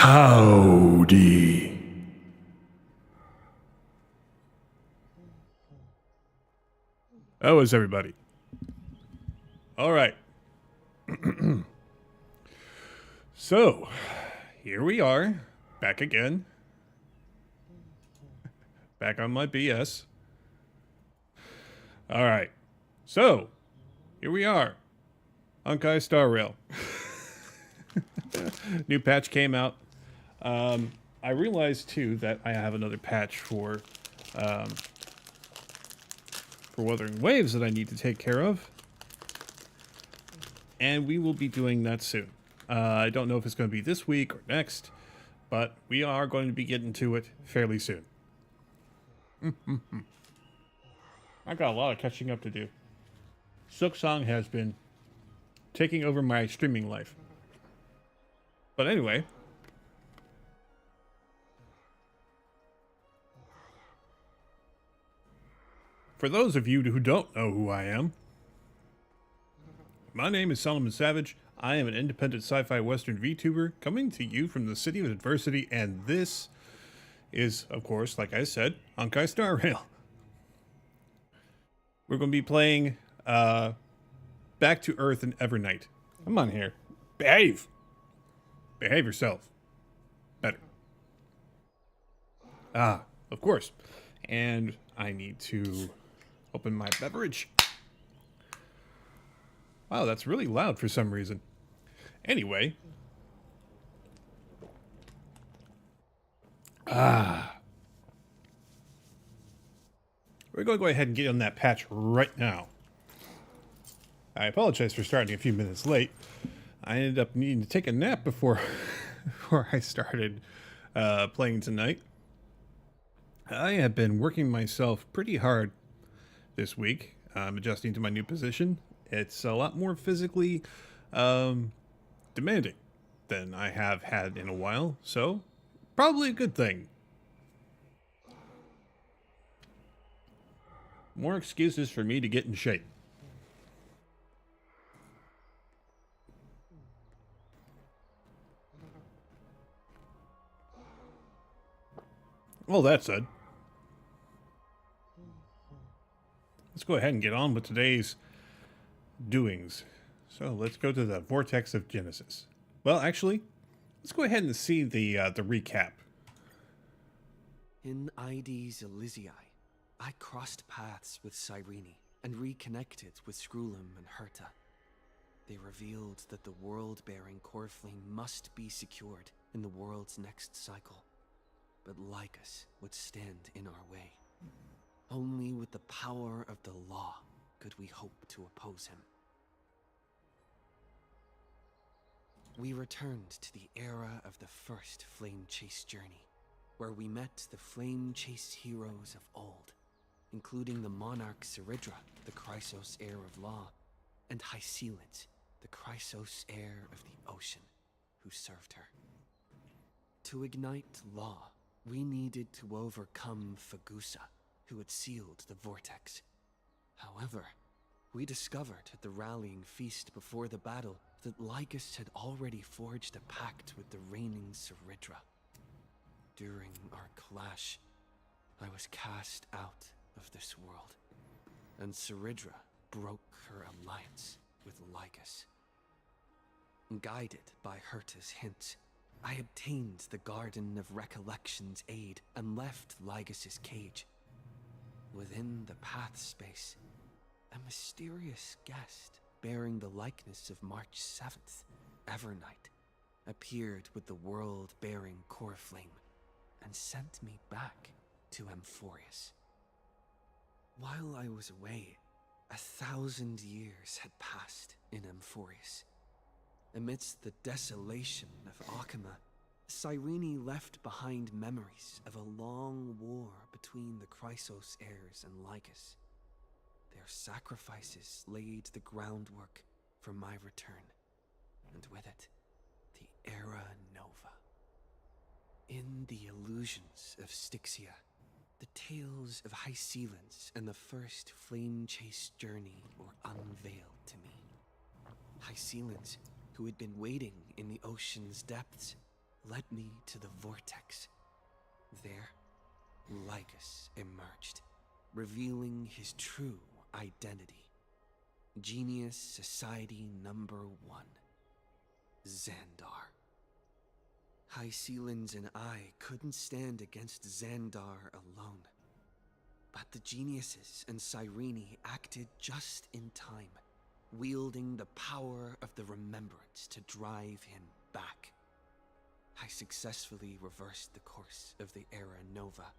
Howdy. How is everybody? All right. So, here we are, back again. Back on my BS. All right. So, here we are. Honkai Star Rail. New patch came out. I realized too that I have another patch for Wuthering Waves that I need to take care of. And we will be doing that soon. I don't know if it's going to be this week or next, but we are going to be getting to it fairly soon. I've got a lot of catching up to do. Silksong has been taking over my streaming life. But anyway, for those of you who don't know who I am, my name is Solomon Savage. I am an independent sci-fi western VTuber coming to you from the city of adversity, and this is, of course, like I said, Honkai Star Rail. We're going to be playing Back to Earth and Evernight. Come on here. Behave! Behave yourself. Better. Of course. And I need to open my beverage. Wow, that's really loud for some reason. Anyway. We're going to go ahead and get on that patch right now. I apologize for starting a few minutes late. I ended up needing to take a nap before I started playing tonight. I have been working myself pretty hard this week. I'm adjusting to my new position. It's a lot more physically demanding than I have had in a while, so probably a good thing. More excuses for me to get in shape. All that said, let's go ahead and get on with today's doings. So let's go to the Vortex of Genesis. Well, actually, let's go ahead and see the recap. In Ides Elysiae, I crossed paths with Cyrene and reconnected with Scrulum and Herta. They revealed that the world-bearing core flame must be secured in the world's next cycle. But Lycus would stand in our way. Only with the power of the law could we hope to oppose him. We returned to the era of the first Flame Chase journey, where we met the Flame Chase heroes of old, including the monarch Ceridra, the Chrysos heir of law, and Hycelid, the Chrysos heir of the ocean, who served her. To ignite law, we needed to overcome Fagusa, who had sealed the vortex. However, we discovered at the rallying feast before the battle that Lycus had already forged a pact with the reigning Ceridra. During our clash, I was cast out of this world, and Ceridra broke her alliance with Lycus. Guided by Herta's hint, I obtained the Garden of Recollection's aid and left Lycus's cage. Within the path space, a mysterious guest bearing the likeness of March 7th, Evernight, appeared with the world-bearing core flame and sent me back to Amphorius. While I was away, 1,000 years had passed in Amphorius. Amidst the desolation of Akama, Cyrene left behind memories of a long war between the Chrysos heirs and Lycus. Their sacrifices laid the groundwork for my return, and with it, the Era Nova. In the illusions of Styxia, the tales of Hycelid and the first Flame Chase journey were unveiled to me. Hycelid, who had been waiting in the ocean's depths, led me to the vortex. There, Lycus emerged, revealing his true identity. Genius Society Number 1, Xandar. High Sealans and I couldn't stand against Xandar alone. But the geniuses and Cyrene acted just in time, wielding the power of the Remembrance to drive him back. I successfully reversed the course of the Era Nova,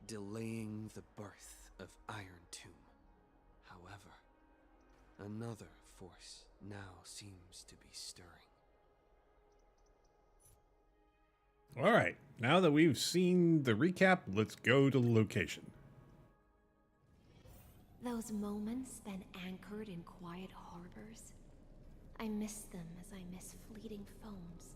delaying the birth of Iron Tomb. However, another force now seems to be stirring. All right, now that we've seen the recap, let's go to the location. Those moments spent anchored in quiet harbors, I miss them as I miss fleeting foams.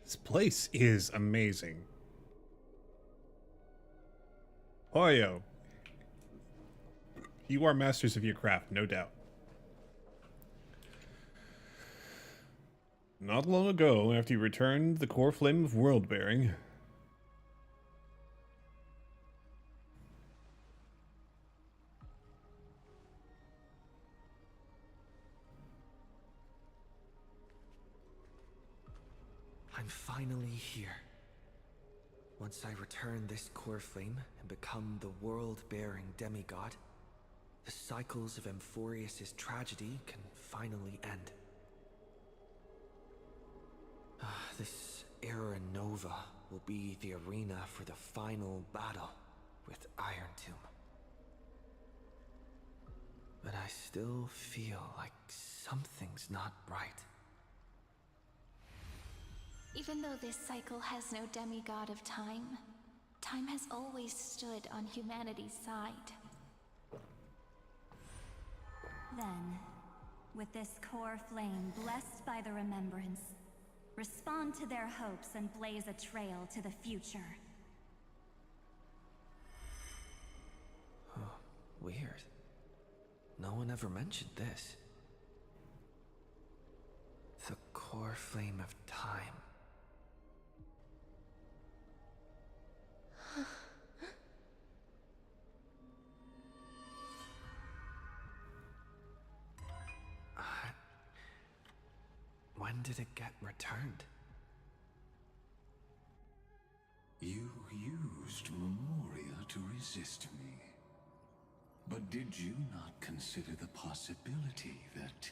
This place is amazing. Hoyo, you are masters of your craft, no doubt. Not long ago, after you returned the core flame of world-bearing, I'm finally here. Once I return this core flame and become the world-bearing demigod, the cycles of Amphorius' tragedy can finally end. This Era Nova will be the arena for the final battle with Iron Tomb. But I still feel like something's not right. Even though this cycle has no demigod of time, time has always stood on humanity's side. Then, with this core flame blessed by the Remembrance, respond to their hopes and blaze a trail to the future. Oh, weird. No one ever mentioned this. The core flame of time. When did it get returned? You used Memoria to resist me. But did you not consider the possibility that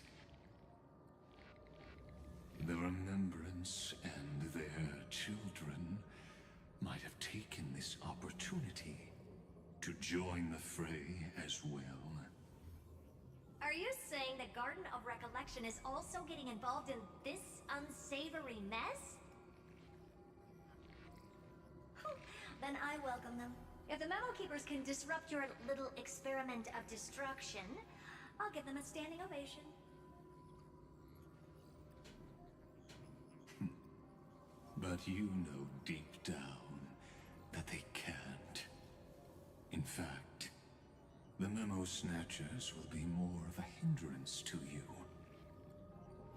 the Remembrance and their children might have taken this opportunity to join the fray as well? Are you saying the Garden of Recollection is also getting involved in this unsavory mess? Then I welcome them. If the Memo Keepers can disrupt your little experiment of destruction, I'll give them a standing ovation. But you know deep down that they can't. In fact, the Memo Snatchers will be more of a hindrance to you.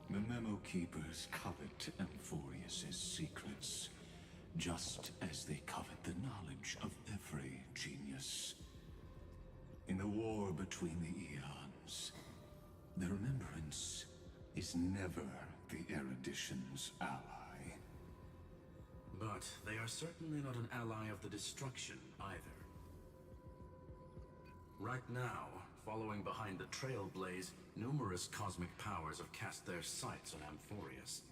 The Memo Keepers covet Amphorius' secrets, just as they covet the knowledge of every genius. In the war between the eons, the Remembrance is never the erudition's ally. But they are certainly not an ally of the destruction either. Right now, following behind the Trailblaze, numerous cosmic powers have cast their sights on Amphorius.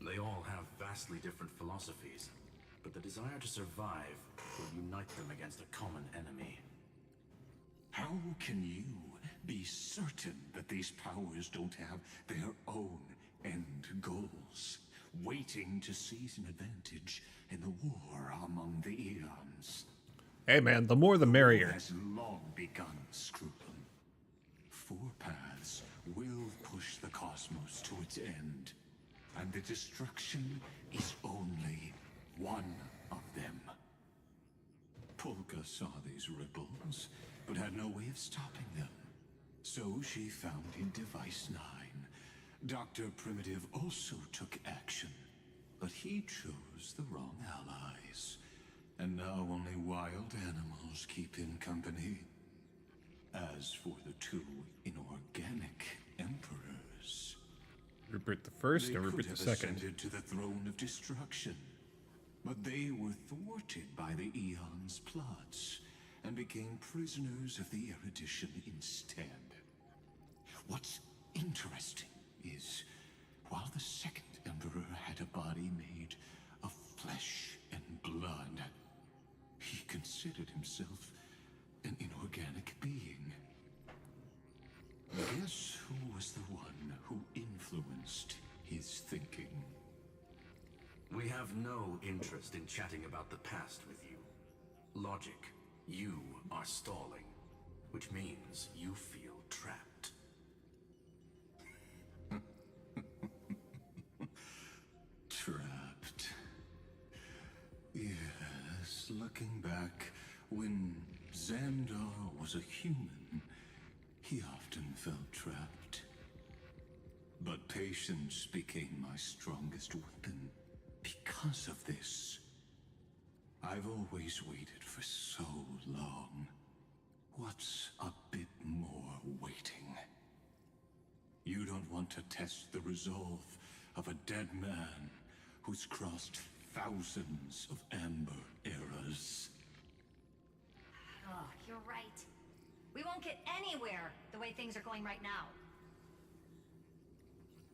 They all have vastly different philosophies, but the desire to survive will unite them against a common enemy. How can you be certain that these powers don't have their own end goals, waiting to seize an advantage in the war among the eons? hey man, the more the merrier. Has long begun, Scruplin. Four paths will push the cosmos to its end, and the destruction is only one of them. Polka saw these ripples, but had no way of stopping them. So she founded Device 9. Dr. Primitive also took action, but he chose the wrong allies. And now only wild animals keep him company. As for the two inorganic emperors, Rupert the First they and could Rupert the have Second. ascended to the throne of destruction. But they were thwarted by the Eon's plots and became prisoners of the erudition instead. What's interesting is, while the second emperor had a body made of flesh and blood, he considered himself an inorganic being. Guess who was the one who influenced his thinking? We have no interest in chatting about the past with you. Logic, you are stalling, which means you feel trapped. Trapped. Yes, looking back, when Xandar was a human, he often felt trapped. But patience became my strongest weapon because of this. I've always waited for so long. What's a bit more waiting? You don't want to test the resolve of a dead man who's crossed thousands of amber eras. Oh, you're right. We won't get anywhere the way things are going right now.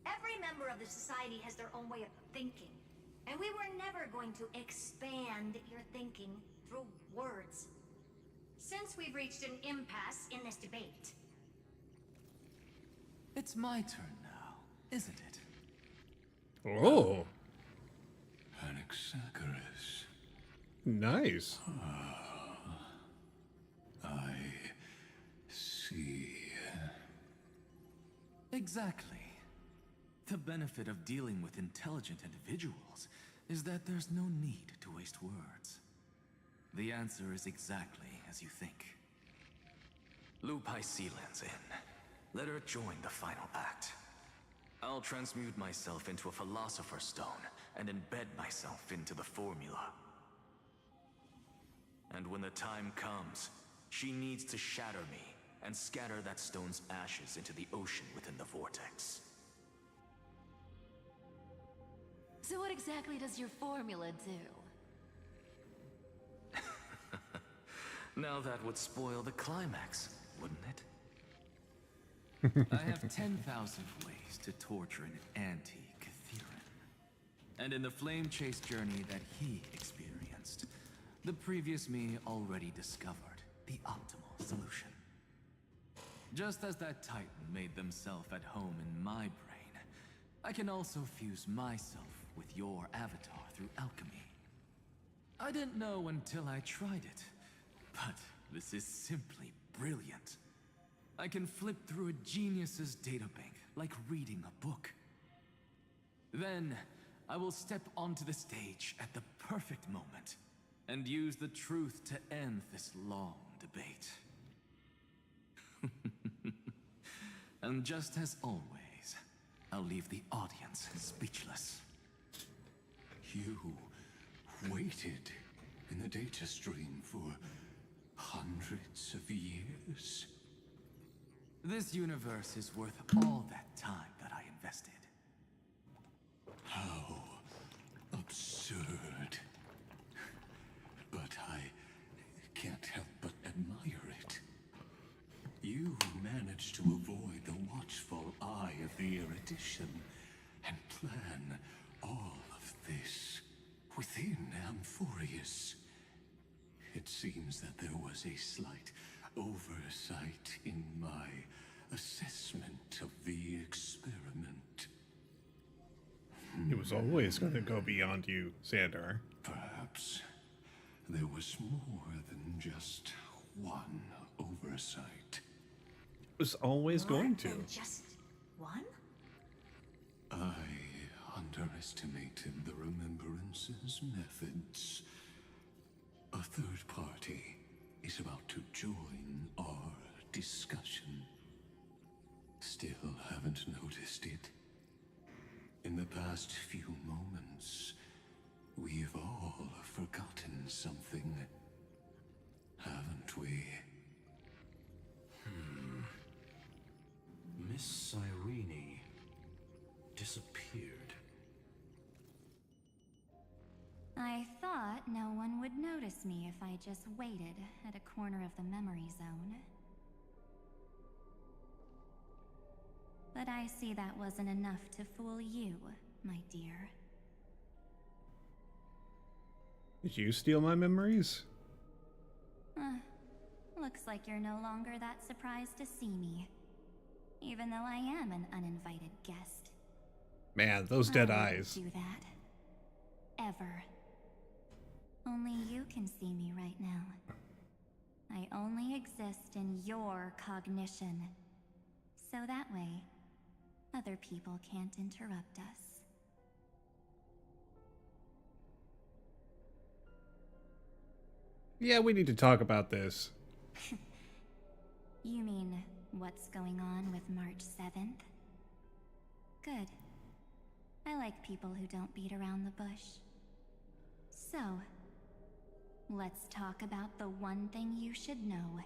Every member of the society has their own way of thinking. And we were never going to expand your thinking through words. Since we've reached an impasse in this debate. It's my turn now, isn't it? Oh, Anaxagoras. nice. I see. Exactly. The benefit of dealing with intelligent individuals is that there's no need to waste words. The answer is exactly as you think. Lupai Sealand's in. Let her join the final act. I'll transmute myself into a Philosopher's Stone and embed myself into the formula. And when the time comes, she needs to shatter me and scatter that stone's ashes into the ocean within the vortex. So what exactly does your formula do? Now that would spoil the climax, wouldn't it? I have 10,000 ways to torture an anti-Cathuran. And in the flame chase journey that he experienced, the previous me already discovered the optimal solution. Just as that Titan made themselves at home in my brain, I can also fuse myself with your avatar through alchemy. I didn't know until I tried it, but this is simply brilliant. I can flip through a genius's databank like reading a book. Then, I will step onto the stage at the perfect moment and use the truth to end this long debate. And just as always, I'll leave the audience speechless. You waited in the data stream for hundreds of years? This universe is worth all that time that I invested. How absurd. But I can't help but admire it. You managed to avoid the watchful eye of the erudition and plan all of this within Amphorius. It seems that there was a slight oversight in my assessment of the experiment. It was always going to go beyond you, Xandar. Perhaps there was more than just one oversight. It was always going to. More than just one? I underestimated the Remembrance's methods. A third party is about to join our discussion. Still haven't noticed it. In the past few moments, we've all forgotten something, haven't we? Miss Cyrene disappeared. I thought no one would notice me if I just waited at a corner of the memory zone. But I see that wasn't enough to fool you, my dear. Did you steal my memories? Looks like you're no longer that surprised to see me. Even though I am an uninvited guest. Man, those dead I wouldn't eyes. do that. Ever. Only you can see me right now. I only exist in your cognition. So that way, other people can't interrupt us. Yeah, we need to talk about this. You mean, what's going on with March 7th? Good. I like people who don't beat around the bush. So, let's talk about the one thing you should know.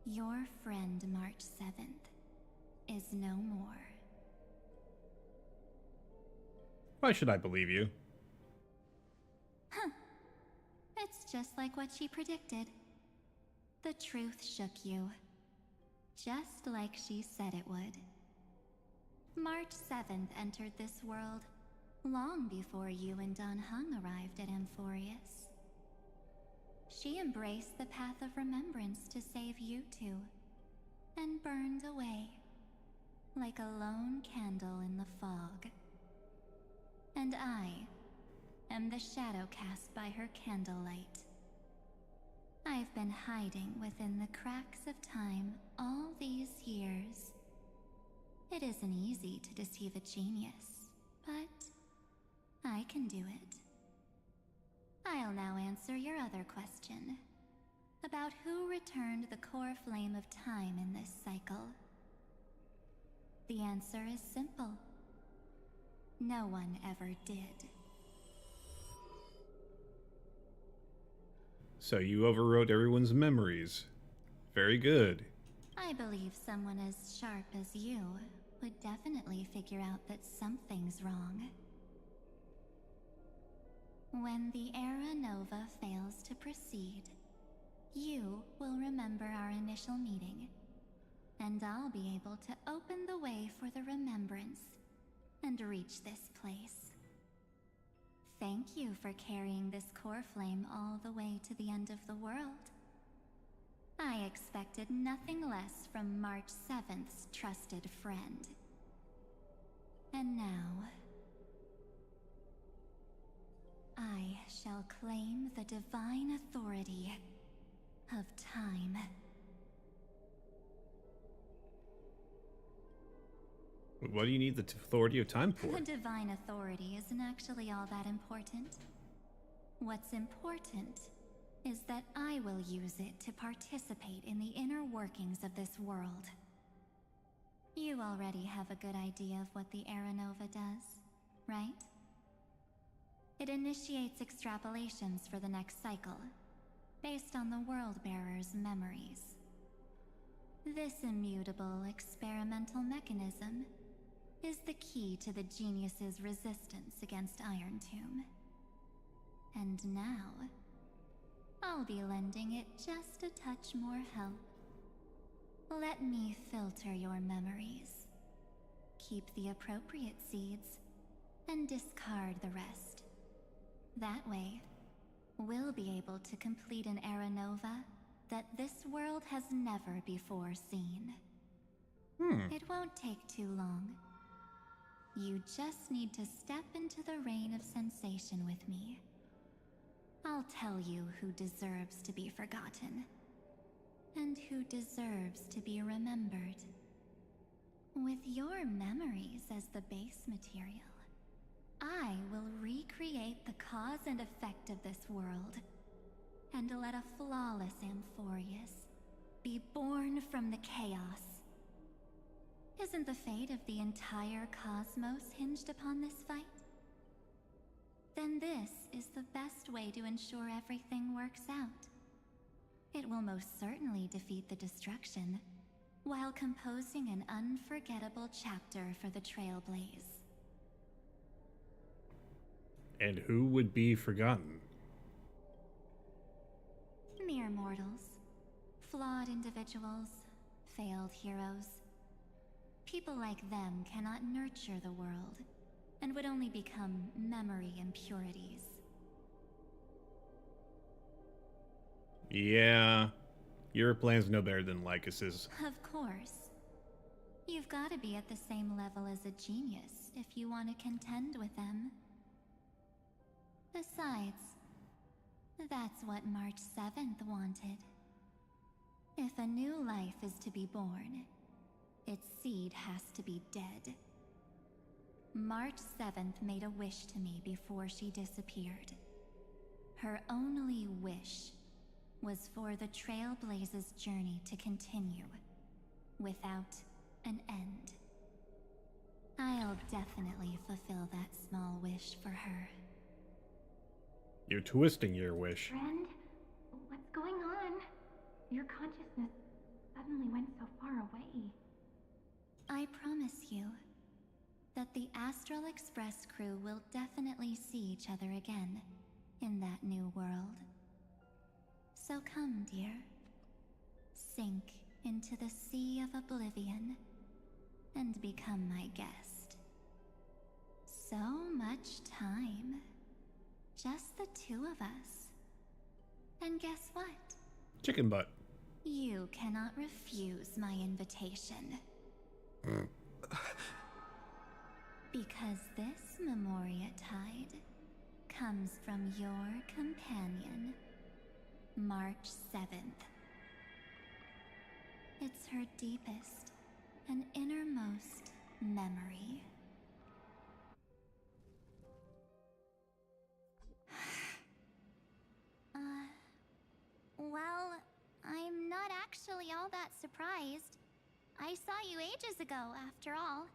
Your friend March 7th is no more. Why should I believe you? It's just like what she predicted. The truth shook you. Just like she said it would. March 7th entered this world long before you and Don Hung arrived at Amphorius. She embraced the path of remembrance to save you two, and burned away like a lone candle in the fog. And I am the shadow cast by her candlelight. I've been hiding within the cracks of time all these years. It isn't easy to deceive a genius, but I can do it. I'll now answer your other question, about who returned the core flame of time in this cycle. The answer is simple. No one ever did. So you overwrote everyone's memories. Very good. I believe someone as sharp as you would definitely figure out that something's wrong. When the Era Nova fails to proceed, you will remember our initial meeting, and I'll be able to open the way for the remembrance and reach this place. Thank you for carrying this core flame all the way to the end of the world. I expected nothing less from March 7th's trusted friend. And now, I shall claim the divine authority of time. What do you need the authority of time for? The divine authority isn't actually all that important. What's important is that I will use it to participate in the inner workings of this world. You already have a good idea of what the Era Nova does, right? It initiates extrapolations for the next cycle, based on the World Bearer's memories. This immutable experimental mechanism is the key to the genius's resistance against Iron Tomb. And now, I'll be lending it just a touch more help. Let me filter your memories. Keep the appropriate seeds, and discard the rest. That way, we'll be able to complete an Era Nova that this world has never before seen. It won't take too long. You just need to step into the reign of sensation with me. I'll tell you who deserves to be forgotten, and who deserves to be remembered. With your memories as the base material, I I will recreate the cause and effect of this world, and let a flawless Amphorius be born from the chaos. Isn't the fate of the entire cosmos hinged upon this fight? Then this is the best way to ensure everything works out. It will most certainly defeat the destruction, while composing an unforgettable chapter for the Trailblaze. And who would be forgotten? Mere mortals. Flawed individuals. Failed heroes. People like them cannot nurture the world, and would only become memory impurities. Yeah, your plan's no better than Lycus's. Of course. You've got to be at the same level as a genius if you want to contend with them. Besides, that's what March 7th wanted. If a new life is to be born, its seed has to be dead. March 7th made a wish to me before she disappeared. Her only wish was for the Trailblaze's journey to continue, without an end. I'll definitely fulfill that small wish for her. You're twisting your wish. Friend, what's going on? Your consciousness suddenly went so far away. I promise you that the Astral Express crew will definitely see each other again in that new world. So come, dear. Sink into the sea of oblivion and become my guest. So much time. Just the two of us. And guess what? Chicken butt. You cannot refuse my invitation. Because this Memoriatide comes from your companion, March 7th. It's her deepest and innermost memory. Well, I'm not actually all that surprised. I saw you ages ago, after all.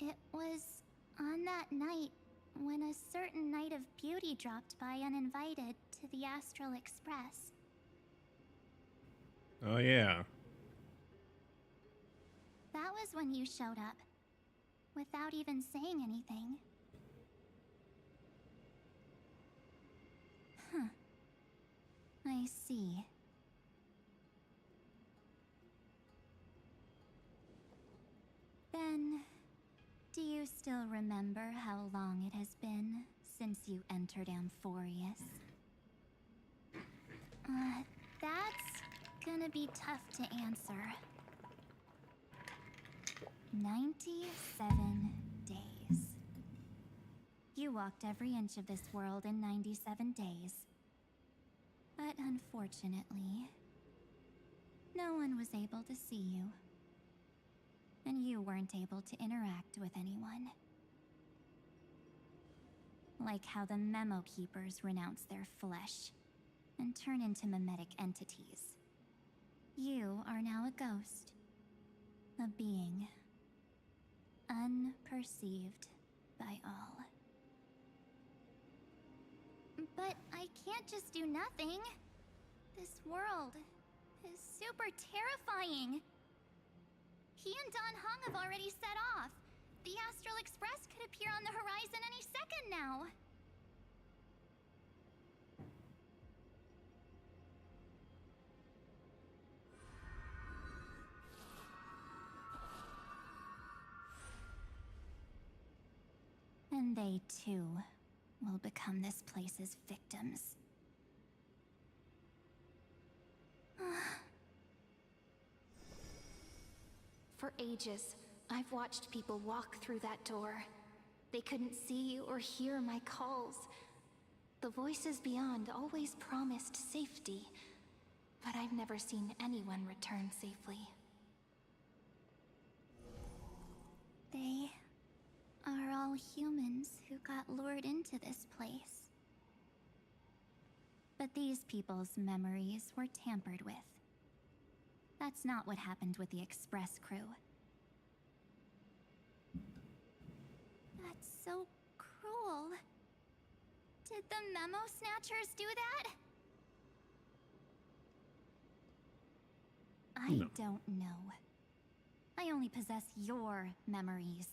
It was on that night when a certain Knight of Beauty dropped by uninvited to the Astral Express. Oh yeah. That was when you showed up, without even saying anything. Huh. I see. Then, do you still remember how long it has been since you entered Amphorius? That's gonna be tough to answer. 97 days. You walked every inch of this world in 97 days. But unfortunately, no one was able to see you. And you weren't able to interact with anyone. Like how the Memo Keepers renounce their flesh and turn into mimetic entities. You are now a ghost. A being. Unperceived by all. But I can't just do nothing. This world is super terrifying. He and Don Hung have already set off. The Astral Express could appear on the horizon any second now. And they too will become this place's victims. For ages, I've watched people walk through that door. They couldn't see or hear my calls. The voices beyond always promised safety, but I've never seen anyone return safely. They are all humans who got lured into this place. But these people's memories were tampered with. That's not what happened with the Express crew. That's so cruel. Did the Memo Snatchers do that? I No. don't know. I only possess your memories.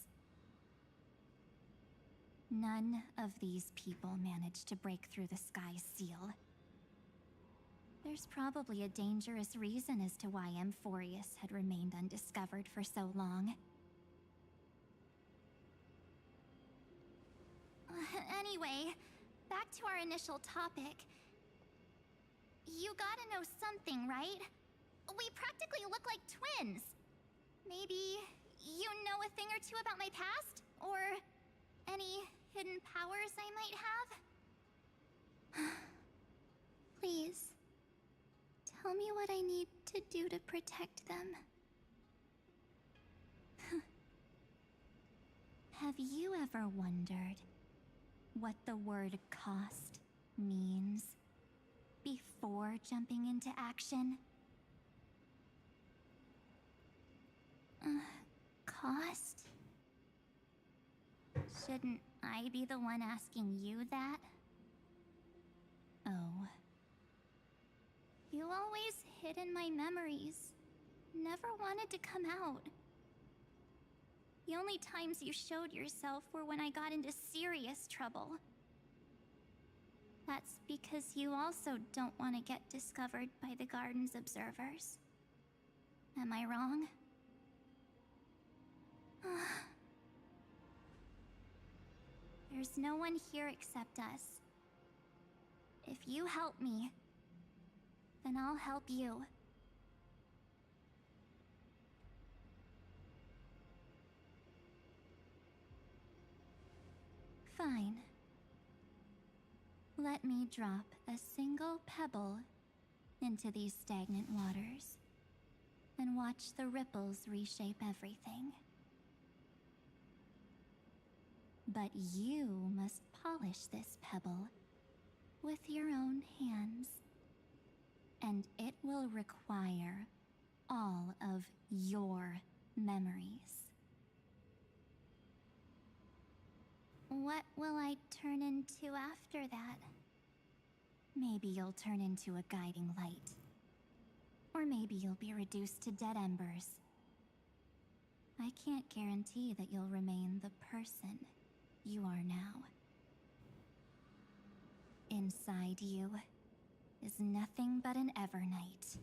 None of these people managed to break through the sky's seal. There's probably a dangerous reason as to why Amphorius had remained undiscovered for so long. Anyway, back to our initial topic. You gotta know something, right? We practically look like twins. Maybe you know a thing or two about my past? Or any hidden powers I might have? Please, tell me what I need to do to protect them. Have you ever wondered what the word cost means before jumping into action? Cost? Shouldn't I be the one asking you that? Oh. You always hid in my memories. Never wanted to come out. The only times you showed yourself were when I got into serious trouble. That's because you also don't want to get discovered by the garden's observers. Am I wrong? There's no one here except us. If you help me, then I'll help you. Fine. Let me drop a single pebble into these stagnant waters and watch the ripples reshape everything. But you must polish this pebble with your own hands, and it will require all of your memories. What will I turn into after that? Maybe you'll turn into a guiding light. Or maybe you'll be reduced to dead embers. I can't guarantee that you'll remain the person you are now. Inside you is nothing but an Evernight.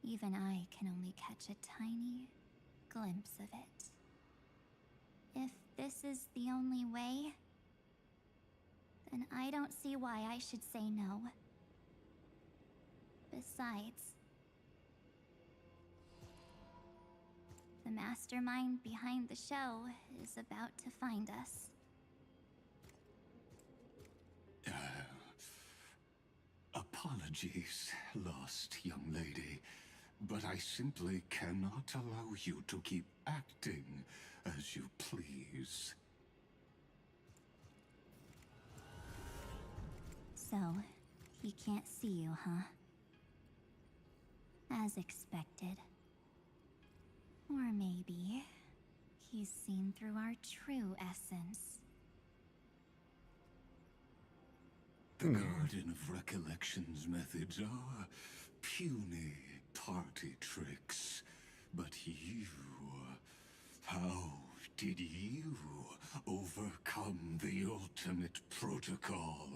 Even I can only catch a tiny glimpse of it. If this is the only way, then I don't see why I should say no. Besides, the mastermind behind the show is about to find us. Apologies, lost young lady, but I simply cannot allow you to keep acting as you please. So, he can't see you, huh? As expected. Or maybe he's seen through our true essence. The Garden of Recollection's methods are puny party tricks. But you... how did you overcome the ultimate protocol?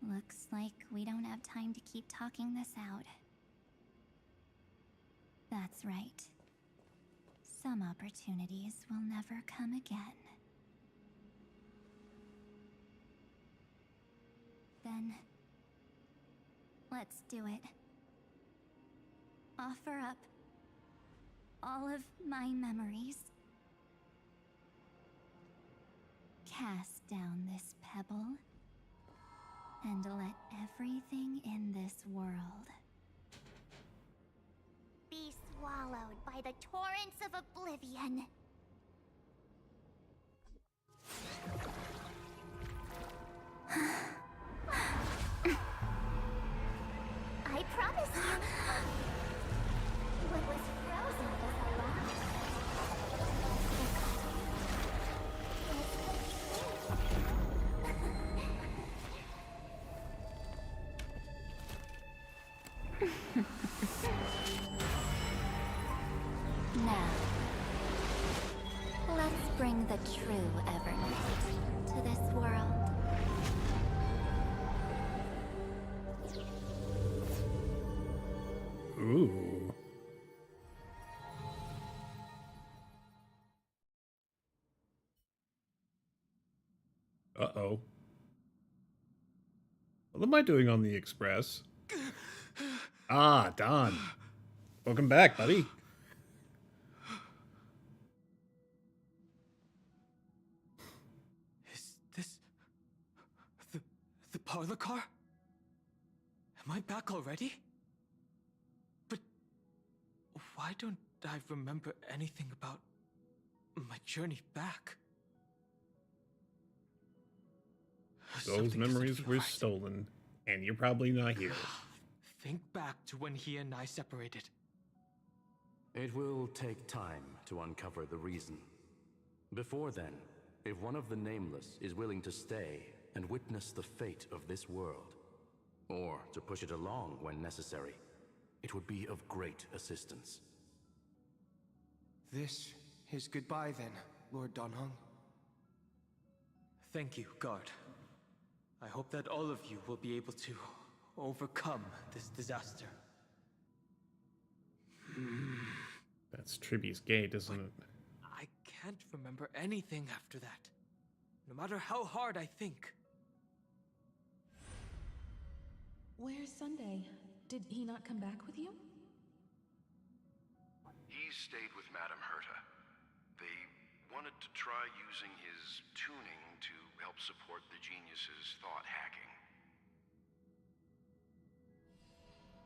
Looks like we don't have time to keep talking this out. That's right. Some opportunities will never come again. Then, let's do it. Offer up all of my memories. Cast down this pebble, and let everything in this world Be swallowed by the torrents of oblivion. Now, let's bring the true Evernight to this world. Ooh. Uh-oh. What am I doing on the Express? Ah, Don. Welcome back, buddy. Is this the parlor car? Am I back already? But why don't I remember anything about my journey back? Those Something doesn't memories feel were right. stolen, and you're probably not here. Think back to when he and I separated. It will take time to uncover the reason. Before then, if one of the Nameless is willing to stay and witness the fate of this world, or to push it along when necessary, it would be of great assistance. This is goodbye then, Lord Donhong. Thank you, guard. I hope that all of you will be able to overcome this disaster. That's Tribby's gate, isn't it? I can't remember anything after that, no matter how hard I think. Where's Sunday? Did he not come back with you? He stayed with Madame Herta. They wanted to try using his tuning to help support the genius's thought hacking.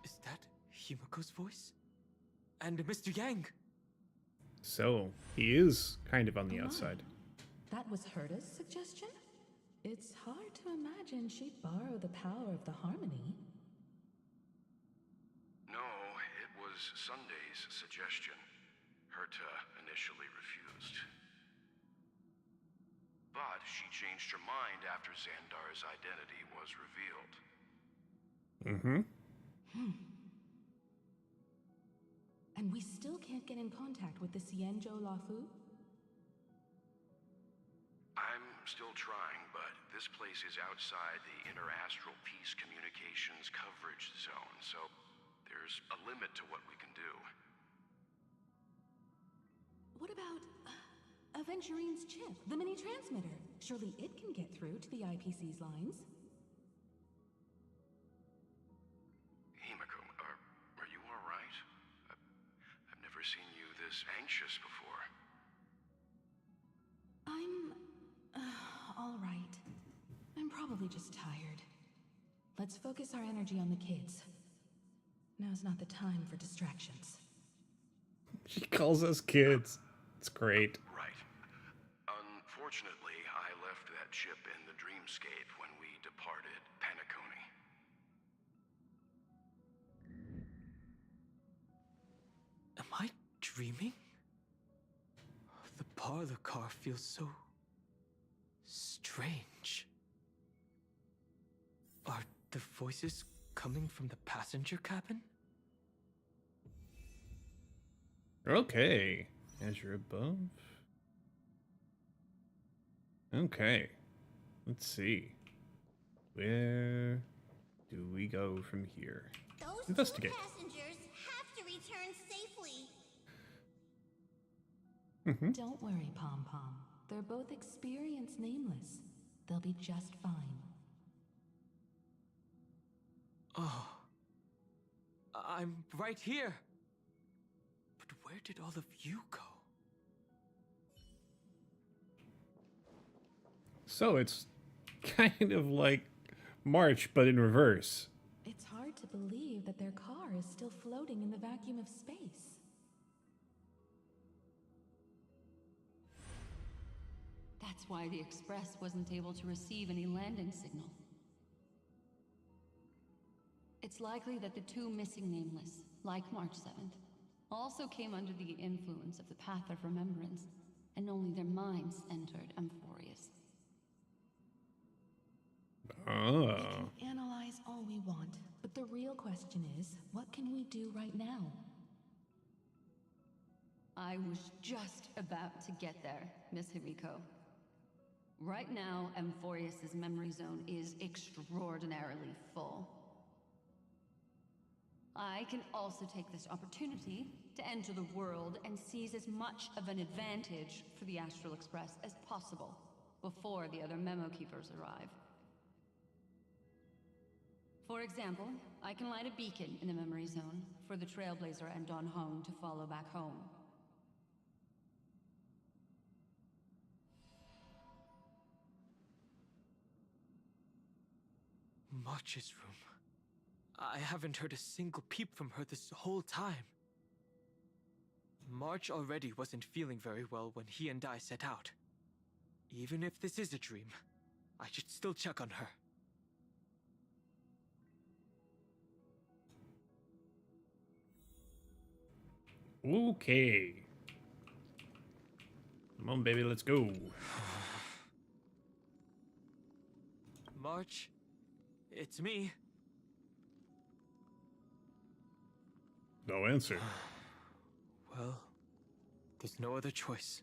Is that Himiko's voice? And Mr. Yang? So, he is kind of on the Oh my. outside. That was Herta's suggestion? It's hard to imagine she'd borrow the power of the harmony. No, it was Sunday's suggestion. Herta initially refused. But she changed her mind after Xandar's identity was revealed. Mm-hmm. And we still can't get in contact with the Xianzhou Lafu? I'm still trying, but this place is outside the Inter-Astral Peace Communications coverage zone, so there's a limit to what we can do. What about Aventurine's chip, the mini-transmitter? Surely it can get through to the IPC's lines. Himiko, are you all right? I've never seen you this anxious before. I'm all right. I'm probably just tired. Let's focus our energy on the kids. Now's not the time for distractions. She calls us kids. It's great. Right. Unfortunately, I left that chip in the dreamscape when we departed Penacony. Am I dreaming? The parlor car feels so strange. Are the voices coming from the passenger cabin? Okay. As you're above. Okay. Let's see. Where do we go from here? Those Investigate. two passengers have to return safely. Mm-hmm. Don't worry, Pom Pom. They're both experienced Nameless. They'll be just fine. Oh. I'm right here. But where did all of you go? So it's kind of like March, but in reverse. It's hard to believe that their car is still floating in the vacuum of space. That's why the Express wasn't able to receive any landing signal. It's likely that the two missing Nameless, like March 7th, also came under the influence of the Path of Remembrance, and only their minds entered Amphorius. Oh. We can analyze all we want, But the real question is, what can we do right now? I was just about to get there, Miss Himiko. Right now, Amphorius's memory zone is extraordinarily full. I can also take this opportunity to enter the world and seize as much of an advantage for the Astral Express as possible before the other Memo Keepers arrive. For example, I can light a beacon in the memory zone for the Trailblazer and Don Hong to follow back home. March's room. I haven't heard a single peep from her this whole time. March already wasn't feeling very well when he and I set out. Even if this is a dream, I should still check on her. Okay. Come on, baby, let's go. March, it's me. No answer. Well, there's no other choice.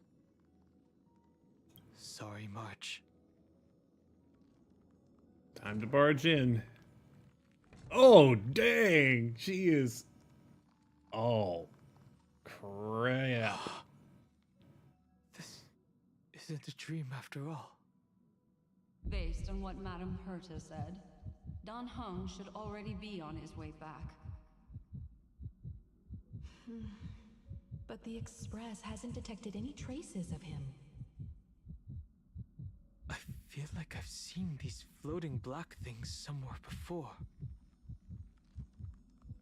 Sorry, March. Time to barge in. Oh, dang! She is... Oh, crap. This isn't a dream after all. Based on what Madame Herta said, Don Hung should already be on his way back. But the Express hasn't detected any traces of him. I feel like I've seen these floating black things somewhere before.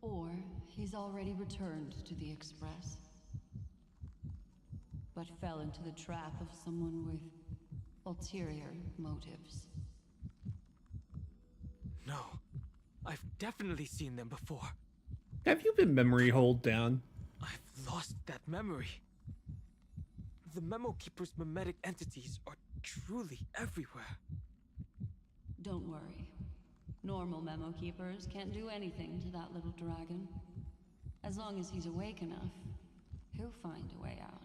Or he's already returned to the Express, but fell into the trap of someone with ulterior motives. No, I've definitely seen them before. Have you been memory hold down? I've lost that memory. The Memo Keeper's memetic entities are truly everywhere. Don't worry. Normal Memo Keepers can't do anything to that little dragon. As long as he's awake enough, he'll find a way out.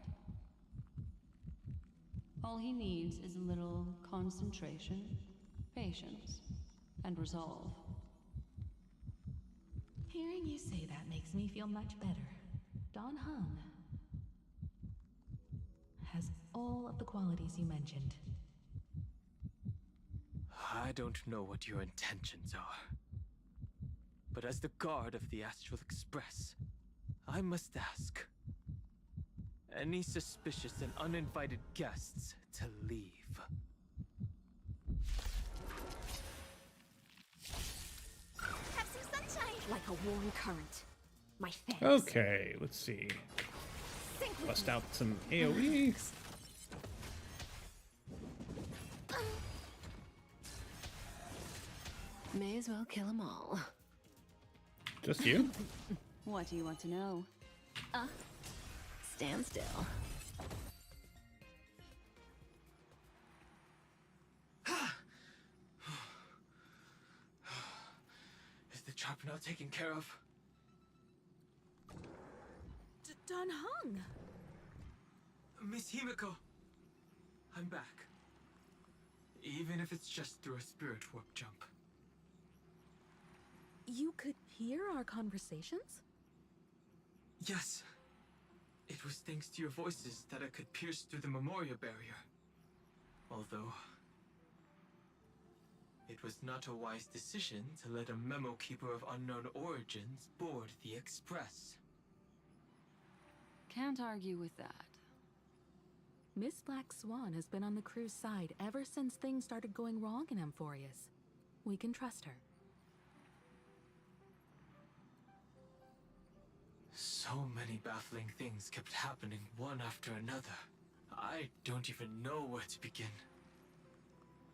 All he needs is a little concentration, patience, and resolve. Hearing you say that makes me feel much better. Don Hung has all of the qualities you mentioned. I don't know what your intentions are. But as the guard of the Astral Express, I must ask. Any suspicious and uninvited guests to leave. Have some sunshine! Like a warm current. My thanks. Okay, let's see. Bust out some AoE. May as well kill them all. Just you? What do you want to know? Stand still. Is the trap now taken care of? Don Hung! Miss Himiko, I'm back. Even if it's just through a spirit warp jump. You could hear our conversations? Yes. It was thanks to your voices that I could pierce through the Memoria barrier. Although... it was not a wise decision to let a Memo Keeper of unknown origins board the Express. Can't argue with that. Miss Black Swan has been on the crew's side ever since things started going wrong in Amphorius. We can trust her. So many baffling things kept happening one after another. I don't even know where to begin.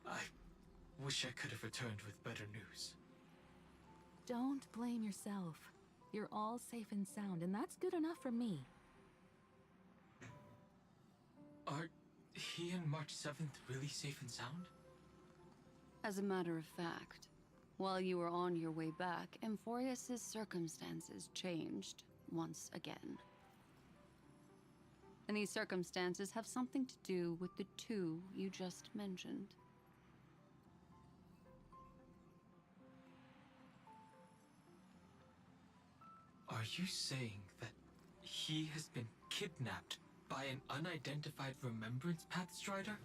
I wish I could have returned with better news. Don't blame yourself. You're all safe and sound, and that's good enough for me. Are he and March 7th really safe and sound? As a matter of fact, While you were on your way back, Amphorius's circumstances changed once again. And these circumstances have something to do with the two you just mentioned. Are you saying that he has been kidnapped by an unidentified Remembrance Path Strider?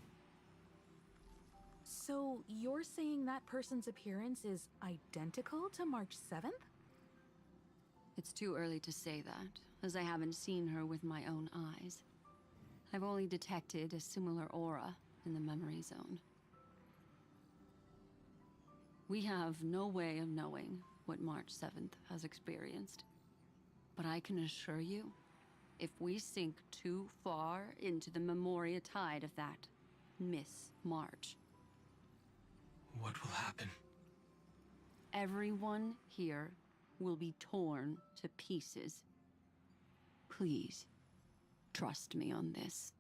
So, you're saying that person's appearance is identical to March 7th? It's too early to say that, as I haven't seen her with my own eyes. I've only detected a similar aura in the memory zone. We have no way of knowing what March 7th has experienced. But I can assure you, if we sink too far into the Memoria tide of that Miss March, what will happen? everyone here will be torn to pieces. Please, trust me on this.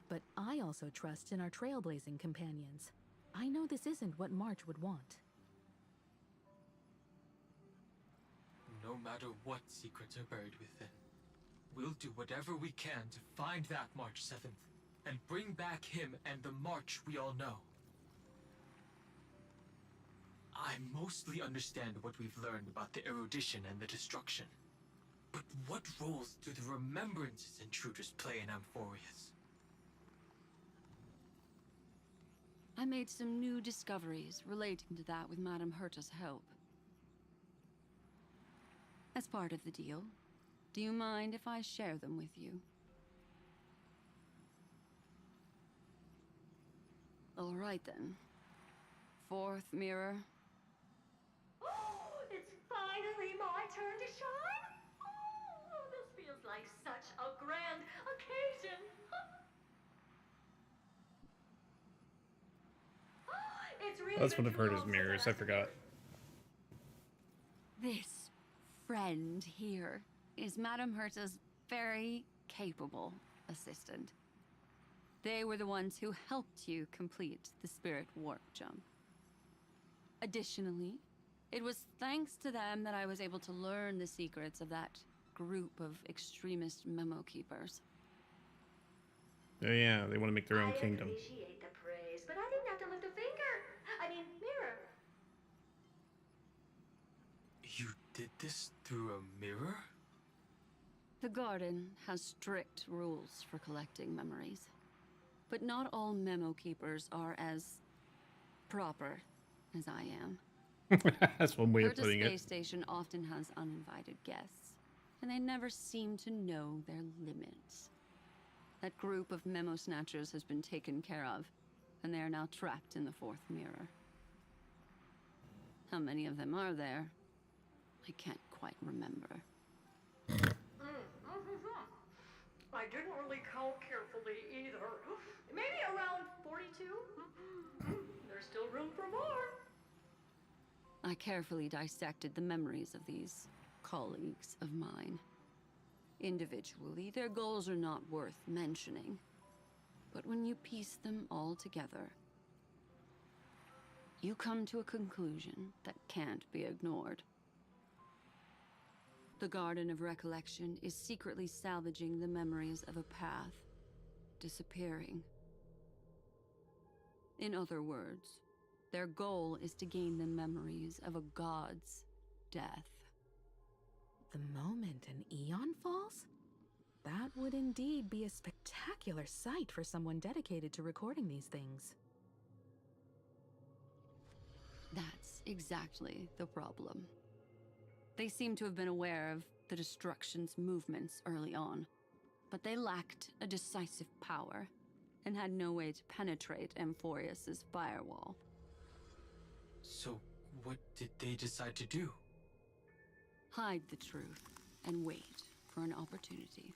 But I also trust in our trailblazing companions. I know this isn't what March would want. No matter what secrets are buried within, we'll do whatever we can to find that March 7th and bring back him and the March we all know. I mostly understand what we've learned about the erudition and the destruction. But what roles do the Remembrance's intruders play in Amphorius? I made some new discoveries relating to that with Madame Herta's help. As part of the deal, do you mind if I share them with you? All right then. Fourth mirror. Oh, it's finally my turn to shine! Oh, this feels like such a grand occasion! It's really That's been one of too Herta's long mirrors. since I forgot. This friend here is Madame Herta's very capable assistant. They were the ones who helped you complete the spirit warp jump. Additionally, it was thanks to them that I was able to learn the secrets of that group of extremist memo keepers. Oh yeah, they want to make their own kingdom. I appreciate the praise, but I didn't have to lift a finger. I mean, mirror. You did this through a mirror? The garden has strict rules for collecting memories. But not all memo keepers are as proper as I am. That's one way of Herta putting Space it. Station often has uninvited guests, and they never seem to know their limits. That group of memo snatchers has been taken care of, and they are now trapped in the fourth mirror. How many of them are there? I can't quite remember. I didn't really count carefully either. Maybe around 42? There's still room for more. I carefully dissected the memories of these colleagues of mine. Individually, their goals are not worth mentioning. But when you piece them all together, you come to a conclusion that can't be ignored. The Garden of Recollection is secretly salvaging the memories of a path disappearing. In other words, their goal is to gain the memories of a god's death. The moment an eon falls? That would indeed be a spectacular sight for someone dedicated to recording these things. That's exactly the problem. They seem to have been aware of the destruction's movements early on, but they lacked a decisive power and had no way to penetrate Amphorius's firewall. So, what did they decide to do? Hide the truth and wait for an opportunity.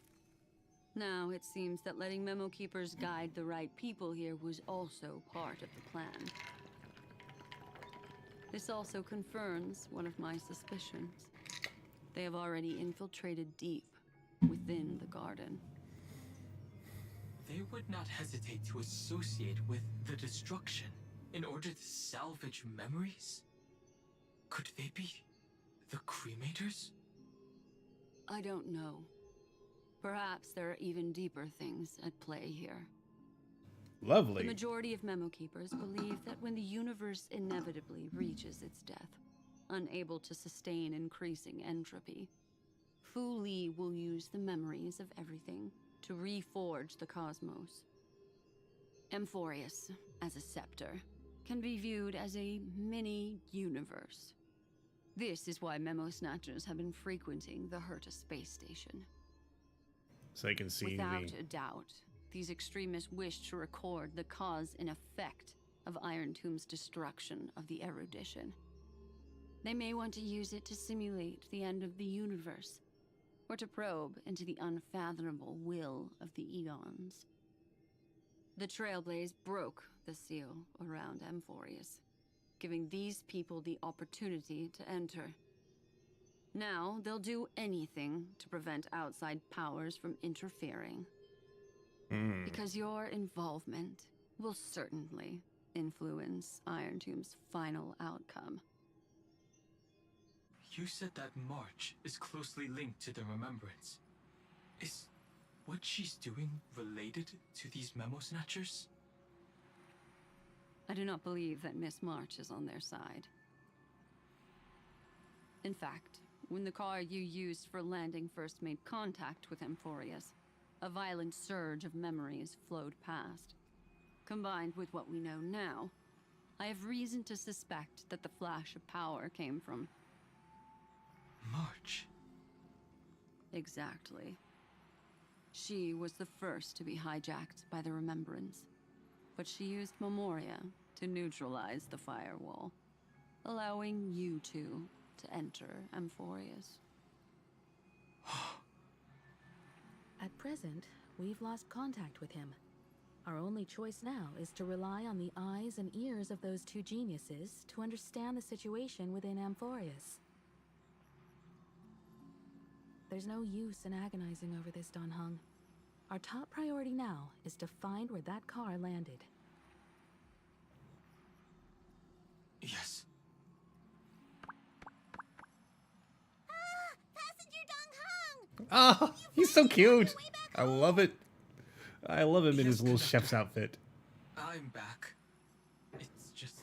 Now, it seems that letting memo keepers guide the right people here was also part of the plan. This also confirms one of my suspicions. They have already infiltrated deep within the garden. They would not hesitate to associate with the destruction. in order to salvage memories? Could they be the cremators? I don't know. Perhaps there are even deeper things at play here. Lovely. The majority of Memo Keepers believe that when the universe inevitably reaches its death, unable to sustain increasing entropy, Fu Li will use the memories of everything to reforge the cosmos. Amphorius, as a scepter, can be viewed as a mini-universe. This is why Memo Snatchers have been frequenting the Herta space station. So they can see Without a doubt, these extremists wish to record the cause and effect of Iron Tomb's destruction of the erudition. They may want to use it to simulate the end of the universe, or to probe into the unfathomable will of the eons. The Trailblaze broke the seal around Amphorius, giving these people the opportunity to enter. Now, they'll do anything to prevent outside powers from interfering. Because your involvement will certainly influence Iron Tomb's final outcome. You said that March is closely linked to the Remembrance. Is what she's doing related to these Memo Snatchers? I do not believe that Miss March is on their side. In fact, when the car you used for landing first made contact with Amphorius, a violent surge of memories flowed past. Combined with what we know now, I have reason to suspect that the flash of power came from March. Exactly. She was the first to be hijacked by the Remembrance, but she used Memoria to neutralize the firewall, allowing you two to enter Amphorius. At present, we've lost contact with him. Our only choice now is to rely on the eyes and ears of those two geniuses to understand the situation within Amphorius. There's no use in agonizing over this, Dan Heng. Our top priority now is to find where that car landed. Yes. Passenger Dong Hung! Ah, he's so cute. I love it. I love him in his little chef's outfit. I'm back. It's just...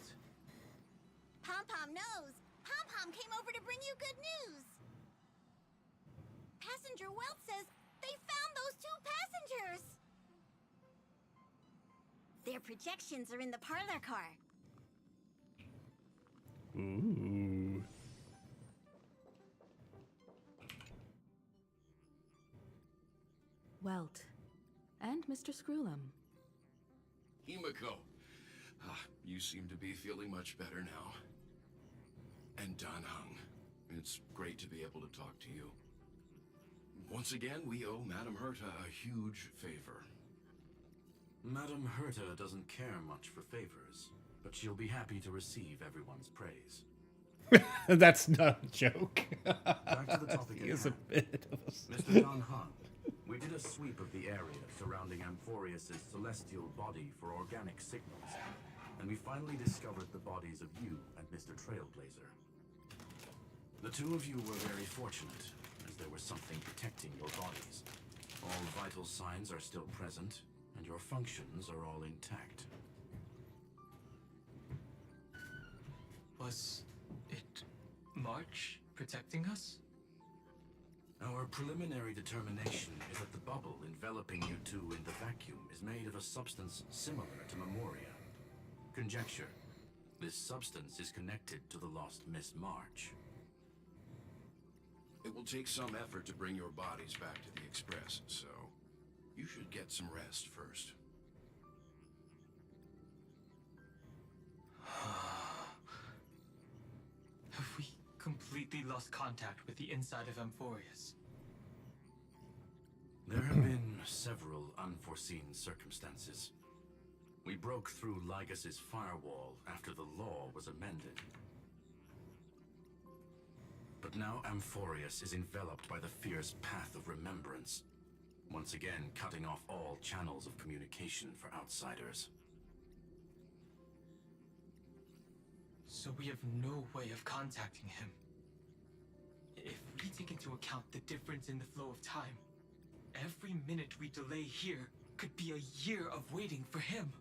Pom-Pom knows. Pom-Pom came over to bring you good news. Passenger Welt says they found those two passengers. Their projections are in the parlor car. Ooh. Welt. And Mr. Screwlum. Himiko. You seem to be feeling much better now. And Dan Heng. It's great to be able to talk to you. Once again, we owe Madame Herta a huge favor. Madame Herta doesn't care much for favors, but she'll be happy to receive everyone's praise. That's not a joke. Back to the topic He at is a hand. bit of a... Mr. Dan Heng, we did a sweep of the area surrounding Amphorius' celestial body for organic signals, and we finally discovered the bodies of you and Mr. Trailblazer. The two of you were very fortunate, as there was something protecting your bodies. All vital signs are still present, and your functions are all intact. Was it March protecting us? Our preliminary determination is that the bubble enveloping you two in the vacuum is made of a substance similar to Memoria. Conjecture. This substance is connected to the lost Miss March. It will take some effort to bring your bodies back to the Express, so you should get some rest first. Have we completely lost contact with the inside of Amphorius? There have been several unforeseen circumstances. We broke through Lygas's firewall after the law was amended. But now Amphorius is enveloped by the fierce path of remembrance, once again cutting off all channels of communication for outsiders. So we have no way of contacting him. If we take into account the difference in the flow of time, every minute we delay here could be a year of waiting for him.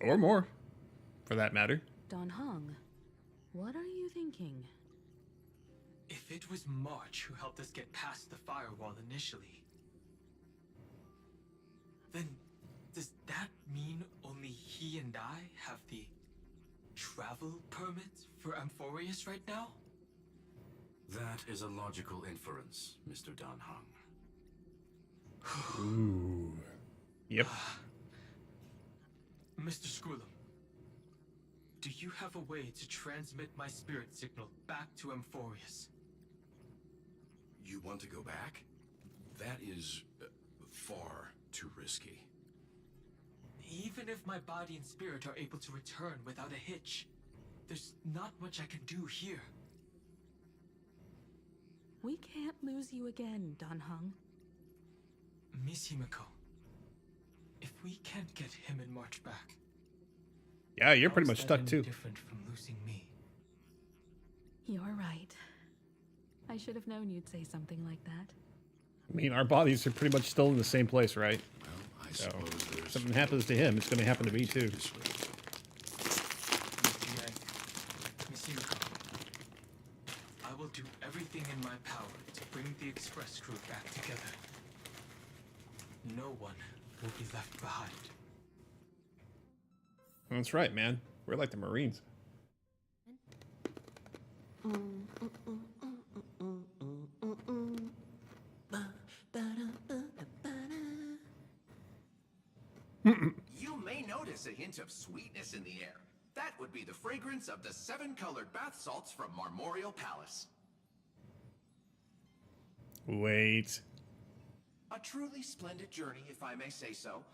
Or more, for that matter. Dan Heng, what are you thinking? If it was March who helped us get past the firewall initially, then does that mean only he and I have the travel permit for Amphorius right now? That is a logical inference, Mr. Dan Heng. Ooh. Yep. Mr. Scrollum, do you have a way to transmit my spirit signal back to Amphorius? You want to go back? That is far too risky. Even if my body and spirit are able to return without a hitch, there's not much I can do here. We can't lose you again, Dan Heng. Miss Himiko, if we can't get him and March back, Yeah, you're how pretty is much that stuck any too. different from losing me? You're right. I should have known you'd say something like that. I mean, our bodies are pretty much still in the same place, right? Well, I So, suppose there's if something happens to him, it's going to happen to me too. Miss Himiko, I will do everything in my power to bring the Express crew back together. No one will be left behind. That's right, man. We're like the Marines. You may notice a hint of sweetness in the air. That would be the fragrance of the 7-colored bath salts from Marmorial Palace. Wait. A truly splendid journey, if I may say so.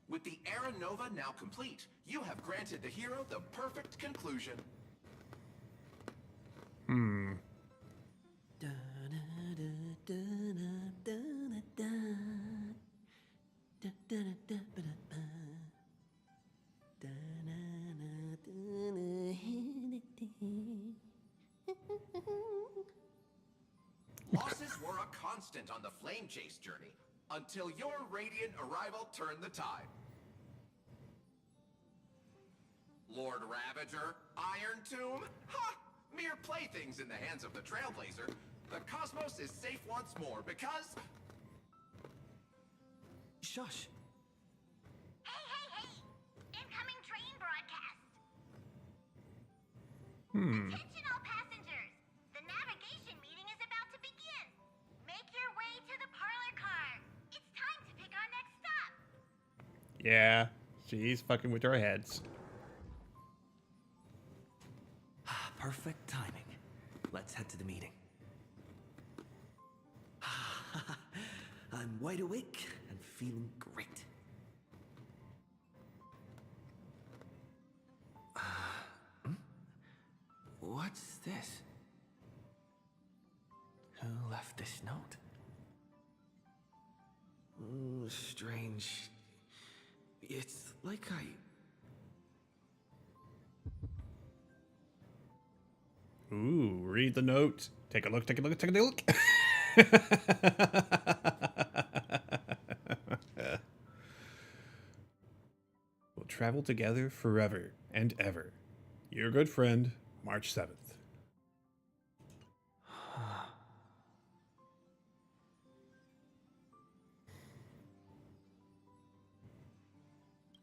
With the Era Nova now complete, you have granted the hero the perfect conclusion. Losses were a constant on the Flame Chase journey, until your radiant arrival turned the tide. Lord Ravager, Iron Tomb, ha! Mere playthings in the hands of the Trailblazer. The cosmos is safe once more because... Shush. Hey! Incoming train broadcast! Attention all passengers! The navigation meeting is about to begin! Make your way to the parlor car! It's time to pick our next stop! Yeah, she's fucking with our heads. Perfect timing. Let's head to the meeting. I'm wide awake and feeling great. What's this? Who left this note? Strange. It's like Ooh, read the note. Take a look, take a look, take a look. We'll travel together forever and ever. Your good friend, March 7th.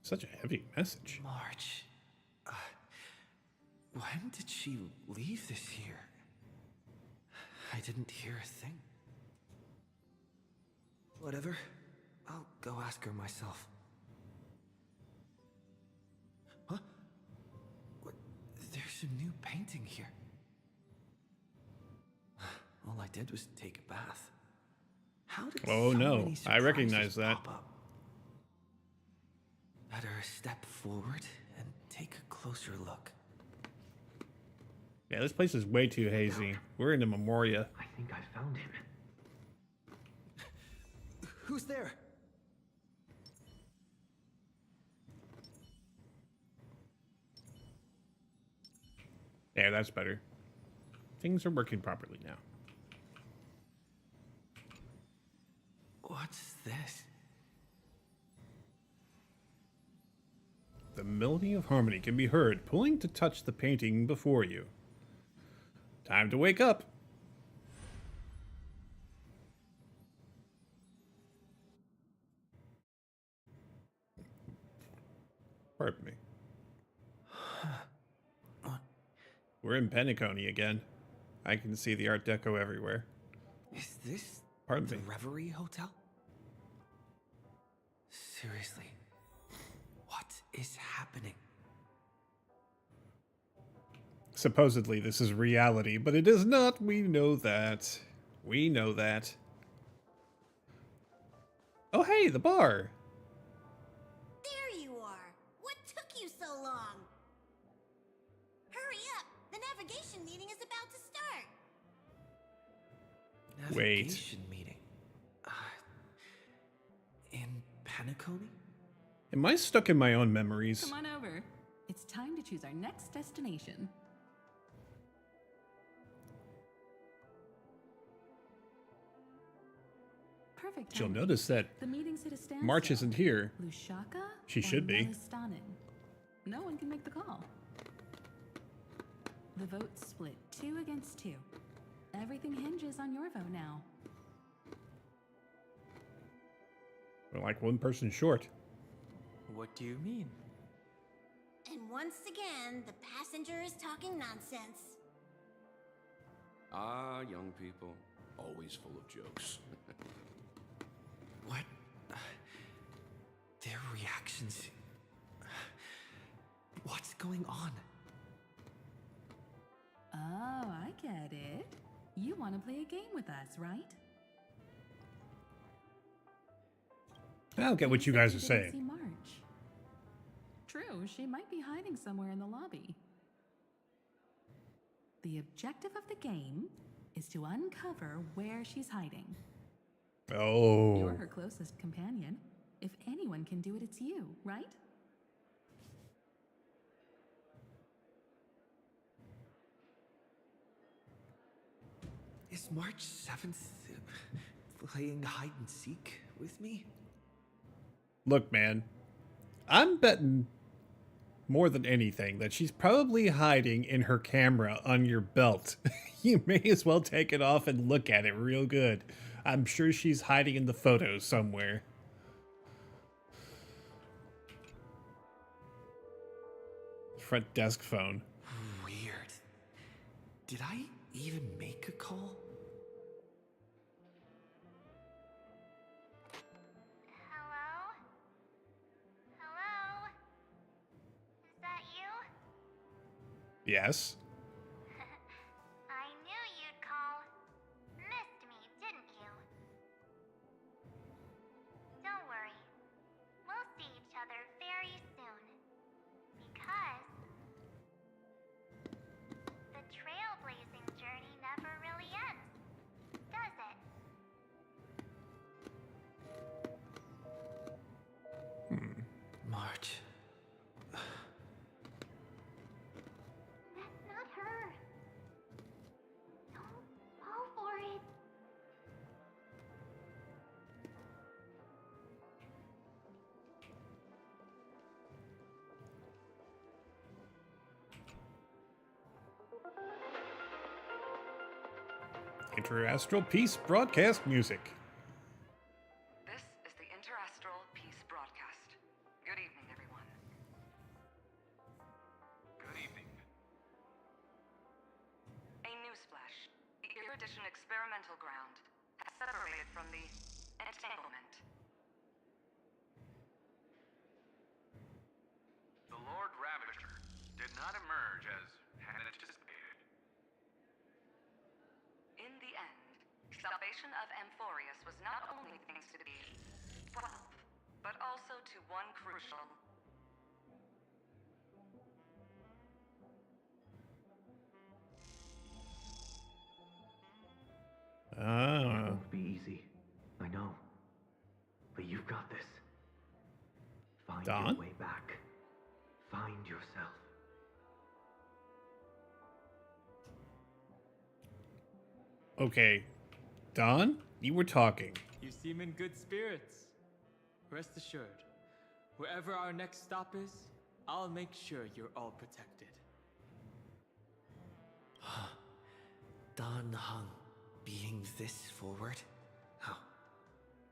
Such a heavy message. March. When did she leave this here? I didn't hear a thing. Whatever. I'll go ask her myself. Huh? What? There's a new painting here. All I did was take a bath. How did Oh so no, many I recognize surprises that. pop up? Better step forward and take a closer look. Yeah, this place is way too hazy. We're in the Memoria. I think I found him. Who's there? There, that's better. Things are working properly now. What's this? The melody of harmony can be heard, pulling to touch the painting before you. Time to wake up. Pardon me. We're in Penacony again. I can see the Art Deco everywhere. Is this Pardon the me. Reverie Hotel? Seriously, what is happening? Supposedly this is reality, but it is not. We know that. We know that. Oh, hey, the bar. There you are. What took you so long? Hurry up. The navigation meeting is about to start. Wait. Navigation meeting. In Penacony? Am I stuck in my own memories? Come on over. It's time to choose our next destination. Perfect. She'll timing. notice that The meeting's at a standstill. March isn't here. Lushaka? She or should be. Melistanen? No one can make the call. The vote's split 2 against 2. Everything hinges on your vote now. We're like one person short. What do you mean? And once again, the passenger is talking nonsense. Ah, young people, always full of jokes. What? Their reactions. What's going on? Oh, I get it. You want to play a game with us, right? I don't get what you guys are didn't saying. see March. True, she might be hiding somewhere in the lobby. The objective of the game is to uncover where she's hiding. Oh. You're her closest companion. If anyone can do it, it's you, right? Is March 7th playing hide and seek with me? Look, man. I'm betting more than anything that she's probably hiding in her camera on your belt. You may as well take it off and look at it real good. I'm sure she's hiding in the photos somewhere. Front desk phone. Weird. Did I even make a call? Hello? Hello? Is that you? Yes. I knew you'd call. Missed me, didn't you? Don't worry. We'll see each other very soon. Because the trailblazing journey never really ends, does it? March. That's not her. Don't fall for it. Interastral Peace broadcast music. This is the Interastral Peace broadcast. Good evening, everyone. Good evening. A newsflash. The Erudition experimental ground has separated from the entanglement. The Lord Ravager did not emerge as had anticipated. In the end, salvation of Amphorius was not only thanks to the 12, but also to one crucial Ah. Won't be easy. I know. But you've got this. Find Don? your way back. Find yourself. Okay, Don, you were talking. You seem in good spirits. Rest assured, wherever our next stop is, I'll make sure you're all protected. Dan Heng being this forward? Oh,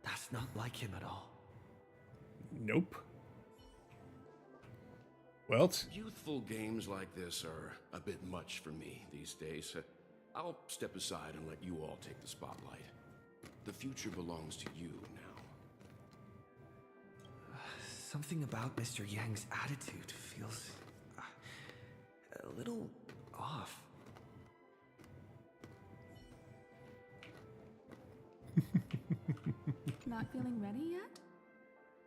that's not like him at all. Nope. Well, Youthful games like this are a bit much for me these days. I'll step aside and let you all take the spotlight. The future belongs to you now. Something about Mr. Yang's attitude feels a little off. Not feeling ready yet?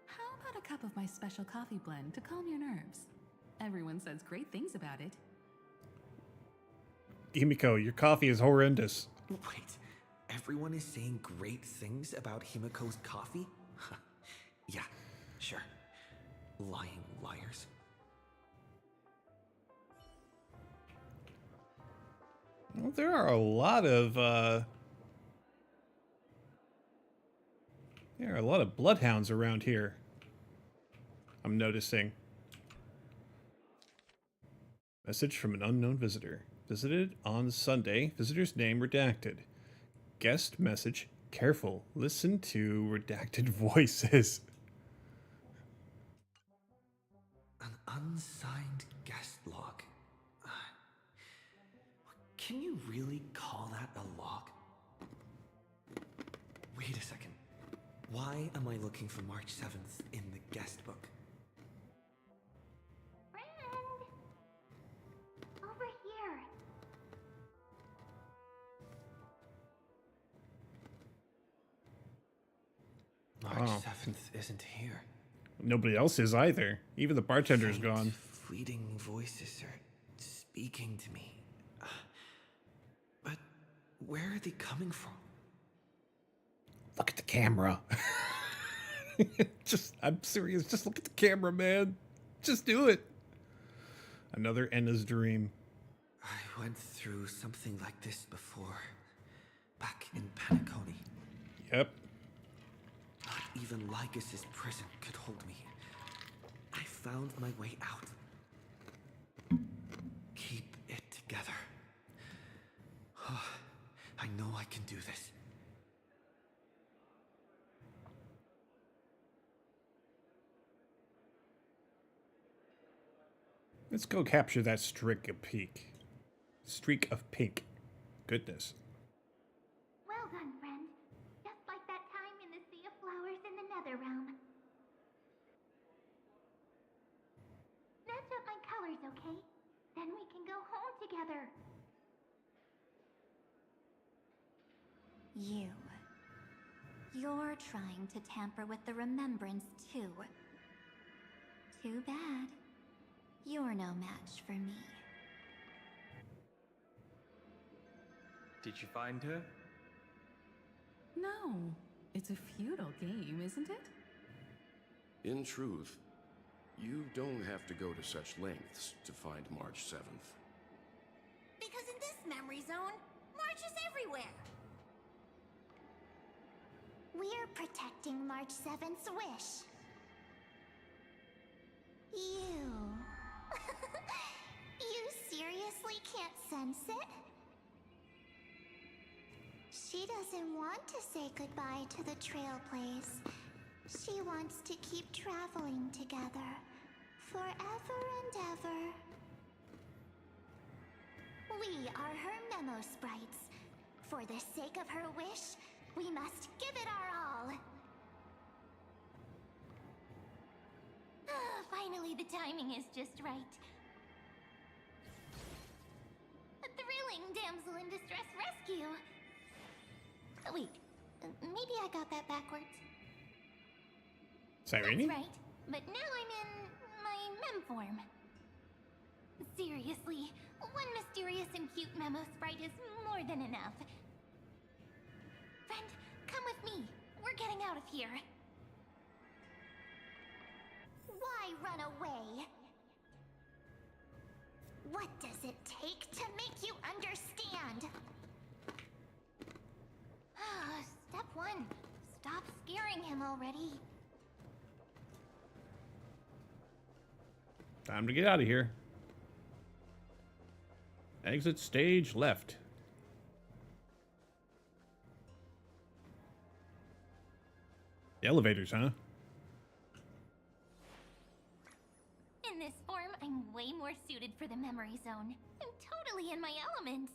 How about a cup of my special coffee blend to calm your nerves? Everyone says great things about it. Himiko, your coffee is horrendous. Wait, everyone is saying great things about Himiko's coffee? Yeah, sure. Lying liars. Well, there are a lot of bloodhounds around here. I'm noticing. Message from an unknown visitor. Visited on Sunday. Visitor's name redacted. Guest message. Careful. Listen to redacted voices. An unsigned guest log. Can you really call that a log? Wait a second. Why am I looking for March 7th in the guest book? Friend! Over here. March 7th isn't here. Nobody else is either. Even the bartender's gone. Fleeting voices are speaking to me. But where are they coming from? Look at the camera. I'm serious. Just look at the camera, man. Just do it. Another Enna's dream. I went through something like this before. Back in Panaconi. Yep. Not even Lycus's prison could hold me. I found my way out. Keep it together. I know I can do this. Let's go capture that streak of pink. Streak of pink. Goodness. Well done, friend. Just like that time in the Sea of Flowers in the Nether Realm. Match up my colors, okay? Then we can go home together. You're trying to tamper with the remembrance too. Too bad. You're no match for me. Did you find her? No, it's a futile game, isn't it? In truth, you don't have to go to such lengths to find March 7th. Because in this memory zone, March is everywhere. We're protecting March 7th's wish. You... You seriously can't sense it? She doesn't want to say goodbye to the trail place. She wants to keep traveling together. Forever and ever. We are her memo sprites. For the sake of her wish, we must give it our all. Finally, the timing is just right. A thrilling damsel in distress rescue. Wait, maybe I got that backwards. Cyrene? That's right, but now I'm in my mem form. Seriously, one mysterious and cute memo sprite is more than enough. Friend, come with me. We're getting out of here. Why run away? What does it take to make you understand? hearing him already. Time to get out of here. Exit stage left. The elevators, huh? In this form, I'm way more suited for the memory zone. I'm totally in my element.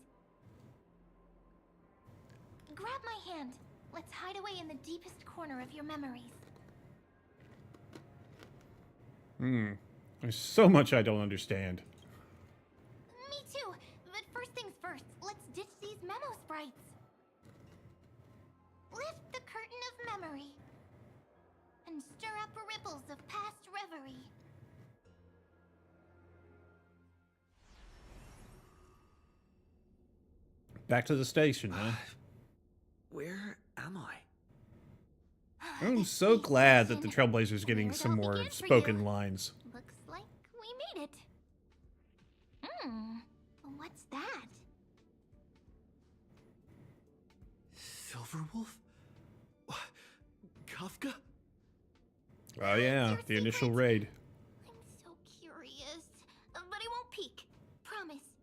Grab my hand. Let's hide away in the deepest corner of your memories. There's so much I don't understand. Me too. But first things first, let's ditch these memo sprites. Lift the curtain of memory and stir up ripples of past reverie. Back to the station, huh? Where am I? I'm so glad that the Trailblazer's getting some more spoken lines. Looks like we made it. What's that? Silverwolf? Kafka? Oh yeah, the initial raid. I'm so curious, but I won't peek. Promise.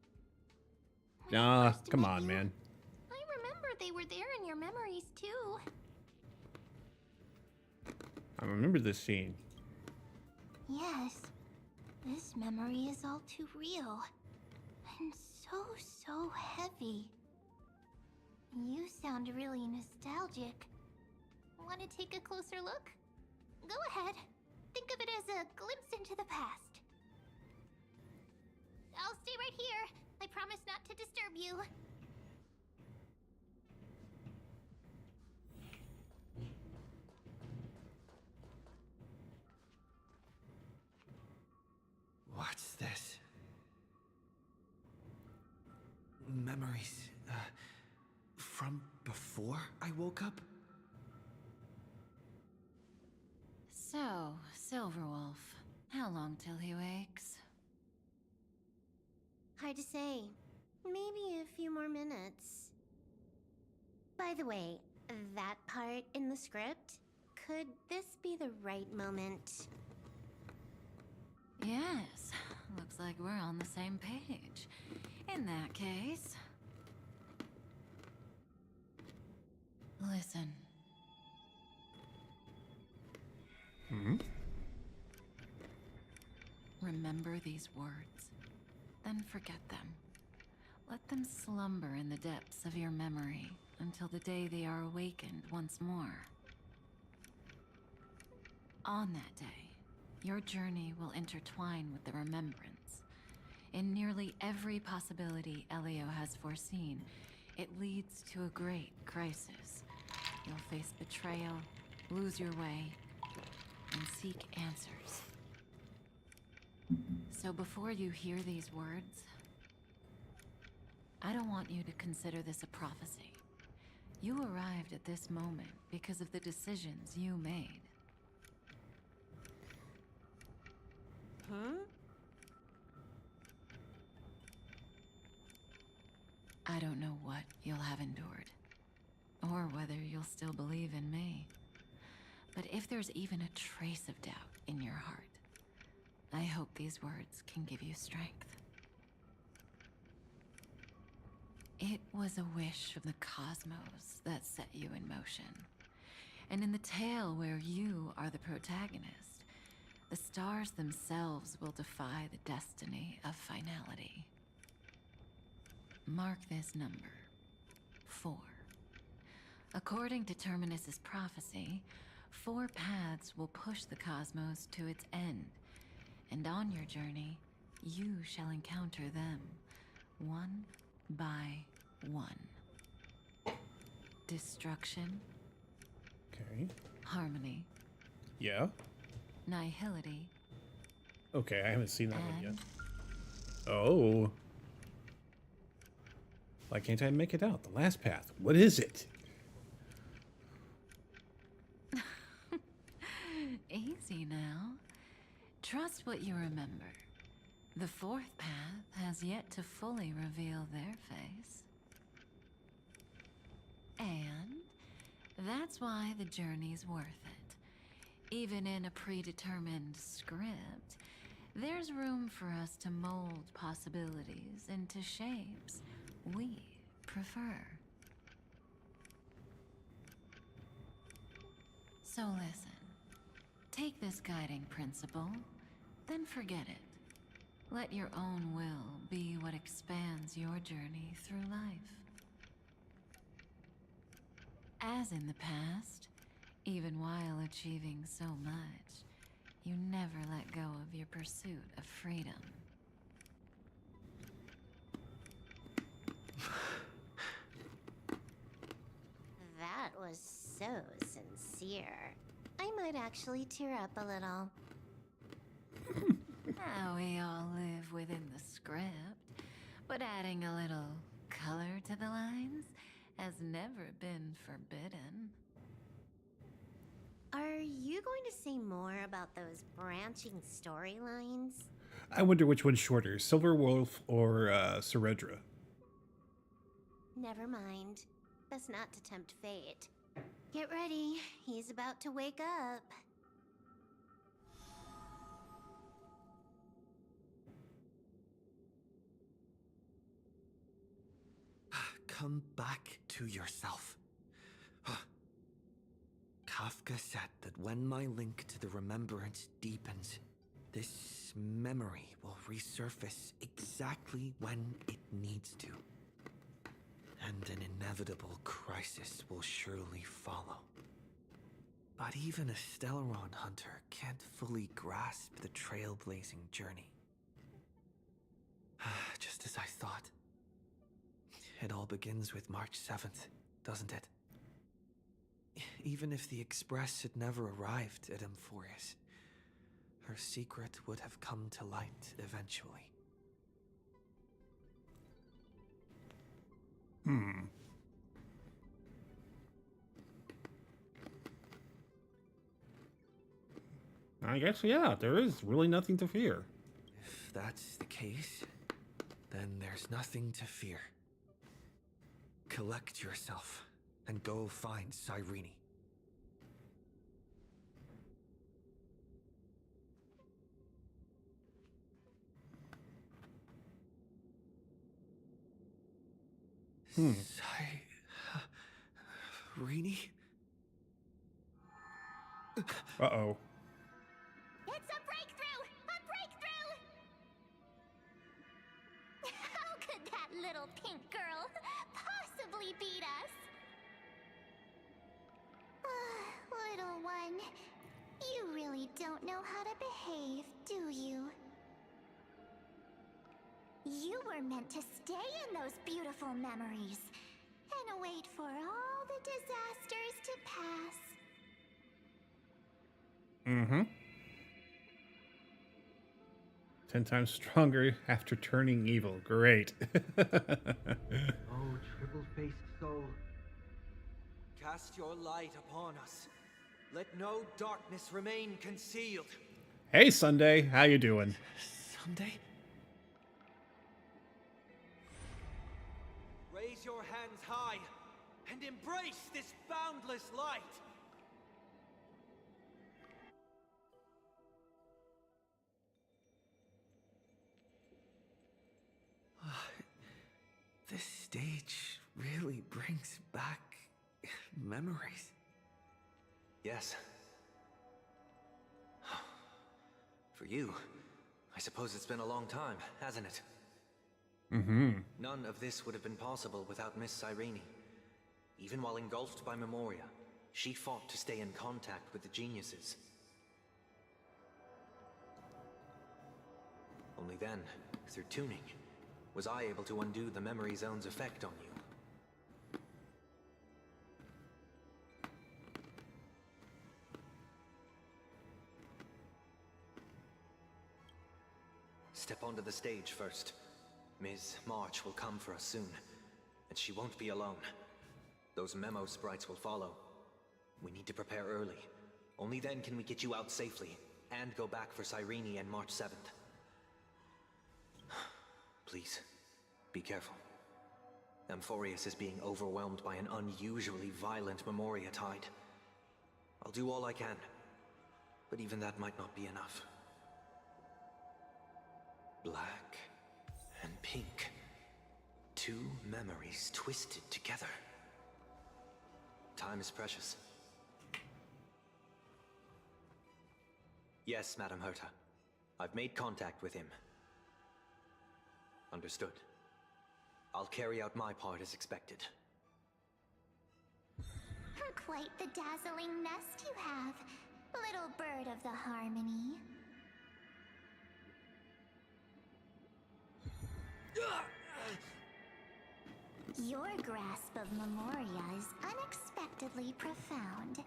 Nah, come on, man. I remember they were there in your memories too. I remember this scene. Yes, this memory is all too real. And so heavy. You sound really nostalgic. Want to take a closer look? Go ahead. Think of it as a glimpse into the past. I'll stay right here. I promise not to disturb you. What's this? Memories, from before I woke up? So, Silverwolf, how long till he wakes? Hard to say. Maybe a few more minutes. By the way, that part in the script, could this be the right moment? Yes, looks like we're on the same page. In that case... Listen. Remember these words, then forget them. Let them slumber in the depths of your memory until the day they are awakened once more. On that day, your journey will intertwine with the remembrance. In nearly every possibility Elio has foreseen, it leads to a great crisis. You'll face betrayal, lose your way, and seek answers. So before you hear these words, I don't want you to consider this a prophecy. You arrived at this moment because of the decisions you made. I don't know what you'll have endured, or whether you'll still believe in me. But if there's even a trace of doubt in your heart, I hope these words can give you strength. It was a wish of the cosmos that set you in motion. And in the tale where you are the protagonist, the stars themselves will defy the destiny of finality. Mark this number, 4. According to Terminus's prophecy, 4 paths will push the cosmos to its end, and on your journey, you shall encounter them, one by one. Destruction. Okay. Harmony. Yeah. Nihility. Okay, I haven't seen that one yet. Oh. Why can't I make it out? The last path. What is it? Easy now. Trust what you remember. The 4th path has yet to fully reveal their face. And that's why the journey's worth it. Even in a predetermined script, there's room for us to mold possibilities into shapes we prefer. So listen, take this guiding principle, then forget it. Let your own will be what expands your journey through life. As in the past, even while achieving so much, you never let go of your pursuit of freedom. That was so sincere. I might actually tear up a little. We all live within the script, but adding a little color to the lines has never been forbidden. Are you going to say more about those branching storylines? I wonder which one's shorter, Silver Wolf or Ceredra. Never mind. Best not to tempt fate. Get ready. He's about to wake up. Come back to yourself. Kafka said that when my link to the remembrance deepens, this memory will resurface exactly when it needs to. And an inevitable crisis will surely follow. But even a Stellaron hunter can't fully grasp the trailblazing journey. Just as I thought. It all begins with March 7th, doesn't it? Even if the Express had never arrived at Amphorius, her secret would have come to light eventually. I guess, yeah, there is really nothing to fear. If that's the case, then there's nothing to fear. Collect yourself and go find Cyrene. Cyrene? Uh-oh. It's a breakthrough! A breakthrough! How could that little pink girl possibly beat us? Little one, you really don't know how to behave, do you? You were meant to stay in those beautiful memories and wait for all the disasters to pass. Mm-hmm. 10 times stronger after turning evil. Great. Oh, triple-faced soul. Cast your light upon us. Let no darkness remain concealed. Hey, Sunday. How you doing? Sunday? Raise your hands high and embrace this boundless light. This stage really brings back memories. Yes. For you, I suppose it's been a long time, hasn't it? Mm-hmm. None of this would have been possible without Miss Cyrene. Even while engulfed by Memoria, she fought to stay in contact with the geniuses. Only then, through tuning, was I able to undo the memory zone's effect on you. Step onto the stage first. Ms. March will come for us soon, and she won't be alone. Those memo sprites will follow. We need to prepare early. Only then can we get you out safely, and go back for Cyrene and March 7th. Please, be careful. Amphorius is being overwhelmed by an unusually violent Memoria tide. I'll do all I can. but even that might not be enough. Black and pink. Two memories twisted together. Time is precious. Yes, Madam Herta. I've made contact with him. Understood. I'll carry out my part as expected. Quite the dazzling nest you have, little bird of the harmony. Your grasp of Memoria is unexpectedly profound,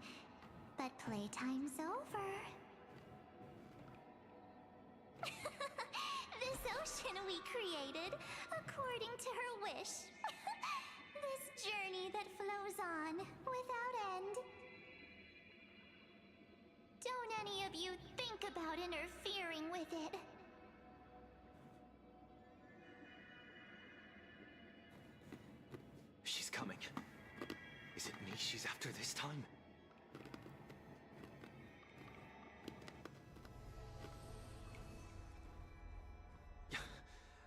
but playtime's over. This ocean we created, according to her wish. This journey that flows on, without end. Don't any of you think about interfering with it. She's coming. Is it me she's after this time?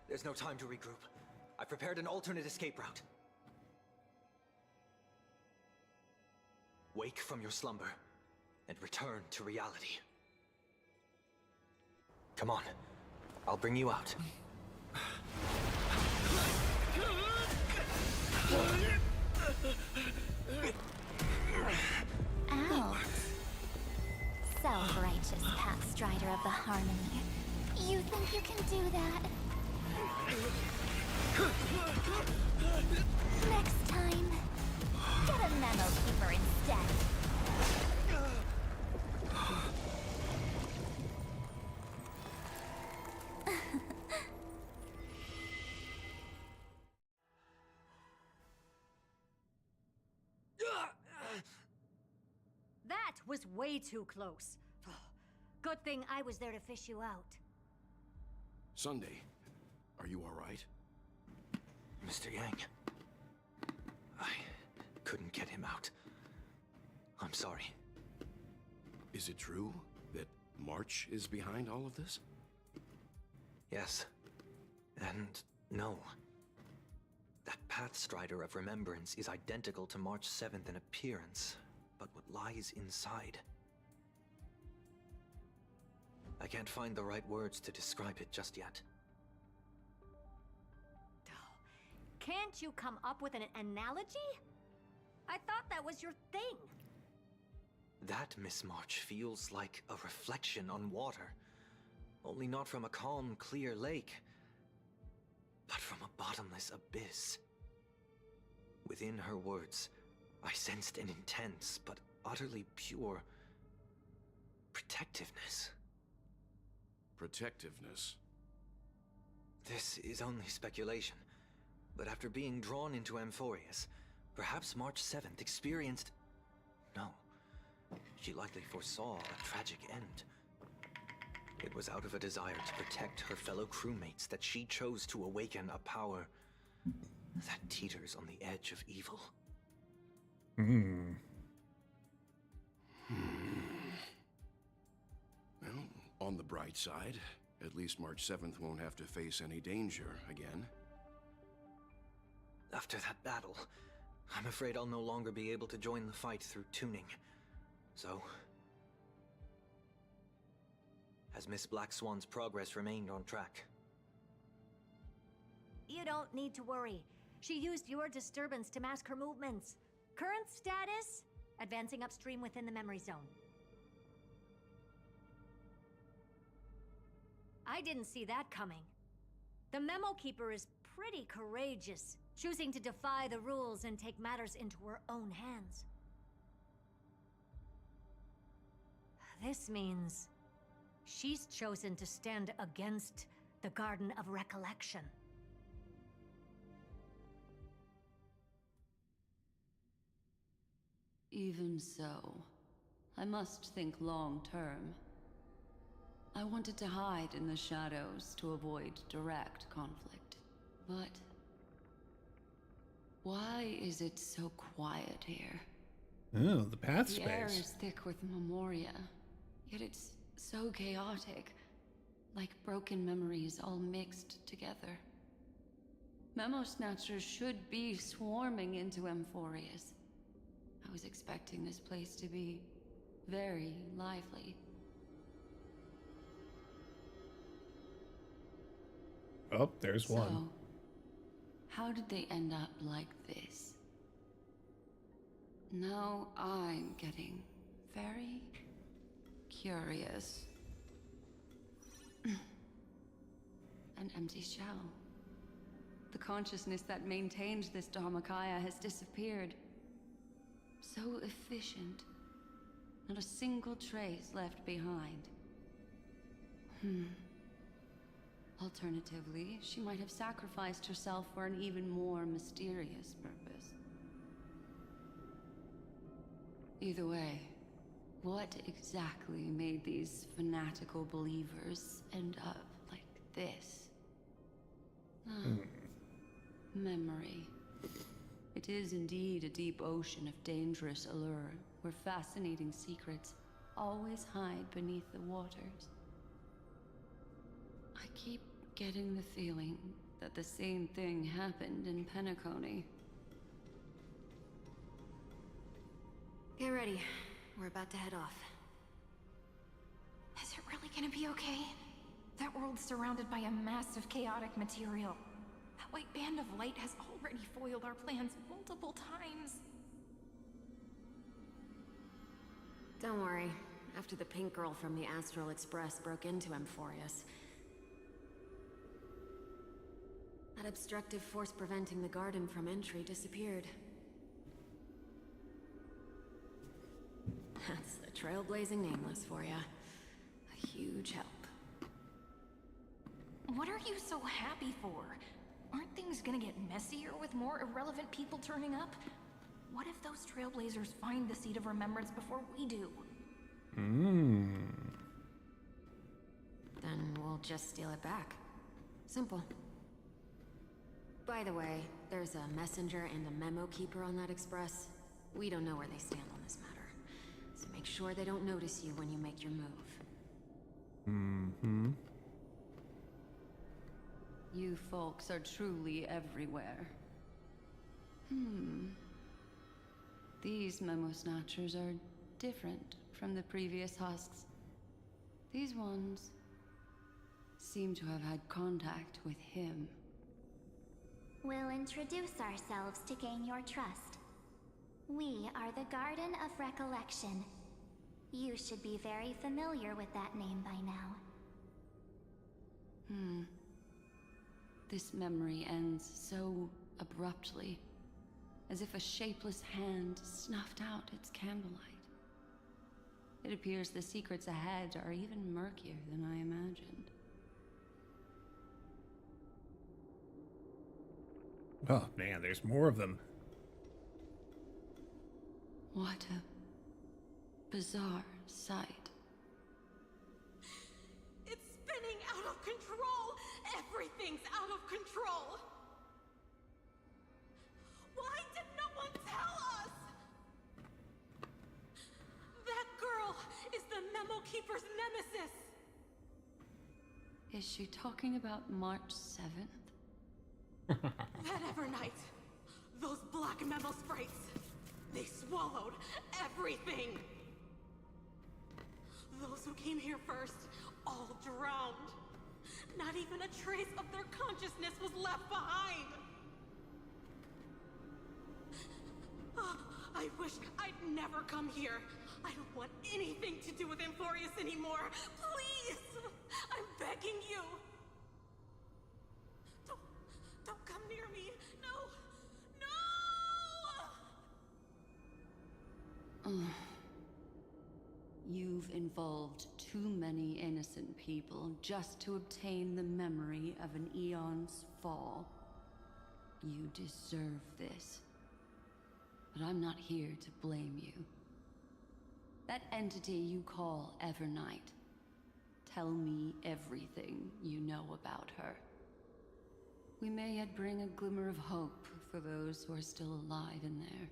There's no time to regroup. I've prepared an alternate escape route. Wake from your slumber and return to reality. Come on, I'll bring you out. Out. Self-righteous path strider of the harmony. You think you can do that? Next time, get a memo keeper instead. That was way too close. Good thing I was there to fish you out. Sunday, are you all right? Mr. Yang, I couldn't get him out. I'm sorry. Is it true that March is behind all of this? Yes. And no. That Pathstrider of Remembrance is identical to March 7th in appearance, but what lies inside? I can't find the right words to describe it just yet. Can't you come up with an analogy? I thought that was your thing. That, Miss March, feels like a reflection on water. Only not from a calm, clear lake, but from a bottomless abyss. Within her words, I sensed an intense, but utterly pure protectiveness. Protectiveness? This is only speculation, but after being drawn into Amphorius, perhaps March 7th experienced... No. She likely foresaw a tragic end. It was out of a desire to protect her fellow crewmates that she chose to awaken a power that teeters on the edge of evil. Well, on the bright side, at least March 7th won't have to face any danger again. After that battle, I'm afraid I'll no longer be able to join the fight through tuning. So... has Miss Black Swan's progress remained on track? You don't need to worry. She used your disturbance to mask her movements. Current status? Advancing upstream within the memory zone. I didn't see that coming. The Memo Keeper is pretty courageous, choosing to defy the rules and take matters into her own hands. This means she's chosen to stand against the Garden of Recollection. Even so, I must think long term. I wanted to hide in the shadows to avoid direct conflict. But why is it so quiet here? Oh, the path space. The air is thick with Memoria, Yet it's so chaotic, like broken memories all mixed together. Memo Snatchers should be swarming into Amphorius. I was expecting this place to be very lively. Oh, there's one. How did they end up like this? Now I'm getting very curious. An empty shell. The consciousness that maintained this Dharmakaya has disappeared. So efficient. Not a single trace left behind. Alternatively, she might have sacrificed herself for an even more mysterious purpose. Either way, what exactly made these fanatical believers end up like this? Memory. It is indeed a deep ocean of dangerous allure, where fascinating secrets always hide beneath the waters. I keep getting the feeling that the same thing happened in Penacony. Get ready. We're about to head off. Is it really gonna be okay? That world's surrounded by a mass of chaotic material. That white band of light has already foiled our plans multiple times. Don't worry. After the pink girl from the Astral Express broke into Amphorius, that obstructive force preventing the garden from entry disappeared. That's the trailblazing nameless for ya. A huge help. What are you so happy for? Aren't things gonna get messier with more irrelevant people turning up? What if those trailblazers find the Seat of Remembrance before we do? Then we'll just steal it back. Simple. By the way, there's a messenger and a memo keeper on that express. We don't know where they stand on this matter. So make sure they don't notice you when you make your move. You folks are truly everywhere. These memo snatchers are different from the previous husks. These ones seem to have had contact with him. We'll introduce ourselves to gain your trust. We are the Garden of Recollection. You should be very familiar with that name by now. This memory ends so abruptly, as if a shapeless hand snuffed out its candlelight. It appears the secrets ahead are even murkier than I imagined. Oh man, there's more of them. What a bizarre sight. It's spinning out of control! Everything's out of control! Why did no one tell us? That girl is the Memo Keeper's nemesis! Is she talking about March 7th? That Evernight, those black memo sprites, they swallowed everything! Those who came here first, all drowned. Not even a trace of their consciousness was left behind! Oh, I wish I'd never come here. I don't want anything to do with Amphorius anymore. Please! I'm begging you! Don't come near me! No! No! You've involved too many innocent people just to obtain the memory of an eon's fall. You deserve this. But I'm not here to blame you. That entity you call Evernight. Tell me everything you know about her. We may yet bring a glimmer of hope for those who are still alive in there.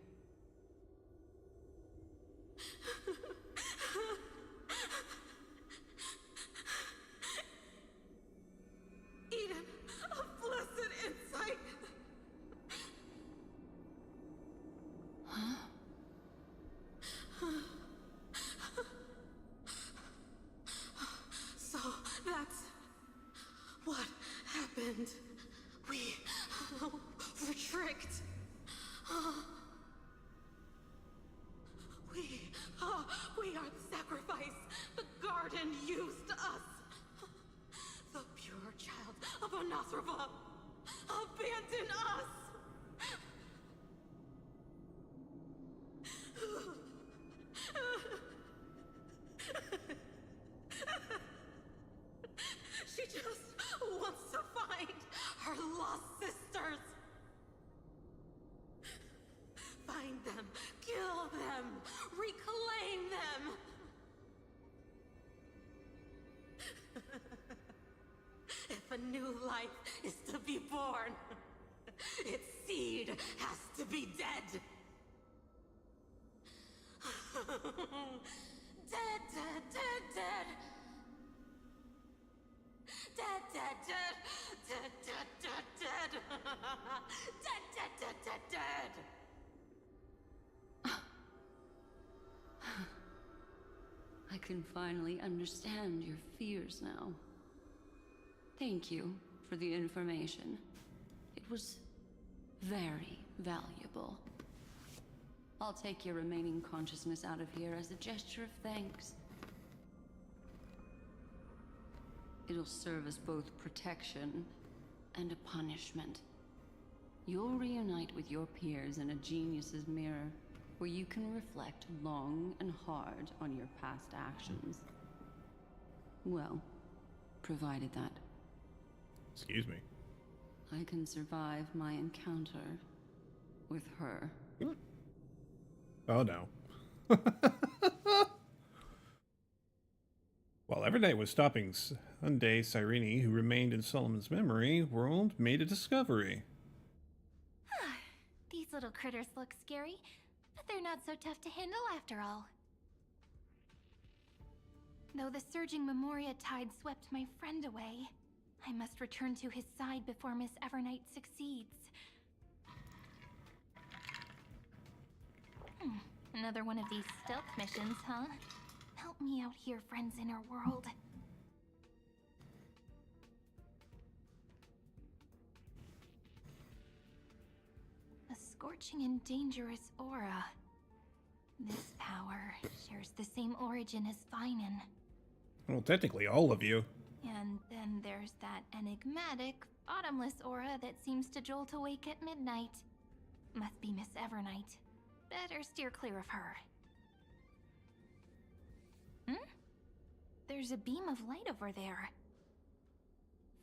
Asrava, abandon us! She just wants to find her lost sisters. Find them, kill them, reclaim them. If a new life is to be born, its seed has to be dead. Dead, dead, dead, dead. Dead, dead, dead. Dead, dead, dead, dead. Dead, dead, dead, dead, dead. I can finally understand your fears now. Thank you for the information. It was very valuable. I'll take your remaining consciousness out of here as a gesture of thanks. It'll serve as both protection and a punishment. You'll reunite with your peers in a genius's mirror, where you can reflect long and hard on your past actions. Well, provided that... Excuse me. I can survive my encounter with her. Oh no. While Evernight was stopping Sunday, Cyrene, who remained in Solomon's memory world, made a discovery. These little critters look scary, but they're not so tough to handle after all. Though the surging Memoria tide swept my friend away, I must return to his side before Miss Evernight succeeds. Another one of these stealth missions, huh? Help me out here, friend's inner world. A scorching and dangerous aura. This power shares the same origin as Finan. Well, technically all of you. And then there's that enigmatic, bottomless aura that seems to jolt awake at midnight. Must be Miss Evernight. Better steer clear of her. There's a beam of light over there.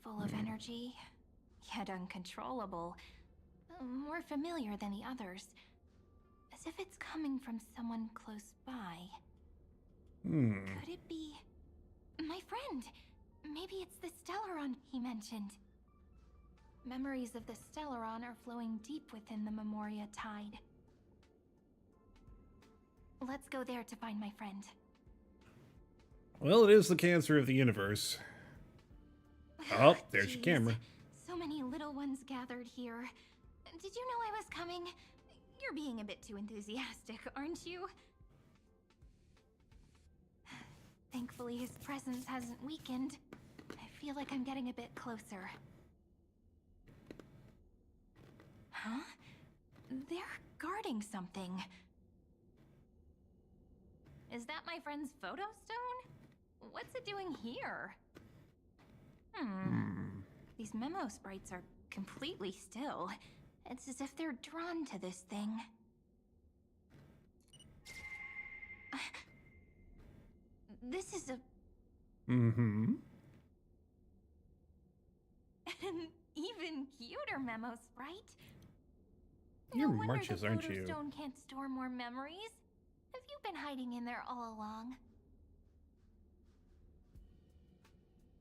Full of energy, yet uncontrollable. More familiar than the others. As if it's coming from someone close by. Could it be... my friend? Maybe it's the Stellaron he mentioned. Memories of the Stellaron are flowing deep within the Memoria tide. Let's go there to find my friend. Well, it is the cancer of the universe. Oh, there's your camera. So many little ones gathered here. Did you know I was coming? You're being a bit too enthusiastic, aren't you? Thankfully, his presence hasn't weakened. I feel like I'm getting a bit closer. Huh? They're guarding something. Is that my friend's photo stone? What's it doing here? These memo sprites are completely still. It's as if they're drawn to this thing. This is a... An even cuter memo sprite. You're No wonder Marches, the aren't photo you? stone can't store more memories. Have you been hiding in there all along?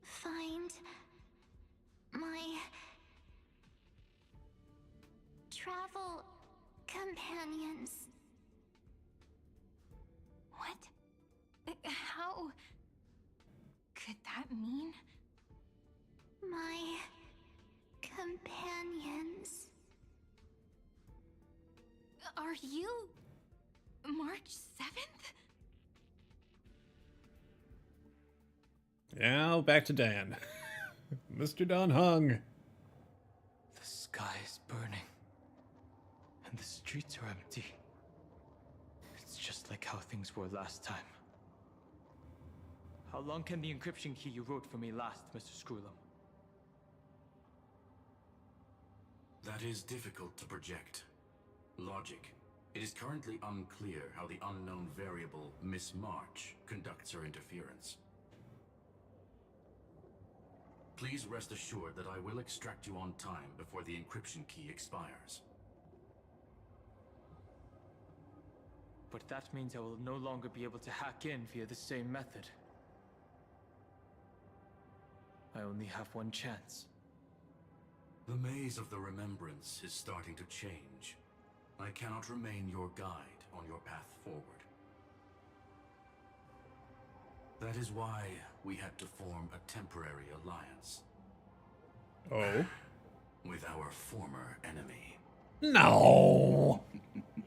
Find my travel companions. What? How could that mean? My companions. Are you March 7th? Now back to Dan. Mr. Don Hung. The sky is burning, and the streets are empty. It's just like how things were last time. How long can the encryption key you wrote for me last, Mr. Screwlum? That is difficult to project. Logic. It is currently unclear how the unknown variable, Miss March, conducts her interference. Please rest assured that I will extract you on time before the encryption key expires. But that means I will no longer be able to hack in via the same method. I only have one chance. The maze of the Remembrance is starting to change. I cannot remain your guide on your path forward. That is why we had to form a temporary alliance. Oh? With our former enemy. No!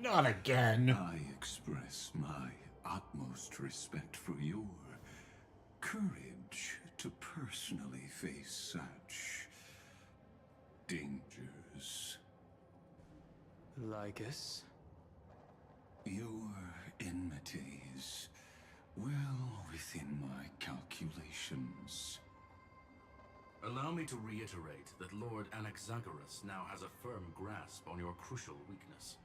Not again. I express my utmost respect for your courage to personally face such dangers. Lygus? Your enmity is well within my calculations. Allow me to reiterate that Lord Anaxagoras now has a firm grasp on your crucial weakness.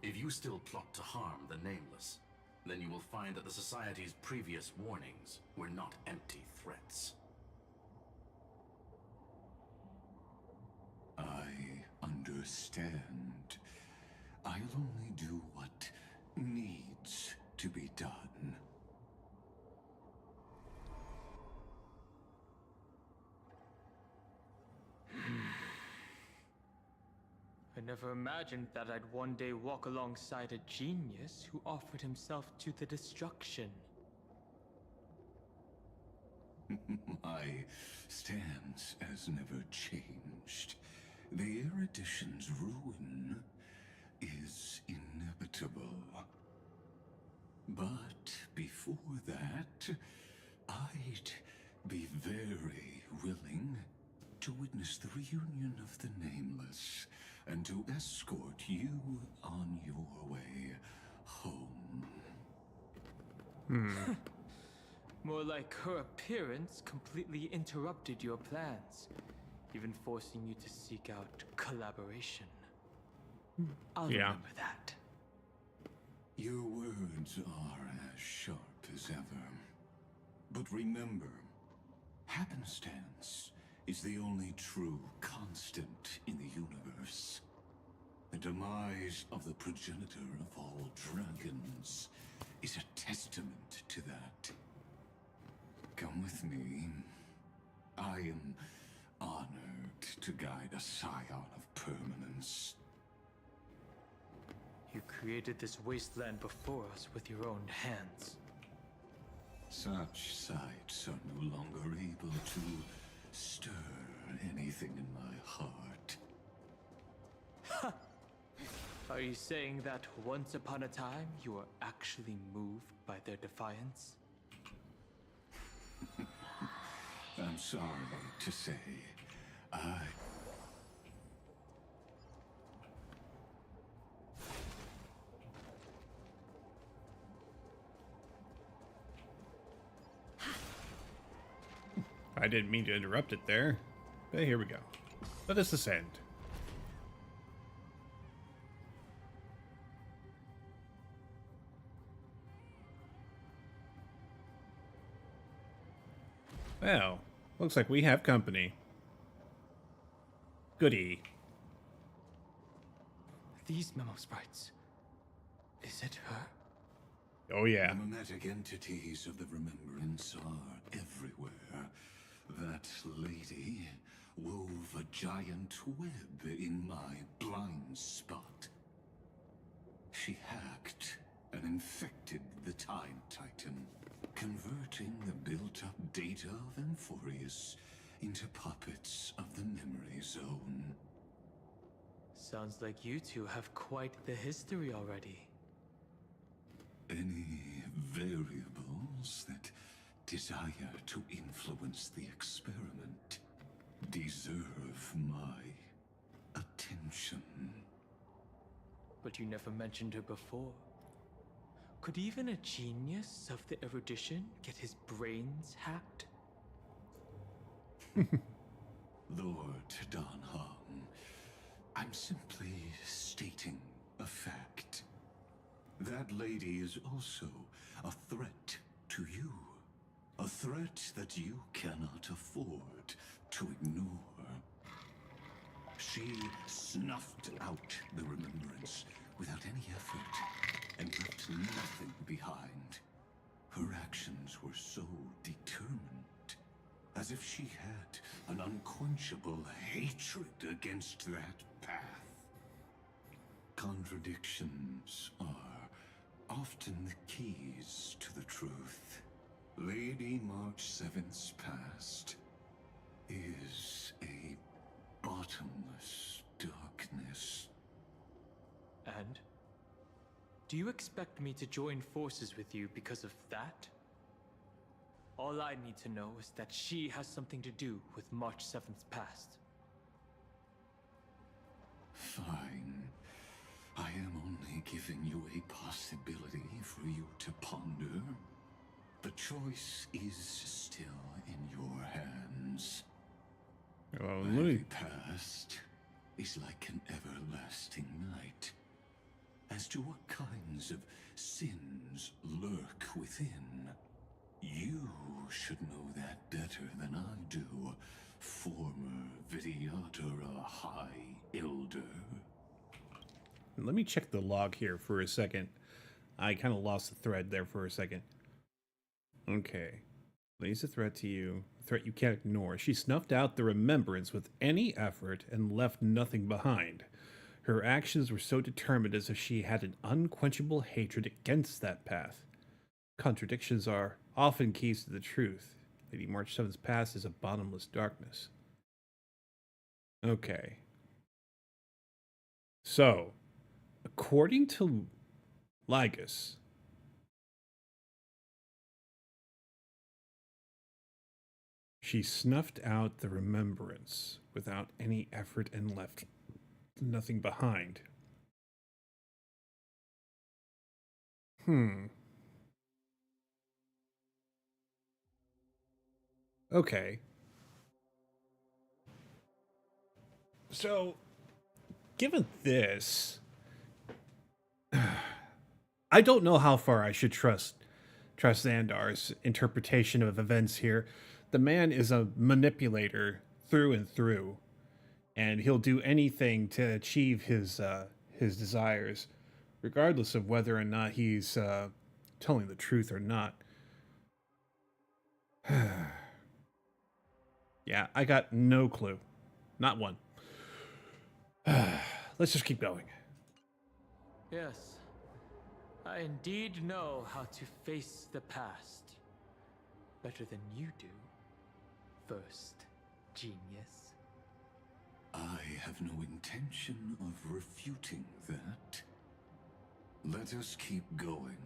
If you still plot to harm the Nameless, then you will find that the Society's previous warnings were not empty threats. I understand. I'll only do what needs to be done. I never imagined that I'd one day walk alongside a genius who offered himself to the destruction. My stance has never changed. The erudition's ruin is inevitable. But before that, I'd be very willing to witness the reunion of the Nameless and to escort you on your way home. More like her appearance completely interrupted your plans, even forcing you to seek out collaboration. I'll remember that. Your words are as sharp as ever. But remember, happenstance is the only true constant in the universe. The demise of the progenitor of all dragons is a testament to that. Come with me. I am honored to guide a scion of permanence. You created this wasteland before us with your own hands. Such sights are no longer able to stir anything in my heart. Are you saying that once upon a time you were actually moved by their defiance? I'm sorry to say, I didn't mean to interrupt it there, but here we go. Let us ascend. Well, looks like we have company. Goody. These memo sprites. Is it her? Oh yeah. The mimetic entities of the Remembrance are everywhere. That lady wove a giant web in my blind spot. She hacked and infected the Time Titan, converting the built-up data of Amphorius into puppets of the Memory Zone. Sounds like you two have quite the history already. Any variables that desire to influence the experiment deserve my attention. But you never mentioned her before. Could even a genius of the erudition get his brains hacked? Lord Dan Hong, I'm simply stating a fact. That lady is also a threat to you. A threat that you cannot afford to ignore. She snuffed out the remembrance without any effort and left nothing behind. Her actions were so determined, as if she had an unquenchable hatred against that path. Contradictions are often the keys to the truth. Lady March 7th's past is a bottomless darkness. And? Do you expect me to join forces with you because of that? All I need to know is that she has something to do with March 7th's past. Fine. I am only giving you a possibility for you to ponder. The choice is still in your hands. Well, My past is like an everlasting night. As to what kinds of sins lurk within, you should know that better than I do, former Vtuber High Elder. Let me check the log here for a second. I kind of lost the thread there for a second. Okay. Lays a threat to you. A threat you can't ignore. She snuffed out the remembrance with any effort and left nothing behind. Her actions were so determined as if she had an unquenchable hatred against that path. Contradictions are often keys to the truth. Lady March 7th's past is a bottomless darkness. Okay. So, according to Ligus, she snuffed out the remembrance without any effort and left nothing behind. Okay. So, given this, I don't know how far I should trust Xandar's interpretation of events here. The man is a manipulator through and through, and he'll do anything to achieve his desires, regardless of whether or not he's telling the truth or not. Yeah, I got no clue. Not one. Let's just keep going. Yes, I indeed know how to face the past. Better than you do, first genius. I have no intention of refuting that. Let us keep going,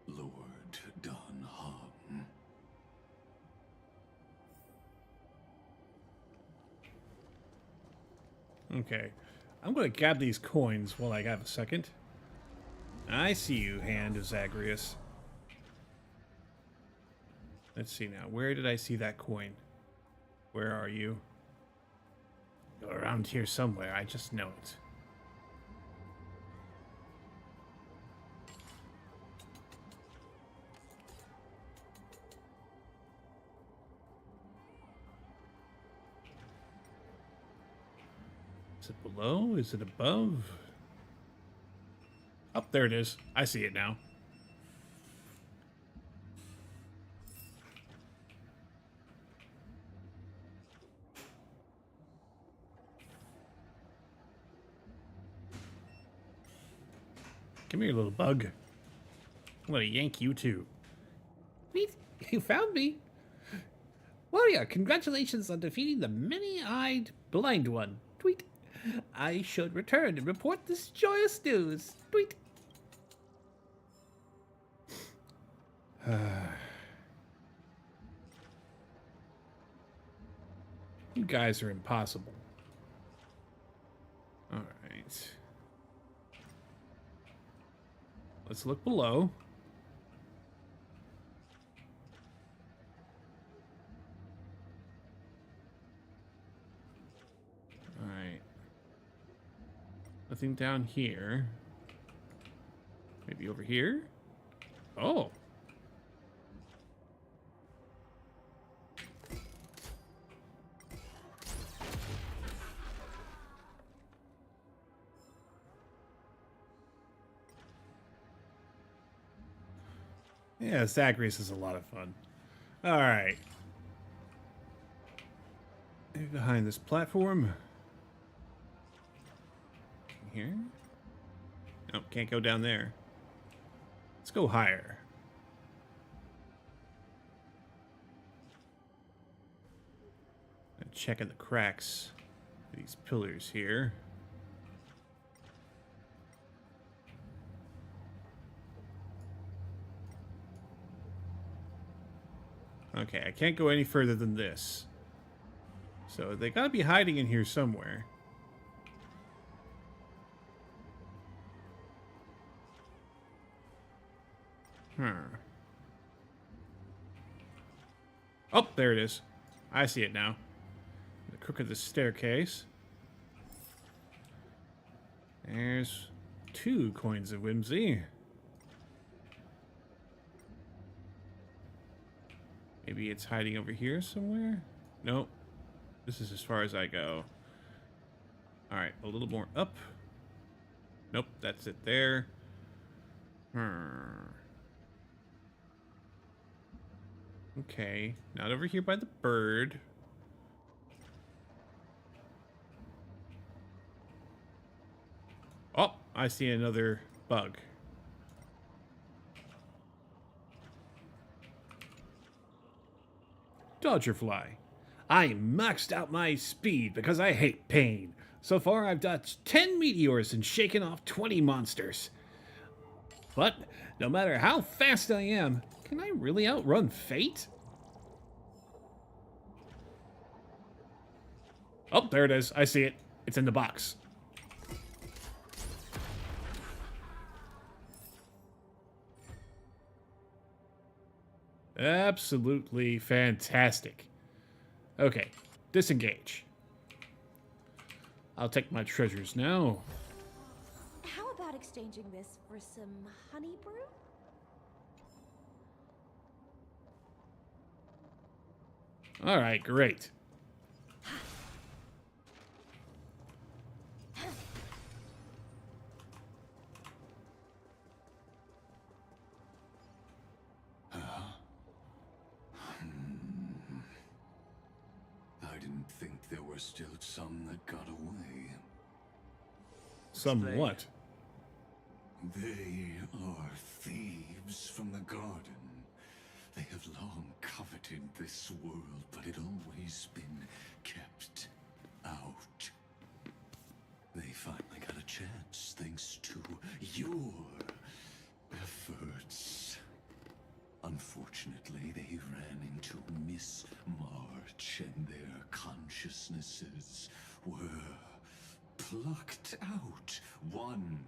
Lord Dan Hong. Okay. I'm going to grab these coins while I have a second. I see you, Hand of Zagreus. Let's see now. Where did I see that coin? Where are you? You're around here somewhere. I just know it. Is it below? Is it above? Oh, there it is. I see it now. Come here, little bug. I'm gonna yank you too. Wait, you found me. Warrior, congratulations on defeating the many-eyed blind one. Tweet. I should return and report this joyous news. Tweet. You guys are impossible. All right. Let's look below. Nothing down here. Maybe over here? Oh. Yeah, sack race is a lot of fun. All right. Maybe behind this platform. Here? Nope, can't go down there. Let's go higher. And checking the cracks of these pillars here. Okay, I can't go any further than this. So they gotta be hiding in here somewhere. Oh, there it is. I see it now. The crook of the staircase. There's 2 coins of whimsy. Maybe it's hiding over here somewhere? Nope. This is as far as I go. Alright, a little more up. Nope, that's it there. Okay, not over here by the bird. Oh, I see another bug. Dodgerfly. I maxed out my speed because I hate pain. So far, I've dodged 10 meteors and shaken off 20 monsters. But no matter how fast I am, can I really outrun fate? Oh, there it is. I see it. It's in the box. Absolutely fantastic. Okay, disengage. I'll take my treasures now. How about exchanging this for some honey brew? All right, great. I didn't think there were still some that got away. Somewhat. They are thieves from the garden. They have long coveted this world, but it always been kept out. They finally got a chance thanks to your efforts. Unfortunately, they ran into Miss March, and their consciousnesses were plucked out one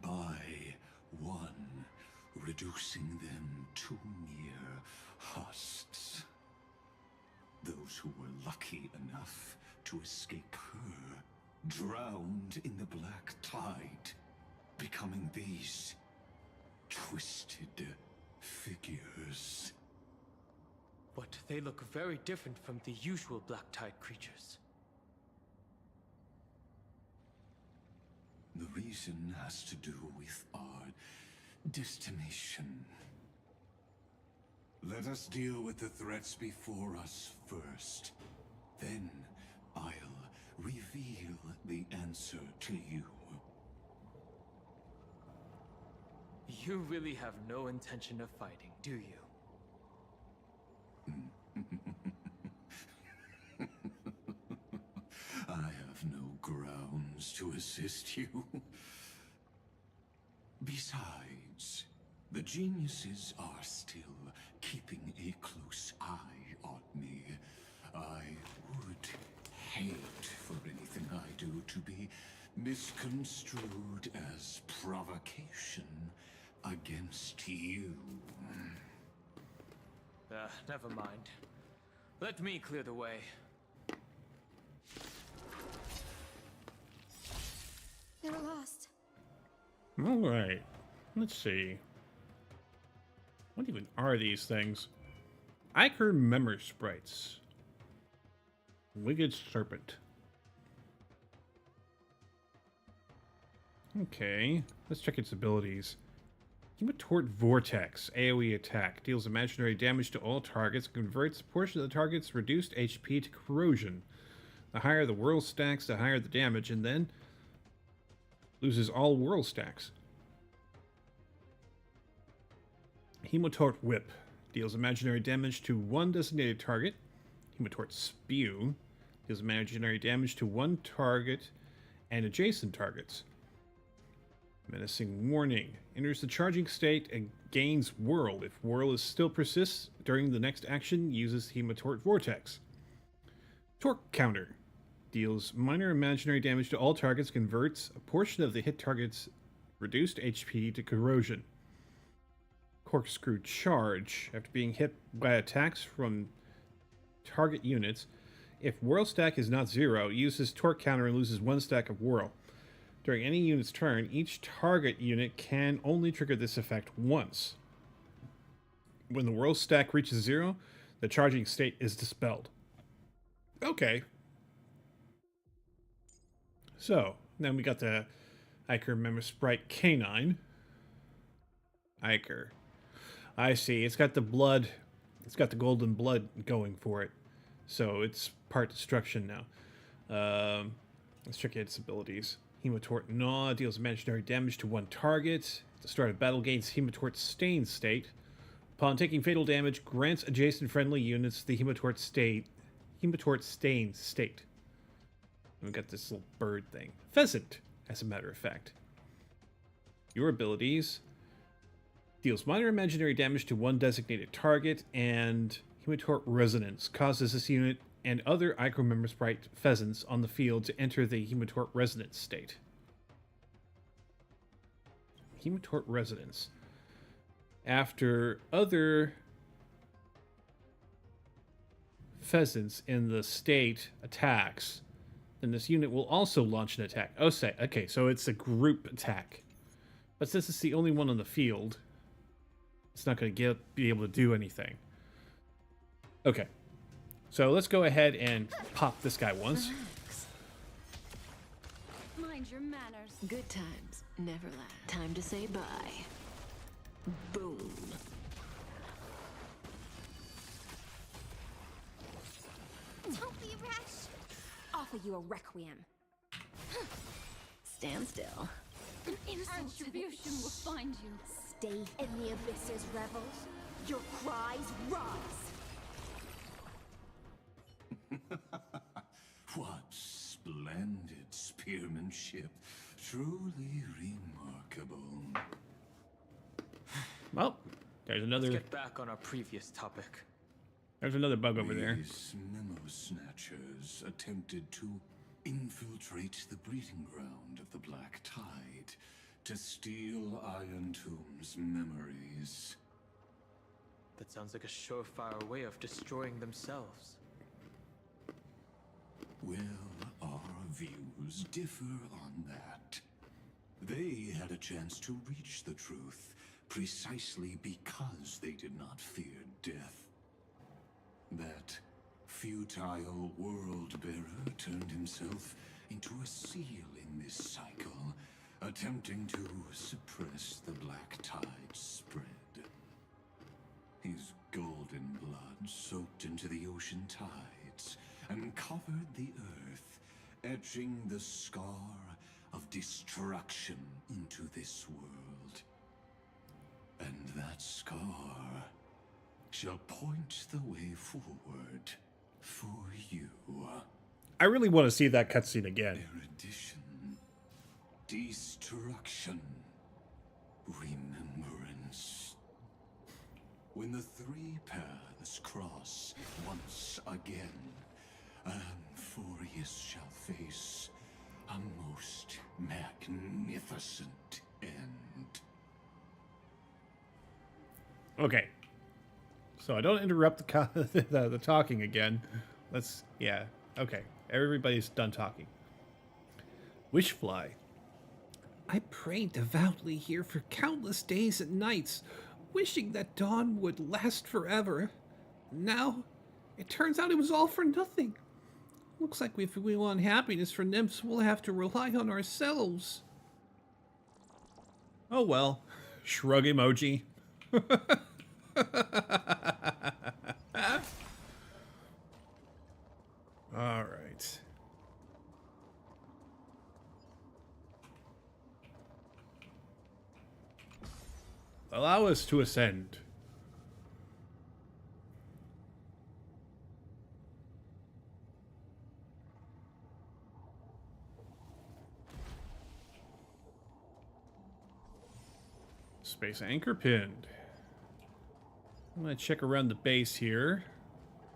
by one, reducing them to mere husks. Those who were lucky enough to escape her drowned in the black tide, becoming these twisted figures. But they look very different from the usual black tide creatures. The reason has to do with our destination. Let us deal with the threats before us first. Then I'll reveal the answer to you. You really have no intention of fighting, do you? I have no grounds to assist you. Besides, the geniuses are still keeping a close eye on me. I would hate for anything I do to be misconstrued as provocation against you. Never mind. Let me clear the way. They were lost. Alright. Let's see. What even are these things? Ichor Member Sprites. Wicked Serpent. Okay. Let's check its abilities. Hematort Vortex. AoE attack. Deals imaginary damage to all targets. Converts a portion of the target's reduced HP to corrosion. The higher the whirl stacks, the higher the damage, and then loses all whirl stacks. Hematort Whip. Deals imaginary damage to one designated target. Hematort Spew. Deals imaginary damage to one target and adjacent targets. Menacing Warning. Enters the charging state and gains Whirl. If Whirl still persists during the next action, uses Hematort Vortex. Torque Counter. Deals minor imaginary damage to all targets, converts a portion of the hit target's reduced HP to corrosion. Corkscrew Charge. After being hit by attacks from target units, if Whirl stack is not 0, uses Torque Counter and loses 1 stack of Whirl. During any unit's turn, each target unit can only trigger this effect once. When the Whirl stack reaches 0, the charging state is dispelled. Okay. So, then we got the Ichor Member Sprite Canine. Ichor. I see. It's got the blood. It's got the golden blood going for it. So it's part destruction now. Let's check its abilities. Hematort Gnaw deals imaginary damage to one target. At the start of battle, gains Hematort Stain state. Upon taking fatal damage, grants adjacent friendly units the Hematort Stain state. And we got this little bird thing. Pheasant, as a matter of fact. Your abilities. Deals minor imaginary damage to one designated target, and Hematort Resonance causes this unit and other Ichor Member Sprite pheasants on the field to enter the Hematort Resonance state. Hematort Resonance. After other pheasants in the state attacks, then this unit will also launch an attack. Oh, okay, so it's a group attack. But since it's the only one on the field, it's not going to be able to do anything. Okay. So let's go ahead and pop this guy once. Mind your manners. Good times never last. Time to say bye. Boom. Don't be rash. Offer you a requiem. Stand still. An insult Retribution will find you. Stay in the abyss's revels. Your cries rise. What splendid spearmanship. Truly remarkable. Well, there's another. Let's get back on our previous topic. There's another bug over there. These memo snatchers attempted to infiltrate the breeding ground of the Black Tide to steal EN-Vtuber's memories. That sounds like a surefire way of destroying themselves. Well, our views differ on that. They had a chance to reach the truth precisely because they did not fear death. That futile world-bearer turned himself into a seal in this cycle, attempting to suppress the Black Tide spread. His golden blood soaked into the ocean tides and covered the earth, etching the scar of destruction into this world. And that scar shall point the way forward for you. I really want to see that cutscene again. Erudition, destruction, remembrance. When the three paths cross once again, Amphorius shall face a most magnificent end. Okay. So I don't interrupt the talking again. Yeah. Okay. Everybody's done talking. Wishfly. I prayed devoutly here for countless days and nights, wishing that dawn would last forever. Now, it turns out it was all for nothing. Looks like if we want happiness for nymphs, we'll have to rely on ourselves. Oh well. Shrug emoji. All right. Allow us to ascend. Space anchor pinned. I'm gonna check around the base here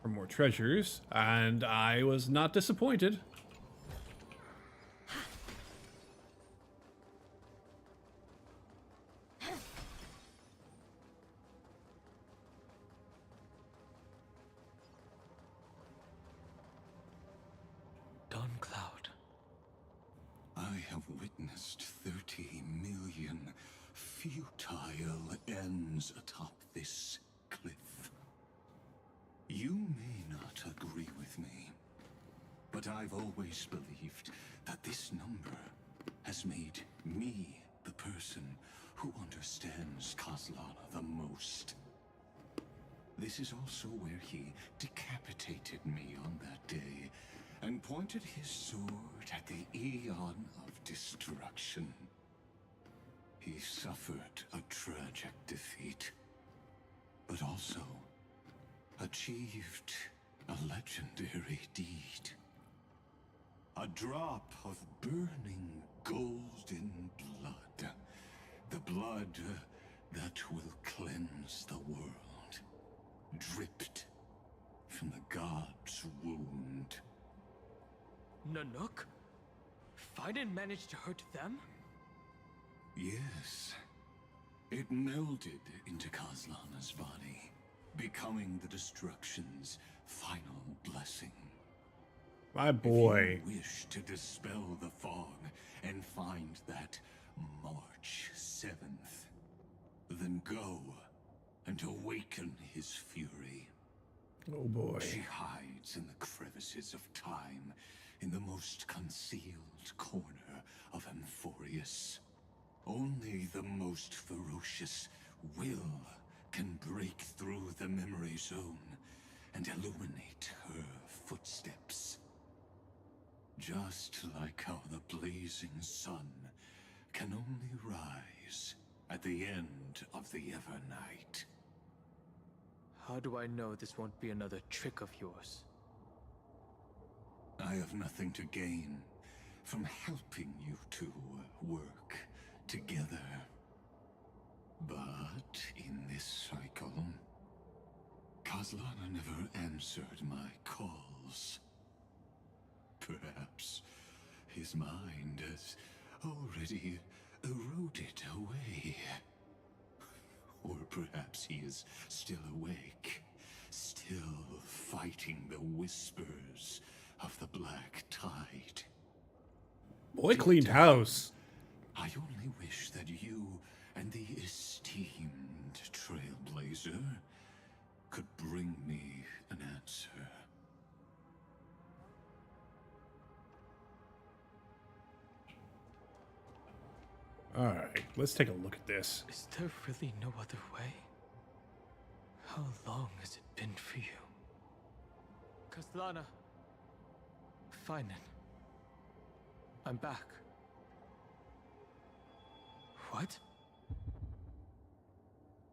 for more treasures, and I was not disappointed. Dawn Cloud. I have witnessed 30 million futile ends atop this cliff. You may not agree with me, but I've always believed that this number has made me the person who understands Kozlana the most. This is also where he decapitated me on that day and pointed his sword at the Eon of Destruction. He suffered a tragic defeat, but also achieved a legendary deed. A drop of burning golden blood. The blood that will cleanse the world. Dripped from the god's wound. Nanook? Fiden managed to hurt them? Yes. It melded into Kozlana's body, becoming the Destruction's final blessing. My boy. If you wish to dispel the fog and find that March 7th, then go and awaken his fury. Oh boy. She hides in the crevices of time, in the most concealed corner of Amphorius. Only the most ferocious will can break through the memory zone and illuminate her footsteps. Just like how the blazing sun can only rise at the end of the Evernight. How do I know this won't be another trick of yours? I have nothing to gain from helping you two work together. But in this cycle, Kozlana never answered my calls. Perhaps his mind has already eroded away. Or perhaps he is still awake, still fighting the whispers of the Black Tide. Boy cleaned house. I only wish that you and the esteemed Trailblazer could bring me an answer. Alright, let's take a look at this. Is there really no other way? How long has it been for you? Kozlana. Finen. I'm back. What?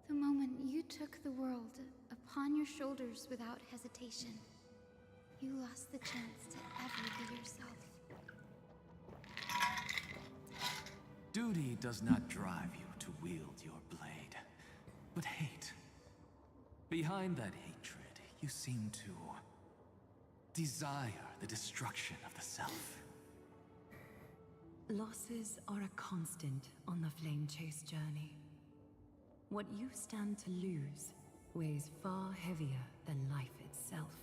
The moment you took the world upon your shoulders without hesitation, you lost the chance to ever be yourself. Duty does not drive you to wield your blade, but hate. Behind that hatred, you seem to desire the destruction of the self. Losses are a constant on the Flame Chase journey. What you stand to lose weighs far heavier than life itself.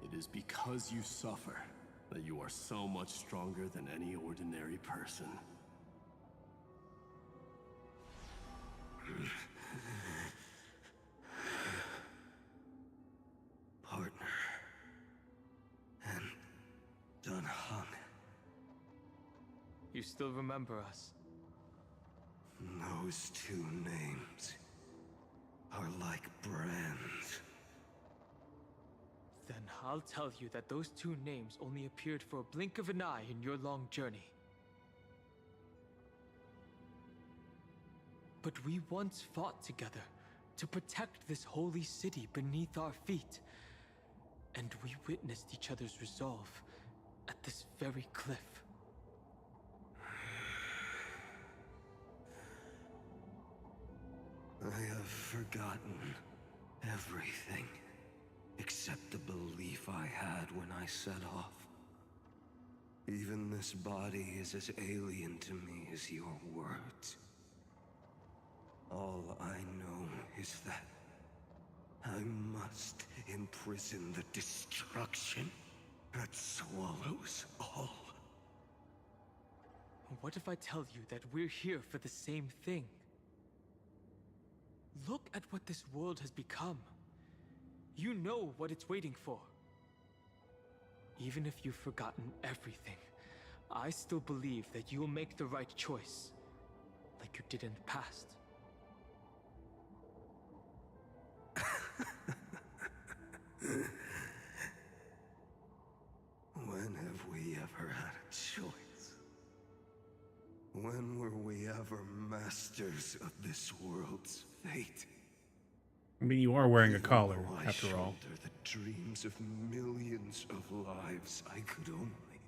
It is because you suffer that you are so much stronger than any ordinary person. Partner. And Dan Heng. You still remember us? Those two names are like brands. Then I'll tell you that those two names only appeared for a blink of an eye in your long journey. But we once fought together to protect this holy city beneath our feet. And we witnessed each other's resolve at this very cliff. I have forgotten everything except the belief I had when I set off. Even this body is as alien to me as your words. All I know is that I must imprison the destruction that swallows all. What if I tell you that we're here for the same thing? Look at what this world has become. You know what it's waiting for. Even if you've forgotten everything, I still believe that you'll make the right choice, like you did in the past. When have we ever had a choice? When were we ever masters of this world's fate? I mean, you are wearing a Even collar, though I after all. shoulder the dreams of millions of lives, I could only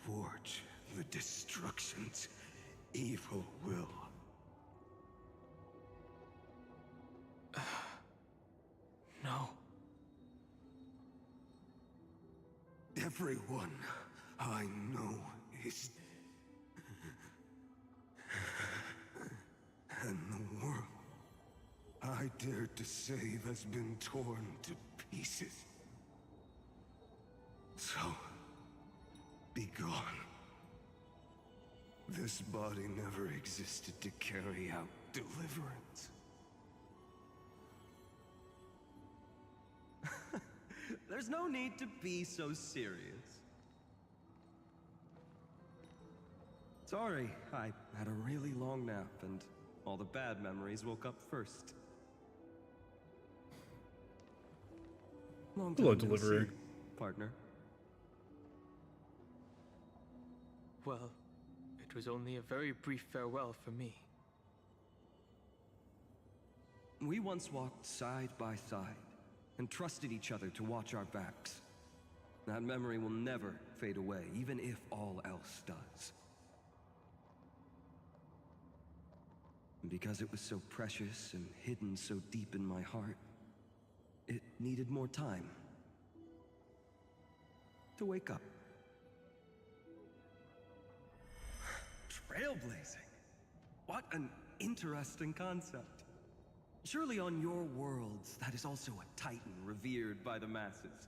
forge the destruction's evil will. No. Everyone I know is... And the world I dared to save has been torn to pieces. So, be gone. This body never existed to carry out deliverance. There's no need to be so serious. Sorry, I had a really long nap and all the bad memories woke up first. Long time Hello, no deliverer. see, partner. Well, it was only a very brief farewell for me. We once walked side by side and trusted each other to watch our backs. That memory will never fade away, even if all else does. And because it was so precious and hidden so deep in my heart, it needed more time to wake up. Trailblazing. What an interesting concept. Surely on your worlds, that is also a titan revered by the masses.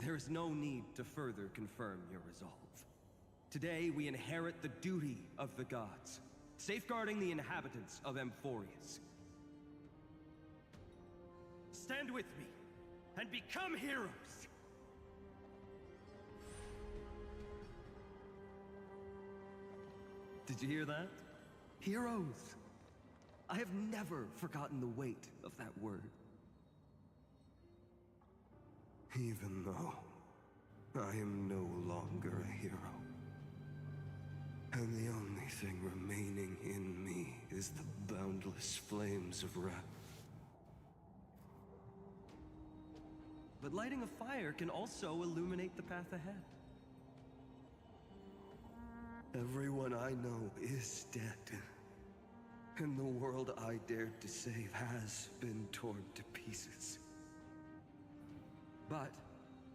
There is no need to further confirm your resolve. Today, we inherit the duty of the gods, safeguarding the inhabitants of Amphorius. Stand with me, and become heroes! Did you hear that? Heroes! I have never forgotten the weight of that word. Even though I am no longer a hero. And the only thing remaining in me is the boundless flames of wrath. But lighting a fire can also illuminate the path ahead. Everyone I know is dead. And the world I dared to save has been torn to pieces. But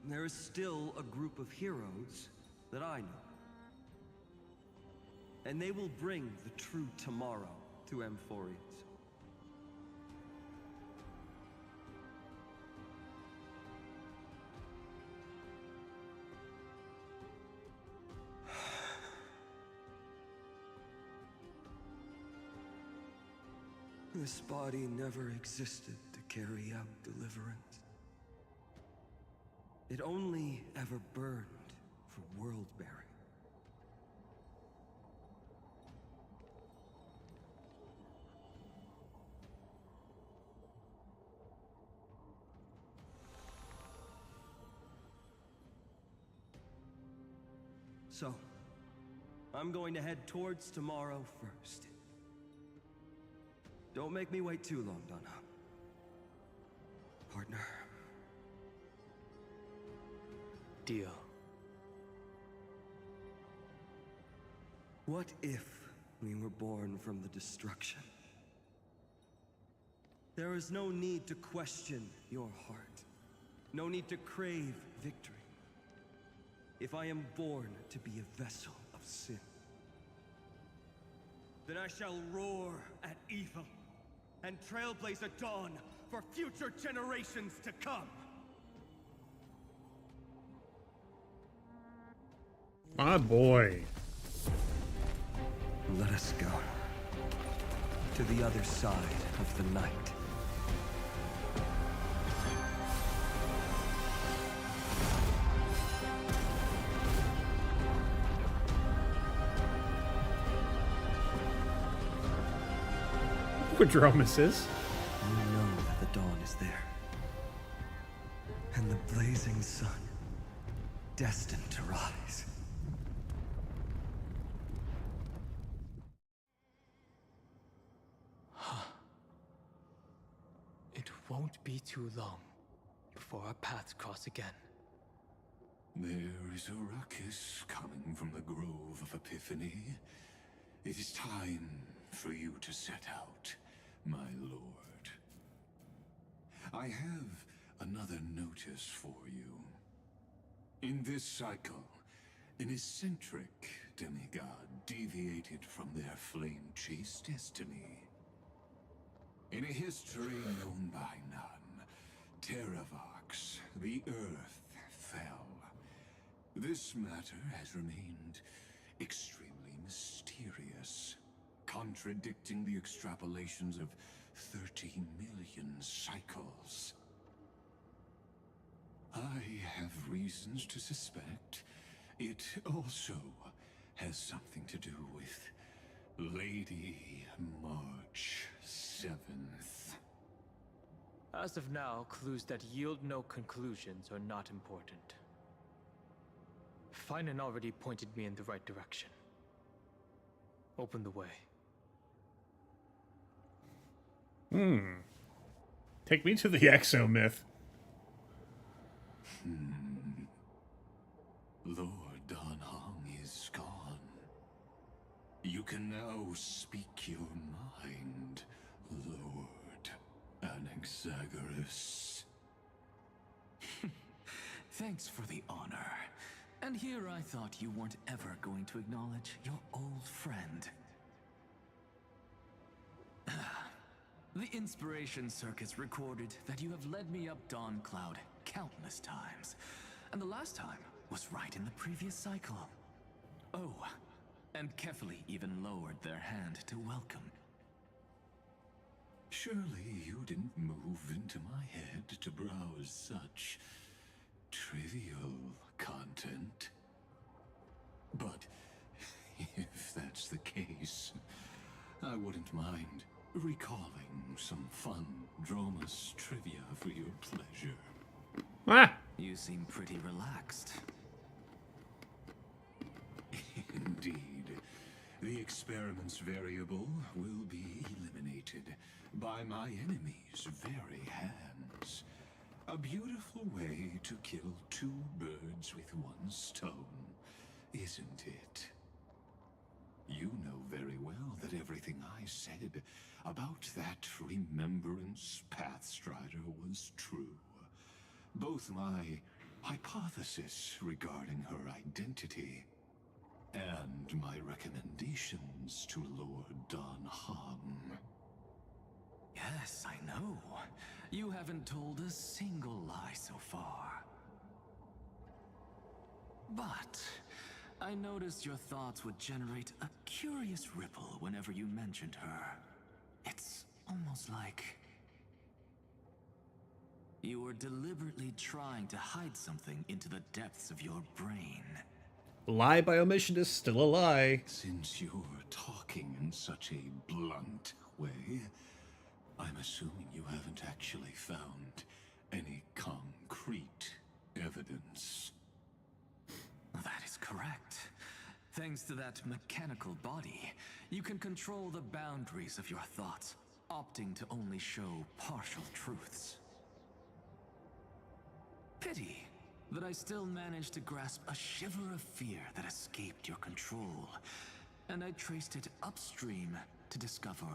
there is still a group of heroes that I know. And they will bring the true tomorrow to Amphorius. This body never existed to carry out deliverance. It only ever burned for world-bearing. So, I'm going to head towards tomorrow first. Don't make me wait too long, Donna. Partner. Deal. What if we were born from the destruction? There is no need to question your heart. No need to crave victory. If I am born to be a vessel of sin, then I shall roar at evil and trailblaze a dawn for future generations to come. My boy. Let us go to the other side of the night. Quadromuses. You know that the dawn is there. And the blazing sun, destined to rise. It won't be too long before our paths cross again. There is a ruckus coming from the Grove of Epiphany. It is time for you to set out, my lord. I have another notice for you. In this cycle, an eccentric demigod deviated from their flame-chased destiny. In a history known by none, Terravox, the Earth, fell. This matter has remained extremely mysterious, contradicting the extrapolations of 30 million cycles. I have reasons to suspect it also has something to do with Lady March 7th. As of now, clues that yield no conclusions are not important. Finan already pointed me in the right direction. Open the way. Take me to the exomyth. Lord Danhong is gone. You can now speak your mind, Lord Anaxagoras. Thanks for the honor. And here I thought you weren't ever going to acknowledge your old friend. The Inspiration Circuits recorded that you have led me up Dawn Cloud countless times. And the last time was right in the previous cycle. Oh, and Kefali even lowered their hand to welcome. Surely you didn't move into my head to browse such trivial content. But if that's the case, I wouldn't mind recalling some fun Dromus trivia for your pleasure. Ah! You seem pretty relaxed. Indeed. The experiment's variable will be eliminated by my enemy's very hands. A beautiful way to kill two birds with one stone, isn't it? You know very well that everything I said about that Remembrance Pathstrider was true. Both my hypothesis regarding her identity and my recommendations to Lord Danhong. Yes, I know. You haven't told a single lie so far. But I noticed your thoughts would generate a curious ripple whenever you mentioned her. It's almost like you were deliberately trying to hide something into the depths of your brain. Lie by omission is still a lie. Since you're talking in such a blunt way, I'm assuming you haven't actually found any concrete evidence. That is correct. Thanks to that mechanical body, you can control the boundaries of your thoughts, opting to only show partial truths. Pity that I still managed to grasp a shiver of fear that escaped your control, and I traced it upstream to discover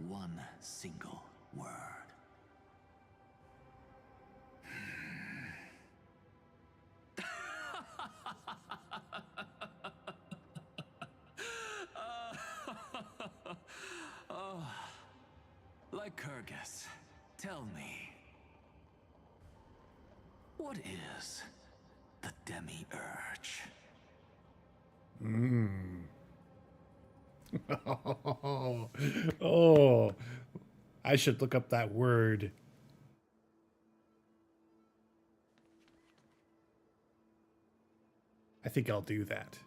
one single word. Oh, Lycurgus, tell me, what is the demi-urge? Oh, I should look up that word. I think I'll do that.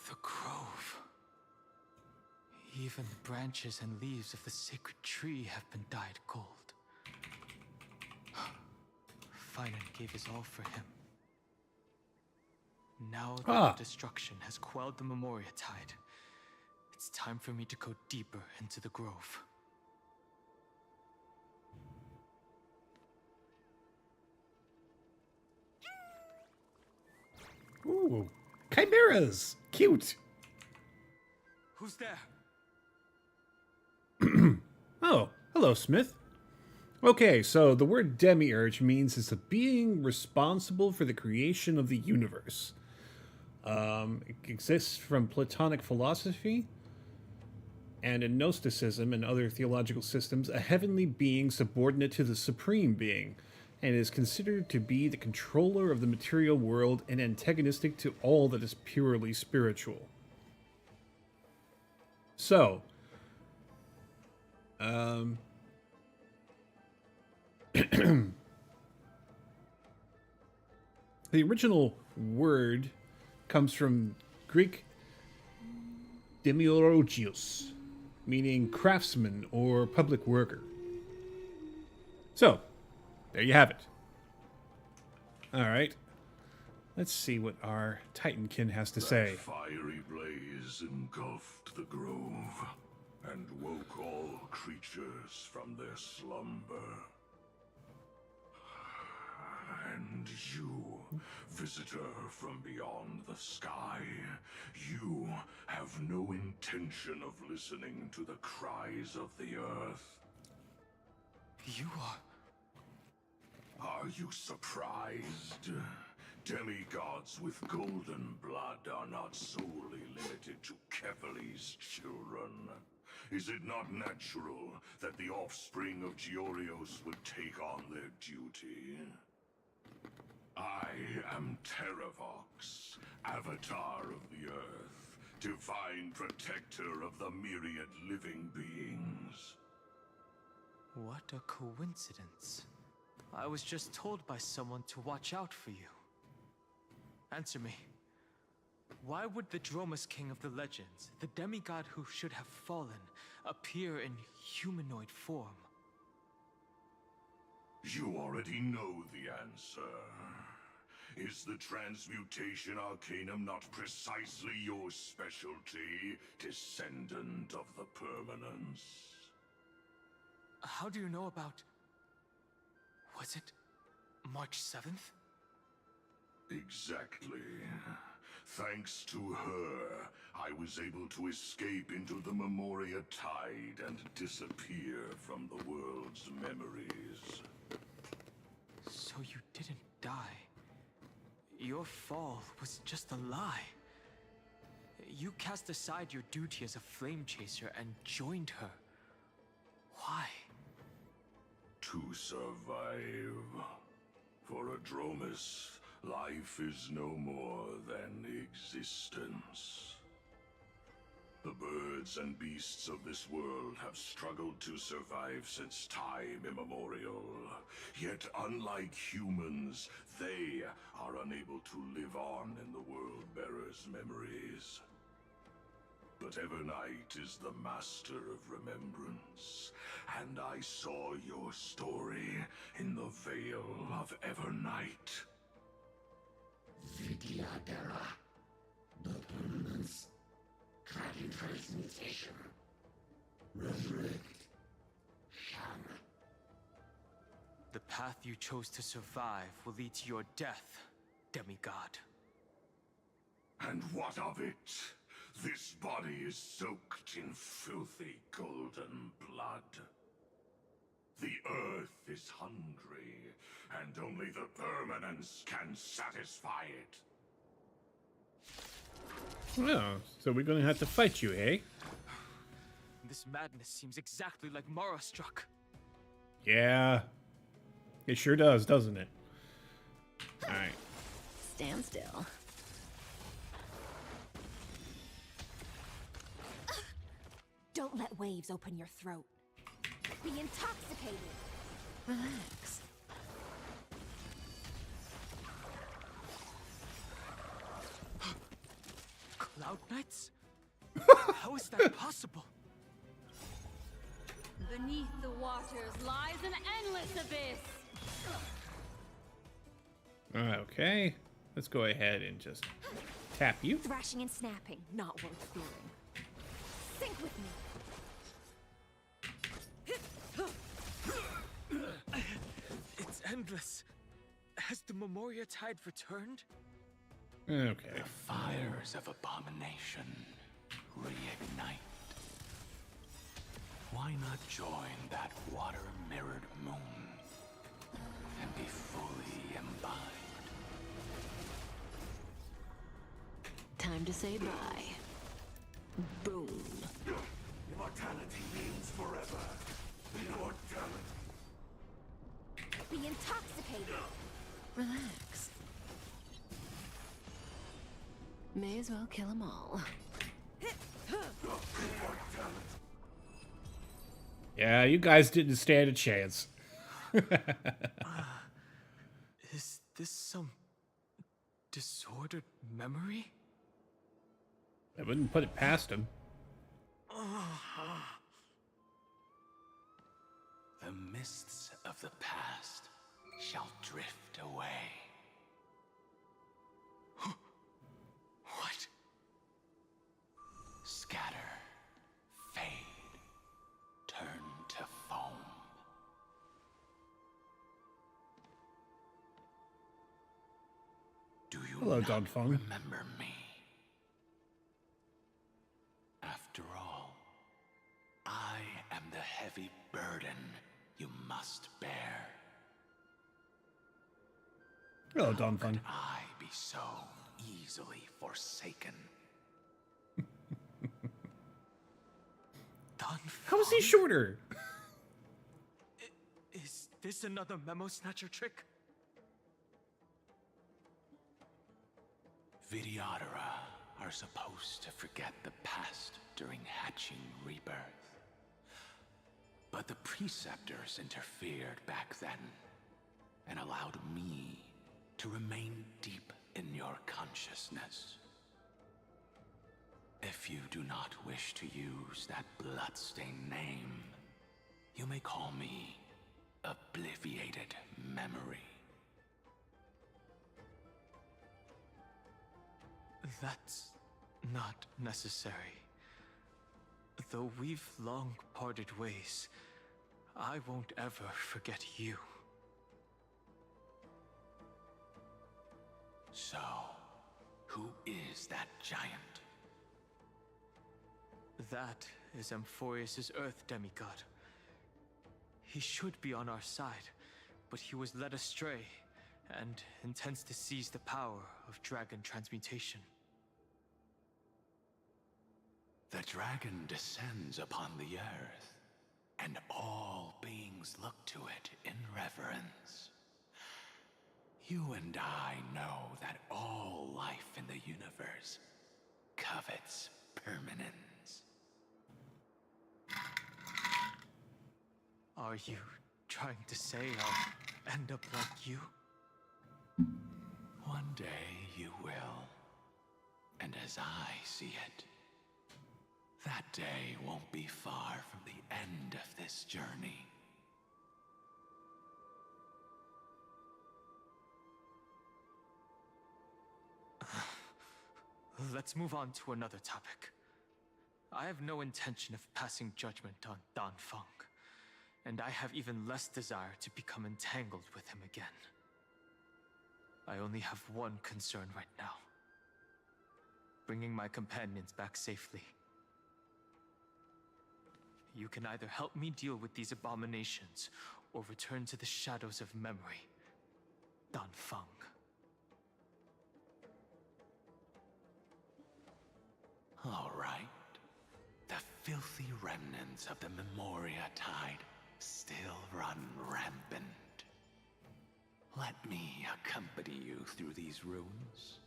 The grove. Even the branches and leaves of the sacred tree have been dyed gold. Finan gave his all for him. Now that the destruction has quelled the Memoria tide, it's time for me to go deeper into the grove. Ooh, chimeras! Cute! Who's there? Oh, hello, Smith. Okay, so the word demiurge means it's a being responsible for the creation of the universe. It exists from Platonic philosophy, and in Gnosticism and other theological systems, a heavenly being subordinate to the supreme being, and is considered to be the controller of the material world and antagonistic to all that is purely spiritual. So, the original word comes from Greek demiurgios, meaning craftsman or public worker. So, there you have it. Alright. Let's see what our Titankin has to say. That fiery blaze engulfed the grove and woke all creatures from their slumber. And you, visitor from beyond the sky, you have no intention of listening to the cries of the earth. You are... Are you surprised? Demigods with golden blood are not solely limited to Kefali's children. Is it not natural that the offspring of Georios would take on their duty? I am Terravox, Avatar of the Earth, divine protector of the myriad living beings. What a coincidence. I was just told by someone to watch out for you. Answer me. Why would the Dromus King of the legends, the demigod who should have fallen, appear in humanoid form? You already know the answer. Is the transmutation arcanum not precisely your specialty, descendant of the permanence? How do you know about... Was it March 7th? Exactly. Thanks to her, I was able to escape into the Memoria tide and disappear from the world's memories. So you didn't die. Your fall was just a lie. You cast aside your duty as a flame chaser and joined her. Why? To survive. For a Dromus, life is no more than existence. The birds and beasts of this world have struggled to survive since time immemorial. Yet, unlike humans, they are unable to live on in the World-Bearer's memories. But Evernight is the master of remembrance, and I saw your story in the Veil of Evernight. Vidyadhara. The permanence. Dragon transmutation. Resurrect. Shang. The path you chose to survive will lead to your death, demigod. And what of it? This body is soaked in filthy golden blood. The earth is hungry, and only the permanence can satisfy it. Oh, so we're gonna have to fight you, eh? This madness seems exactly like Mara struck. Yeah. It sure does, doesn't it? Alright. Stand still. Don't let waves open your throat. Be intoxicated. Relax. Cloud Knights? How is that possible? Beneath the waters lies an endless abyss. Okay. Let's go ahead and just tap you. Thrashing and snapping, not worth fearing. Sync with me. It's endless. Has the Memoria Tide returned? Okay. The fires of abomination reignite. Why not join that water-mirrored moon and be fully imbibed? Time to say bye. Boom. Immortality means forever. Immortality. Be intoxicated. Relax. May as well kill them all. Yeah, you guys didn't stand a chance. Is this some disordered memory? I wouldn't put it past him. The mists of the past shall drift away. What? Scatter, fade, turn to foam. Do you Hello, not Don Fung. remember me? After all, I am the heavy burden you must bear. Hello, Don Fun. I be so easily forsaken. Don How is he shorter? Is this another Memo Snatcher trick? Vidyadhara are supposed to forget the past during hatching rebirth. But the Preceptors interfered back then and allowed me to remain deep in your consciousness. If you do not wish to use that bloodstained name, you may call me Obliviated Memory. That's not necessary. Though we've long parted ways, I won't ever forget you. So, who is that giant? That is Amphorius' Earth demigod. He should be on our side, but he was led astray and intends to seize the power of dragon transmutation. The dragon descends upon the earth, and all beings look to it in reverence. You and I know that all life in the universe covets permanence. Are you trying to say I'll end up like you? One day you will. And as I see it, that day won't be far from the end of this journey. Let's move on to another topic. I have no intention of passing judgment on Dan Feng, and I have even less desire to become entangled with him again. I only have one concern right now: bringing my companions back safely. You can either help me deal with these abominations, or return to the shadows of memory. Dan Feng. All right. The filthy remnants of the Memoria Tide still run rampant. Let me accompany you through these ruins.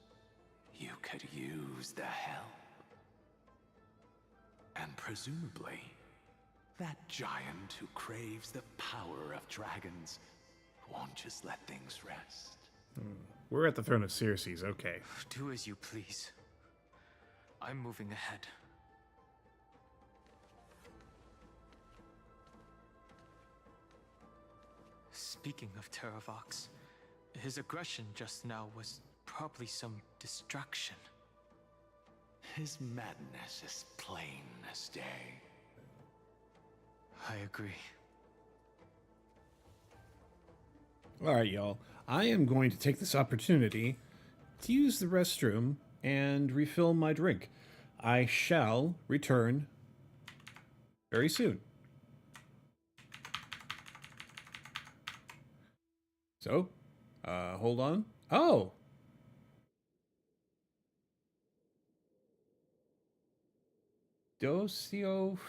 You could use the help. And presumably, that giant who craves the power of dragons won't just let things rest. We're at the throne of Circes, okay. Do as you please. I'm moving ahead. Speaking of Terravox, his aggression just now was probably some distraction. His madness is plain as day. I agree. Alright, y'all. I am going to take this opportunity to use the restroom and refill my drink. I shall return very soon. So, hold on. Oh! Dosiof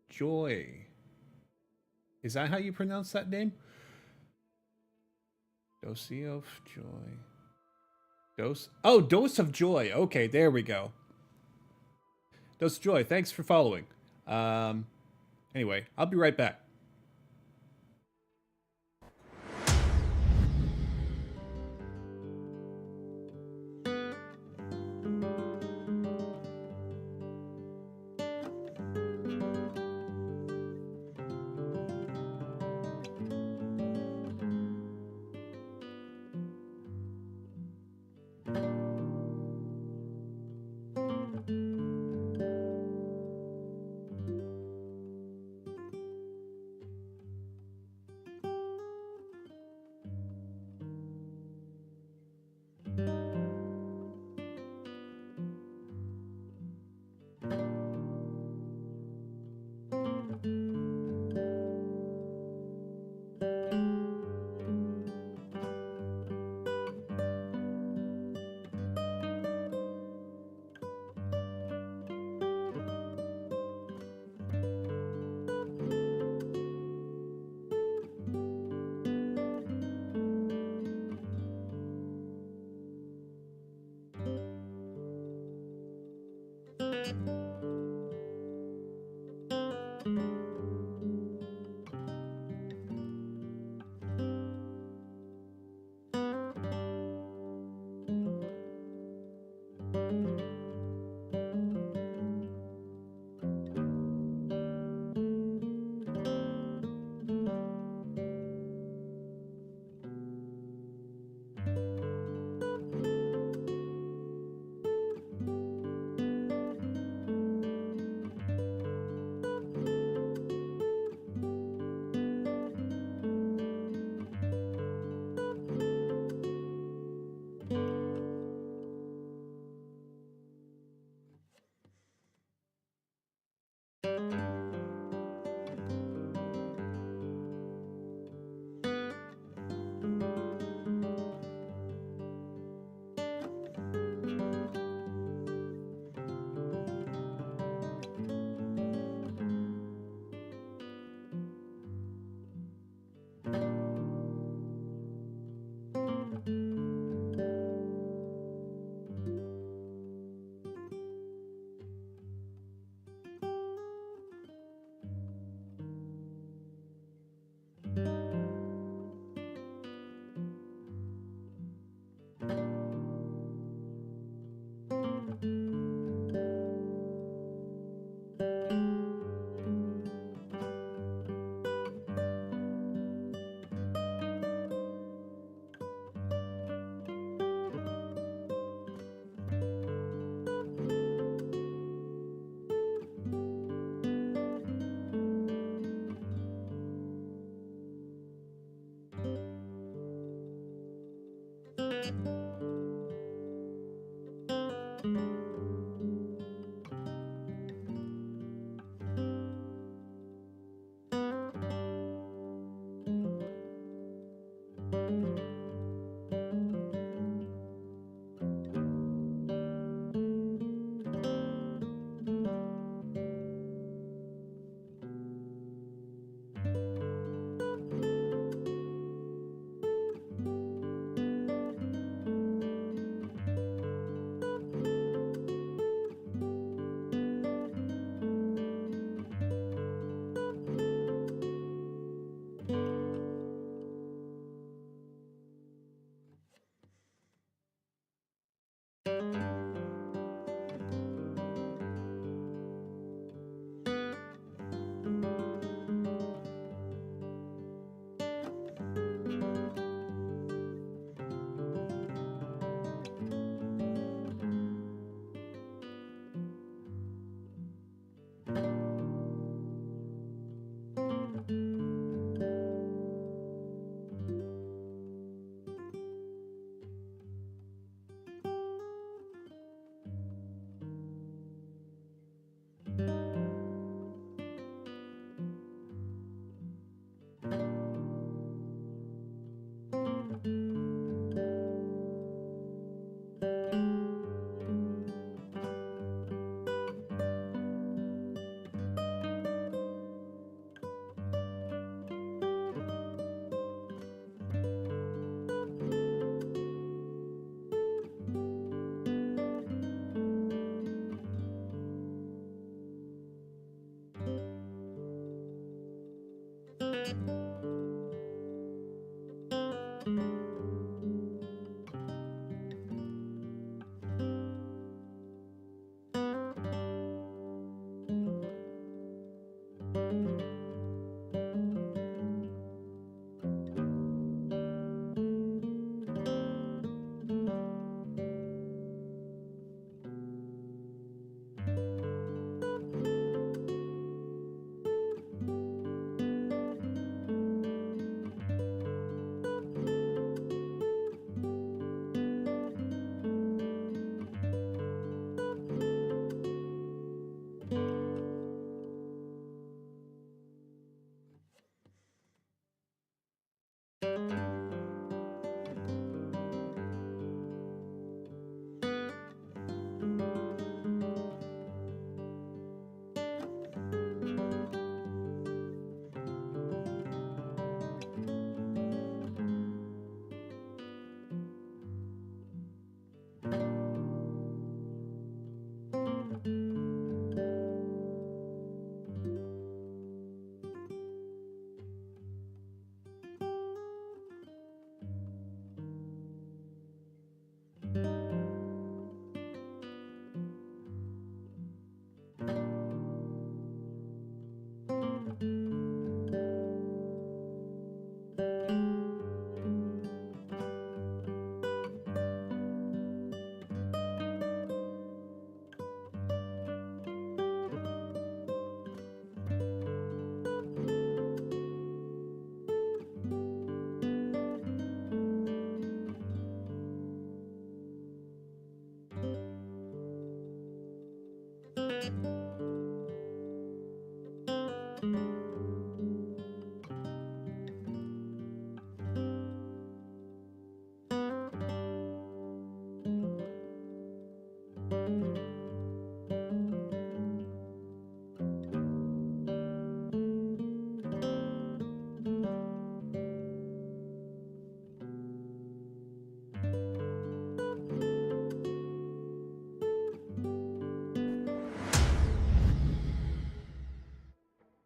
Joy. Is that how you pronounce that name? Dosiof Joy. Dose of Joy. Okay, there we go. Dose of Joy, thanks for following. Anyway, I'll be right back.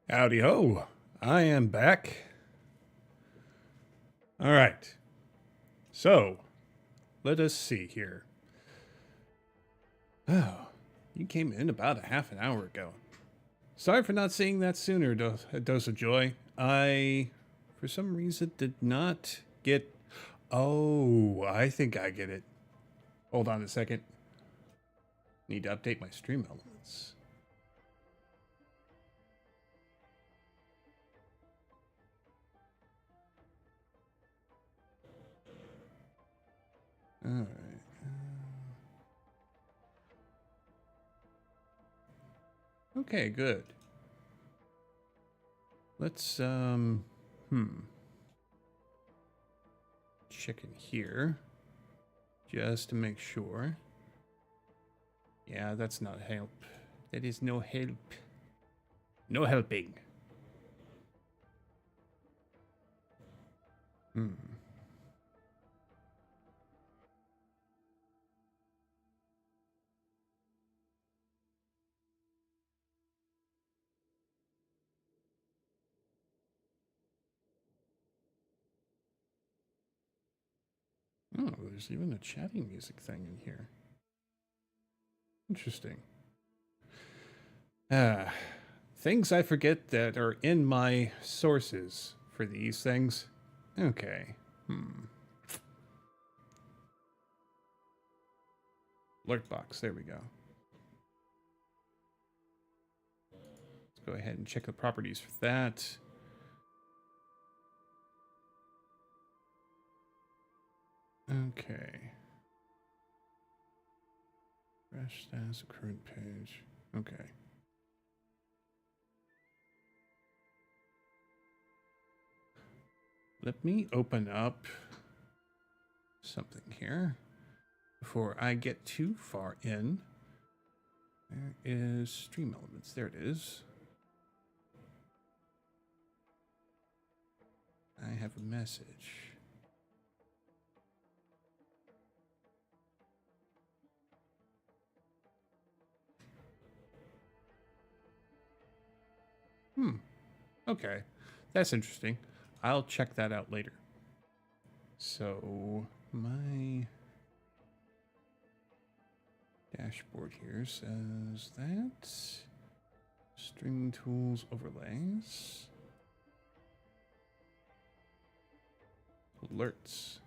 Howdy ho, I am back. All right, so let us see here. Oh, you came in about a half an hour ago. Sorry for not seeing that sooner, a dose of joy. I, for some reason, did not get... Oh, I think I get it. Hold on a second. Need to update my stream elements. All right. Okay, good. Let's, check in here. Just to make sure. Yeah, that's not help. That is no help. No helping. Oh, there's even a chatting music thing in here. Interesting. Things I forget that are in my sources for these things. Okay. Alert box, there we go. Let's go ahead and check the properties for that. Okay. Fresh stats, current page. Okay. Let me open up something here before I get too far in. There is stream elements. There it is. I have a message. Okay. That's interesting. I'll check that out later. So, my dashboard here says that string tools overlays, alerts,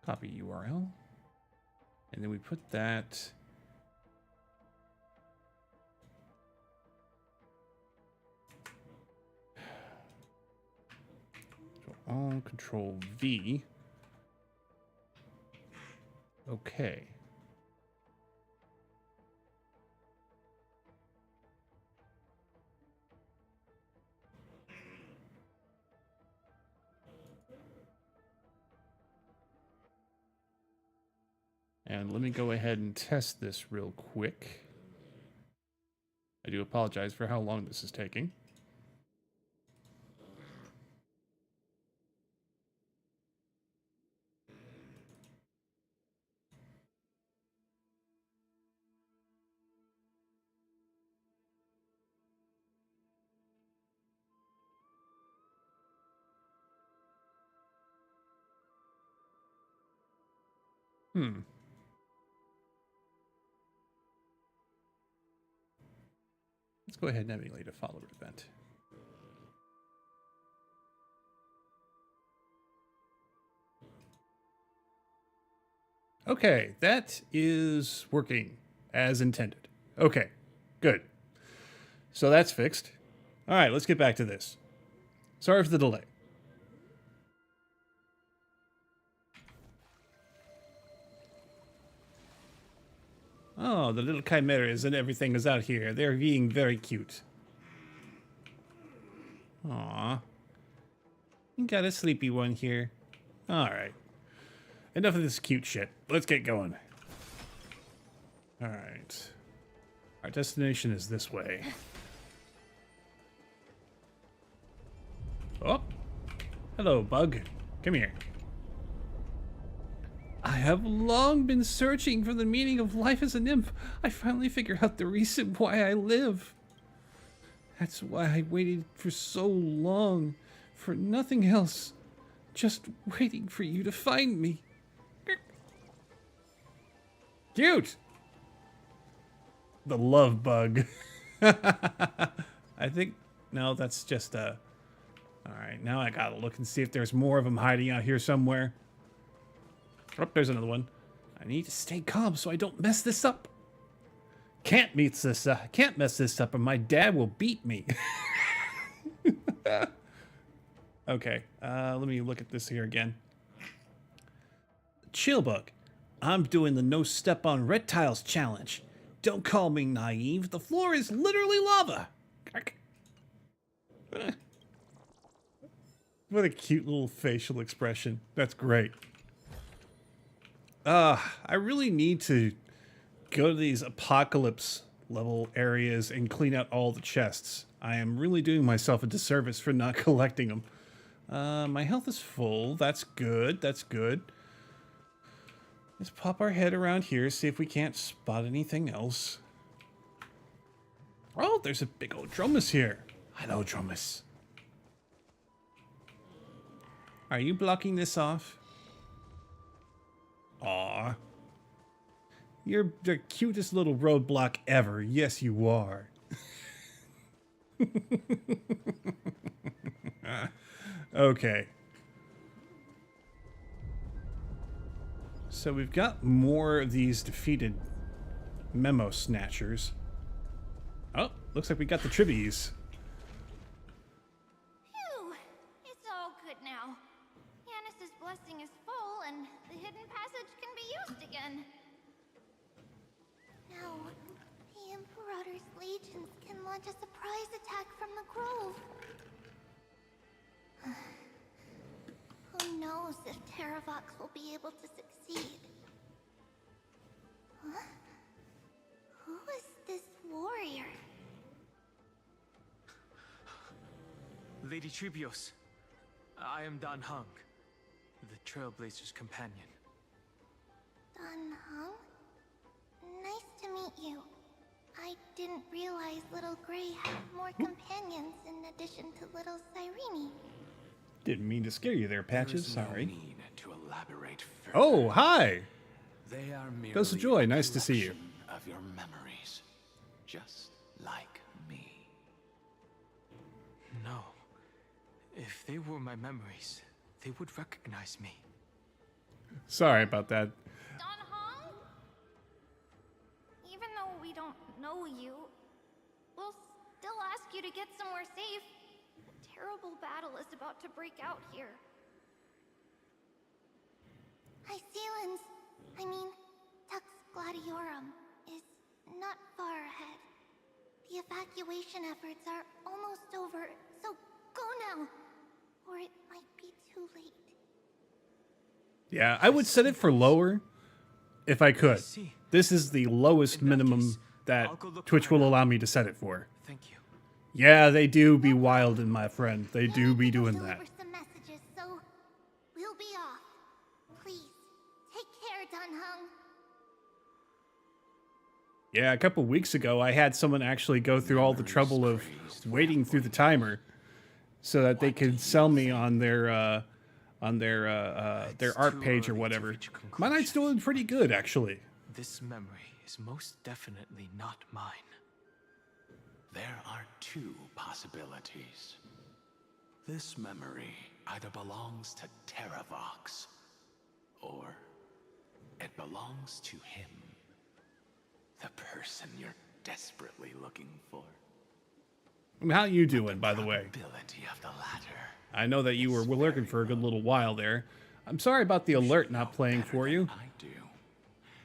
copy URL, and then we put that so all Control V. Okay. And let me go ahead and test this real quick. I do apologize for how long this is taking. Let's go ahead and emulate a follower event. Okay, that is working as intended. Okay, good. So that's fixed. All right, let's get back to this. Sorry for the delay. Oh, the little chimeras and everything is out here. They're being very cute. Aw. You got a sleepy one here. Alright. Enough of this cute shit. Let's get going. Alright. Our destination is this way. Oh! Hello, bug. Come here. I have long been searching for the meaning of life as a nymph. I finally figured out the reason why I live. That's why I waited for so long. For nothing else. Just waiting for you to find me. Cute! The love bug. I think... No, that's just a... Alright, now I gotta look and see if there's more of them hiding out here somewhere. Oh, there's another one. I need to stay calm so I don't mess this up. Can't mess this up or my dad will beat me. Okay, let me look at this here again. Chillbug. I'm doing the no step on reptiles challenge. Don't call me naive. The floor is literally lava. What a cute little facial expression. That's great. I really need to go to these apocalypse level areas and clean out all the chests. I am really doing myself a disservice for not collecting them. My health is full. That's good. That's good. Let's pop our head around here, see if we can't spot anything else. Oh, there's a big old Dromus here. Hello, Dromus. Are you blocking this off? Aw. You're the cutest little roadblock ever. Yes, you are. Okay. So we've got more of these defeated memo snatchers. Oh, looks like we got the tribbies. Phew! It's all good now. Yanis's blessing is full, and the hidden passage can be used again. Now, the Imperator's legions can launch a surprise attack from the grove. Who knows if Terravox will be able to succeed? Huh? Who is this warrior? Lady Tribios, I am Dan Heng, the Trailblazer's companion. Dan Heng? Nice to meet you. I I didn't realize little Gray had more companions in addition to little Cyrene. Didn't mean to scare you there, Patches. Sorry. No need to elaborate further. Oh, hi! They are merely Ghost of Joy, a nice to see you. collection of your memories, just like me. No. If they were my memories, they would recognize me. Sorry about that. Don Hong? Even though we don't know you, we'll still ask you to get somewhere safe. A terrible battle is about to break out here. Iceland's, I mean, Tux Gladiorum is not far ahead. The evacuation efforts are almost over, so go now, or it might be too late. Yeah, I would set it for lower if I could. This is the lowest minimum that Twitch will allow me to set it for. Thank you. Yeah, they do be wild, my friend. They do be doing that. Some messages, so we'll be off. Please, take care, Don Hung. Yeah, a couple weeks ago, I had someone actually go through all the trouble of waiting through the timer so that they could sell me on their art page or whatever. My night's doing pretty good, actually. This memory is most definitely not mine. There are two possibilities. This memory either belongs to Terravox, or it belongs to him. The person you're desperately looking for. How you doing, by the way? Ability of the latter. I know that you were lurking for a good little while there. I'm sorry about the alert not playing for you.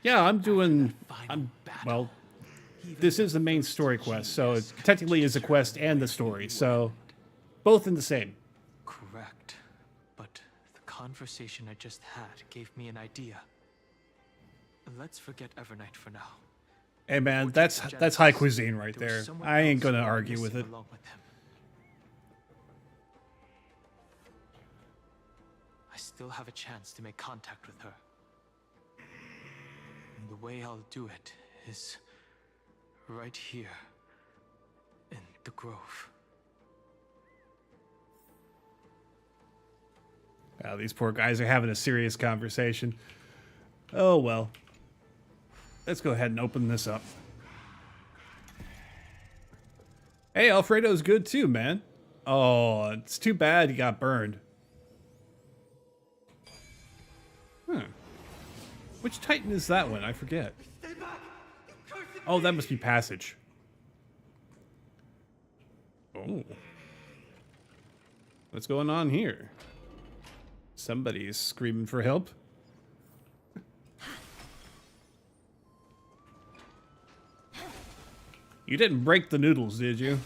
Yeah, well, this is the main story quest, so it technically is a quest and the story, so both in the same. Correct. But the conversation I just had gave me an idea. Let's forget Evernight for now. Hey man, that's high cuisine right there. I ain't gonna argue with it. I still have a chance to make contact with her. And the way I'll do it is right here in the grove. Wow, these poor guys are having a serious conversation. Oh well. Let's go ahead and open this up. Hey, Alfredo's good too, man. Oh, it's too bad he got burned. Which Titan is that one? I forget. Oh, that must be Passage. Oh. What's going on here? Somebody's screaming for help. You didn't break the noodles, did you?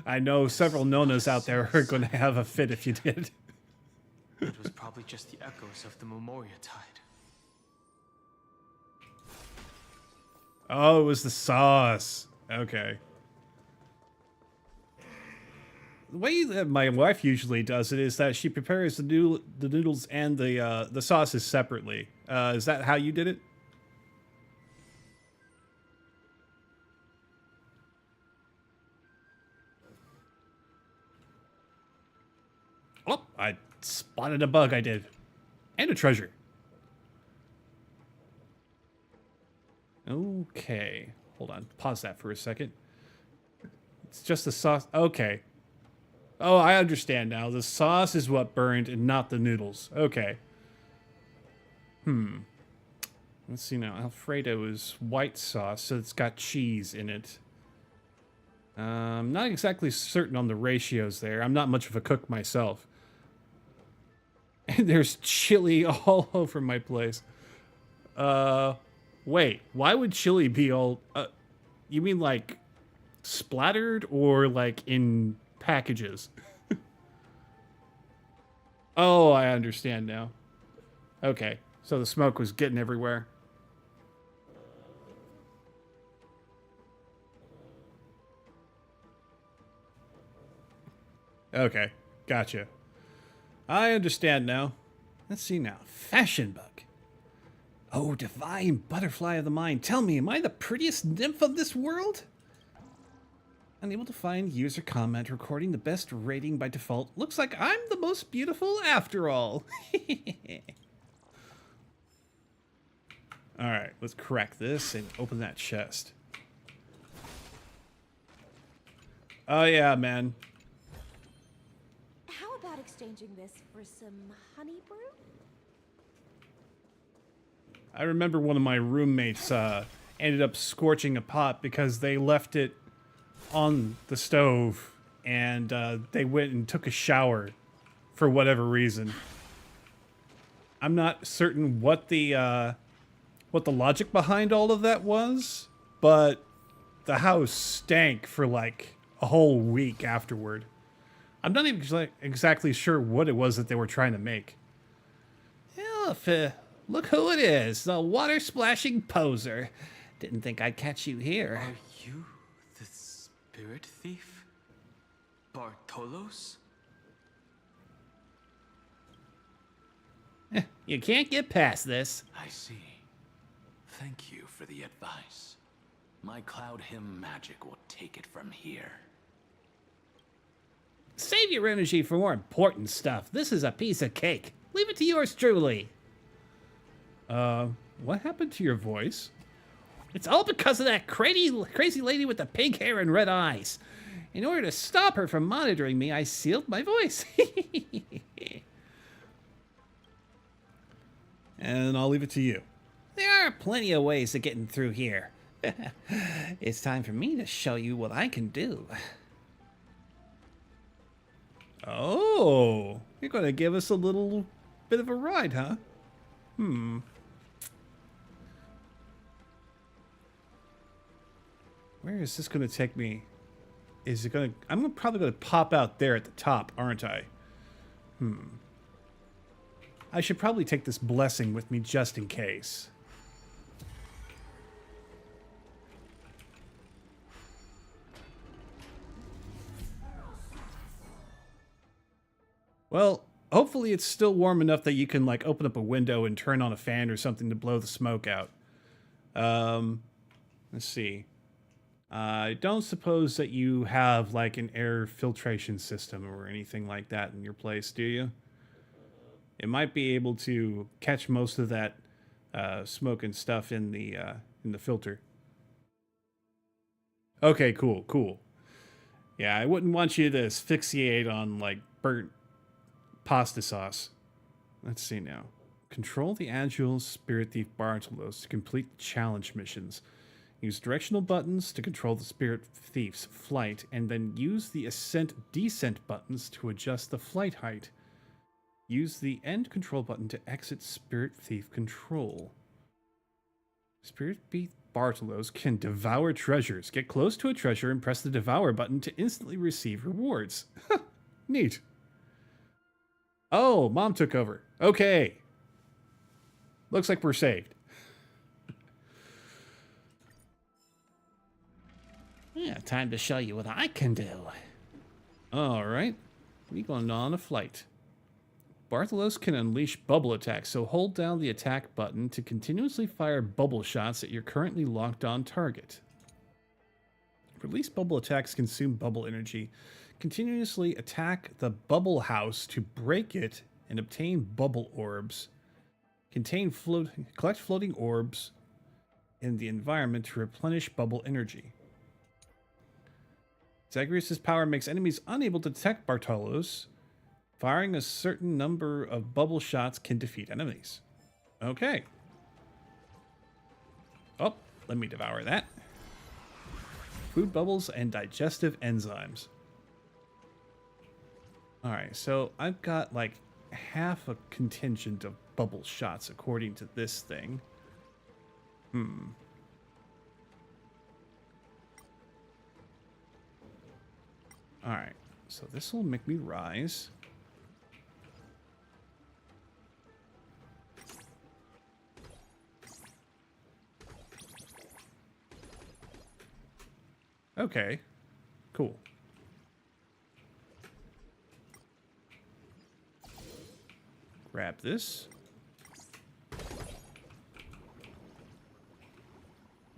I know several Nonas out there are going to have a fit if you did. It was probably just the echoes of the Memoria Tide. Oh, it was the sauce. Okay. The way that my wife usually does it is that she prepares the noodles and the sauces separately. Is that how you did it? Oh, I spotted a bug, I did. And a treasure. Okay. Hold on. Pause that for a second. It's just the sauce. Okay. Oh, I understand now. The sauce is what burned and not the noodles. Okay. Let's see now. Alfredo is white sauce, so it's got cheese in it. Not exactly certain on the ratios there. I'm not much of a cook myself. And there's chili all over my place. Wait, why would chili be all... you mean like splattered or like in packages? Oh, I understand now. Okay, so the smoke was getting everywhere. Okay, gotcha. I understand now. Let's see now. Fashion bug. Oh, divine butterfly of the mind. Tell me, am I the prettiest nymph of this world? Unable to find user comment recording the best rating by default. Looks like I'm the most beautiful after all. Alright, let's crack this and open that chest. Oh yeah, man. How about exchanging this for some honey brew? I remember one of my roommates ended up scorching a pot because they left it on the stove and they went and took a shower for whatever reason. I'm not certain what the logic behind all of that was, but the house stank for like a whole week afterward. I'm not even exactly sure what it was that they were trying to make. Look who it is, the water-splashing poser. Didn't think I'd catch you here. Are you the spirit thief? Bartolos? You can't get past this. I see. Thank you for the advice. My cloud hymn magic will take it from here. Save your energy for more important stuff. This is a piece of cake. Leave it to yours truly. What happened to your voice? It's all because of that crazy lady with the pink hair and red eyes. In order to stop her from monitoring me, I sealed my voice. And I'll leave it to you. There are plenty of ways of getting through here. It's time for me to show you what I can do. Oh, you're going to give us a little bit of a ride, huh? Where is this going to take me? Is it going to... I'm probably going to pop out there at the top, aren't I? I should probably take this blessing with me just in case. Well, hopefully it's still warm enough that you can, like, open up a window and turn on a fan or something to blow the smoke out. Let's see. I don't suppose that you have, like, an air filtration system or anything like that in your place, do you? It might be able to catch most of that smoke and stuff in the filter. Okay, cool. Yeah, I wouldn't want you to asphyxiate on, like, burnt pasta sauce. Let's see now. Control the agile spirit thief Bartolos to complete the challenge missions. Use directional buttons to control the spirit thief's flight, and then use the ascent-descent buttons to adjust the flight height. Use the end control button to exit spirit thief control. Spirit thief Bartolos can devour treasures. Get close to a treasure and press the devour button to instantly receive rewards. Neat. Oh, Mom took over. Okay. Looks like we're saved. Yeah, time to show you what I can do. All right. We going on a flight. Bartolos can unleash bubble attacks, so hold down the attack button to continuously fire bubble shots at your currently locked on target. Release bubble attacks consume bubble energy. Continuously attack the bubble house to break it and obtain bubble orbs. Collect floating orbs in the environment to replenish bubble energy. Zagreus' power makes enemies unable to detect Bartolos. Firing a certain number of bubble shots can defeat enemies. Okay. Oh, let me devour that. Food bubbles and digestive enzymes. Alright, so I've got like half a contingent of bubble shots according to this thing. Alright, so this will make me rise. Okay, cool. Grab this.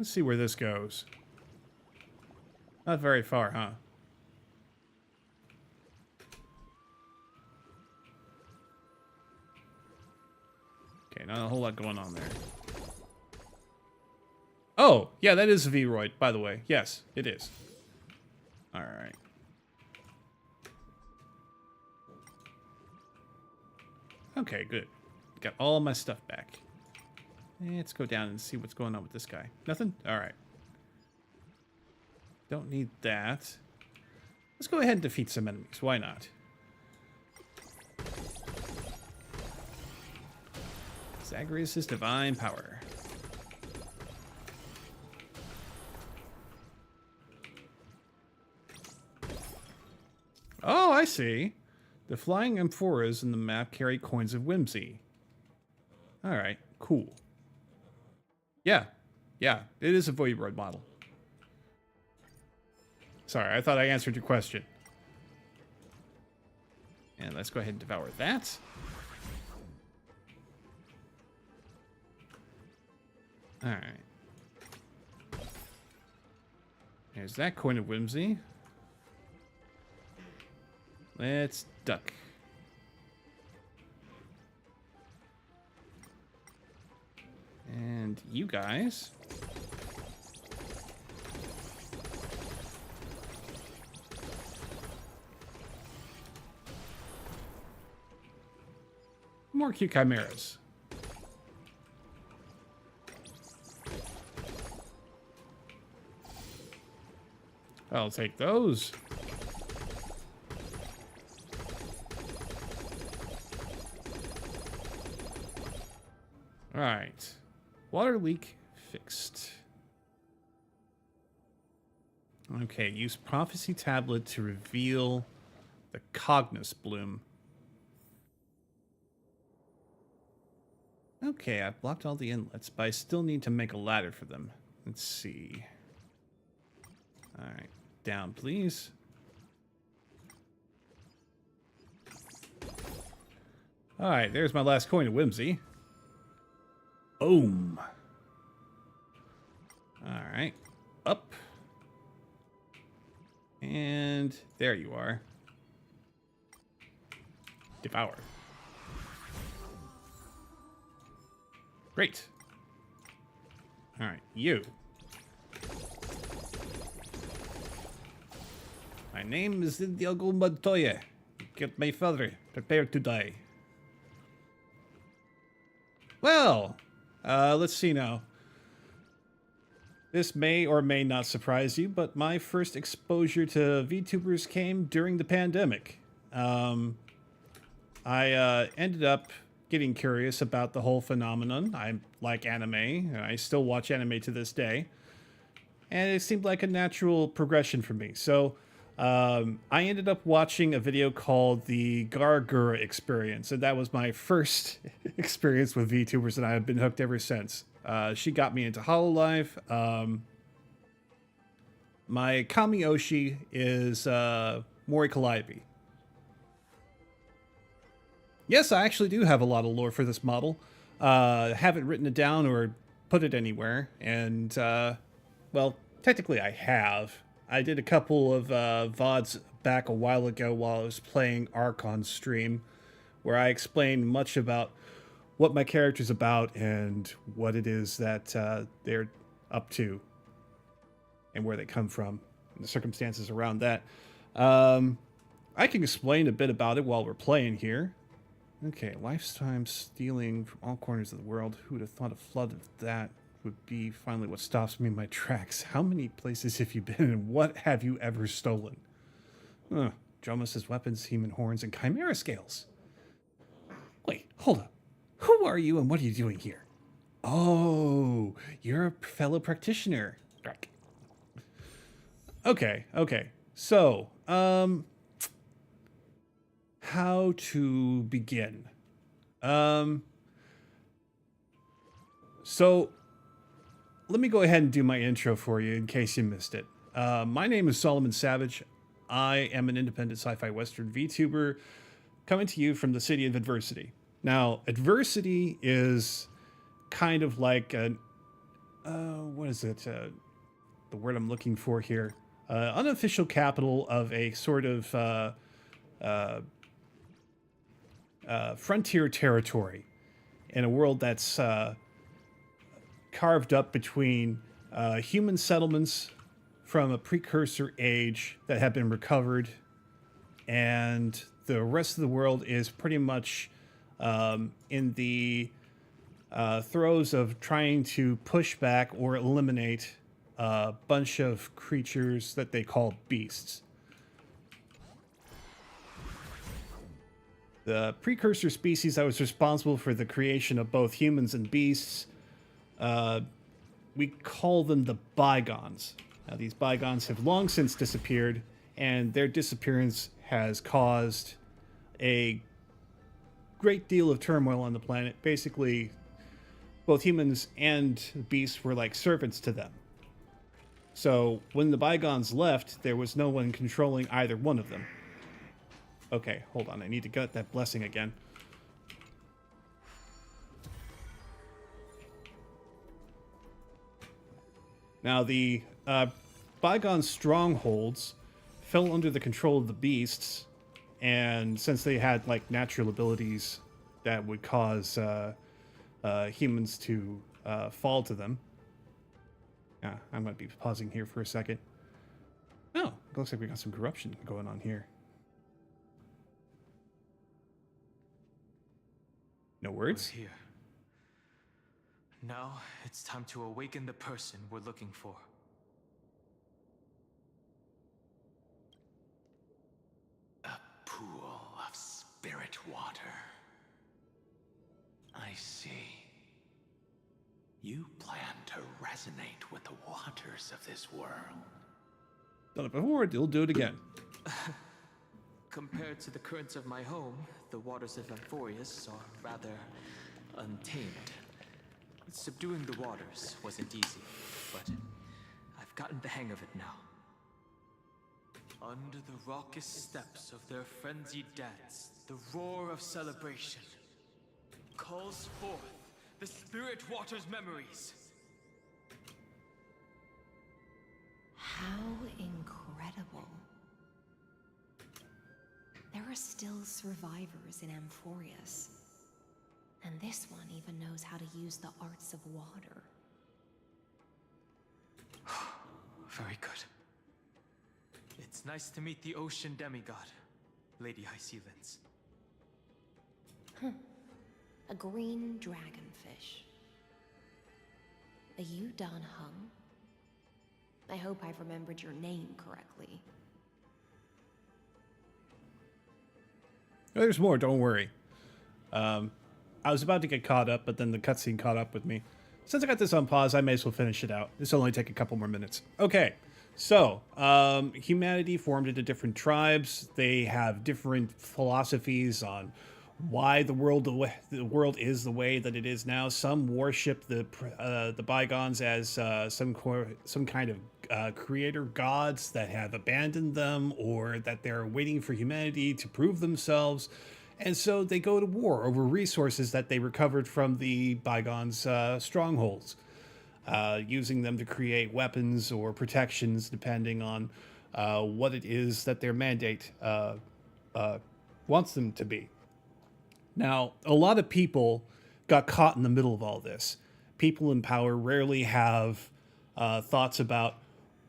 Let's see where this goes. Not very far, huh? Okay, not a whole lot going on there. Oh, yeah, that is a Vroid, by the way. Yes, it is. Alright. Okay, good. Got all my stuff back. Let's go down and see what's going on with this guy. Nothing? Alright. Don't need that. Let's go ahead and defeat some enemies. Why not? Zagreus' divine power. Oh, I see. The flying amphoras in the map carry coins of whimsy. Alright, cool. Yeah. Yeah, it is a Voidroid model. Sorry, I thought I answered your question. And let's go ahead and devour that. Alright. There's that coin of whimsy. Let's duck. And you guys. More cute chimeras. I'll take those. All right. Water leak fixed. Okay, use Prophecy Tablet to reveal the Cognos Bloom. Okay, I've blocked all the inlets, but I still need to make a ladder for them. Let's see. All right, down, please. All right, there's my last coin of whimsy. Boom. All right, up. And there you are. Devour. Great. All right, you. My name is Diogo Montoya. Get my father. Prepare to die. Well, let's see now. This may or may not surprise you, but my first exposure to VTubers came during the pandemic. I ended up getting curious about the whole phenomenon. I like anime, and I still watch anime to this day. And it seemed like a natural progression for me. So I ended up watching a video called the Gargura Experience, and that was my first experience with VTubers, and I have been hooked ever since. She got me into Hololive. My Kami-Oshi is Mori Calliope. Yes, I actually do have a lot of lore for this model. Haven't written it down or put it anywhere, and well, technically I have. I did a couple of VODs back a while ago while I was playing Ark on stream, where I explained much about what my character's about and what it is that they're up to and where they come from and the circumstances around that. I can explain a bit about it while we're playing here. Okay, lifetime stealing from all corners of the world. Who'd have thought a flood of that would be finally what stops me in my tracks? How many places have you been and what have you ever stolen? Jomus's weapons, human horns, and chimera scales. Wait, hold up. Who are you and what are you doing here? Oh, you're a fellow practitioner. Okay. So, how to begin? So, let me go ahead and do my intro for you in case you missed it. My name is Solomon Savage. I am an independent sci-fi western VTuber coming to you from the city of Adversity. Now, Adversity is kind of like what is it? The word I'm looking for here. Unofficial capital of a sort of frontier territory in a world that's carved up between human settlements from a precursor age that have been recovered, and the rest of the world is pretty much in the throes of trying to push back or eliminate a bunch of creatures that they call beasts. The precursor species that was responsible for the creation of both humans and beasts, we call them the bygones. Now, these bygones have long since disappeared, and their disappearance has caused a great deal of turmoil on the planet. Basically, both humans and beasts were like servants to them. So when the bygones left, there was no one controlling either one of them. Okay, hold on. I need to get that blessing again. Now, the bygone strongholds fell under the control of the beasts, and since they had like natural abilities that would cause humans to fall to them. Yeah, I might be pausing here for a second. Oh, it looks like we got some corruption going on here. No words? We're here. Now it's time to awaken the person we're looking for. A pool of spirit water. I see. You plan to resonate with the waters of this world. Done it before, you'll do it again. Compared to the currents of my home, the waters of Emphorius are rather untamed. Subduing the waters wasn't easy, but I've gotten the hang of it now. Under the raucous steps of their frenzied dance, the roar of celebration calls forth the spirit water's memories. How incredible. There are still survivors in Emphorius. And this one even knows how to use the arts of water. Very good. It's nice to meet the ocean demigod, Lady High Sealands. A green dragonfish. A Yudon Hung. I hope I've remembered your name correctly. There's more, don't worry. I was about to get caught up, but then the cutscene caught up with me. Since I got this on pause, I may as well finish it out. This will only take a couple more minutes. Okay, so humanity formed into different tribes. They have different philosophies on why the world is the way that it is now. Some worship the bygones as some kind of creator gods that have abandoned them, or that they're waiting for humanity to prove themselves. And so they go to war over resources that they recovered from the bygones' strongholds, using them to create weapons or protections depending on what it is that their mandate wants them to be. Now, a lot of people got caught in the middle of all this. People in power rarely have thoughts about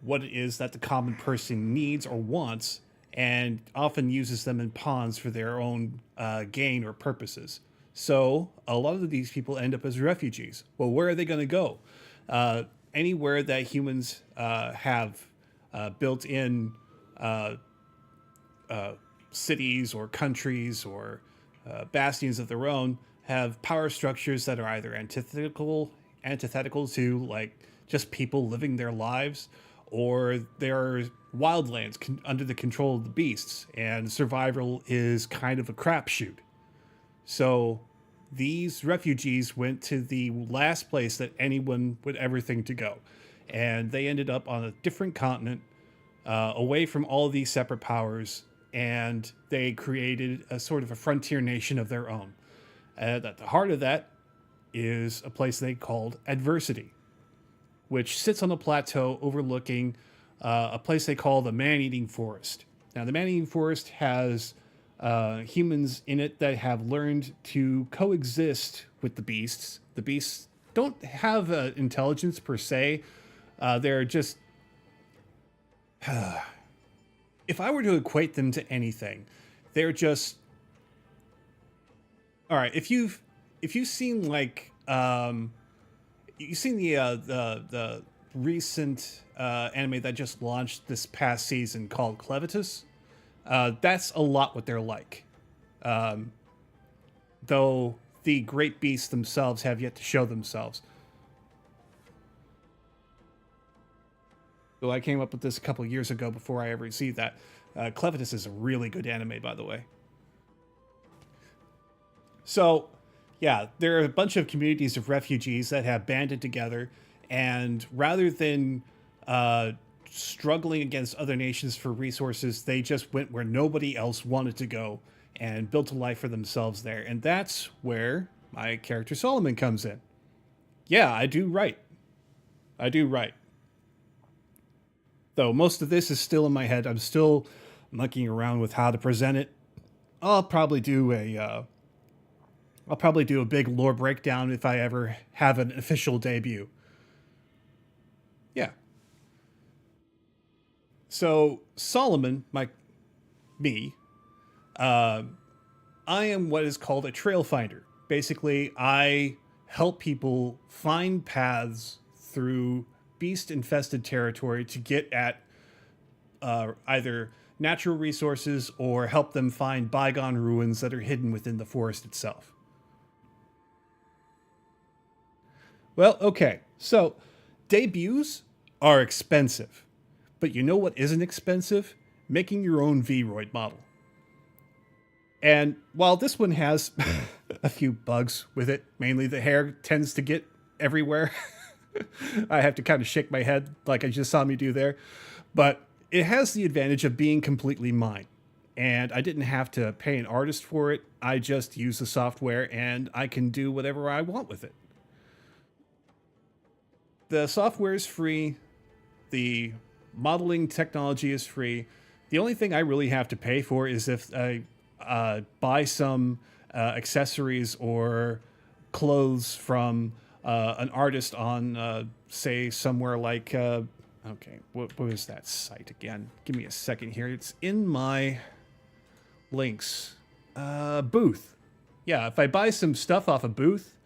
what it is that the common person needs or wants, and often uses them in pawns for their own gain or purposes. So a lot of these people end up as refugees. Well, where are they going to go? Anywhere that humans have built-in cities or countries or bastions of their own have power structures that are either antithetical to like just people living their lives, or they're wildlands under the control of the beasts, and survival is kind of a crapshoot. So these refugees went to the last place that anyone would ever think to go, and they ended up on a different continent, away from all of these separate powers, and they created a sort of a frontier nation of their own. And at the heart of that is a place they called Adversity. which sits on a plateau overlooking a place they call the Man-Eating Forest. Now, the Man-Eating Forest has humans in it that have learned to coexist with the beasts. The beasts don't have intelligence per se. They're just... if I were to equate them to anything, they're just... All right, if you've seen like you've seen the recent anime that just launched this past season called Clevitus, that's a lot what they're like. Though the great beasts themselves have yet to show themselves. So I came up with this a couple of years ago before I ever received that. Clevitus is a really good anime, by the way. So, yeah, there are a bunch of communities of refugees that have banded together, and rather than struggling against other nations for resources, they just went where nobody else wanted to go and built a life for themselves there. And that's where my character Solomon comes in. Yeah, I do right. Though most of this is still in my head. I'm still mucking around with how to present it. I'll probably do a big lore breakdown if I ever have an official debut. Yeah. So Solomon, I am what is called a trail finder. Basically, I help people find paths through beast-infested territory to get at either natural resources or help them find bygone ruins that are hidden within the forest itself. Well, okay, so debuts are expensive, but you know what isn't expensive? Making your own Vroid model. And while this one has a few bugs with it, mainly the hair tends to get everywhere. I have to kind of shake my head like I just saw me do there. But it has the advantage of being completely mine. And I didn't have to pay an artist for it. I just use the software and I can do whatever I want with it. The software is free. The modeling technology is free. The only thing I really have to pay for is if I buy some accessories or clothes from an artist on, say, somewhere like... okay, what is that site again? Give me a second here. It's in my links. Booth. Yeah, if I buy some stuff off a Booth,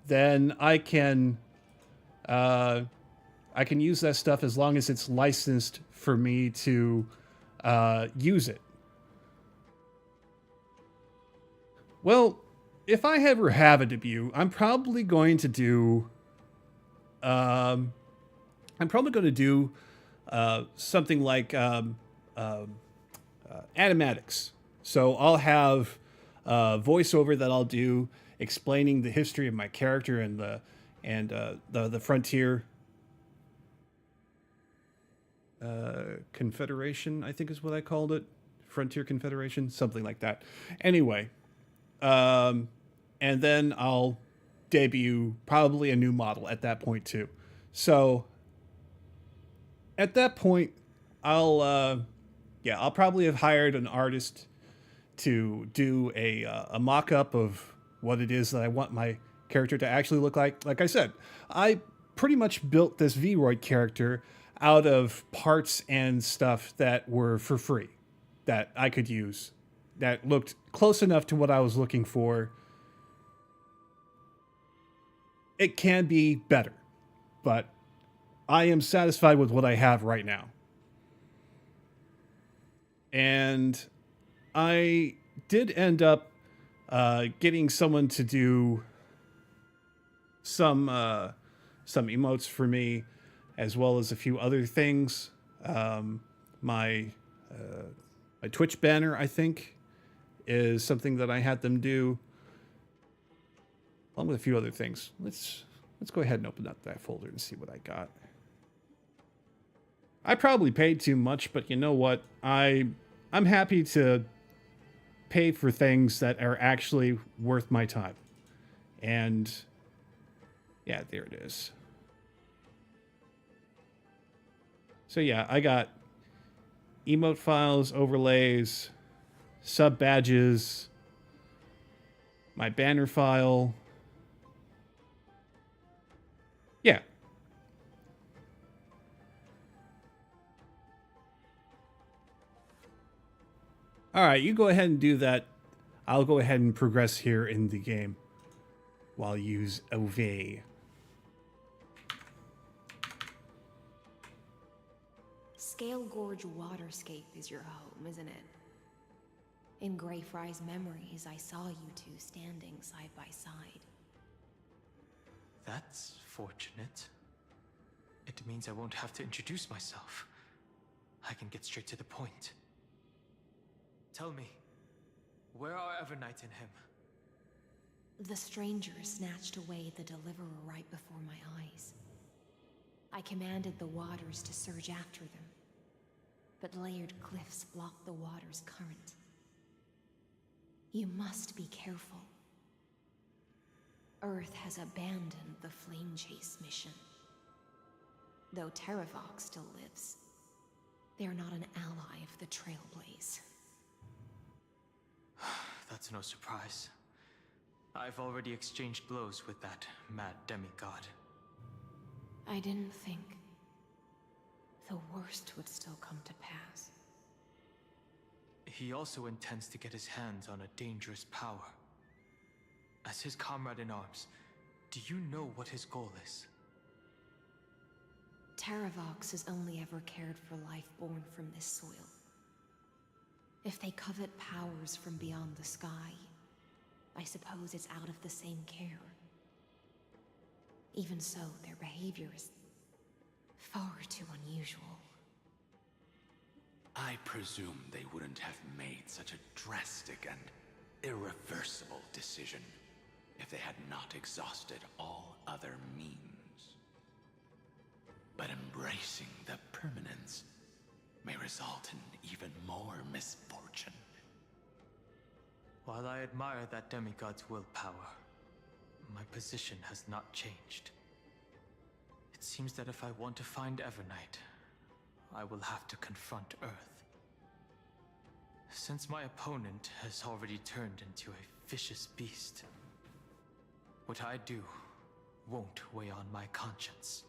then I can use that stuff as long as it's licensed for me to use it. Well, if I ever have a debut, I'm probably going to do something like animatics. So I'll have voiceover that I'll do explaining the history of my character and the frontier confederation, I think is what I called it. Frontier Confederation, something like that. Anyway, and then I'll debut probably a new model at that point too. So at that point, I'll probably have hired an artist to do a mock-up of what it is that I want my character to actually look like. Like I said, I pretty much built this Vroid character out of parts and stuff that were for free, that I could use, that looked close enough to what I was looking for. It can be better, but I am satisfied with what I have right now. And I did end up getting someone to do some emotes for me, as well as a few other things. My Twitch banner, I think, is something that I had them do, along with a few other things. Let's go ahead and open up that folder and see what I got. I probably paid too much, but you know what? I'm happy to pay for things that are actually worth my time. And yeah, there it is. So yeah, I got emote files, overlays, sub badges, my banner file. Yeah. All right, you go ahead and do that. I'll go ahead and progress here in the game while you use Ove. Scale Gorge Waterscape is your home, isn't it? In Greyfry's memories, I saw you two standing side by side. That's fortunate. It means I won't have to introduce myself. I can get straight to the point. Tell me, where are Evernight and him? The stranger snatched away the deliverer right before my eyes. I commanded the waters to surge after them, but layered cliffs blocked the water's current. You must be careful. Earth has abandoned the Flame Chase mission. Though Terravox still lives, they're not an ally of the Trailblaze. That's no surprise. I've already exchanged blows with that mad demigod. I didn't think the worst would still come to pass. He also intends to get his hands on a dangerous power. As his comrade in arms, do you know what his goal is? Terravox has only ever cared for life born from this soil. If they covet powers from beyond the sky, I suppose it's out of the same care. Even so, their behavior is far too unusual. I presume they wouldn't have made such a drastic and irreversible decision if they had not exhausted all other means. But embracing the permanence may result in even more misfortune. While I admire that demigod's willpower, my position has not changed. It seems that if I want to find Evernight, I will have to confront Earth. Since my opponent has already turned into a vicious beast, what I do won't weigh on my conscience.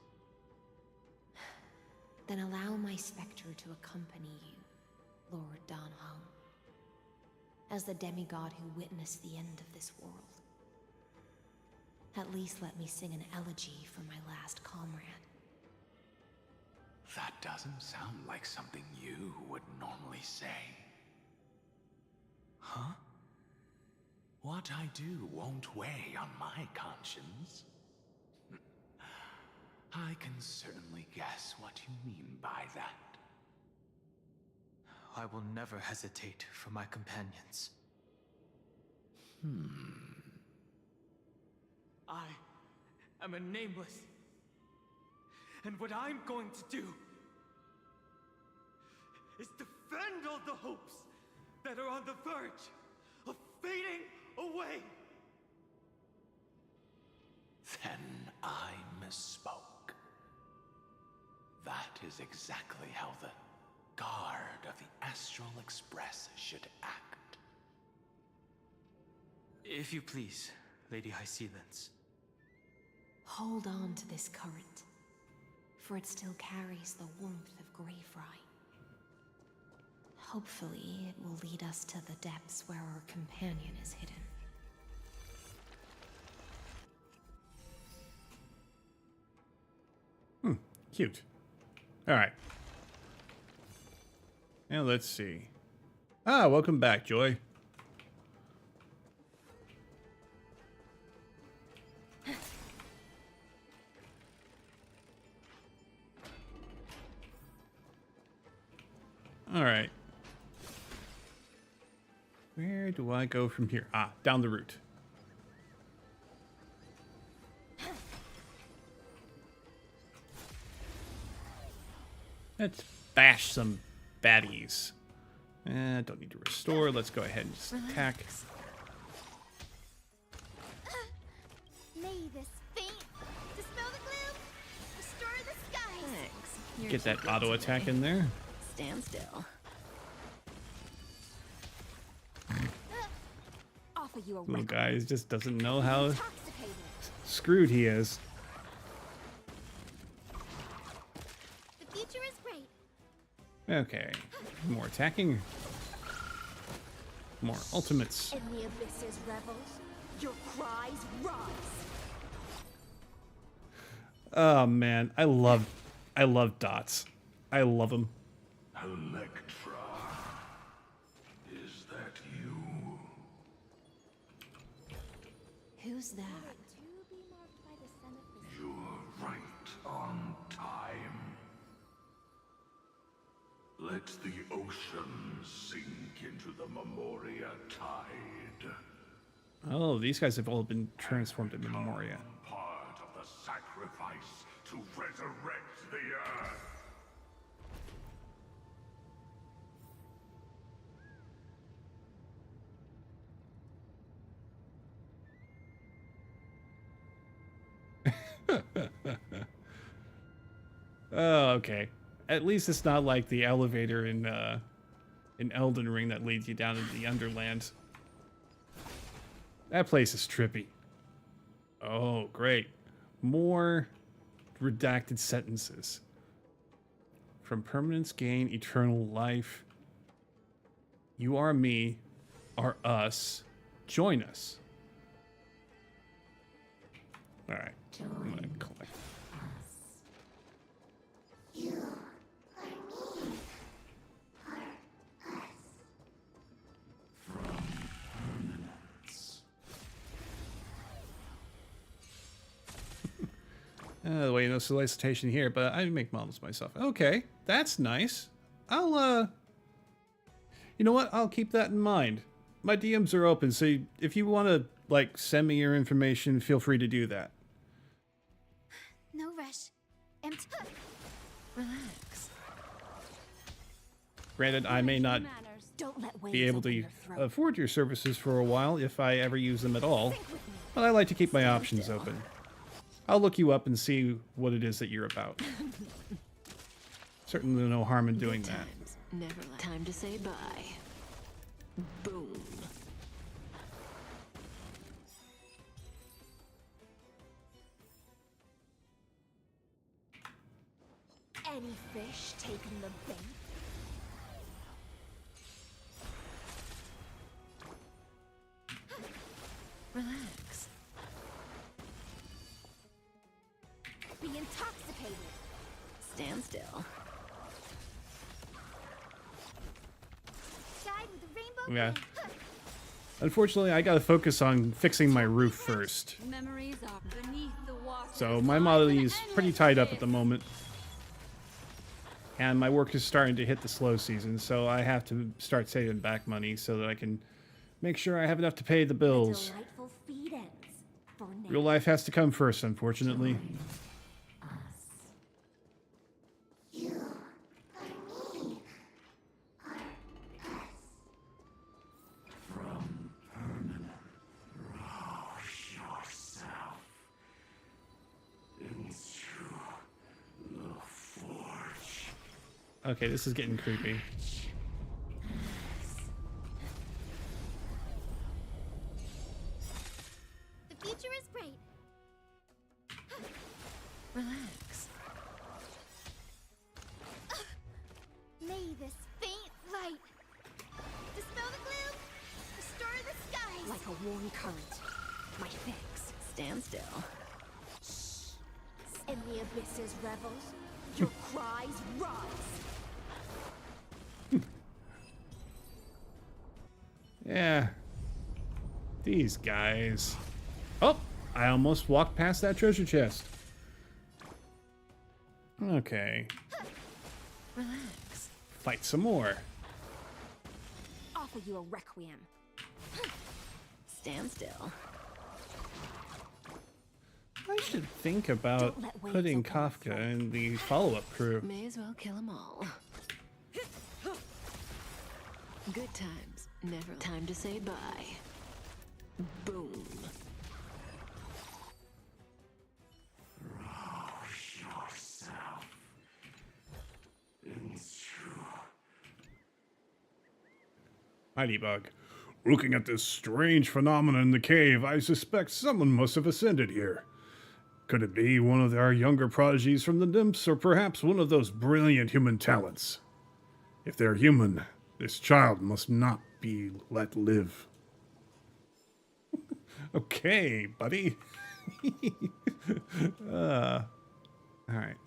Then allow my specter to accompany you, Lord Danhong, as the demigod who witnessed the end of this world. At least let me sing an elegy for my last comrade. That doesn't sound like something you would normally say. Huh? What I do won't weigh on my conscience. I can certainly guess what you mean by that. I will never hesitate for my companions. I am a nameless. And what I'm going to do is defend all the hopes that are on the verge of fading away. Then I misspoke. That is exactly how the guard of the Astral Express should act. If you please, Lady Hysealence. Hold on to this current, for it still carries the warmth of Greyfry. Hopefully, it will lead us to the depths where our companion is hidden. Cute. All right. Now let's see. Ah, welcome back, Joy. All right. Where do I go from here? Ah, down the route. Let's bash some baddies. Don't need to restore. Let's go ahead and just attack. May this faint dispel the gloom, restore the skies. Thanks. You're Get that auto attack in there. Stand still. Offer you a Little record. guy just doesn't know how Intoxicated. screwed he is. The future is great. Okay, more attacking. More ultimates. In the abyss's revels, your cries rise. Oh man, I love dots. I love them. Electra, is that you? Who's that? You're right on time. Let the ocean sink into the Memoria tide. Oh, these guys have all been transformed into Memoria. Part of the sacrifice to resurrect the earth. Oh, okay. At least it's not like the elevator in Elden Ring that leads you down into the Underlands. That place is trippy. Oh, great. More redacted sentences. From permanence gain, eternal life. You are me, are us. Join us. Alright. I'm gonna collect. You are me, are us. From permanence. The way no solicitation here, but I make models myself. Okay, that's nice. I'll, you know what? I'll keep that in mind. My DMs are open, so if you want to, like, send me your information, feel free to do that. No rush. Relax. Granted, I may not Don't let be able waves open to your throat. afford your services for a while if I ever use them at all, but I like to keep my options open. I'll look you up and see what it is that you're about. Certainly no harm in doing that. Never time to say bye. Boom. Any fish taking the bait? Relax. Be intoxicated. Stand still. Guide with a rainbow. Yeah. Unfortunately, I gotta focus on fixing my roof first. Memories are beneath the water. So my model is pretty tied up at the moment. And my work is starting to hit the slow season, so I have to start saving back money so that I can make sure I have enough to pay the bills. Delightful feed ends for now. Real life has to come first, unfortunately. You are me, are us. From permanence. Rouse yourself into the forge. Okay, this is getting creepy. The future is great. Relax. May this faint light dispel the gloom, restore the skies. Like a warm current. My fix. Stand still. In the abyss's revels, your cries rise. Yeah. These guys. Oh, I almost walked past that treasure chest. Okay. Relax. Fight some more. Offer you a requiem. Stand still. I should think about Don't let waves putting open your Kafka in the follow-up crew. May as well kill them all. Good times. Never time to say bye. Boom. Rouse yourself Mighty Bug. Looking at this strange phenomenon in the cave, I suspect someone must have ascended here. Could it be one of our younger prodigies from the nymphs, or perhaps one of those brilliant human talents? If they're human, this child must not be let live. Okay, buddy. Alright,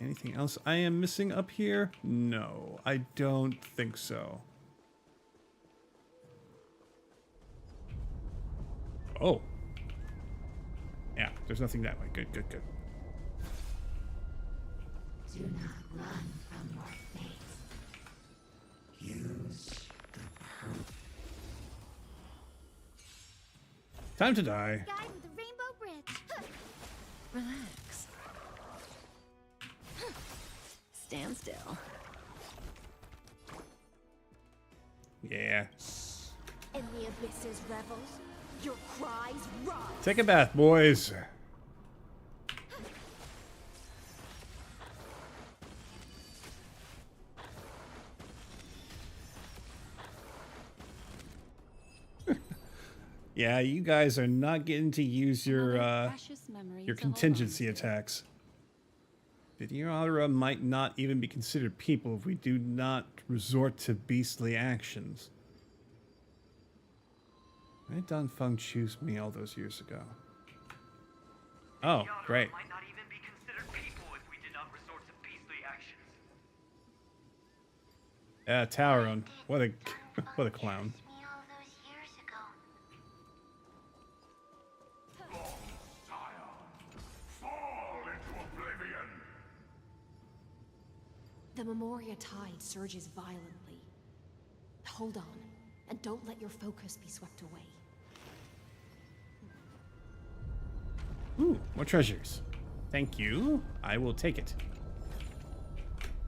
anything else I am missing up here? No, I don't think so. Oh. Yeah, there's nothing that way. Good, good, good. Do not run from your fate. Use the purple. Time to die. Guide with the rainbow bridge. Relax. Stand still. Yeah. In the abyss's revels, your cries rise. Take a bath, boys. Yeah, you guys are not getting to use your contingency attacks. Vtuber might not even be considered people if we do not resort to beastly actions. Why did Don Feng choose me all those years ago? Oh, great. Might not even be considered people if we did not resort to beastly actions. Tauron. What a clown. The Memoria tide surges violently. Hold on, and don't let your focus be swept away. Ooh, more treasures. Thank you. I will take it.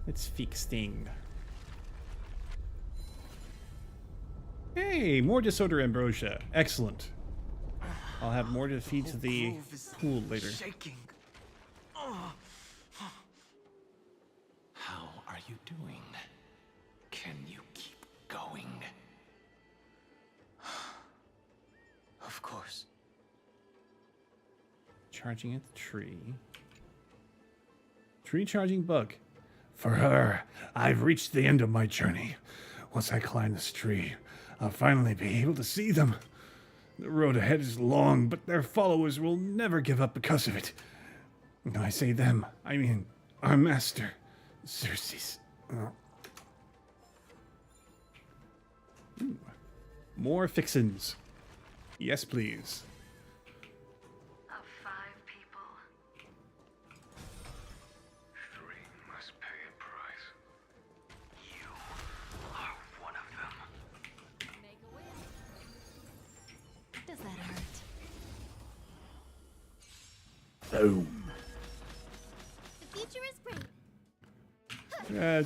It's feasting. Hey, more disorder ambrosia. Excellent. I'll have more to feed to the pool later. Shaking. How are you doing? Can you keep going? Of course. Charging at the tree. Tree charging bug. For her, I've reached the end of my journey. Once I climb this tree, I'll finally be able to see them. The road ahead is long, but their followers will never give up because of it. When I say them, I mean our master, Xerxes. Ooh. More fixins. Yes, please. Of 5 people. 3 must pay a price. You are one of them. Make a wish. Does that hurt? Boom. The future is great.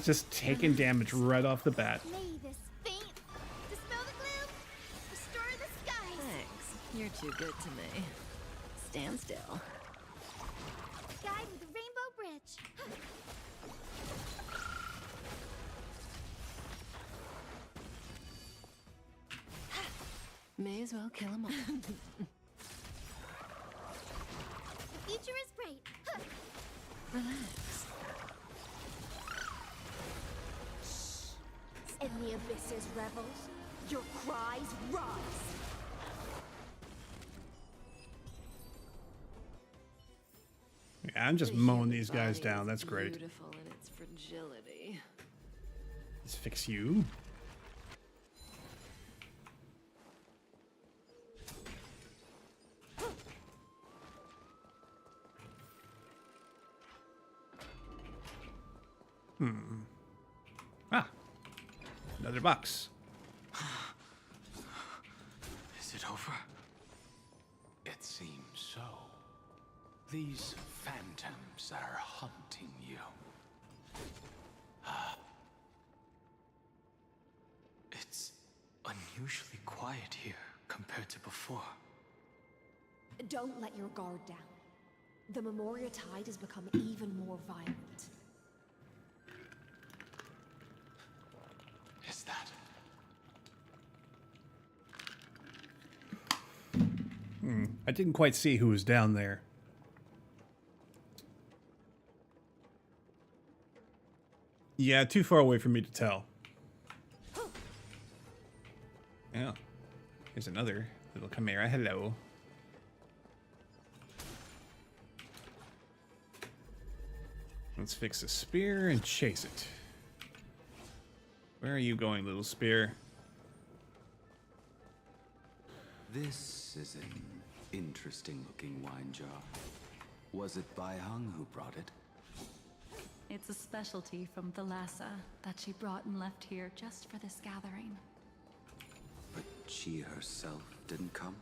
Just taking damage right off the bat. May this faint dispel the gloom, restore the skies. Thanks. You're too good to me. Stand still. Guide with the rainbow bridge. May as well kill 'em all. The future is great. Relax. In the abyss's revels, your cries rise. Yeah, I'm just The mowing human these guys body down. is That's great. Beautiful in its fragility. Let's fix you. Ah, another box. Is it over? It seems so. These phantoms are haunting you. It's unusually quiet here compared to before. Don't let your guard down. The Memoria tide has become even more violent. Is that I didn't quite see who was down there. Yeah, too far away for me to tell. Yeah. Here's another little chimera. Hello. Let's fix the spear and chase it. Where are you going, little spear? This is an interesting-looking wine jar. Was it Baihang who brought it? It's a specialty from Thalassa that she brought and left here just for this gathering. But she herself didn't come?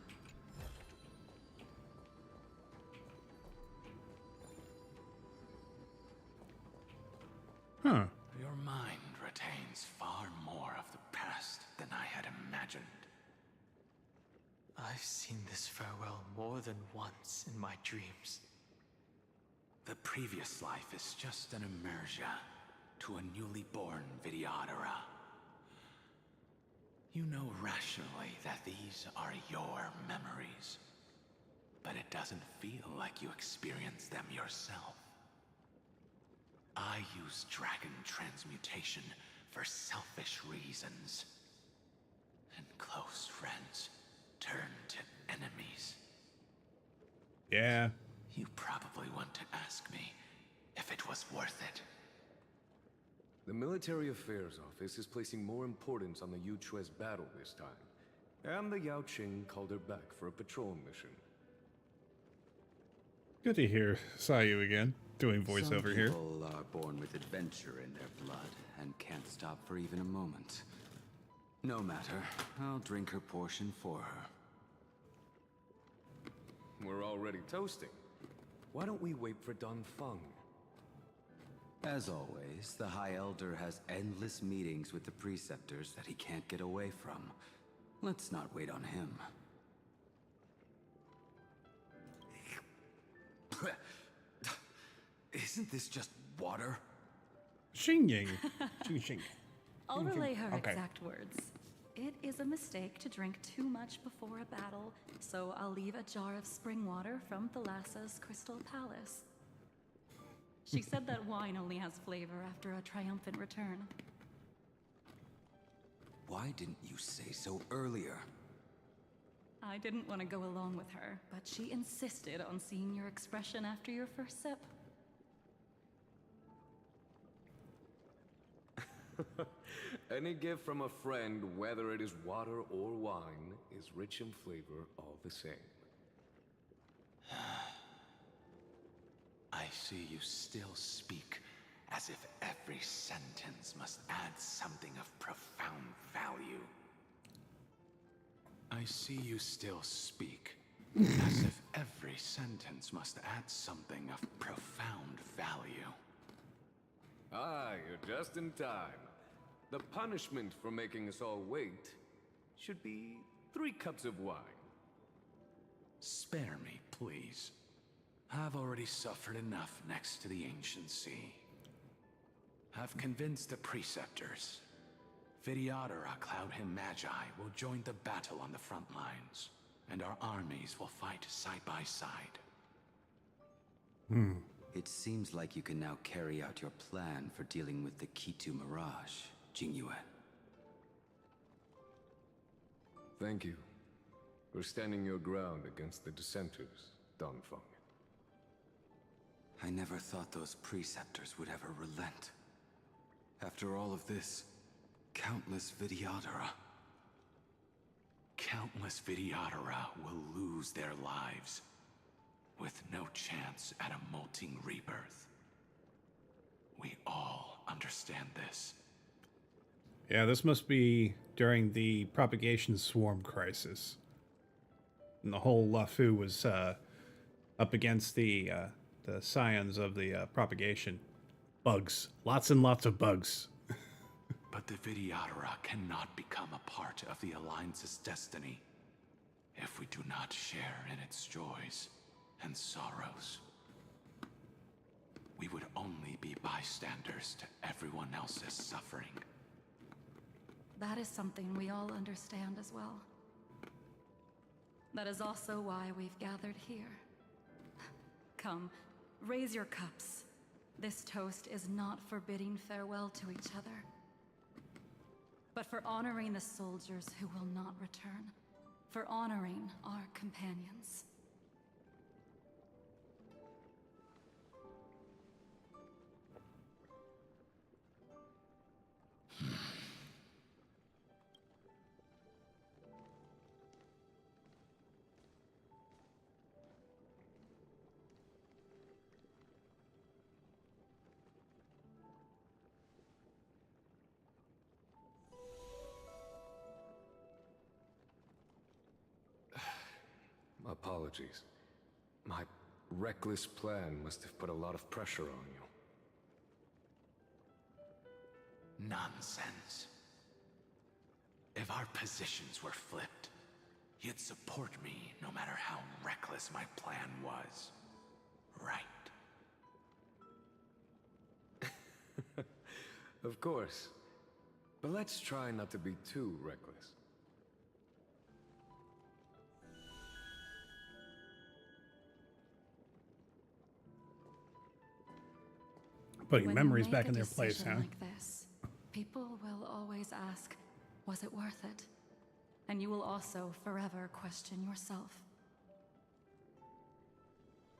Huh. Your mind retains far more of the past than I had imagined. I've seen this farewell more than once in my dreams. The previous life is just an immersia to a newly born Vidyadhara. You know rationally that these are your memories, but it doesn't feel like you experienced them yourself. I use dragon transmutation for selfish reasons, and close friends turn to enemies. Yeah. You probably want to ask me if it was worth it. The Military Affairs Office is placing more importance on the Yuchue's battle this time, and the Yaoqing called her back for a patrol mission. Good to hear. Saw you again. Doing voiceover here. Some people are born with adventure in their blood and can't stop for even a moment. No matter, I'll drink her portion for her. We're already toasting. Why don't we wait for Don Feng? As always, the High Elder has endless meetings with the Preceptors that he can't get away from. Let's not wait on him. Isn't this just water? Xingying. Xing. I'll relay her exact words. It is a mistake to drink too much before a battle, so I'll leave a jar of spring water from Thalassa's Crystal Palace. She said that wine only has flavor after a triumphant return. Why didn't you say so earlier? I didn't want to go along with her, but she insisted on seeing your expression after your first sip. Any gift from a friend, whether it is water or wine, is rich in flavor all the same. I see you still speak as if every sentence must add something of profound value. I see you still speak as if every sentence must add something of profound value. Ah, you're just in time. The punishment for making us all wait should be 3 cups of wine. Spare me, please. I've already suffered enough next to the Ancient Sea. I've convinced the Preceptors. Vidyadhara Cloudhim Magi will join the battle on the front lines, and our armies will fight side by side. It seems like you can now carry out your plan for dealing with the Kitu Mirage, Jingyue. Thank you for standing your ground against the dissenters, Don Feng. I never thought those Preceptors would ever relent. After all of this, countless Vidyadhara will lose their lives, with no chance at a molting rebirth. We all understand this. Yeah, this must be during the propagation swarm crisis. And the whole Luofu was up against the scions of the propagation. Bugs. Lots and lots of bugs. But the Vidyadhara cannot become a part of the Alliance's destiny if we do not share in its joys and sorrows. We would only be bystanders to everyone else's suffering. That is something we all understand as well. That is also why we've gathered here. Come, raise your cups. This toast is not for bidding farewell to each other, but for honoring the soldiers who will not return, for honoring our companions. Apologies. My reckless plan must have put a lot of pressure on you. Nonsense. If our positions were flipped, you'd support me no matter how reckless my plan was. Right? Of course. But let's try not to be too reckless. Putting When memories you back make in a their place, decision huh? like this, people will always ask, was it worth it? And you will also forever question yourself.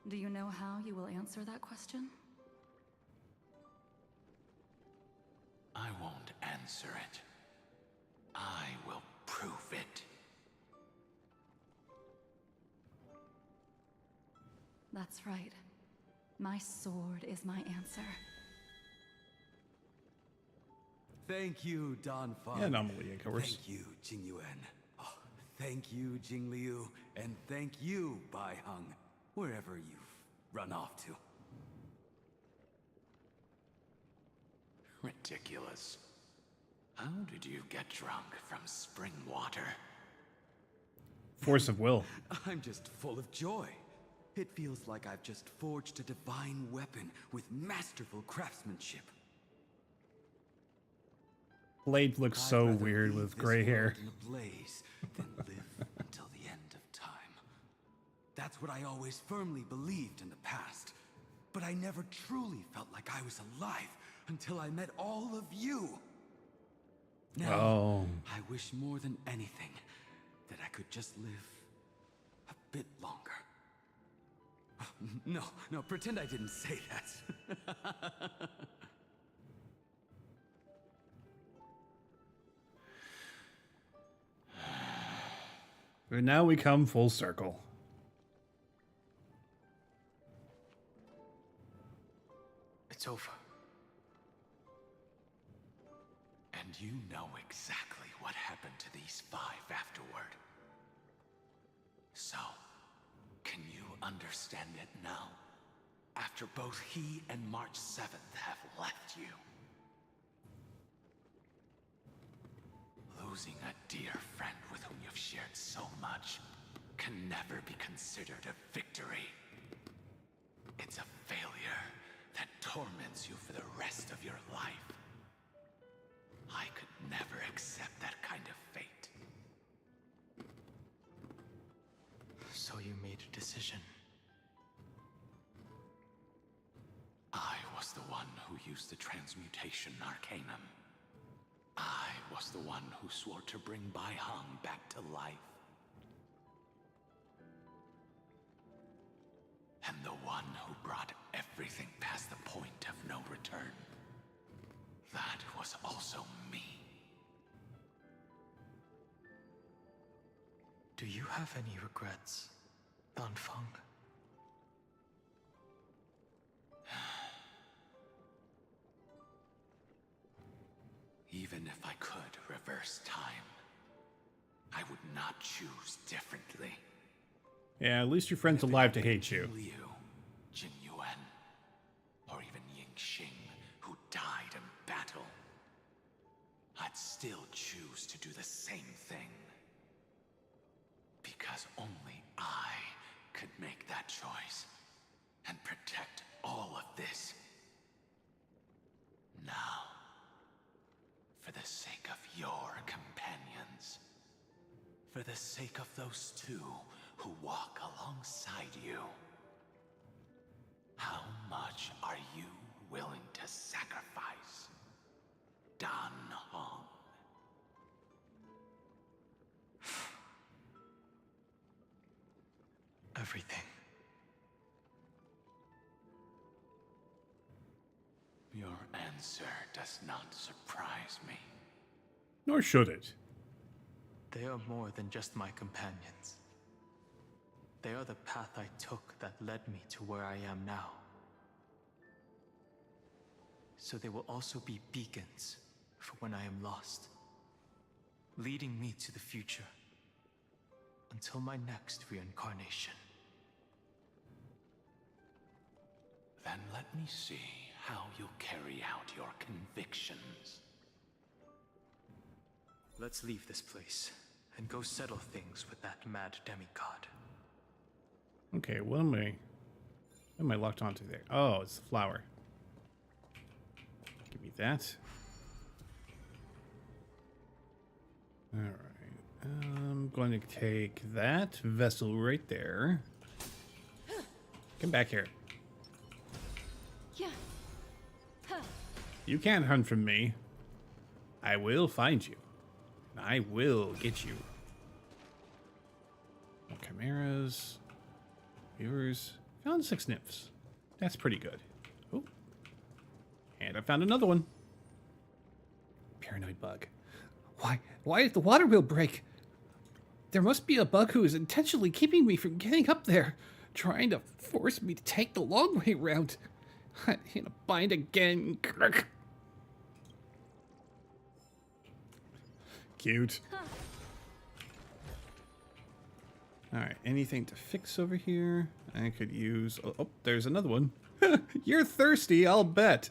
Do you know how you will answer that question? I won't answer it. I will prove it. That's right. My sword is my answer. Thank you, Don Feng. Yeah, anomaly, of course. Thank you, Jing Yuan. Oh, thank you, Jing Liu. And thank you, Bai Heng, wherever you've run off to. Ridiculous. How did you get drunk from spring water? Force of will. I'm just full of joy. It feels like I've just forged a divine weapon with masterful craftsmanship. Blade looks so weird with gray hair. In a blaze, then live until the end of time. That's what I always firmly believed in the past. But I never truly felt like I was alive until I met all of you. Now, I wish more than anything that I could just live a bit longer. No, pretend I didn't say that. And now we come full circle. It's over. And you know exactly what happened to these 5 afterward. So, can you understand it now? After both he and March 7th have left you. Losing a dear friend with whom you've shared so much can never be considered a victory. It's a failure that torments you for the rest of your life. I could never accept that kind of fate. So you made a decision. I was the one who used the transmutation arcanum. I was the one who swore to bring Bai Heng back to life. And the one who brought everything past the point of no return. That was also me. Do you have any regrets, Don Feng? Even if I could reverse time, I would not choose differently. Yeah, at least your friend's alive to hate you. Liu, Jing Yuan, or even Ying Xing, who died in battle, I'd still choose to do the same thing. Because only I could make that choice and protect all of this. Now, for the sake of your companions, for the sake of those 2 who walk alongside you. How much are you willing to sacrifice, Dan Hong? Everything. Your answer does not surprise me. Nor should it. They are more than just my companions. They are the path I took that led me to where I am now. So they will also be beacons for when I am lost, leading me to the future until my next reincarnation. Then let me see how you'll carry out your convictions. Let's leave this place and go settle things with that mad demigod. Okay, what am I locked onto there? Oh, it's the flower. Give me that. Alright. I'm going to take that vessel right there. Come back here. Yeah. Huh. You can't run from me. I will find you. I will get you. More chimeras. Viewers. Found 6 nymphs. That's pretty good. Oh. And I found another one. Paranoid bug. Why did the water wheel break? There must be a bug who is intentionally keeping me from getting up there, trying to force me to take the long way round. I'm in a bind again. Cute. Alright, anything to fix over here? I could use... Oh, there's another one. You're thirsty, I'll bet.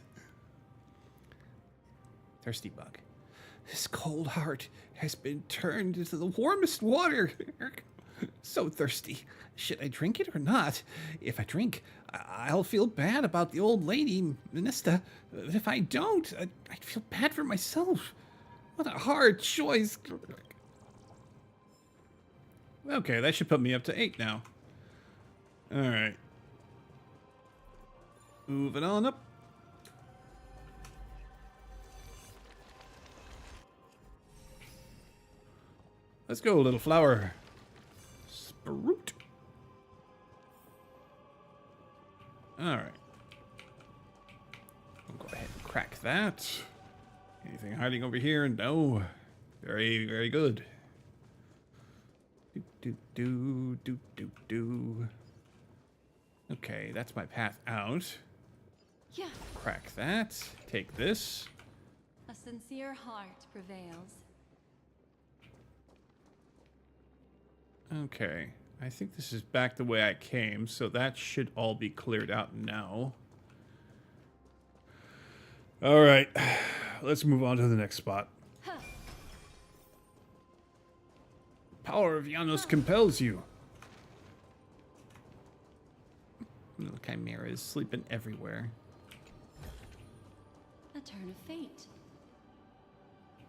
Thirsty bug. This cold heart has been turned into the warmest water. So thirsty. Should I drink it or not? If I drink, I'll feel bad about the old lady, Minista. But if I don't, I'd feel bad for myself. What a hard choice. Okay, that should put me up to 8 now. Alright. Moving on up. Let's go, little flower. Sprout. Alright. We'll go ahead and crack that. Anything hiding over here? No. Very, very good. Do. Okay, that's my path out. Yeah. Crack that. Take this. A sincere heart prevails. Okay, I think this is back the way I came, so that should all be cleared out now. All right, let's move on to the next spot. Huh. Power of Janos compels you. Little chimeras sleeping everywhere. A turn of fate.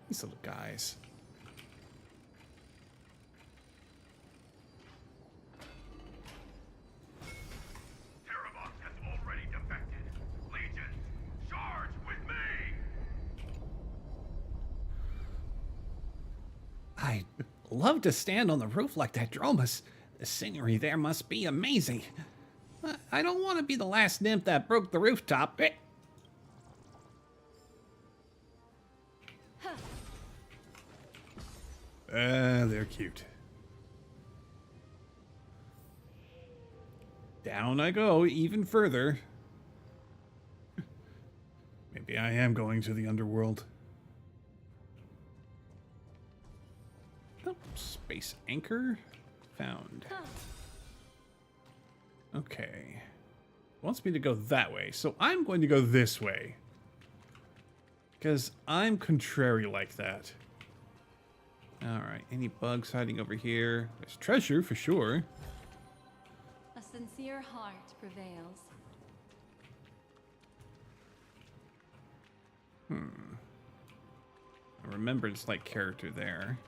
These little guys. I'd love to stand on the roof like that Dromus. The scenery there must be amazing. I don't want to be the last nymph that broke the rooftop. They're cute. Down I go, even further. Maybe I am going to the underworld. Oh, space anchor found. Okay. Wants me to go that way, so I'm going to go this way. Because I'm contrary like that. Alright, any bugs hiding over here? There's treasure for sure. A sincere heart prevails. I remember it's like character there.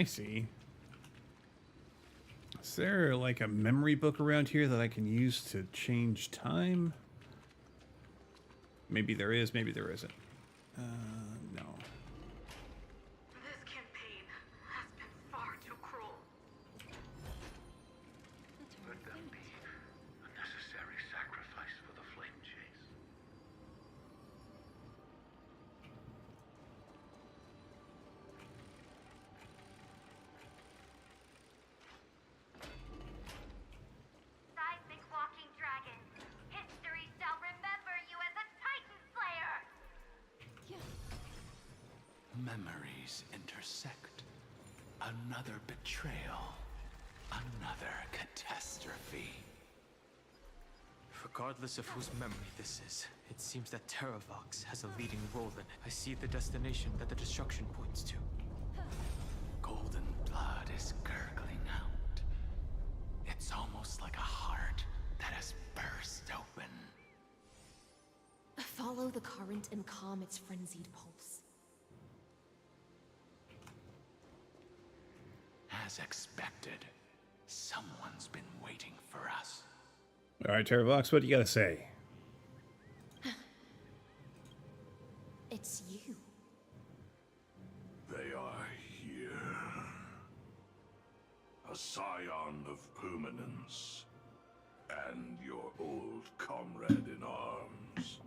I see. Is there like a memory book around here that I can use to change time? Maybe there is, maybe there isn't. No. This campaign has been far too cruel. Let them be a necessary sacrifice for the flame chase. Seismic walking dragon. History shall remember you as a Titan Slayer! Memories intersect. Another betrayal. Another catastrophe. Regardless of whose memory this is, it seems that Terravox has a leading role in it. I see the destination that the destruction points to. Golden blood is gurgling out. It's almost like a heart that has burst open. Follow the current and calm its frenzied pulse. As expected, someone's been waiting for us. All right, Terravox, what do you got to say? It's you. They are here. A scion of permanence. And your old comrade in arms.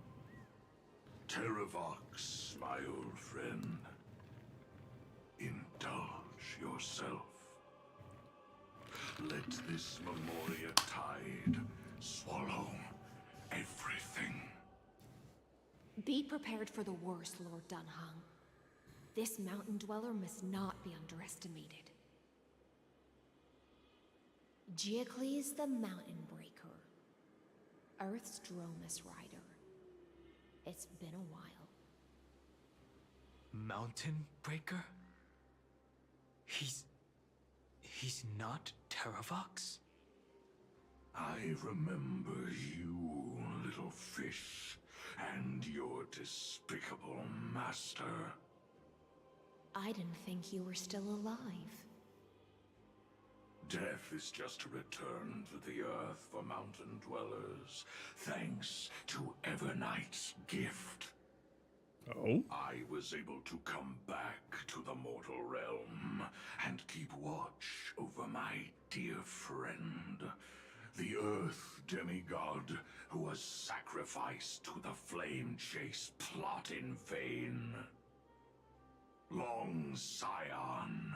Terravox, my old friend. Indulge yourself. Let this Memoria tide swallow everything. Be prepared for the worst, Lord Dunhung. This mountain dweller must not be underestimated. Geocles the Mountain Breaker. Earth's Dromus Rider. It's been a while. Mountain Breaker? He's not Terravox? I remember you, little fish, and your despicable master. I didn't think you were still alive. Death is just a return to the earth for mountain dwellers, thanks to Evernight's gift. Oh? I was able to come back to the mortal realm and keep watch over my dear friend, the Earth demigod who was sacrificed to the flame chase plot in vain. Long Scion,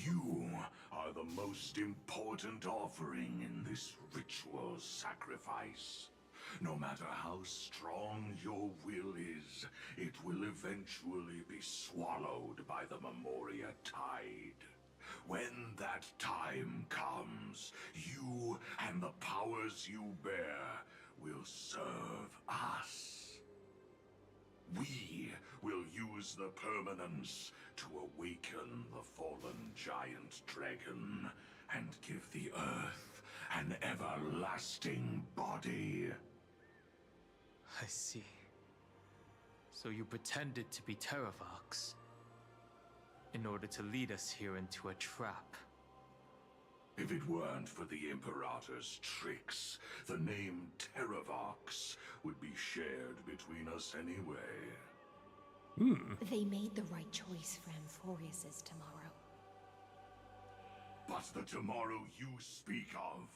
you are the most important offering in this ritual sacrifice. No matter how strong your will is, it will eventually be swallowed by the Memoria tide. When that time comes, you and the powers you bear will serve us. We will use the permanence to awaken the fallen giant dragon and give the earth an everlasting body. I see. So you pretended to be Terravox in order to lead us here into a trap. If it weren't for the Imperator's tricks, the name Terravox would be shared between us anyway. They made the right choice for Amphorius's tomorrow. But the tomorrow you speak of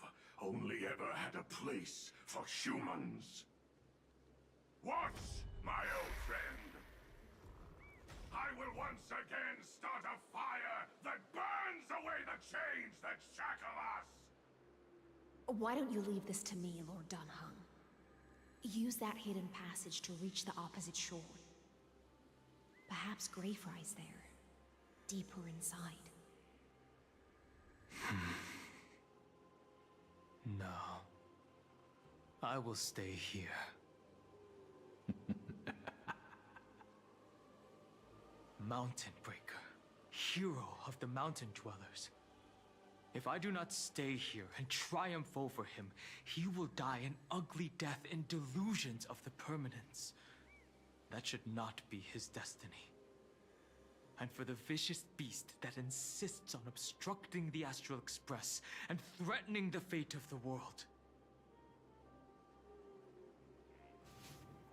only ever had a place for humans. Watch, my old friend. I will once again start a fire that burns away the chains that shackle us. Why don't you leave this to me, Lord Dunhung? Use that hidden passage to reach the opposite shore. Perhaps Greyfry's there, deeper inside. No. I will stay here. Mountain Breaker, hero of the mountain dwellers. If I do not stay here and triumph over him, he will die an ugly death in delusions of the permanence. That should not be his destiny. and for the vicious beast that insists on obstructing the Astral Express and threatening the fate of the world.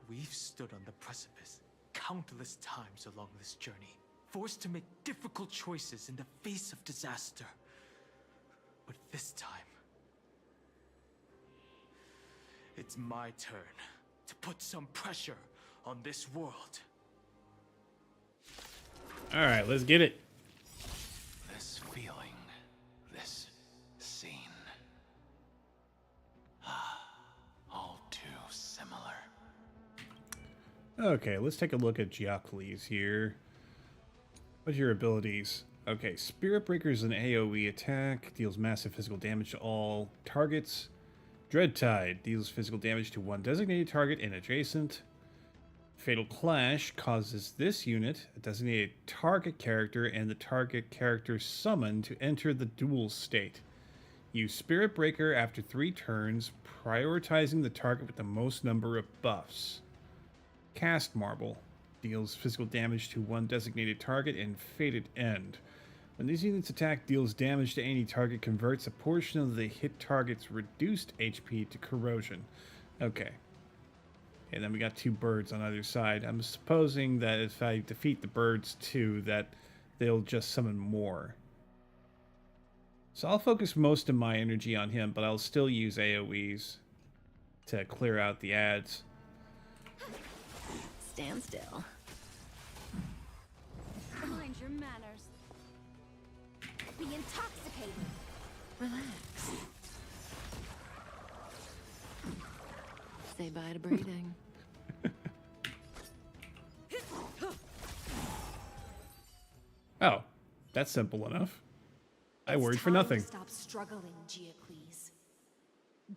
We've stood on the precipice countless times along this journey, forced to make difficult choices in the face of disaster. But this time, it's my turn to put some pressure on this world. All right, let's get it. This feeling, this scene. All too similar. Okay, let's take a look at Geocles here. What's your abilities? Okay, Spirit Breaker is an AoE attack, deals massive physical damage to all targets. Dread Tide deals physical damage to one designated target and adjacent. Fatal Clash causes this unit, a designated target character, and the target character summoned to enter the duel state. Use Spirit Breaker after 3 turns, prioritizing the target with the most number of buffs. Cast Marble deals physical damage to one designated target, and Fated End. When these units attack, deals damage to any target, converts a portion of the hit target's reduced HP to corrosion. Okay. And then we got 2 birds on either side. I'm supposing that if I defeat the birds too, that they'll just summon more. So I'll focus most of my energy on him, but I'll still use AoEs to clear out the ads. Stand still. Mind your manners. Be intoxicated. Relax. Say bye to breathing. Oh, that's simple enough. I worried for nothing. Stop struggling, Geocles.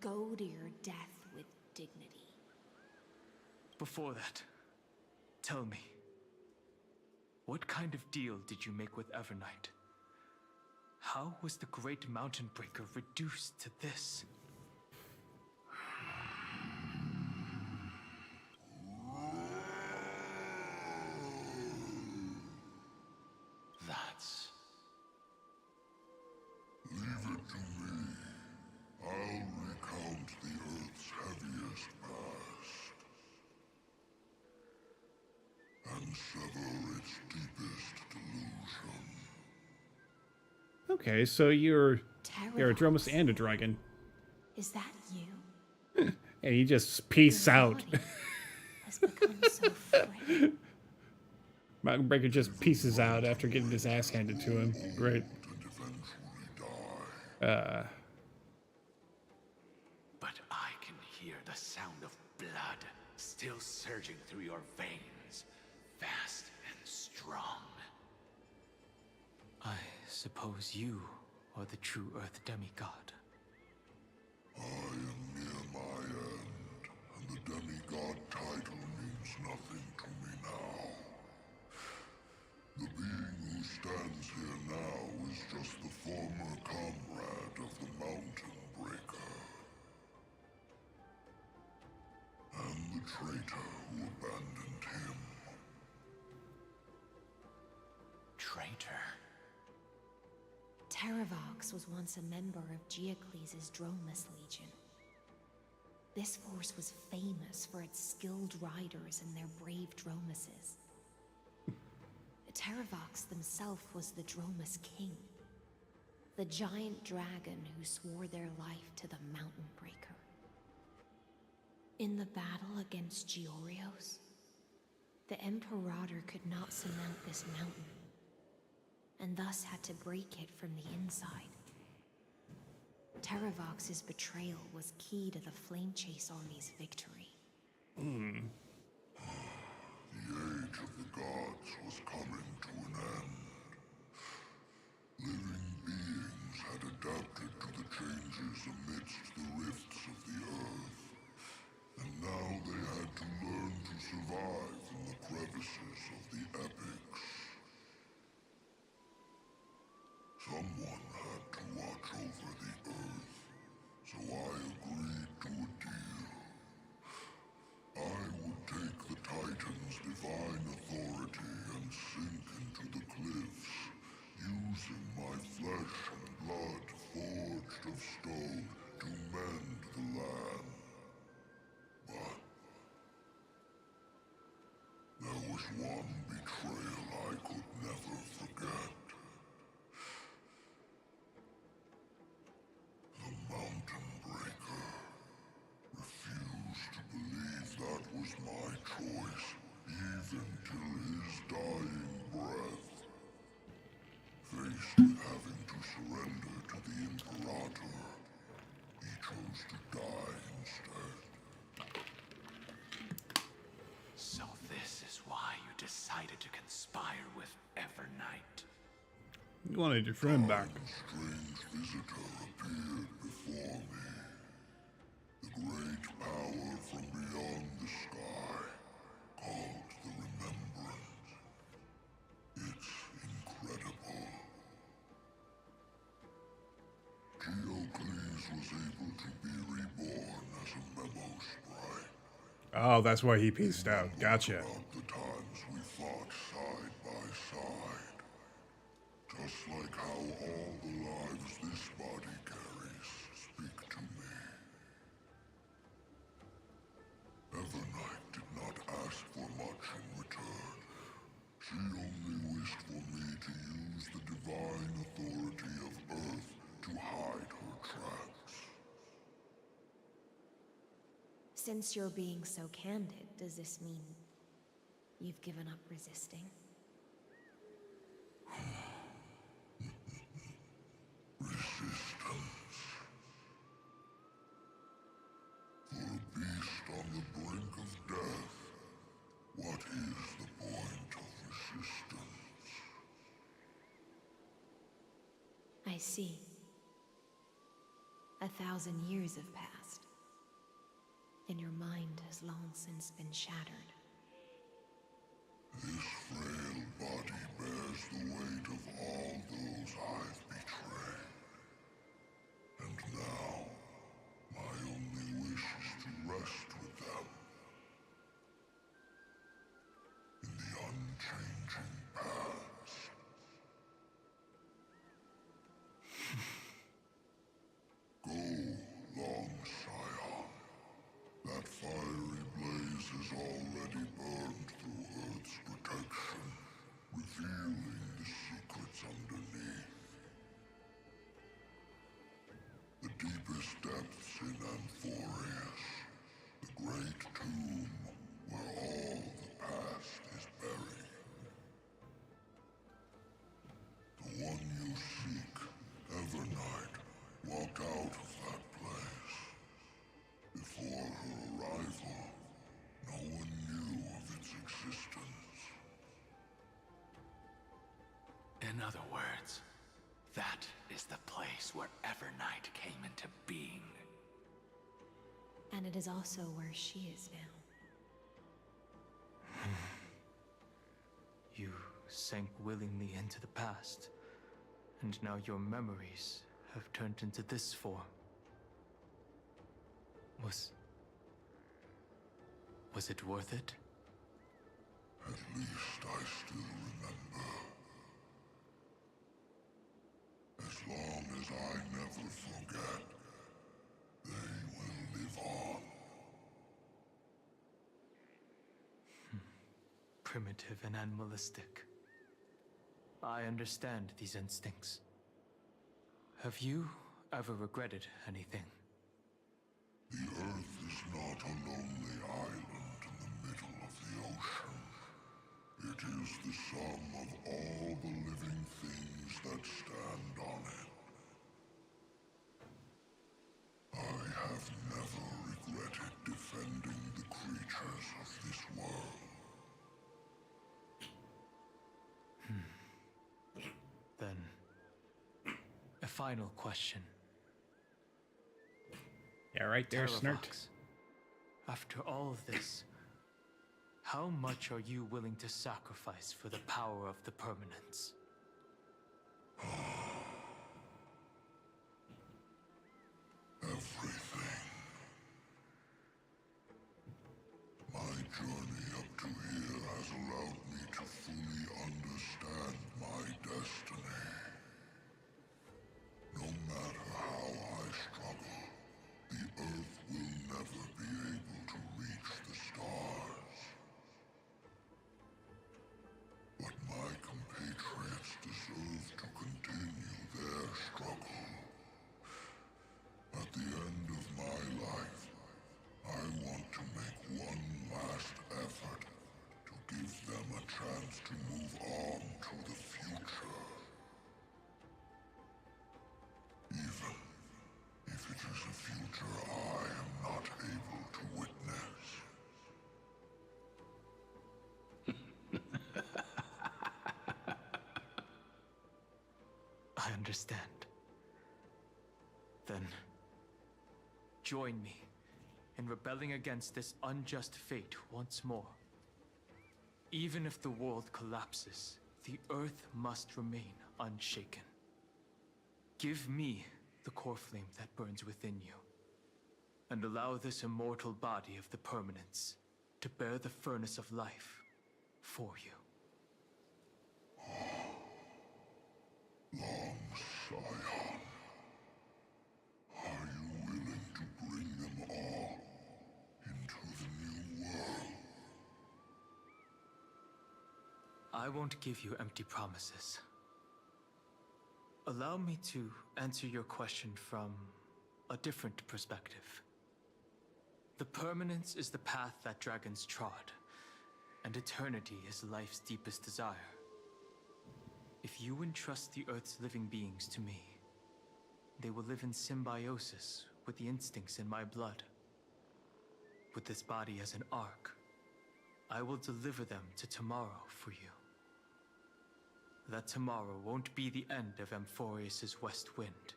Go to your death with dignity. Before that, tell me, what kind of deal did you make with Evernight? How was the Great Mountain Breaker reduced to this? That's... Leave it to me. I'll recount the Earth's heaviest past and sever its deepest delusion. Okay, so you're a Dromus and a dragon. Is that you? And he just peace out. Has become so frail. Mountain Breaker just pieces out after getting his ass handed to him. Great. But I can hear the sound of blood still surging through your veins, fast and strong. I suppose you are the true Earth demigod. I am near my end, and the demigod title means nothing to me now. The being who stands here now is just the former comrade of the Mountain Breaker. And the traitor who abandoned him. Traitor? Terravox was once a member of Geocles' Dromus Legion. This force was famous for its skilled riders and their brave Dromuses. Terravox himself was the Dromus King, the giant dragon who swore their life to the Mountain Breaker. In the battle against Georios, the Imperator could not surmount this mountain, and thus had to break it from the inside. Terravox's betrayal was key to the Flame Chase Army's victory. The age of the gods was coming to an end. Living beings had adapted to the changes amidst the rifts of the earth, and now they had to learn to survive in the crevices of the epics. Someone had to watch over the earth, so I agreed to a deal. I would take the Titan's divine authority and sink into the one betrayal I could never forget. The Mountain Breaker refused to believe that was my choice, even till his dying breath. Faced with having to surrender to the Imperator, he chose to die instead. So this is why you decided to conspire with Evernight. You wanted your friend back. A strange visitor appeared before me. The great power from beyond the sky, called the Remembrance. It's incredible. Geocles was able to be reborn as a memo sprite. Oh, that's why he pieced out. Gotcha. About the times we fought side by side. Just like how all the lives this body carries speak to me. Evernight did not ask for much in return. She only wished for me to use the divine authority of Earth to hide her tracks. Since you're being so candid, does this mean you've given up resisting? Resistance. For a beast on the brink of death, what is the point of resistance? I see. 1,000 years have passed, and your mind has long since been shattered. This frail body bears the weight of all those I've betrayed. And now, my only wish is to rest with them. In the unchanging past. Go, long Scion. That fiery blaze has already burned through Earth's protection, revealing the secrets underneath. The deepest depths in Amphorius, the great tomb where all the past is buried. The one you seek, Evernight, walked out of that place. Before her arrival, no one knew of its existence. In other words, that is the place where Evernight came into being. And it is also where she is now. You sank willingly into the past, and now your memories have turned into this form. Was it worth it? At least I still remember. As long as I never forget, they will live on. Primitive and animalistic. I understand these instincts. Have you ever regretted anything? The Earth is not a lonely island in the middle of the ocean. It is the sum of all the living things that stand on it. I have never regretted defending the creatures of this world. Then, a final question. Yeah, right there, Snert. Terravox, after all of this, how much are you willing to sacrifice for the power of the Permanence? Everything. My journey up to here has allowed me to fully understand my destiny. No matter how I struggle, the Earth will never be able to reach the stars. chance to move on to the future. Even if it is a future I am not able to witness. I understand. Then, join me in rebelling against this unjust fate once more. Even if the world collapses, the Earth must remain unshaken. Give me the core flame that burns within you, and allow this immortal body of the permanence to bear the furnace of life for you. Long Scion, are you willing to bring them all into the new world? I won't give you empty promises. Allow me to answer your question from a different perspective. The permanence is the path that dragons trod, and eternity is life's deepest desire. If you entrust the Earth's living beings to me, they will live in symbiosis with the instincts in my blood. With this body as an ark, I will deliver them to tomorrow for you. That tomorrow won't be the end of Amphorius' west wind,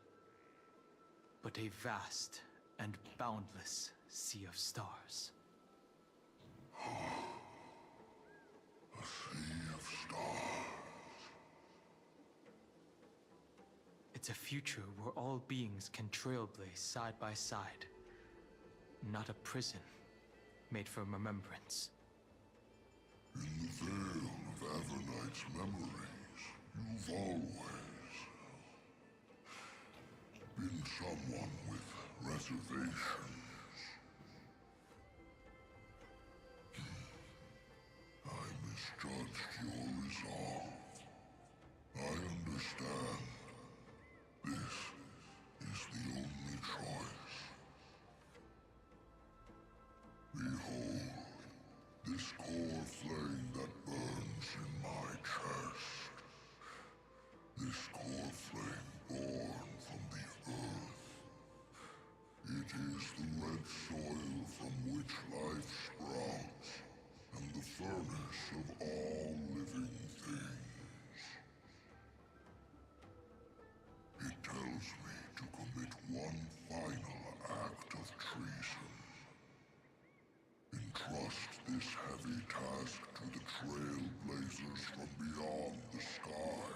but a vast and boundless sea of stars. A sea of stars. It's a future where all beings can trailblaze side by side. Not a prison made for remembrance. In the veil of Evernight's memories, you've always been someone with reservations. I misjudged your resolve. I understand. This is the only choice. Behold, this core flame that burns in my chest. This core flame born from the earth. It is the red soil from which life sprouts, and the furnace of all living things. It tells me to commit one final act of treason. Entrust this heavy task to the trailblazers from beyond the sky.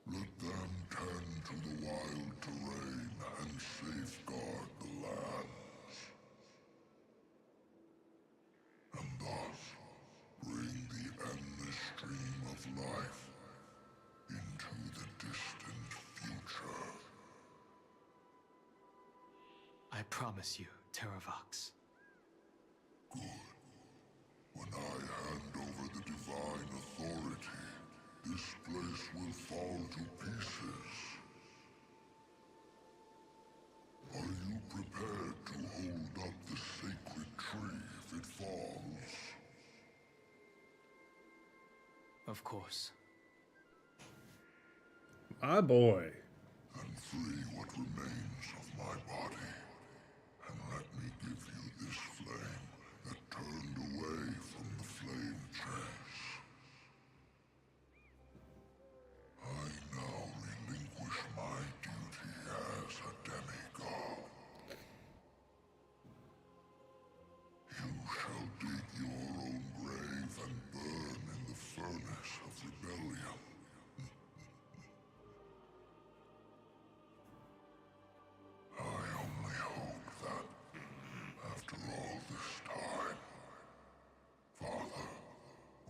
Let them tend to the wild terrain and safeguard the lands. And thus, bring the endless stream of life into the distant future. I promise you, Terravox. Good. When I hand over the divine authority, this place will fall to pieces. Are you prepared to hold up the sacred tree if it falls? Of course. My boy. And free what remains of my body. And let me give you this flame that turned away from the flame chase. I now relinquish my duty as a demigod. You shall dig your own grave and burn in the furnace of rebellion. I only hope that, after all this time, Father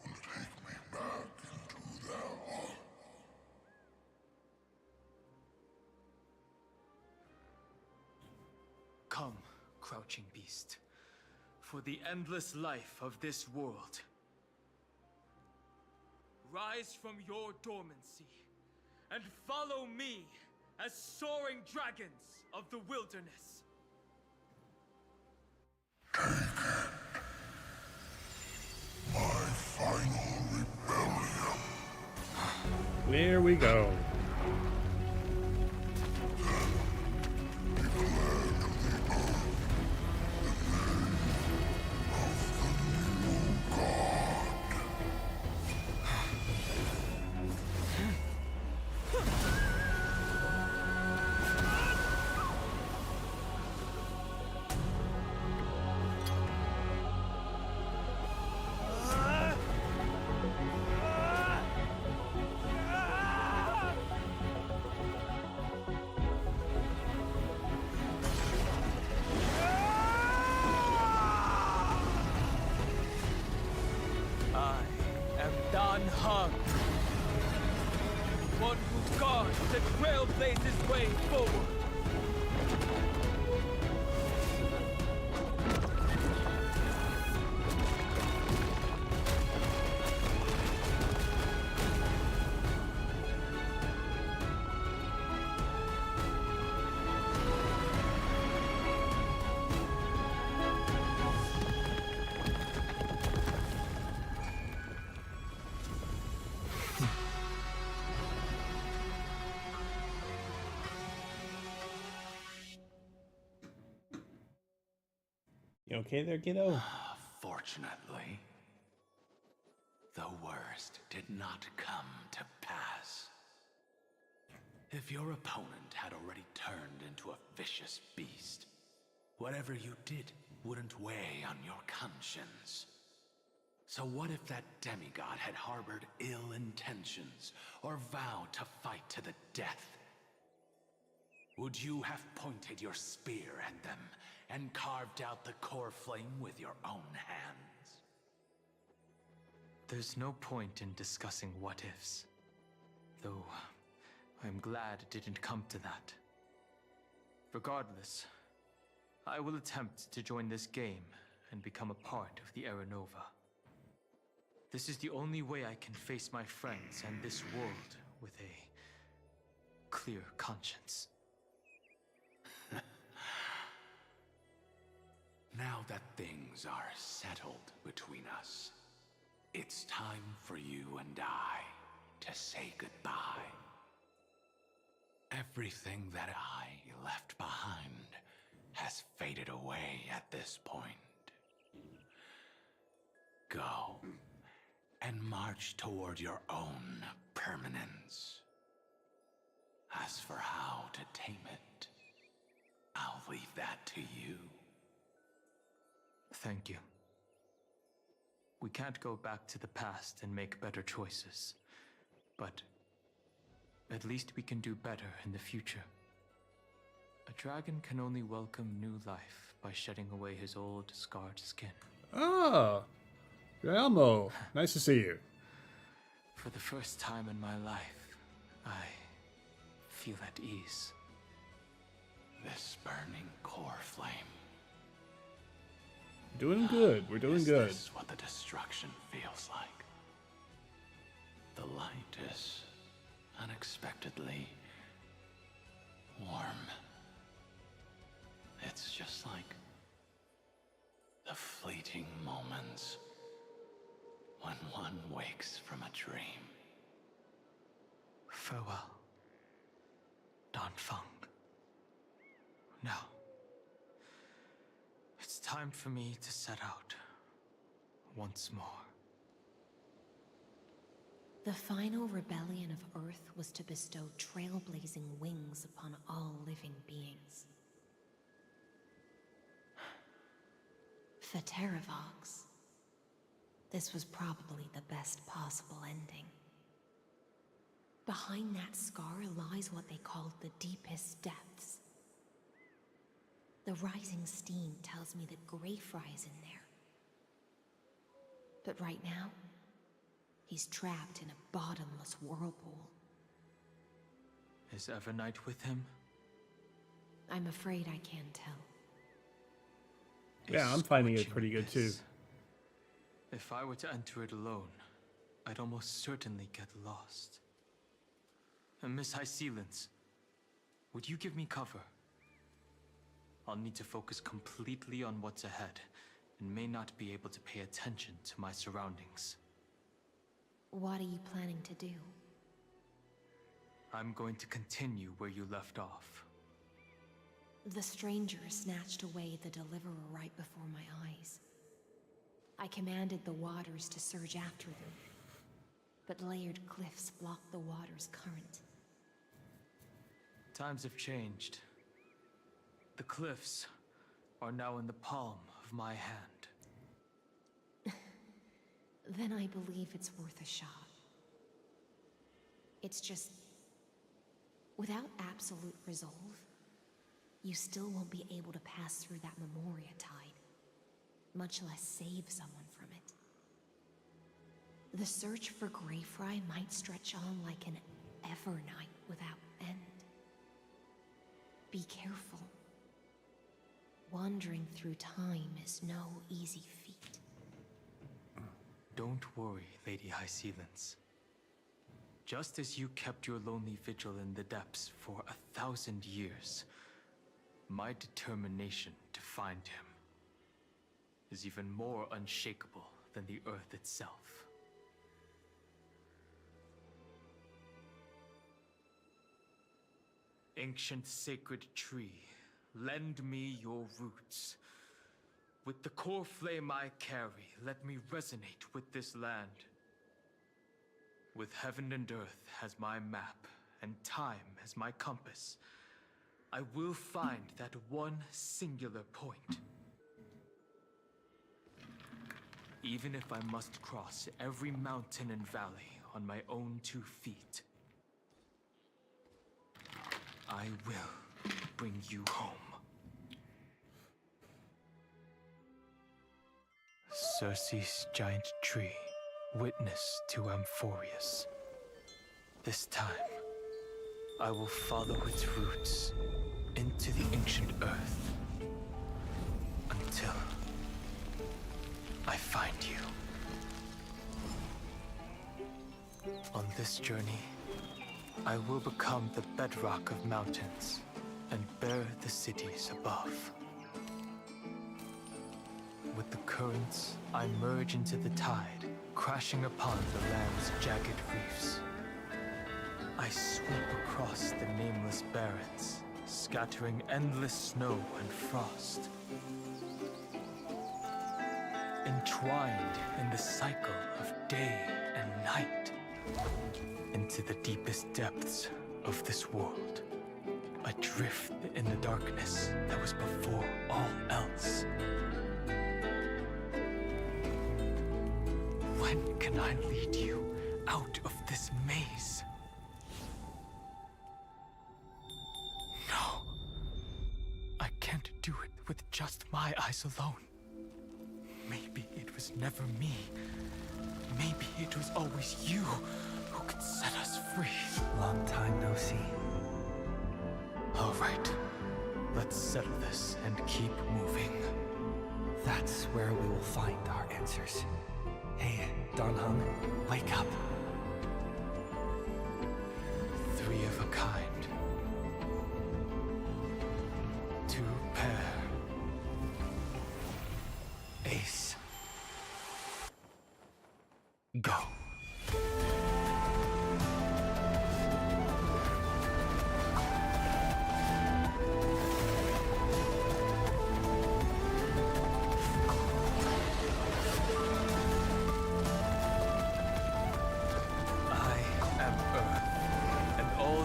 will take me back into their heart. Come, crouching beast, for the endless life of this world. Rise from your dormancy, and follow me as soaring dragons of the wilderness. My final There we go. One who guards and trailblazes way forward. You okay there, kiddo? Fortunately, the worst did not come to pass. If your opponent had already turned into a vicious beast, whatever you did wouldn't weigh on your conscience. So what if that demigod had harbored ill intentions or vowed to fight to the death? Would you have pointed your spear at them and carved out the core flame with your own hands? There's no point in discussing what-ifs. Though, I'm glad it didn't come to that. Regardless, I will attempt to join this game and become a part of the Era Nova. This is the only way I can face my friends and this world with a clear conscience. Now that things are settled between us, it's time for you and I to say goodbye. Everything that I left behind has faded away at this point. Go and march toward your own permanence. As for how to tame it, I'll leave that to you. Thank you. We can't go back to the past and make better choices, but at least we can do better in the future. A dragon can only welcome new life by shedding away his old, scarred skin. Ah, Elmo, nice to see you. For the first time in my life, I feel at ease. This burning core flame. Doing good. We're doing good. Is this what the destruction feels like? The light is unexpectedly warm. It's just like the fleeting moments when one wakes from a dream. Farewell, Don Fung. Now, it's time for me to set out once more. The final rebellion of Earth was to bestow trailblazing wings upon all living beings. For Terravox, this was probably the best possible ending. Behind that scar lies what they called the deepest depths. The rising steam tells me that Greyfry is in there. But right now, he's trapped in a bottomless whirlpool. Is Evernight with him? I'm afraid I can't tell. Yeah, I'm finding it pretty good too. If I were to enter it alone, I'd almost certainly get lost. And Miss High Sealants, would you give me cover? I'll need to focus completely on what's ahead, and may not be able to pay attention to my surroundings. What are you planning to do? I'm going to continue where you left off. The stranger snatched away the deliverer right before my eyes. I commanded the waters to surge after them, but layered cliffs blocked the water's current. Times have changed. The cliffs are now in the palm of my hand. Then I believe it's worth a shot. It's just, without absolute resolve, you still won't be able to pass through that Memoria tide, much less save someone from it. The search for Greyfry might stretch on like an Evernight without end. Be careful. Wandering through time is no easy feat. Don't worry, Lady High Sealance. Just as you kept your lonely vigil in the depths for 1,000 years, my determination to find him is even more unshakable than the earth itself. Ancient sacred tree, lend me your roots. With the core flame I carry, let me resonate with this land. With heaven and earth as my map, and time as my compass, I will find that one singular point. Even if I must cross every mountain and valley on my own 2 feet, I will bring you home. Circe's giant tree, witness to Amphorius. This time, I will follow its roots into the ancient earth until I find you. On this journey, I will become the bedrock of mountains and bear the cities above. With the currents, I merge into the tide, crashing upon the land's jagged reefs. I sweep across the nameless barrens, scattering endless snow and frost. Entwined in the cycle of day and night, into the deepest depths of this world, adrift in the darkness that was before all else. When can I lead you out of this maze? No. I can't do it with just my eyes alone. Maybe it was never me. Maybe it was always you who could set us free. Long time no see. All right. Let's settle this and keep moving. That's where we will find our answers. Hey, Don Hung, wake up. 3 of a kind. 2 pair. Ace. Go.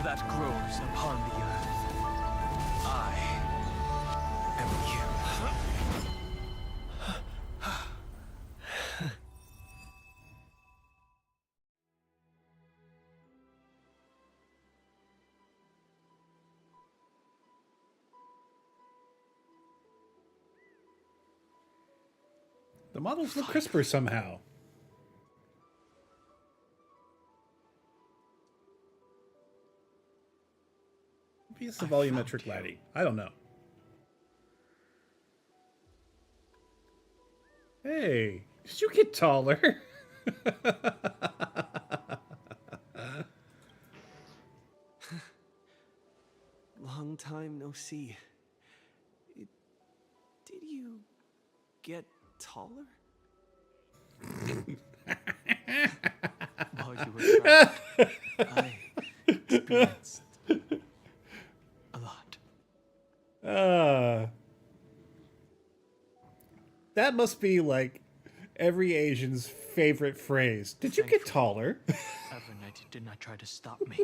That grows upon the earth. I am you. The models look crisper somehow. Maybe it's the volumetric lighting. I don't know. Hey, did you get taller? Long time no see. Did you get taller? While you were trapped, I experienced a lot. That must be like every Asian's favorite phrase. Did you get taller? Evernight did not try to stop me.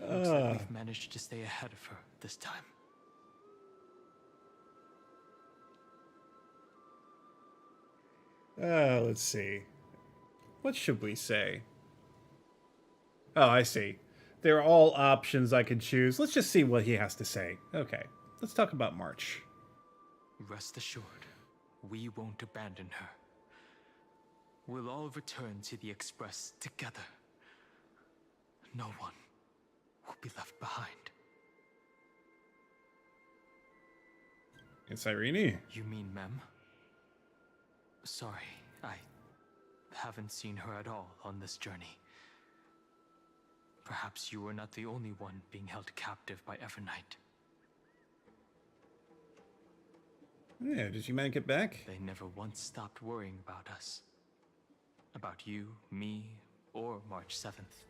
Looks like we've managed to stay ahead of her this time. Let's see. What should we say? Oh, I see. They're all options I could choose. Let's just see what he has to say. Okay, let's talk about March. Rest assured, we won't abandon her. We'll all return to the Express together. No one will be left behind. It's Irene. You mean Mem? Sorry, I haven't seen her at all on this journey. Perhaps you were not the only one being held captive by Evernight. Yeah, did you make it back? They never once stopped worrying about us. About you, me, or March 7th.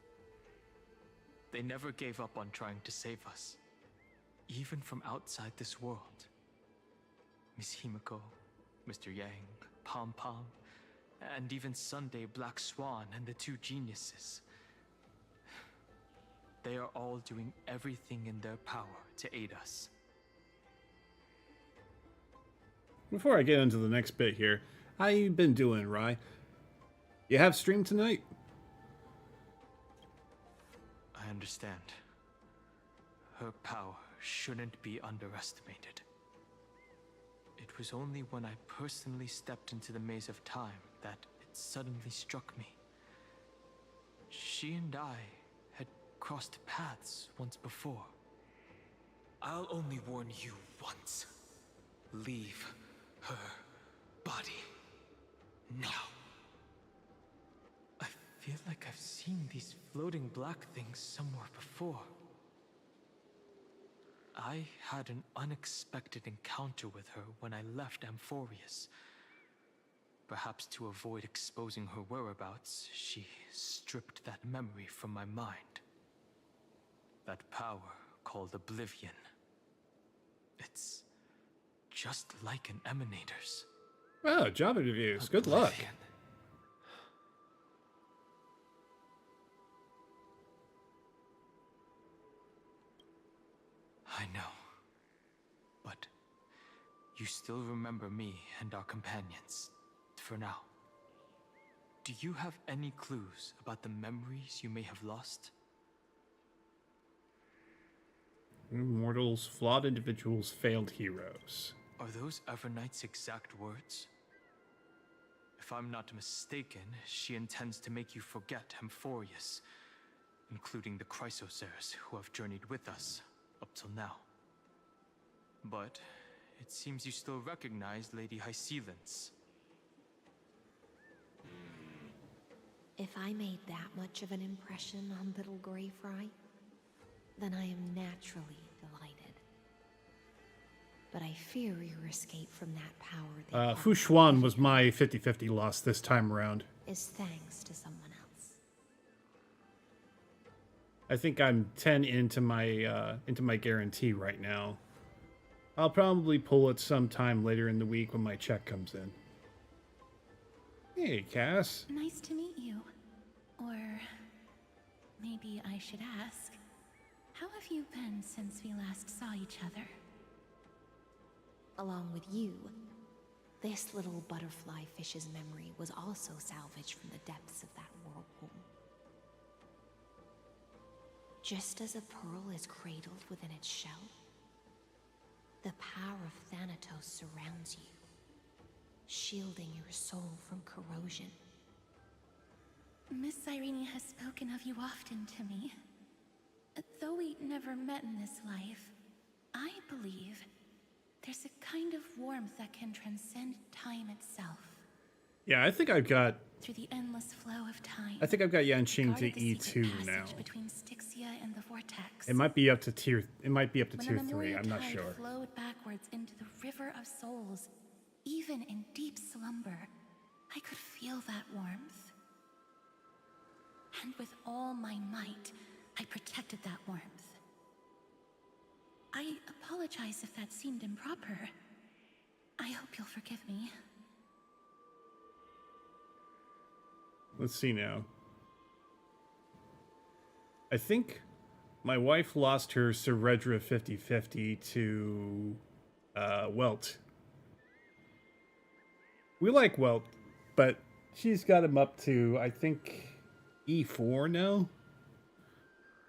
They never gave up on trying to save us. Even from outside this world. Miss Himiko, Mr. Yang, Pom Pom, and even Sunday Black Swan and the two geniuses. They are all doing everything in their power to aid us. Before I get into the next bit here, how you been doing, Rai? You have stream tonight? I understand. Her power shouldn't be underestimated. It was only when I personally stepped into the maze of time that it suddenly struck me. She and I had crossed paths once before. I'll only warn you once. Leave her body now. I feel like I've seen these floating black things somewhere before. I had an unexpected encounter with her when I left Amphorius. Perhaps to avoid exposing her whereabouts, she stripped that memory from my mind. That power called Oblivion. It's just like an Emanator's. Oh, job interviews. Good luck. I know. But you still remember me and our companions, for now. Do you have any clues about the memories you may have lost? Mortals, flawed individuals, failed heroes. Are those Evernight's exact words? If I'm not mistaken, she intends to make you forget Amphorius, including the Chrysosaurs who have journeyed with us up till now. But it seems you still recognize Lady Hycelens. If I made that much of an impression on little Grey Fry, then I am naturally delighted. But I fear your escape from that power Fushuan was my 50-50 loss this time around. is thanks to someone else. I think I'm 10 into my guarantee right now. I'll probably pull it sometime later in the week when my check comes in. Hey, Cass. Nice to meet you. Or maybe I should ask, how have you been since we last saw each other? Along with you, this little butterfly fish's memory was also salvaged from the depths of that whirlpool. Just as a pearl is cradled within its shell, the power of Thanatos surrounds you, shielding your soul from corrosion. Miss Irene has spoken of you often to me. Though we never met in this life, I believe there's a kind of warmth that can transcend time itself. Yeah, I think I've got... Through the endless flow of time. I think I've got Yanqing to E2 now. Between Styxia and the vortex. It might be up to tier 3. When I'm not sure. Flowed backwards into the river of souls, even in deep slumber, I could feel that warmth. And with all my might, I protected that warmth. I apologize if that seemed improper. I hope you'll forgive me. Let's see now. I think my wife lost her Ceredra 50/50 to Welt. We like Welt, but she's got him up to, I think, E4 now.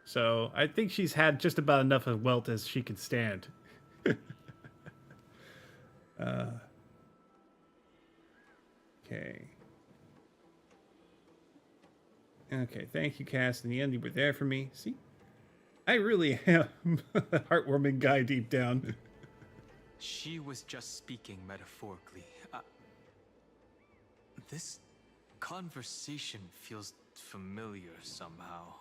So I think she's had just about enough of Welt as she can stand. Okay. Okay, thank you, Cass. In the end, you were there for me. See? I really am a heartwarming guy deep down. She was just speaking metaphorically. This conversation feels familiar somehow.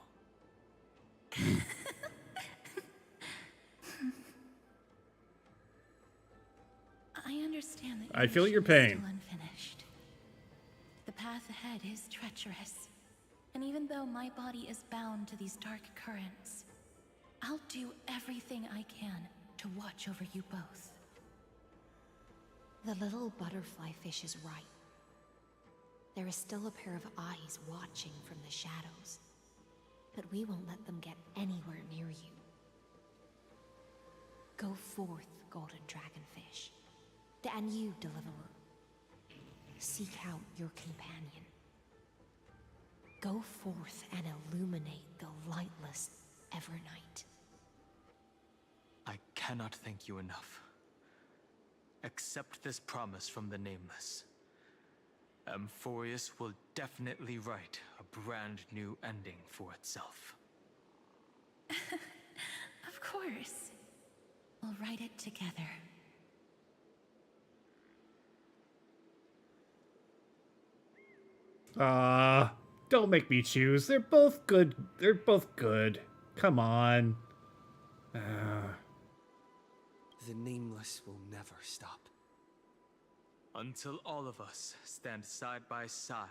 I understand that I feel your mission is pain. still unfinished. The path ahead is treacherous, and even though my body is bound to these dark currents, I'll do everything I can to watch over you both. The little butterfly fish is right. There is still a pair of eyes watching from the shadows, but we won't let them get anywhere near you. Go forth, golden dragonfish, and you, deliverer. Seek out your companion. Go forth and illuminate the lightless Evernight. I cannot thank you enough. Accept this promise from the Nameless. Amphorius will definitely write a brand new ending for itself. Of course. We'll write it together. Don't make me choose. They're both good. They're both good. Come on. The Nameless will never stop. Until all of us stand side by side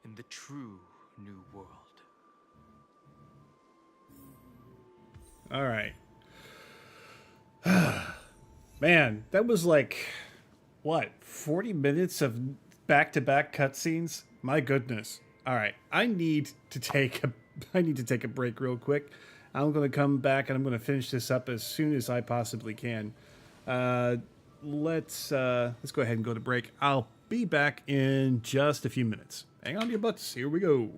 in the true new world. All right. Man, that was like, what, 40 minutes of back-to-back cutscenes? My goodness. All right, I need to take a break real quick. I'm going to come back and I'm going to finish this up as soon as I possibly can. Let's go ahead and go to break. I'll be back in just a few minutes. Hang on to your butts. Here we go.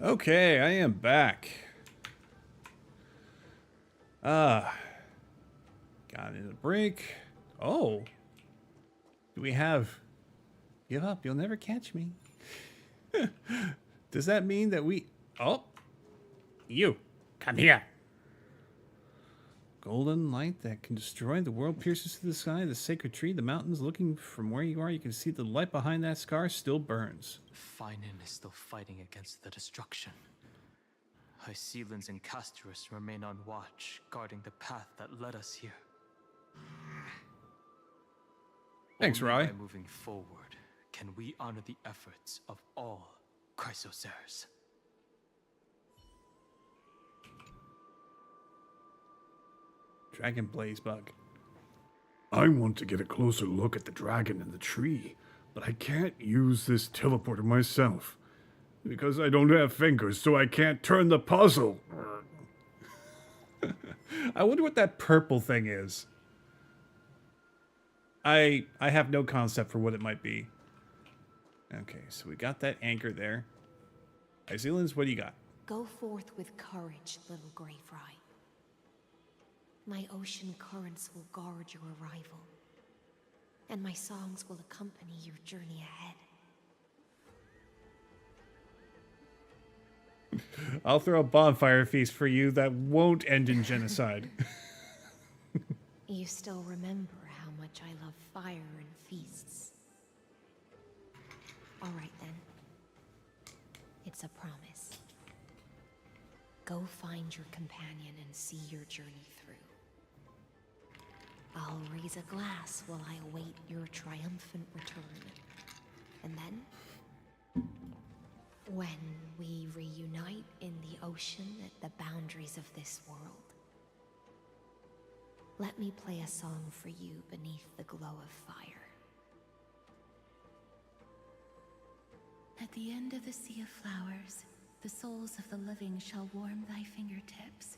Okay, I am back. Got in a break. Oh. Do we have... Give up, you'll never catch me. Does that mean that we... Oh. You. Come here. Golden light that can destroy. The world pierces through the sky. The sacred tree, the mountains. Looking from where you are, you can see the light behind that scar still burns. Finan is still fighting against the destruction. Hycelans and Castorus remain on watch, guarding the path that led us here. Thanks, Only Rye. by moving forward can we honor the efforts of all Chrysosers. Dragon Blaze Bug. I want to get a closer look at the dragon in the tree, but I can't use this teleporter myself. Because I don't have fingers, so I can't turn the puzzle. I wonder what that purple thing is. I have no concept for what it might be. Okay, so we got that anchor there. Hycelans, what do you got? Go forth with courage, little Grey Fry. My ocean currents will guard your arrival, and my songs will accompany your journey ahead. I'll throw a bonfire feast for you that won't end in genocide. You still remember how much I love fire and feasts. All right then. It's a promise. Go find your companion and see your journey through. I'll raise a glass while I await your triumphant return. And then, when we reunite in the ocean at the boundaries of this world, let me play a song for you beneath the glow of fire. At the end of the sea of flowers, the souls of the living shall warm thy fingertips,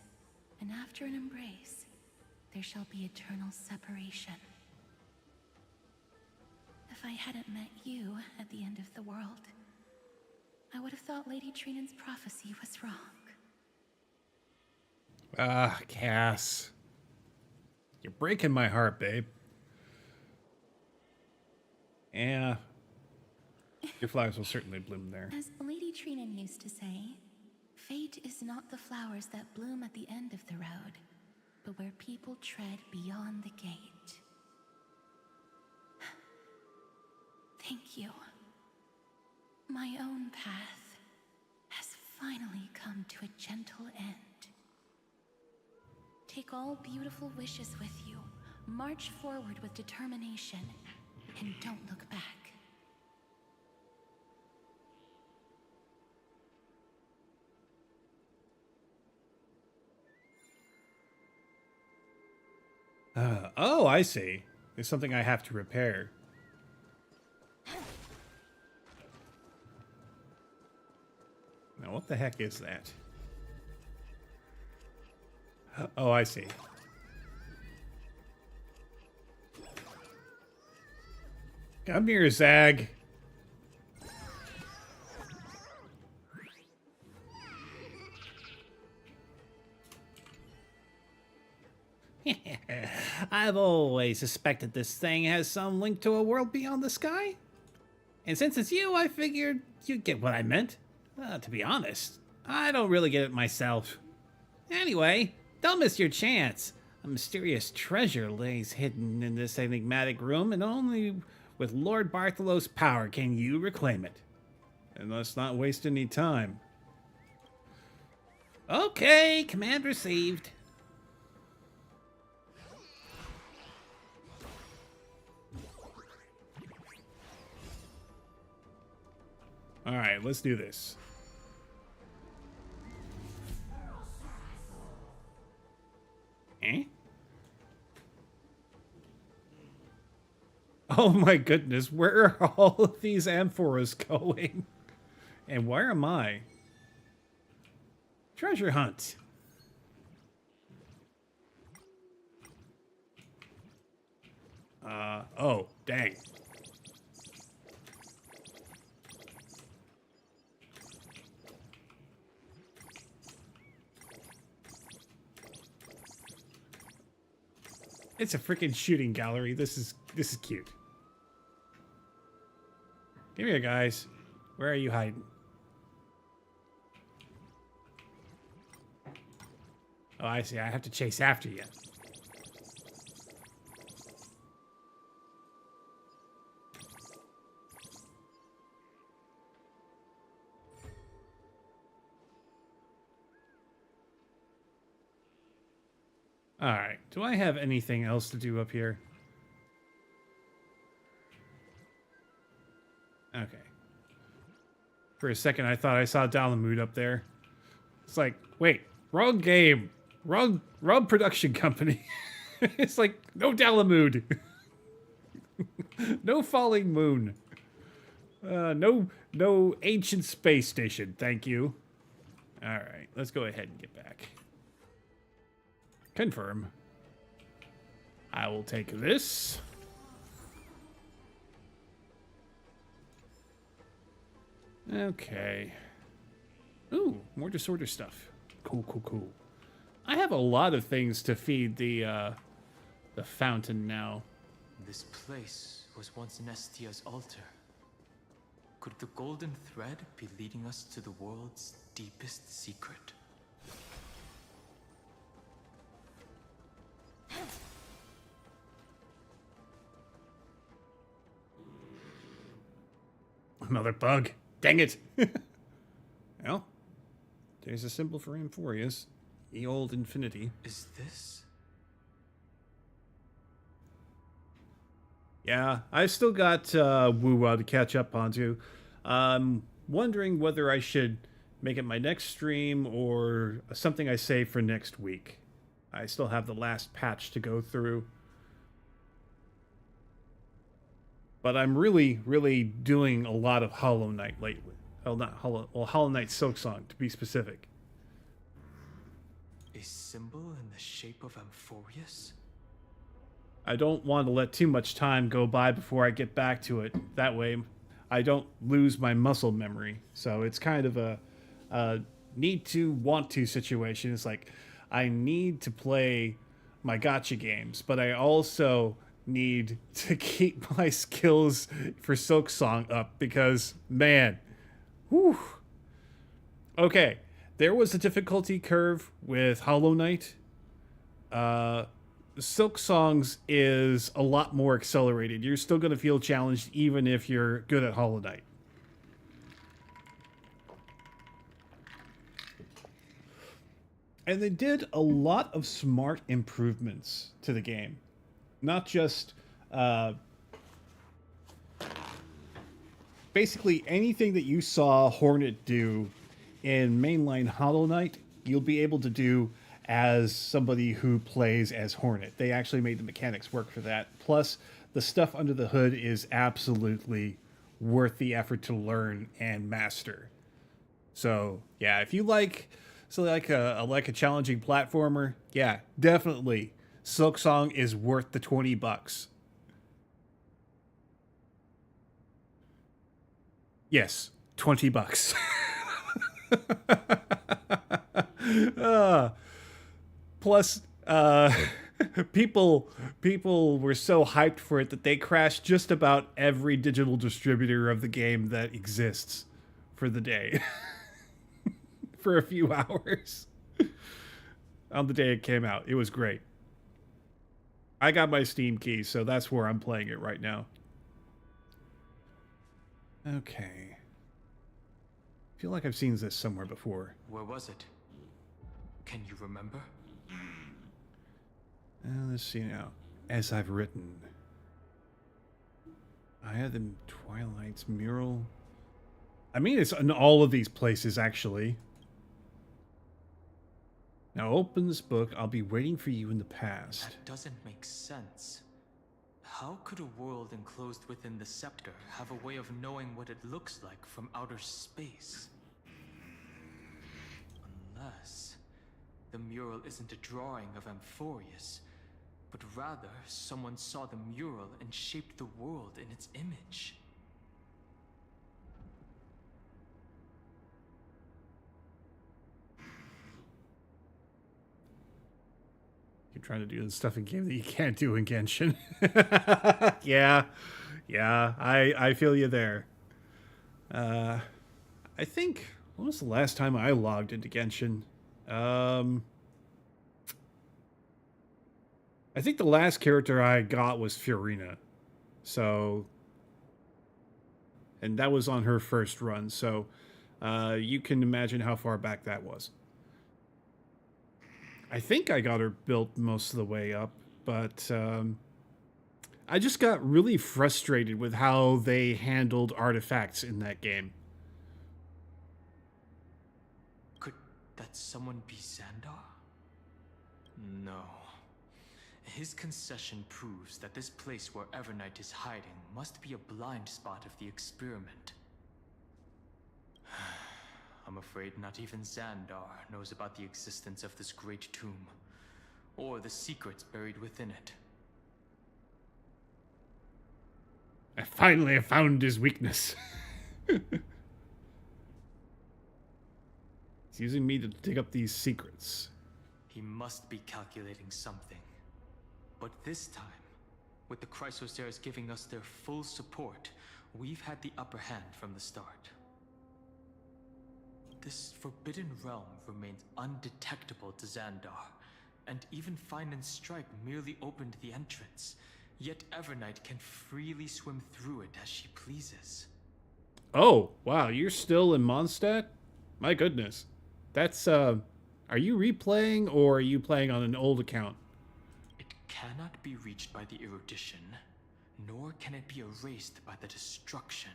and after an embrace, there shall be eternal separation. If I hadn't met you at the end of the world, I would have thought Lady Trinan's prophecy was wrong. Ah, Cass. You're breaking my heart, babe. Yeah. Your flowers will certainly bloom there. As Lady Trinan used to say, fate is not the flowers that bloom at the end of the road, but where people tread beyond the gate. Thank you. My own path has finally come to a gentle end. Take all beautiful wishes with you, march forward with determination, and don't look back. Oh, I see. There's something I have to repair. Now, what the heck is that? Oh, I see. Come here, Zag. I've always suspected this thing has some link to a world beyond the sky. And since it's you, I figured you'd get what I meant. To be honest, I don't really get it myself. Anyway, don't miss your chance. A mysterious treasure lays hidden in this enigmatic room, and only with Lord Bartholow's power can you reclaim it. And let's not waste any time. Okay, command received. All right, let's do this. Eh? Oh my goodness, where are all of these amphoras going? And where am I? Treasure hunt. Oh, dang. It's a freaking shooting gallery. This is cute. Come here, guys. Where are you hiding? Oh, I see. I have to chase after you. Alright. Do I have anything else to do up here? Okay. For a second, I thought I saw Dalamud up there. It's like, wait, wrong game. Wrong production company. It's like, no Dalamud. No falling moon. No ancient space station. Thank you. Alright, let's go ahead and get back. Confirm. I will take this. Okay. Ooh, more disorder stuff. Cool. I have a lot of things to feed the fountain now. This place was once Nestia's altar. Could the golden thread be leading us to the world's deepest secret? Another bug. Dang it. Well, there's a symbol for Amphorius. The old infinity. Is this? Yeah, I still got Woo-Wah to catch up onto. Wondering whether I should make it my next stream or something I save for next week. I still have the last patch to go through. But I'm really doing a lot of Hollow Knight lately. Hollow Knight Silksong, to be specific. A symbol in the shape of Amphorius? I don't want to let too much time go by before I get back to it. That way, I don't lose my muscle memory. So it's kind of a need to, want to situation. It's like, I need to play my gacha games, but I also need to keep my skills for Silksong up because, man, whew. Okay, there was a difficulty curve with Hollow Knight. Silksong's is a lot more accelerated. You're still going to feel challenged even if you're good at Hollow Knight. And they did a lot of smart improvements to the game. Not just basically anything that you saw Hornet do in mainline Hollow Knight, you'll be able to do as somebody who plays as Hornet. They actually made the mechanics work for that. Plus, the stuff under the hood is absolutely worth the effort to learn and master. So, yeah, if you like a challenging platformer, yeah, definitely Silksong is worth the $20. Yes, $20. Plus, people were so hyped for it that they crashed just about every digital distributor of the game that exists for the day. For a few hours. On the day it came out. It was great. I got my Steam key, so that's where I'm playing it right now. Okay. I feel like I've seen this somewhere before. Where was it? Can you remember? Let's see now. As I've written. I had the Twilight's mural. I mean, it's in all of these places, actually. Now open this book. I'll be waiting for you in the past. That doesn't make sense. How could a world enclosed within the scepter have a way of knowing what it looks like from outer space? Unless the mural isn't a drawing of Amphorius, but rather someone saw the mural and shaped the world in its image. You're trying to do the stuff in game that you can't do in Genshin. Yeah, I feel you there. I think, when was the last time I logged into Genshin? I think the last character I got was Fiorina. So, and that was on her first run. So, you can imagine how far back that was. I think I got her built most of the way up, but I just got really frustrated with how they handled artifacts in that game. Could that someone be Xandar? No. His concession proves that this place where Evernight is hiding must be a blind spot of the experiment. I'm afraid not even Xandar knows about the existence of this great tomb, or the secrets buried within it. I finally found his weakness. He's using me to dig up these secrets. He must be calculating something. But this time, with the Chrysoceres giving us their full support, we've had the upper hand from the start. This forbidden realm remains undetectable to Xandar, and even Finance Strike merely opened the entrance, yet Evernight can freely swim through it as she pleases. Oh, wow, you're still in Mondstadt? My goodness. That's, are you replaying, or are you playing on an old account? It cannot be reached by the erudition, nor can it be erased by the destruction.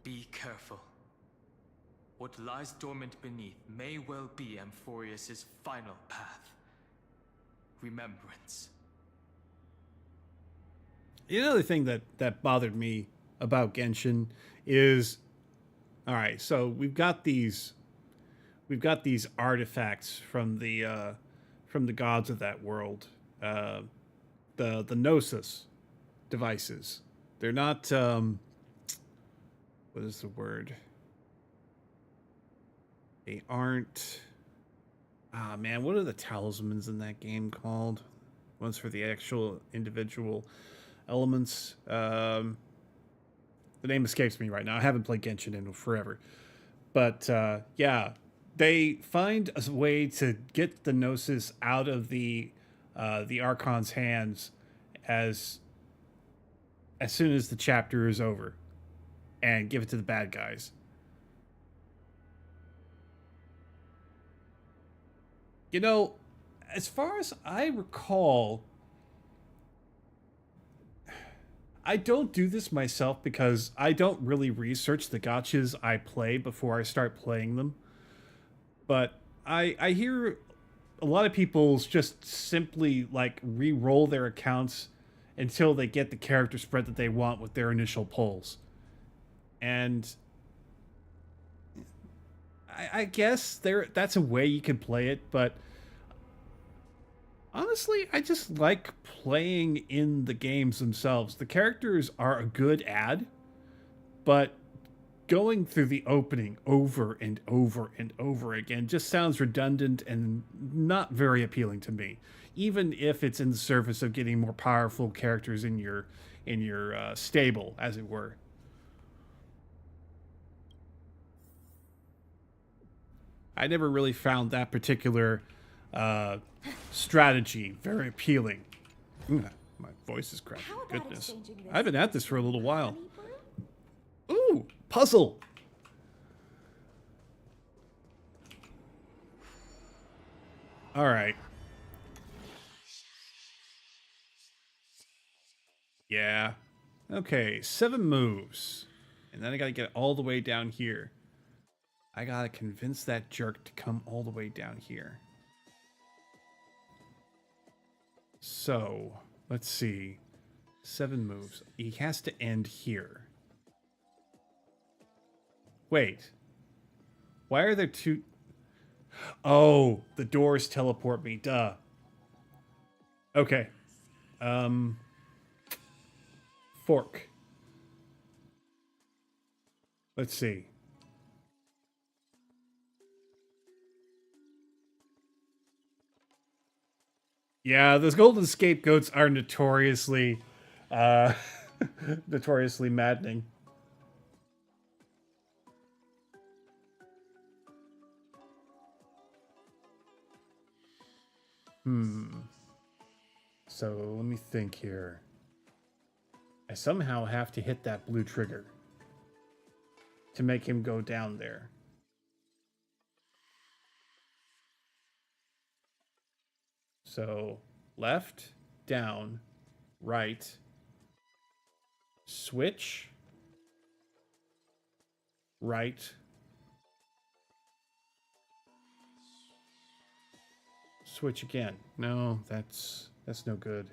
Be careful. What lies dormant beneath may well be Amphorius' final path. Remembrance. The other thing that bothered me about Genshin is, all right, so we've got these artifacts from the gods of that world, the Gnosis devices. They're not what is the word? They aren't. Ah, man, what are the talismans in that game called? One's for the actual individual elements. The name escapes me right now. I haven't played Genshin in forever. But, yeah, they find a way to get the Gnosis out of the Archon's hands as soon as the chapter is over, and give it to the bad guys. You know, as far as I recall, I don't do this myself because I don't really research the gachas I play before I start playing them. But I hear a lot of people just simply like re-roll their accounts until they get the character spread that they want with their initial pulls. And I guess that's a way you can play it, but honestly, I just like playing in the games themselves. The characters are a good add, but going through the opening over and over and over again just sounds redundant and not very appealing to me, even if it's in the service of getting more powerful characters in your stable, as it were. I never really found that particular strategy very appealing. My voice is cracking. Goodness. I've been at this for a little while. Ooh, puzzle. All right. Yeah. Okay, 7 moves. And then I gotta get all the way down here. I gotta convince that jerk to come all the way down here. So, let's see. 7 moves. He has to end here. Wait. Why are there 2? Oh, the doors teleport me. Duh. Okay. Fork. Let's see. Yeah, those golden scapegoats are notoriously, notoriously maddening. So let me think here. I somehow have to hit that blue trigger to make him go down there. So left, down, right, switch, right, switch again. No, that's no good.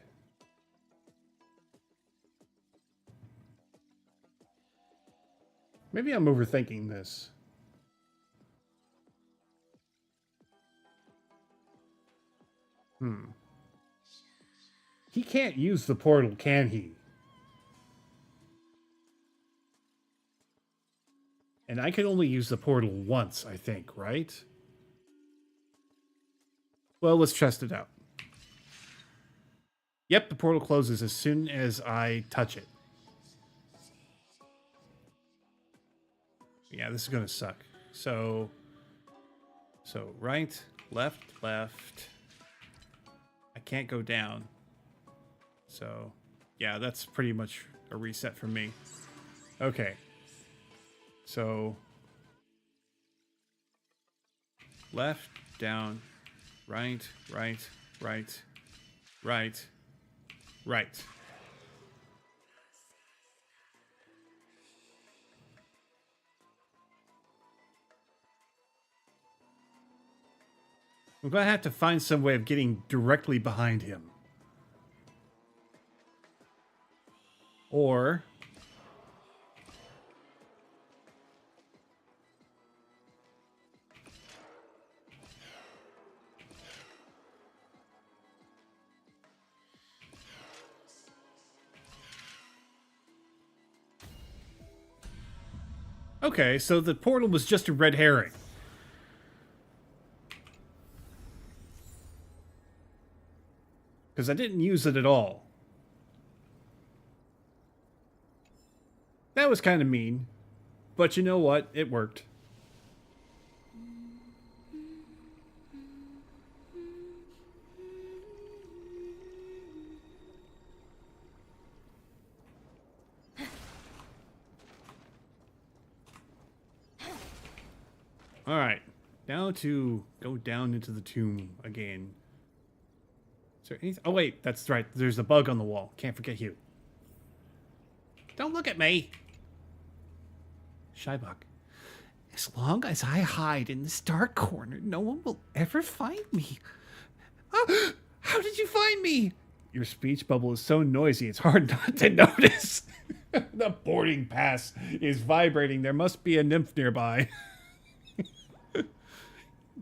Maybe I'm overthinking this. He can't use the portal, can he? And I can only use the portal once, I think, right? Well, let's test it out. Yep, the portal closes as soon as I touch it. Yeah, this is gonna suck. So right, left, left. I can't go down. So, yeah, that's pretty much a reset for me. Okay. So, left, down, right, right, right, right, right. I'm going to have to find some way of getting directly behind him. Or... Okay, so the portal was just a red herring. Because I didn't use it at all. That was kind of mean. But you know what? It worked. Alright. Now to go down into the tomb again. Is there anything? Oh wait, that's right. There's a bug on the wall. Can't forget you. Don't look at me! Shy bug. As long as I hide in this dark corner, no one will ever find me. Oh, how did you find me? Your speech bubble is so noisy, it's hard not to notice. The boarding pass is vibrating. There must be a nymph nearby.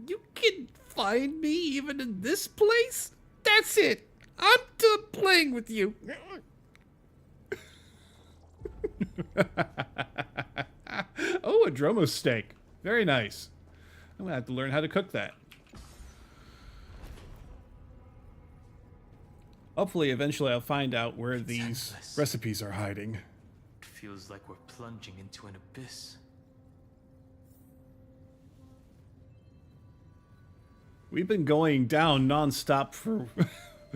You can find me even in this place? That's it. I'm done playing with you. Oh, a Dromo steak. Very nice. I'm gonna have to learn how to cook that. Hopefully, eventually I'll find out where these recipes are hiding. It feels like we're plunging into an abyss. We've been going down non-stop for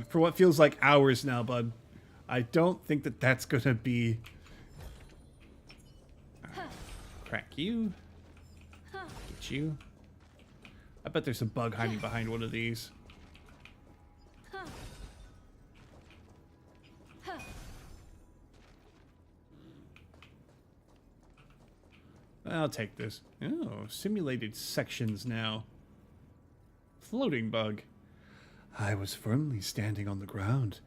for what feels like hours now, bud. I don't think that that's gonna be... Crack you. Get you. I bet there's a bug hiding behind one of these. I'll take this. Oh, simulated sections now. Floating bug. I was firmly standing on the ground.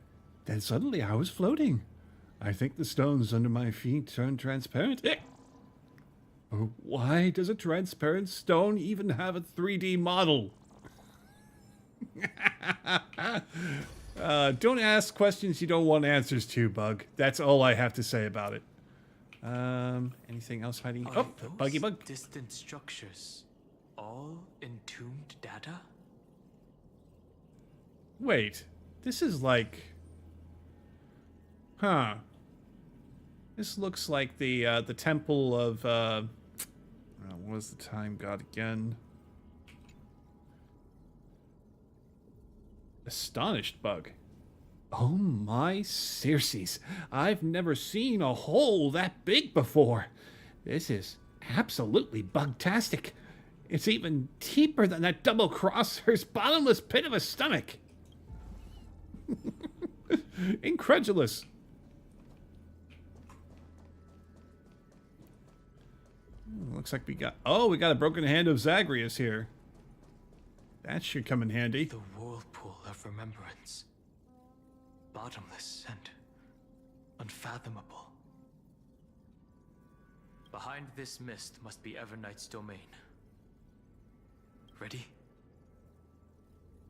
Then suddenly I was floating. I think the stones under my feet turned transparent. Oh, why does a transparent stone even have a 3D model? Don't ask questions you don't want answers to, bug. That's all I have to say about it. Anything else hiding? Oh, buggy bug. Distant structures, all entombed data? Wait, This is like... Huh. This looks like the temple of, what was the time god again? Astonished bug. Oh my Circes. I've never seen a hole that big before. This is absolutely bugtastic. It's even deeper than that double crosser's bottomless pit of a stomach. Incredulous. Looks like we got a broken hand of Zagreus here. That should come in handy. The whirlpool of remembrance. Bottomless and unfathomable. Behind this mist must be Evernight's domain. Ready?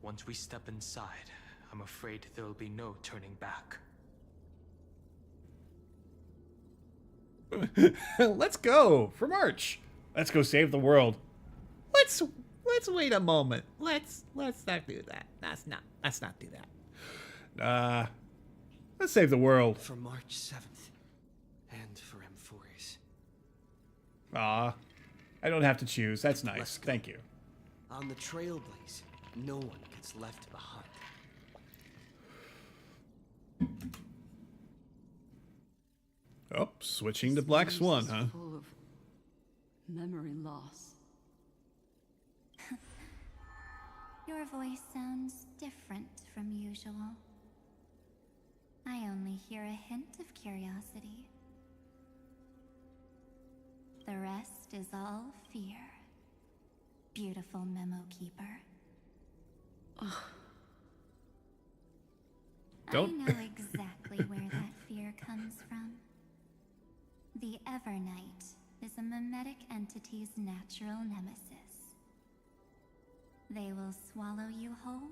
Once we step inside, I'm afraid there'll be no turning back. Let's go for March. Let's go save the world. Let's wait a moment. Let's not do that. Let's not do that. Let's save the world. For March 7th. And for Emphorius. I don't have to choose. That's nice. Thank you. On the Trailblaze, no one gets left behind. Oh, switching to Black Swan, huh? Full of memory loss. Your voice sounds different from usual. I only hear a hint of curiosity. The rest is all fear. Beautiful memo keeper. Don't. I know exactly where that fear comes from. The Evernight is a mimetic entity's natural nemesis. They will swallow you whole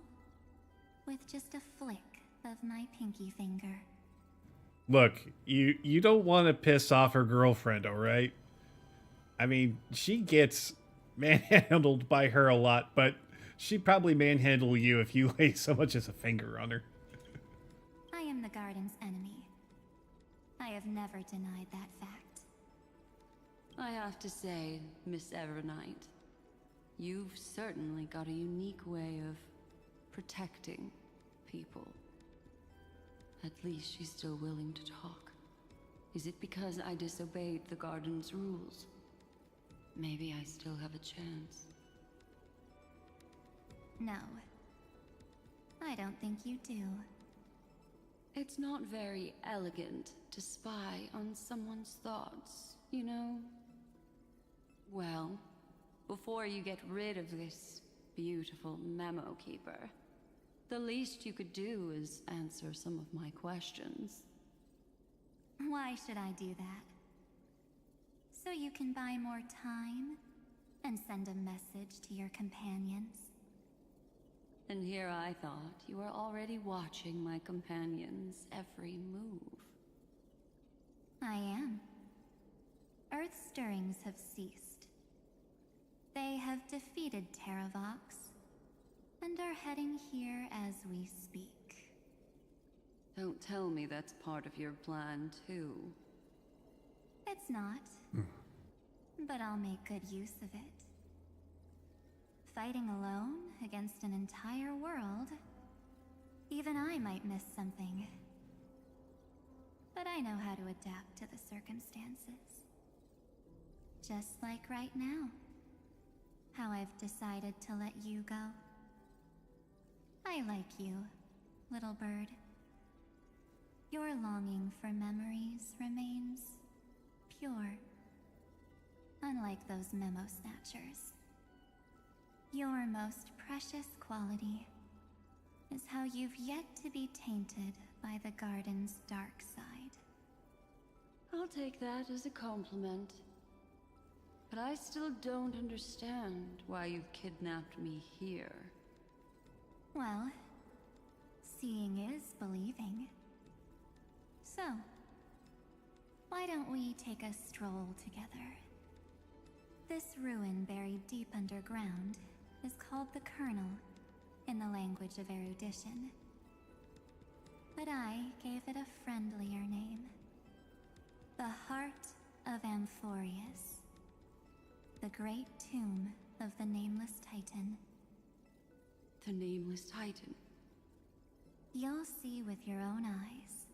with just a flick of my pinky finger. Look, you don't want to piss off her girlfriend, all right? I mean, she gets manhandled by her a lot, but she'd probably manhandle you if you lay so much as a finger on her. I am the garden's enemy. I have never denied that fact. I have to say, Miss Evernight, you've certainly got a unique way of protecting people. At least she's still willing to talk. Is it because I disobeyed the garden's rules? Maybe I still have a chance. No. I don't think you do. It's not very elegant to spy on someone's thoughts, you know? Well, before you get rid of this beautiful memo keeper, the least you could do is answer some of my questions. Why should I do that? So you can buy more time and send a message to your companions? And here I thought you were already watching my companions' every move. I am. Earth's stirrings have ceased. They have defeated Terravox and are heading here as we speak. Don't tell me that's part of your plan, too. It's not. But I'll make good use of it. Fighting alone against an entire world, even I might miss something. But I know how to adapt to the circumstances. Just like right now. How I've decided to let you go. I like you, little bird. Your longing for memories remains pure. Unlike those memo snatchers. Your most precious quality is how you've yet to be tainted by the garden's dark side. I'll take that as a compliment. But I still don't understand why you've kidnapped me here. Well, seeing is believing. So, why don't we take a stroll together? This ruin buried deep underground is called the Kernel, in the language of erudition. but I gave it a friendlier name. The Heart of Amphorius. The great tomb of the Nameless Titan. The Nameless Titan. You'll see with your own eyes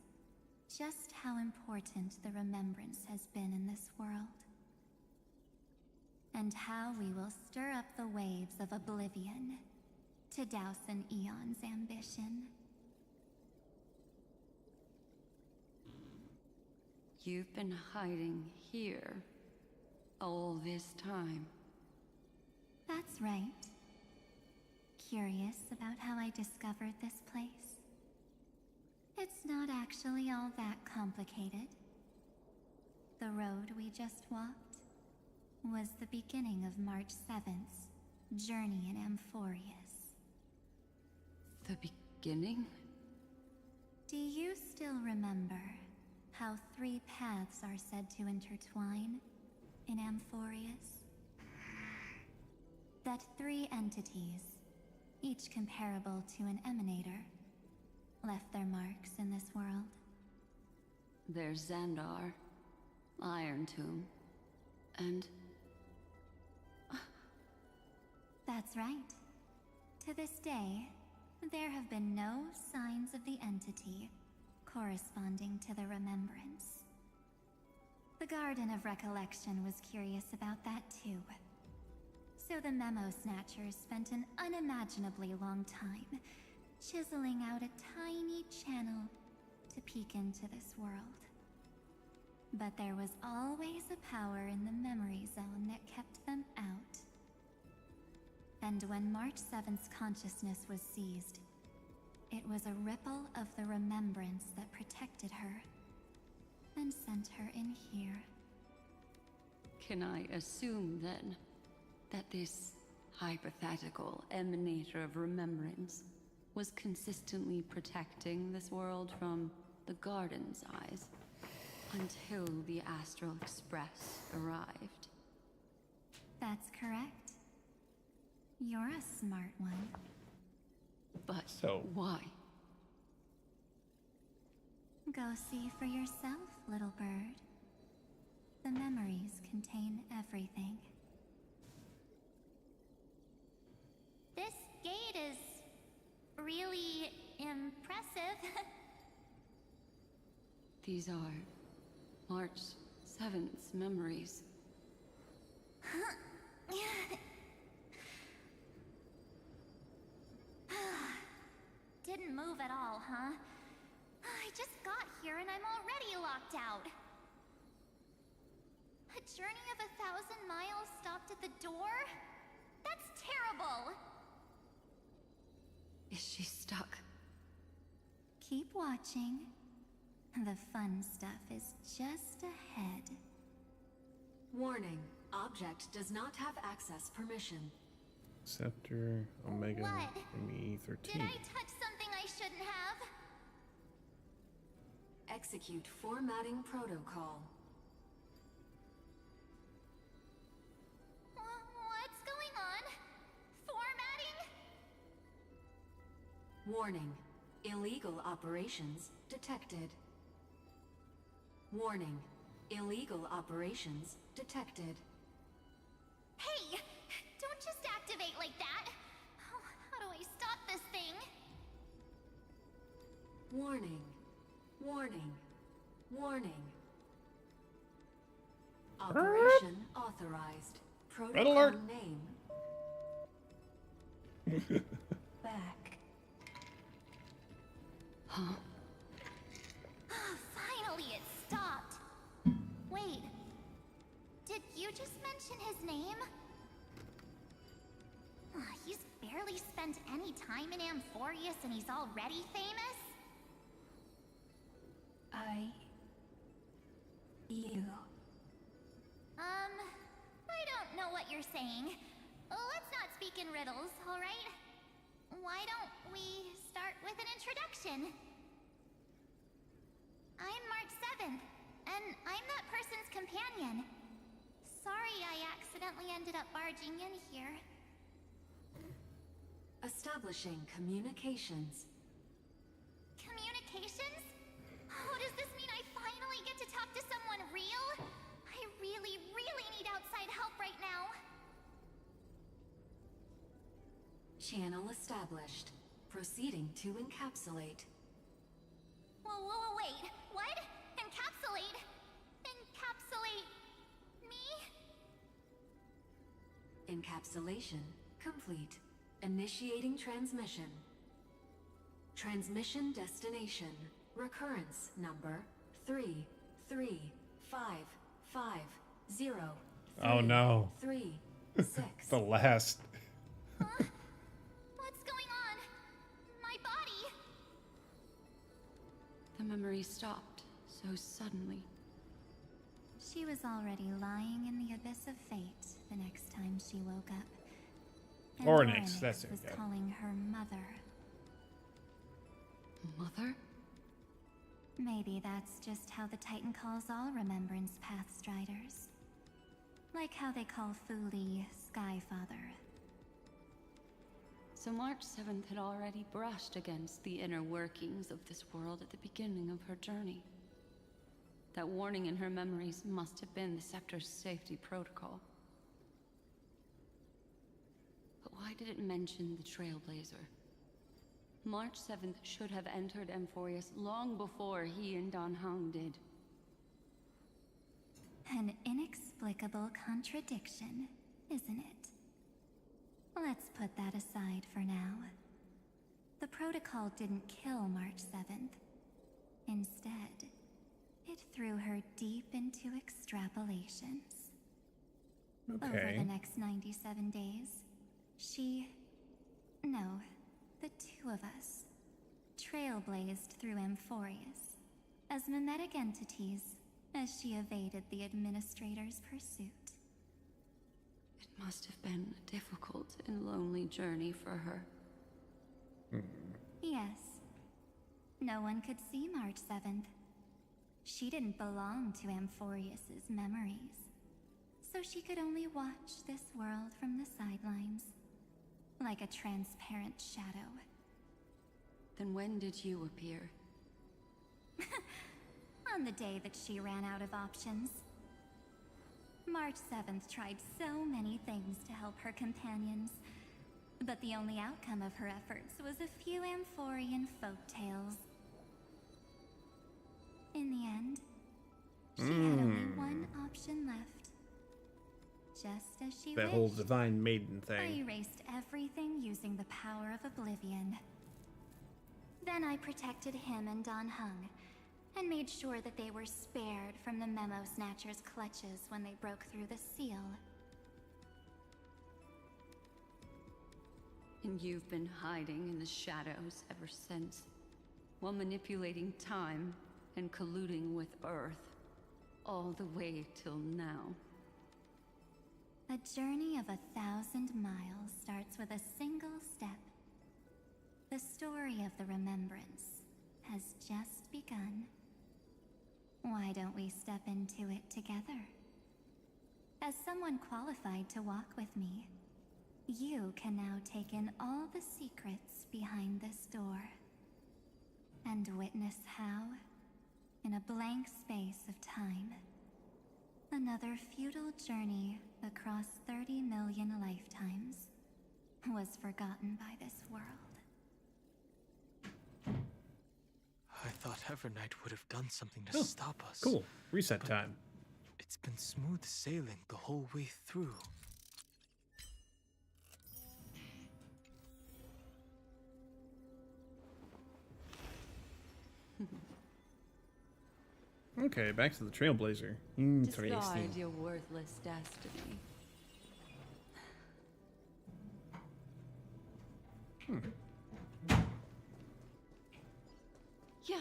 just how important the remembrance has been in this world. And how we will stir up the waves of oblivion to douse an eon's ambition. You've been hiding here all this time. That's right. Curious about how I discovered this place? It's not actually all that complicated. The road we just walked was the beginning of March 7th's journey in Amphorius. The beginning? Do you still remember how 3 paths are said to intertwine in Amphorius? That 3 entities, each comparable to an emanator, left their marks in this world. There's Xandar, Iron Tomb, and... That's right. To this day, there have been no signs of the entity corresponding to the remembrance. The Garden of Recollection was curious about that too. So the Memo Snatchers spent an unimaginably long time chiseling out a tiny channel to peek into this world. But there was always a power in the memory zone that kept them out. And when March 7th's consciousness was seized, it was a ripple of the remembrance that protected her and sent her in here. Can I assume, then, that this hypothetical emanator of remembrance was consistently protecting this world from the Garden's eyes until the Astral Express arrived? That's correct. You're a smart one. But why? Go see for yourself, little bird. The memories contain everything. This gate is really impressive. These are March 7th's memories. Didn't move at all, huh? I just got here and I'm already locked out. A journey of 1,000 miles stopped at the door? That's terrible! Is she stuck? Keep watching. The fun stuff is just ahead. Warning. Object does not have access permission. Scepter, Omega, What? ME13. Did I touch something I shouldn't have? Execute formatting protocol. What's going on? Formatting? Warning. Illegal operations detected. Warning. Illegal operations detected. Hey! Don't just activate like that! Oh, how do I stop this thing? Warning. Warning. Warning. Operation authorized. Protocol alert. name. Back. Huh? Finally, it stopped. Wait. Did you just mention his name? He's barely spent any time in Amphorius and he's already famous? You. I don't know what you're saying. Let's not speak in riddles, alright? Why don't we start with an introduction? I'm March 7th, and I'm that person's companion. Sorry I accidentally ended up barging in here. Establishing communications. Communications? talk to someone real? I really, really need outside help right now. Channel established. Proceeding to encapsulate. Whoa, wait. What? Encapsulate? Encapsulate me? Encapsulation complete. Initiating transmission. Transmission destination. Recurrence number 33550. Oh no. 36. The last. What's going on? My body. The memory stopped so suddenly. She was already lying in the abyss of fate the next time she woke up. And Oryx, that's it. was calling her mother. Mother? Maybe that's just how the Titan calls all Remembrance Path Striders. Like how they call Fuli Skyfather. So March 7th had already brushed against the inner workings of this world at the beginning of her journey. That warning in her memories must have been the Scepter's safety protocol. But why did it mention the Trailblazer? March 7th should have entered Emphorius long before he and Dan Heng did. An inexplicable contradiction, isn't it? Let's put that aside for now. The protocol didn't kill March 7th. Instead, it threw her deep into extrapolations. Okay. Over the next 97 days, the two of us, trailblazed through Emphorius as mimetic entities as she evaded the Administrator's pursuit. It must have been a difficult and lonely journey for her. Yes. No one could see March 7th. She didn't belong to Emphorius's memories, so she could only watch this world from the sidelines, like a transparent shadow. Then when did you appear? On the day that she ran out of options. March 7th tried so many things to help her companions, but the only outcome of her efforts was a few Amphorian folktales. In the end, she had only one option left. Just as she That wished, whole divine maiden I thing. erased everything using the power of oblivion. Then I protected him and Dan Heng, and made sure that they were spared from the Memo Snatcher's clutches when they broke through the seal. And you've been hiding in the shadows ever since, while manipulating time and colluding with Earth, all the way till now. A journey of 1,000 miles starts with a single step. The story of the Remembrance has just begun. Why don't we step into it together? As someone qualified to walk with me, you can now take in all the secrets behind this door, and witness how, in a blank space of time, another futile journey across 30 million lifetimes was forgotten by this world. I thought Evernight would have done something to stop us. Cool. Reset time. It's been smooth sailing the whole way through. Okay, back to the Trailblazer. Interesting. Discard your worthless destiny. Yeah.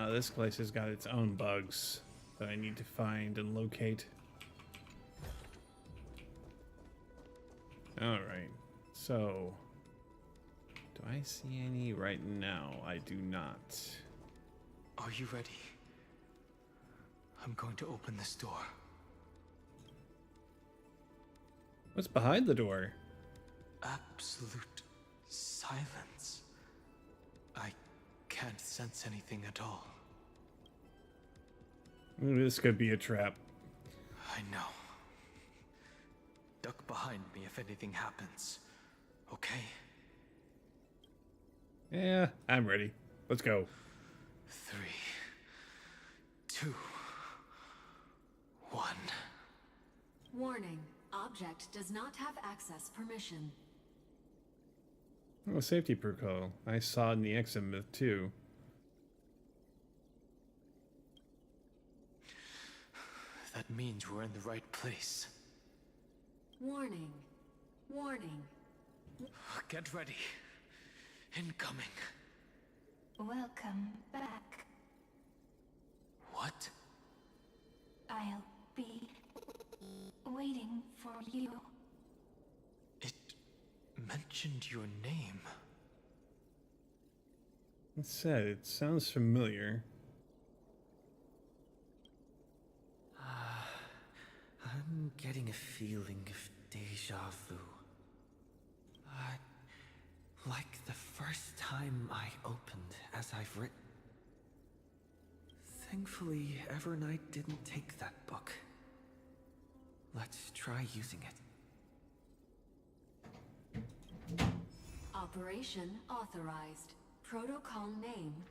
This place has got its own bugs that I need to find and locate. Alright, so do I see any right now? I do not. Are you ready? I'm going to open this door. What's behind the door? Absolute silence. I can't sense anything at all. Ooh, this could be a trap. I know. Duck behind me if anything happens. Okay? Yeah, I'm ready. Let's go. 3, 2, 1. Warning. Object does not have access permission. Oh, safety protocol. I saw in the exit myth too. That means we're in the right place. Warning. Warning. Get ready. Incoming. Welcome back. What? I'll be waiting for you. It mentioned your name. It said it sounds familiar. I'm getting a feeling of deja vu. Like the first time I opened as I've written. Thankfully, Evernight didn't take that book. Let's try using it. Operation authorized. Protocol name.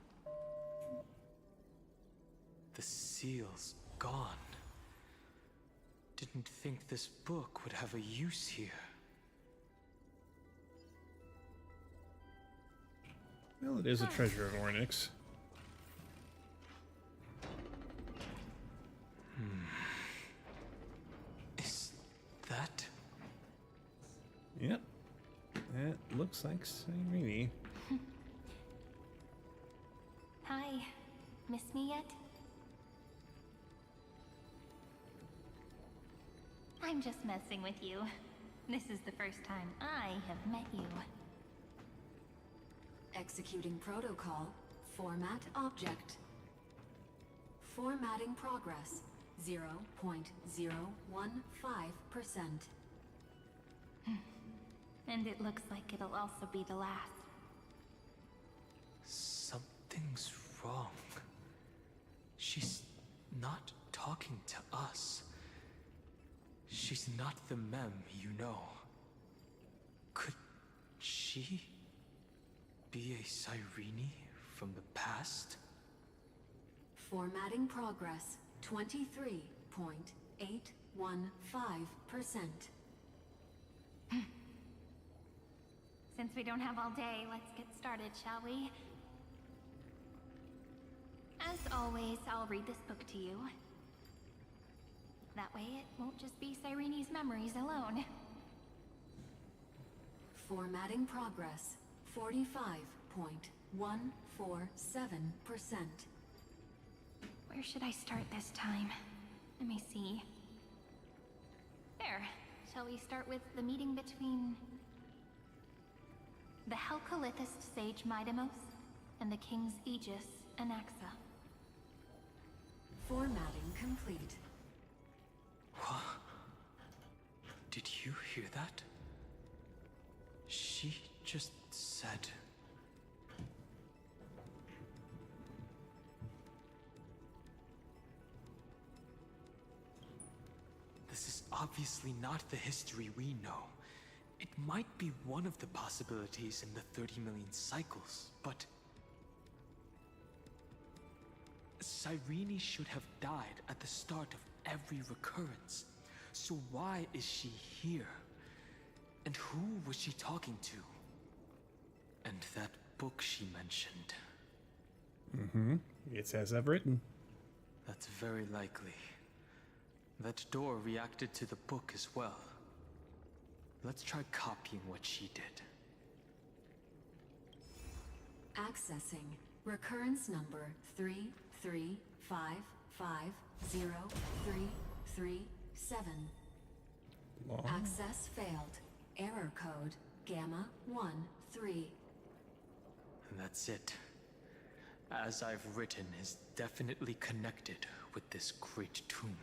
The seal's gone. Didn't think this book would have a use here. Well, it is a treasure of Ornyx. Is that? Yep. That looks like Cyrene. Hi. Miss me yet? I'm just messing with you. This is the first time I have met you. Executing protocol. Format object. Formatting progress. 0.015%. And it looks like it'll also be the last. Something's wrong. She's not talking to us. She's not the mem you know. Could she be a Cyrene from the past? Formatting progress. 23.815%. Since we don't have all day, let's get started, shall we? As always, I'll read this book to you. That way it won't just be Cyrene's memories alone. Formatting progress. 45.147%. Where should I start this time? Let me see. There. Shall we start with the meeting between the Helcolithist sage Midamos and the King's Aegis Anaxa? Formatting complete. What? Did you hear that? She just said... This is obviously not the history we know. It might be one of the possibilities in the 30 million cycles, but... Cyrene should have died at the start of every recurrence. So why is she here? And who was she talking to? And that book she mentioned. Mm-hmm. It's as I've written. That's very likely. That door reacted to the book as well. Let's try copying what she did. Accessing. Recurrence number 335503337. Long. Access failed. Error code Gamma 13. And that's it. As I've written, is definitely connected with this great tomb.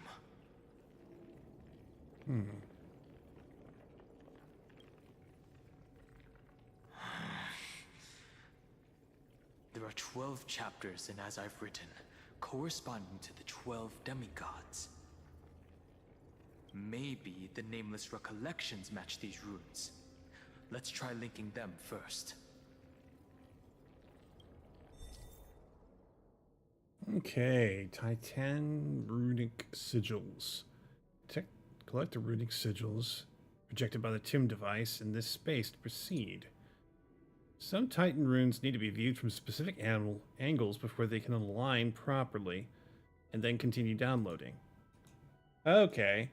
12 chapters in As I've Written, corresponding to the 12 demigods. Maybe the Nameless Recollections match these runes. Let's try linking them first. Okay, Titan runic sigils. Collect the runic sigils projected by the Tim device in this space to proceed. Some Titan runes need to be viewed from specific angles before they can align properly, and then continue downloading. Okay.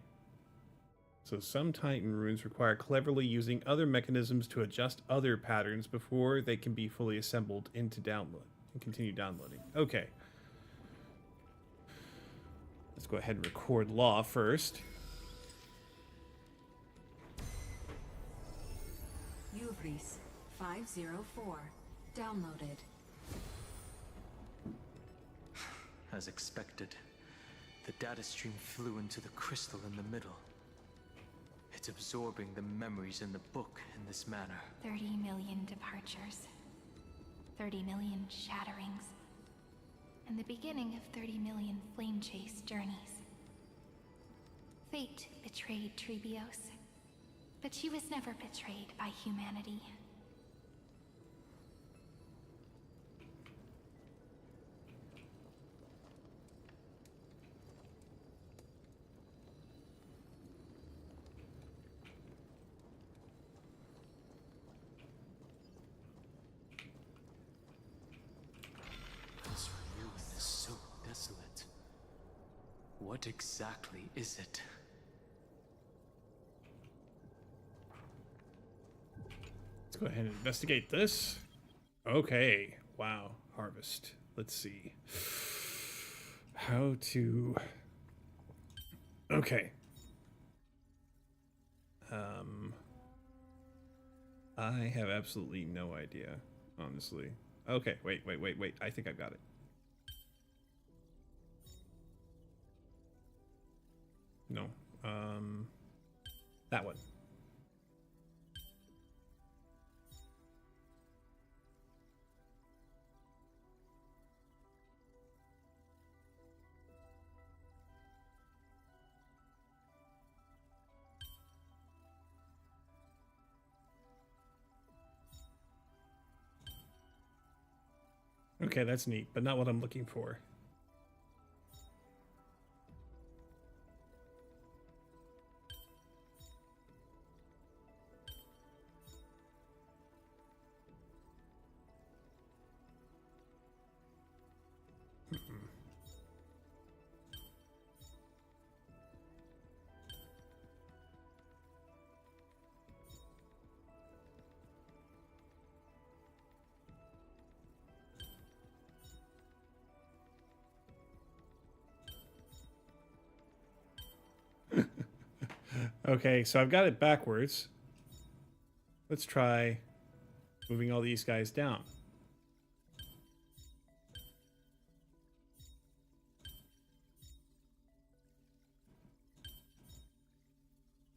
So some Titan runes require cleverly using other mechanisms to adjust other patterns before they can be fully assembled into download and continue downloading. Okay. Let's go ahead and record law first. Uvris 504. Downloaded. As expected, the data stream flew into the crystal in the middle. It's absorbing the memories in the book in this manner. 30 million departures. 30 million shatterings. And the beginning of 30 million flame chase journeys. Fate betrayed Trebios, but she was never betrayed by humanity. This ruin is so desolate. What exactly is it? Let's go ahead and investigate this. Okay. Wow. Harvest. Let's see. How to... Okay. I have absolutely no idea, honestly. Okay, wait. I think I've got it. No. That one. Okay, that's neat, but not what I'm looking for. Okay, so I've got it backwards. Let's try moving all these guys down.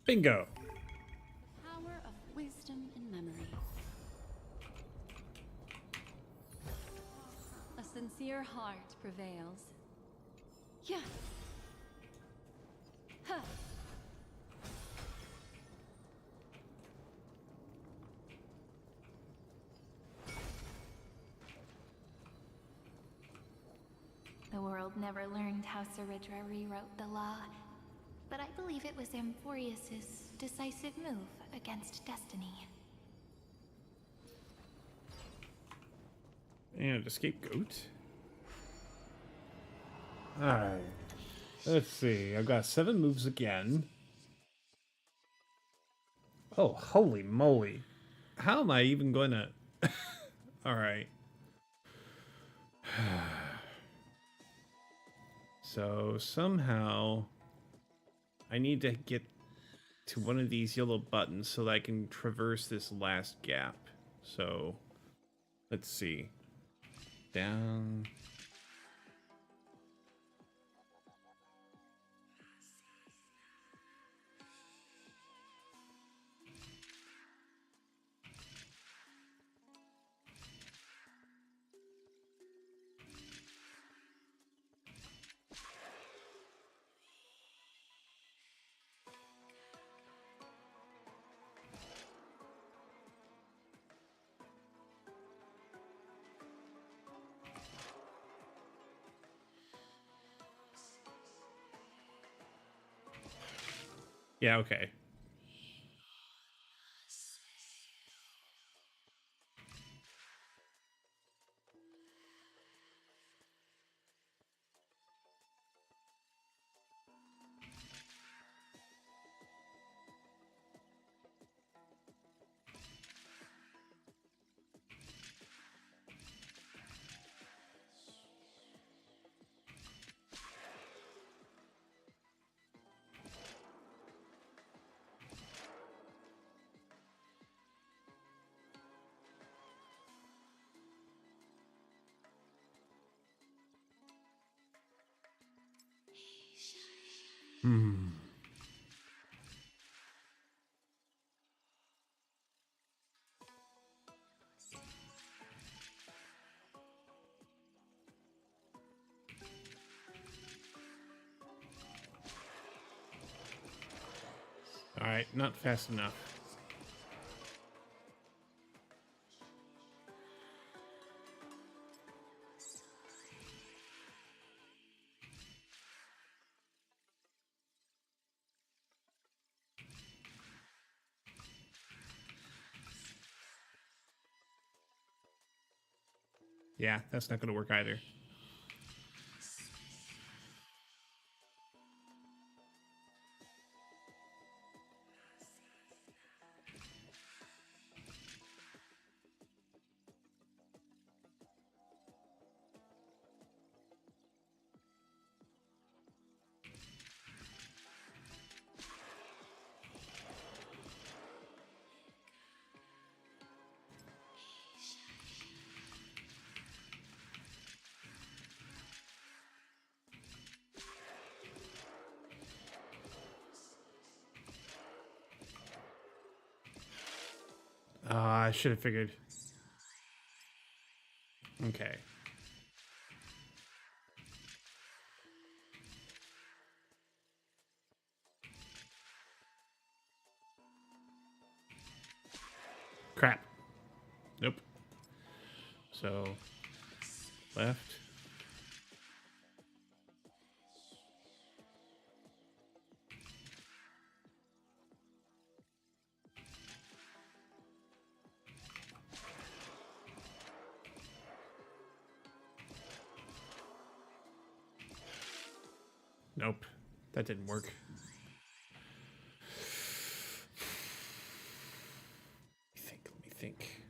Bingo! Power of wisdom and memory. A sincere heart prevails. Yeah. Huh. The world never learned how Saridra rewrote the law, but I believe it was Amphorius's decisive move against destiny. And a scapegoat. Alright. Let's see. I've got 7 moves again. Oh, holy moly. How am I even going to... Alright. So, somehow... I need to get to one of these yellow buttons so that I can traverse this last gap. So, let's see. Down... Yeah, okay. Hmm. All right, not fast enough. Yeah, that's not going to work either. I should have figured. Okay. Crap. Nope. So, left. Nope. That didn't work. Let me think.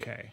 Okay.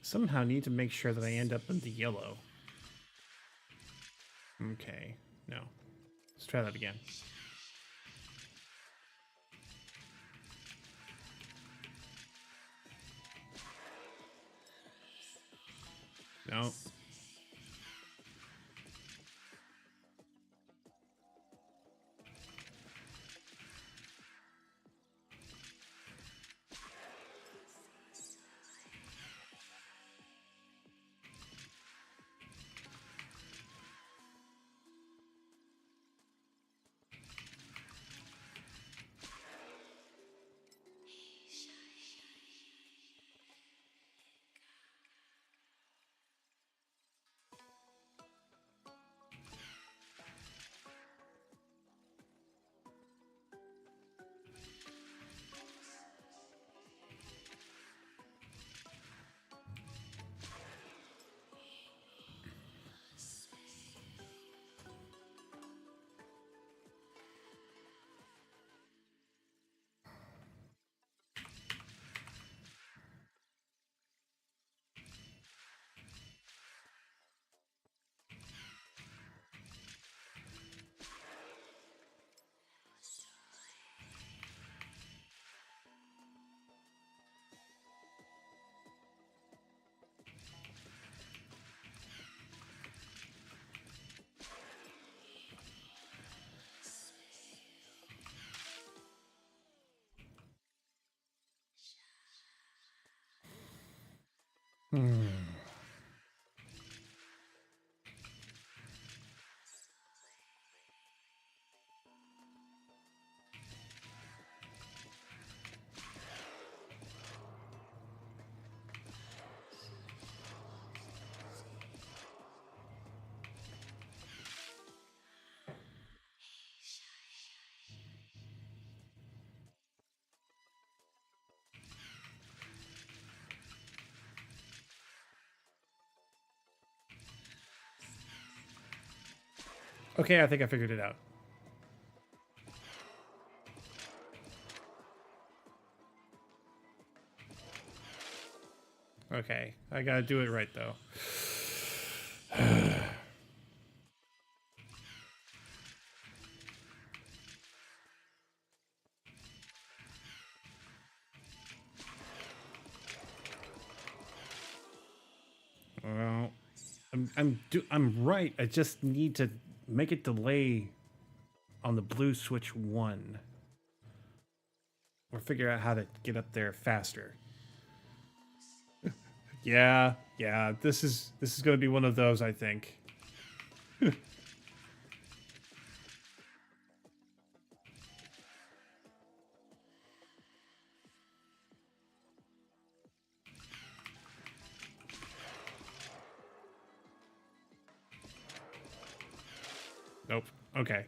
Somehow need to make sure that I end up in the yellow. Okay, no. Let's try that again. No. Okay, I think I figured it out. Okay, I gotta do it right though. Well, I'm right. I just need to make it delay on the blue switch 1. Or figure out how to get up there faster. Yeah, this is gonna be one of those, I think. Nope. Okay.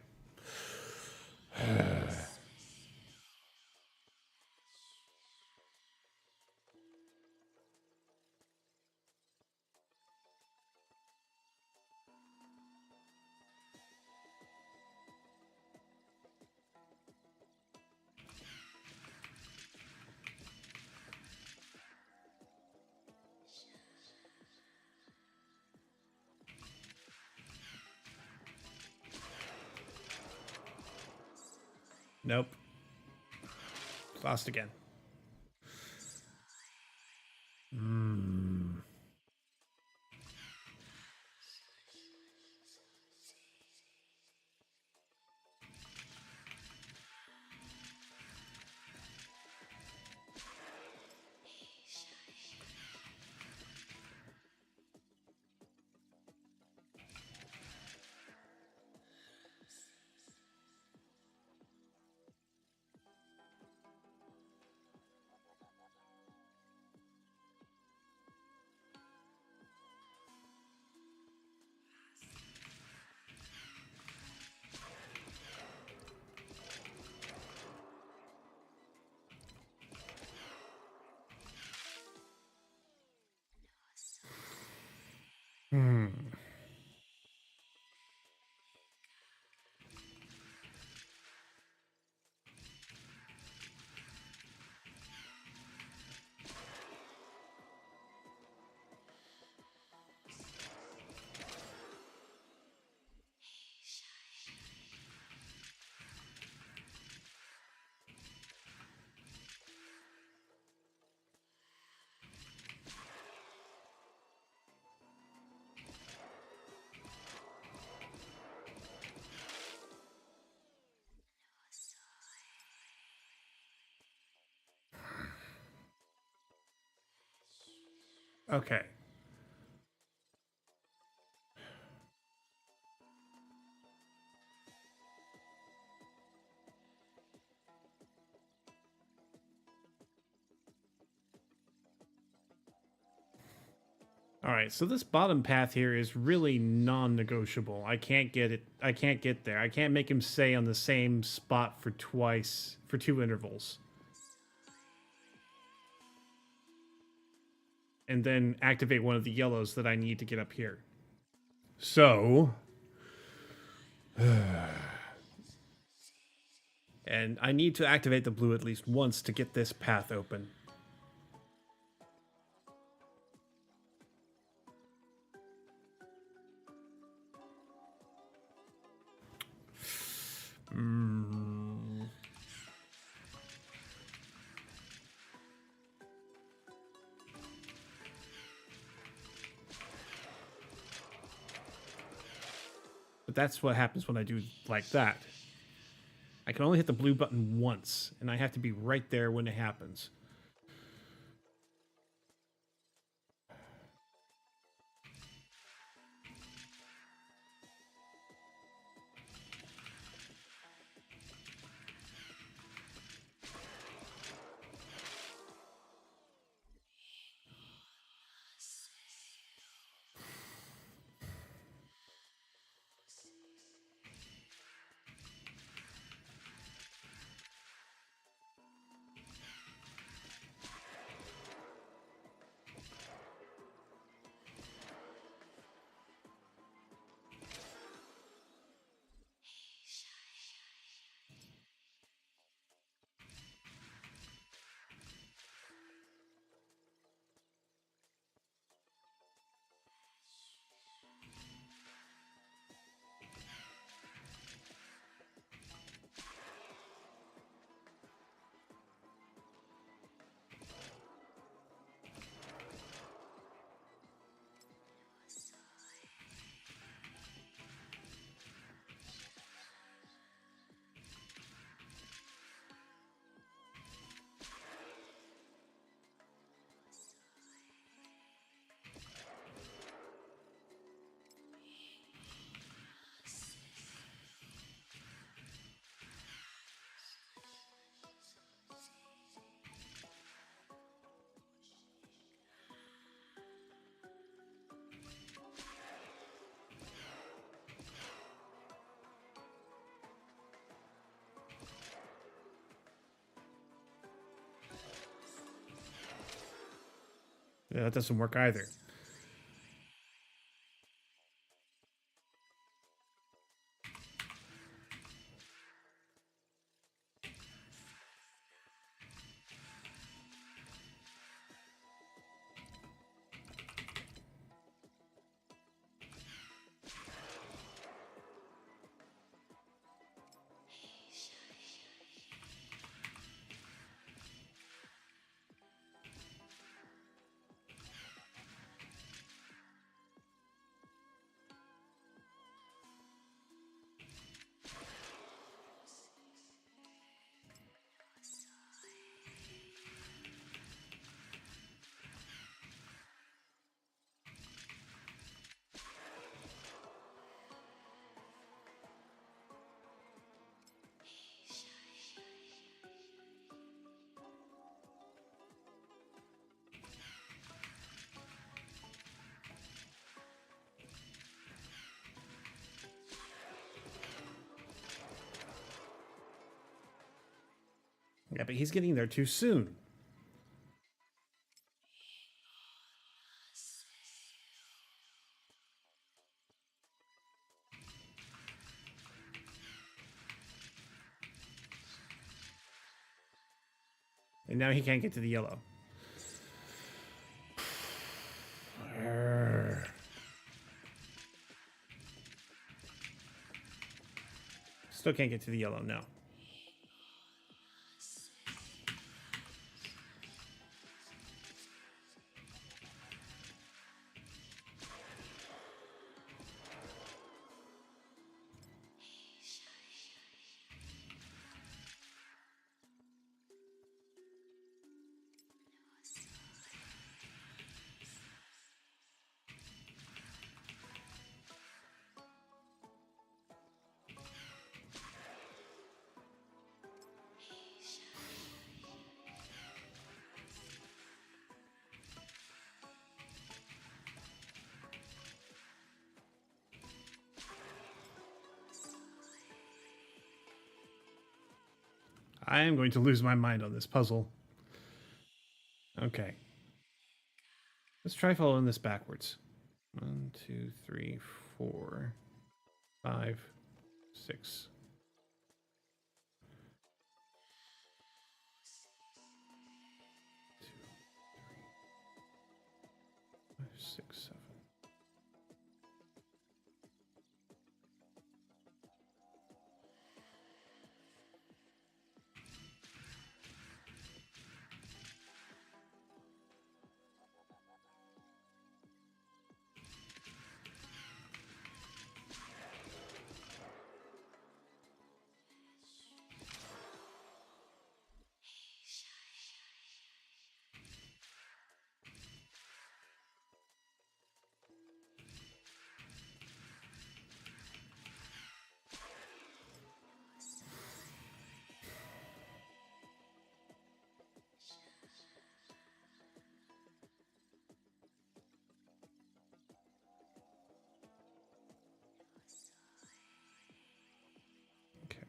Nope. Lost again. Okay. All right, so this bottom path here is really non-negotiable. I can't get it. I can't get there. I can't make him stay on the same spot for two intervals. And then activate one of the yellows that I need to get up here. So... and I need to activate the blue at least once to get this path open. But that's what happens when I do like that. I can only hit the blue button once, and I have to be right there when it happens. Yeah, that doesn't work either. Yeah, but he's getting there too soon. And now he can't get to the yellow. Still can't get to the yellow, no. I am going to lose my mind on this puzzle. Okay. Let's try following this backwards. 1, 2, 3, 4, 5, 6. 5, 6, 7. Okay.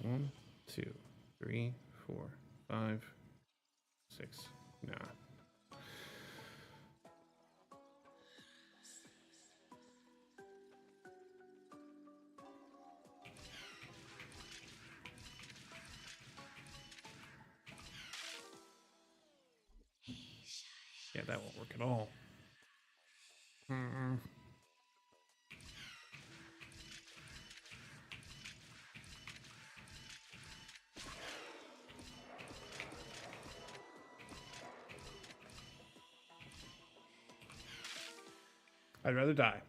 One, 2, 3, 4, 5, 6. Nah. Yeah, that won't work at all. I'd rather die.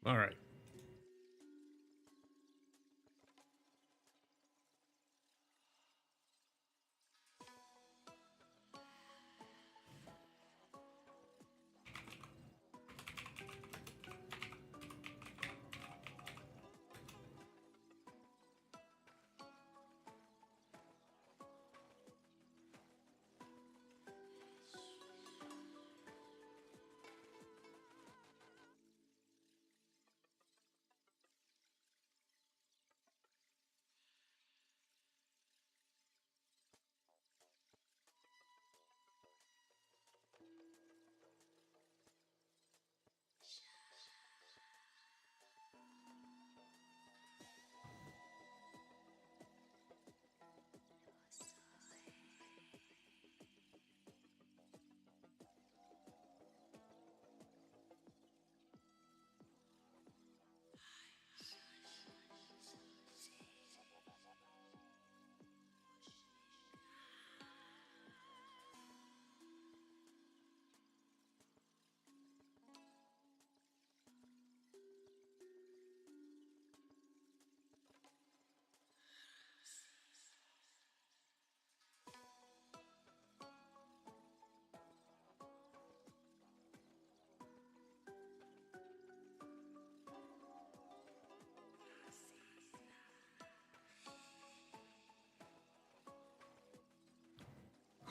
All right.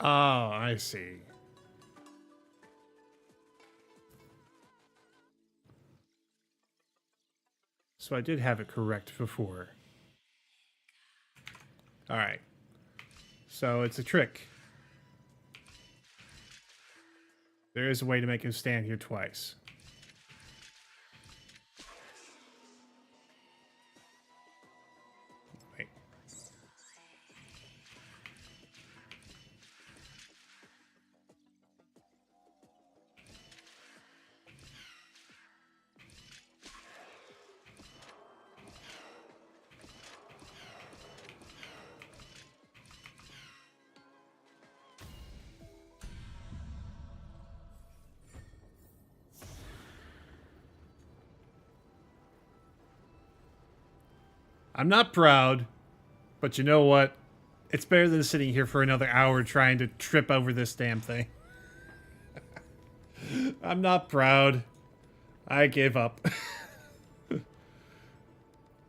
Oh, I see. So I did have it correct before. All right. So it's a trick. There is a way to make him stand here twice. Wait. I'm not proud, but you know what? It's better than sitting here for another hour trying to trip over this damn thing. I'm not proud. I gave up.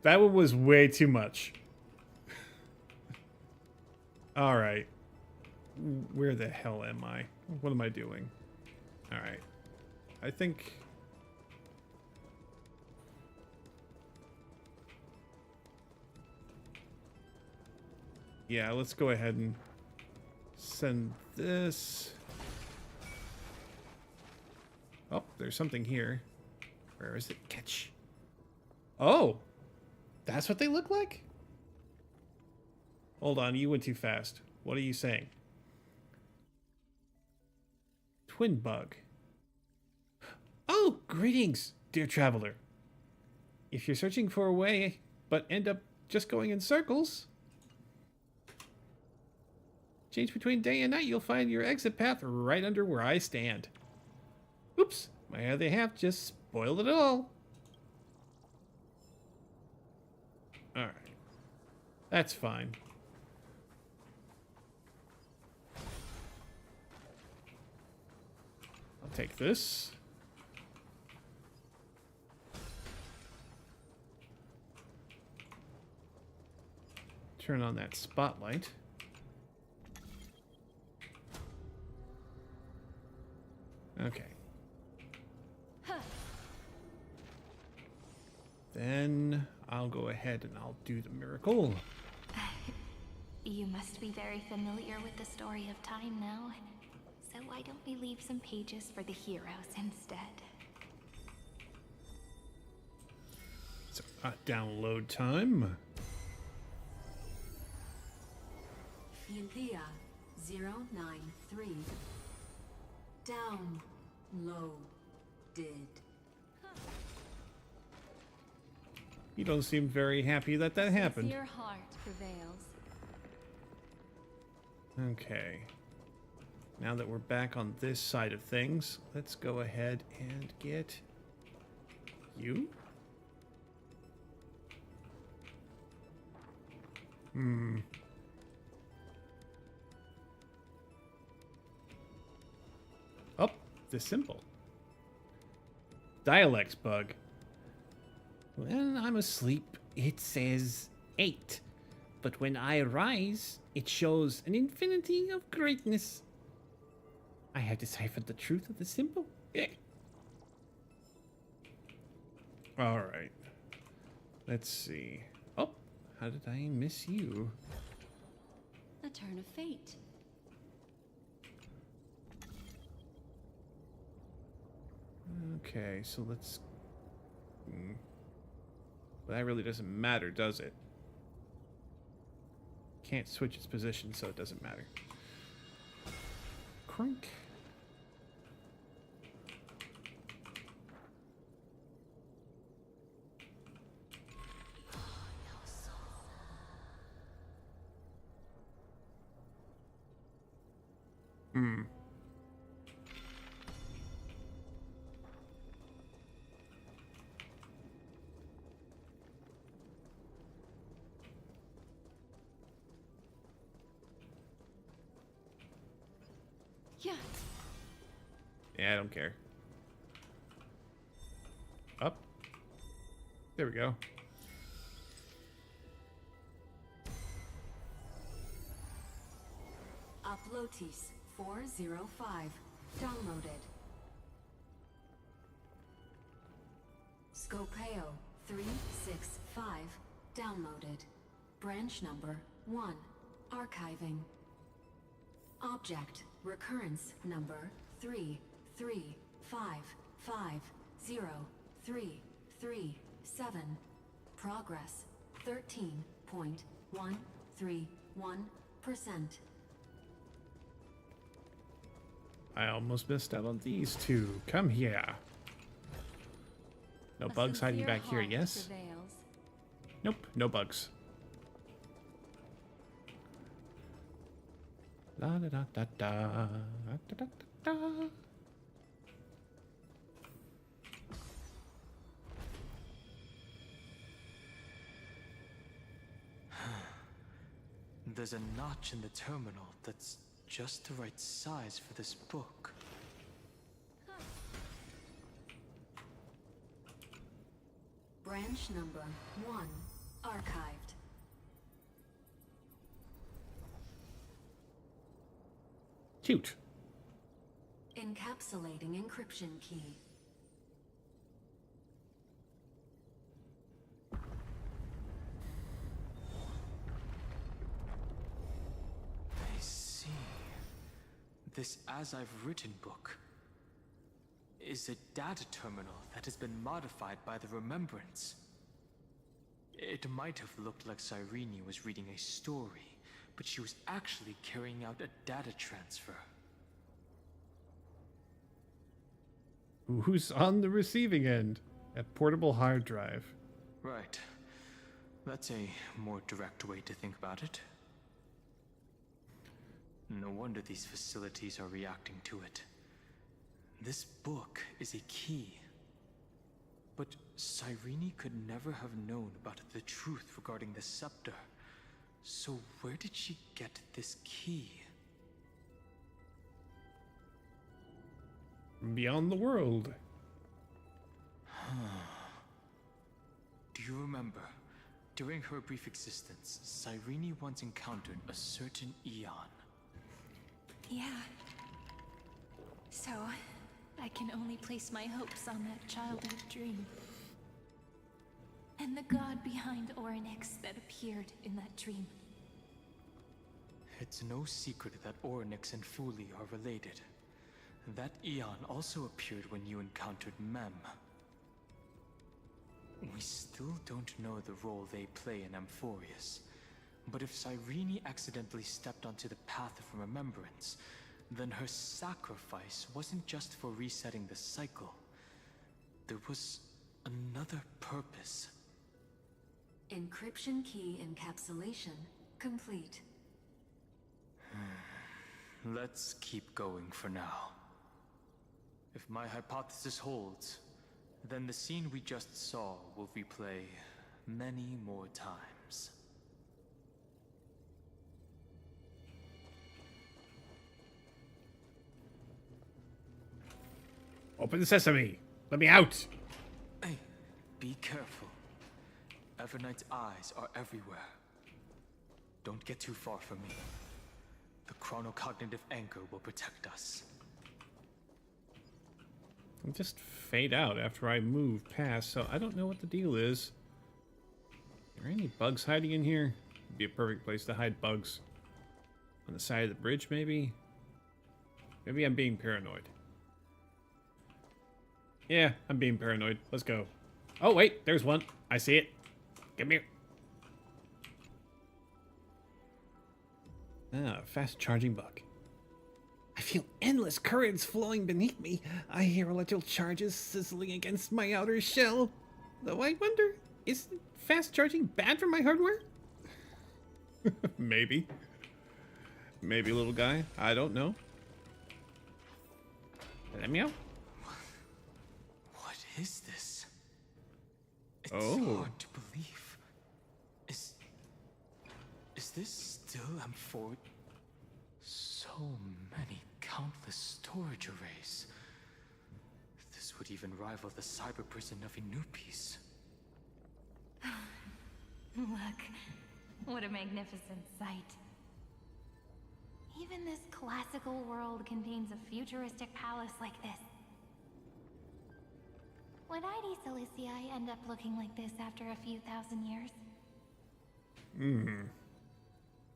That one was way too much. Alright. Where the hell am I? What am I doing? Alright. I think... yeah, let's go ahead and send this. Oh, there's something here. Where is it? Catch. Oh! That's what they look like? Hold on, you went too fast. What are you saying? Twin bug. Oh, greetings, dear traveler. If you're searching for a way, but end up just going in circles, change between day and night, you'll find your exit path right under where I stand. Oops, my other half just spoiled it all. Alright. That's fine. I'll take this. Turn on that spotlight. Okay. Then I'll go ahead and I'll do the miracle. You must be very familiar with the story of time now. So why don't we leave some pages for the heroes instead? So, download time. India 093. Downloaded. You don't seem very happy that that happened. Your heart prevails. Okay. Now that we're back on this side of things, let's go ahead and get you. Oh, the symbol. Dialects bug. When I'm asleep, it says 8. But when I rise, it shows an infinity of greatness. I have deciphered the truth of the symbol. Alright. Let's see. Oh, how did I miss you? A turn of fate. Okay, so let's... But that really doesn't matter, does it? Can't switch its position, so it doesn't matter. Crunk. Yeah. Yeah, I don't care. Up. There we go. Flotis 405. Downloaded. Scopeo 365. Downloaded. Branch number 1. Archiving. Object recurrence number 335503337. Progress 13.131%. I almost missed out on these two. Come here. No bugs hiding back here, yes? Nope, no bugs. La da da da da da da da da. There's a notch in the terminal that's just the right size for this book. Branch number 1. Archived. Cute. Encapsulating encryption key. I see. This As I've Written book is a data terminal that has been modified by the Remembrance. It might have looked like Cyrene was reading a story, but she was actually carrying out a data transfer. Who's on the receiving end? A portable hard drive. Right. That's a more direct way to think about it. No wonder these facilities are reacting to it. This book is a key. But Cyrene could never have known about the truth regarding the scepter. So where did she get this key? Beyond the world. Do you remember? During her brief existence, Cyrene once encountered a certain Eon. Yeah. So, I can only place my hopes on that childhood dream. And the god behind Orynyx that appeared in that dream. It's no secret that Orynyx and Fuli are related. That Eon also appeared when you encountered Mem. We still don't know the role they play in Amphorius. But if Cyrene accidentally stepped onto the path of remembrance, then her sacrifice wasn't just for resetting the cycle. There was another purpose. Encryption key encapsulation complete. Let's keep going for now. If my hypothesis holds, then the scene we just saw will replay many more times. Open sesame. Let me out. Hey, be careful. Evernight's eyes are everywhere. Don't get too far from me. The chronocognitive anchor will protect us. I'll just fade out after I move past, so I don't know what the deal is. Are there any bugs hiding in here? It'd be a perfect place to hide bugs. On the side of the bridge, maybe? Maybe I'm being paranoid. Yeah, I'm being paranoid. Let's go. Oh, wait, there's one. I see it. Come here. Ah, fast charging bug. I feel endless currents flowing beneath me. I hear electrical charges sizzling against my outer shell. Though I wonder, is fast charging bad for my hardware? Maybe. Maybe, little guy. I don't know. Let me out. What is this? It's Oh. hard to believe. Is this still M4? So many countless storage arrays. This would even rival the cyber prison of Inupis. Look, what a magnificent sight. even this classical world contains a futuristic palace like this. Would ID Silicii end up looking like this after a few thousand years?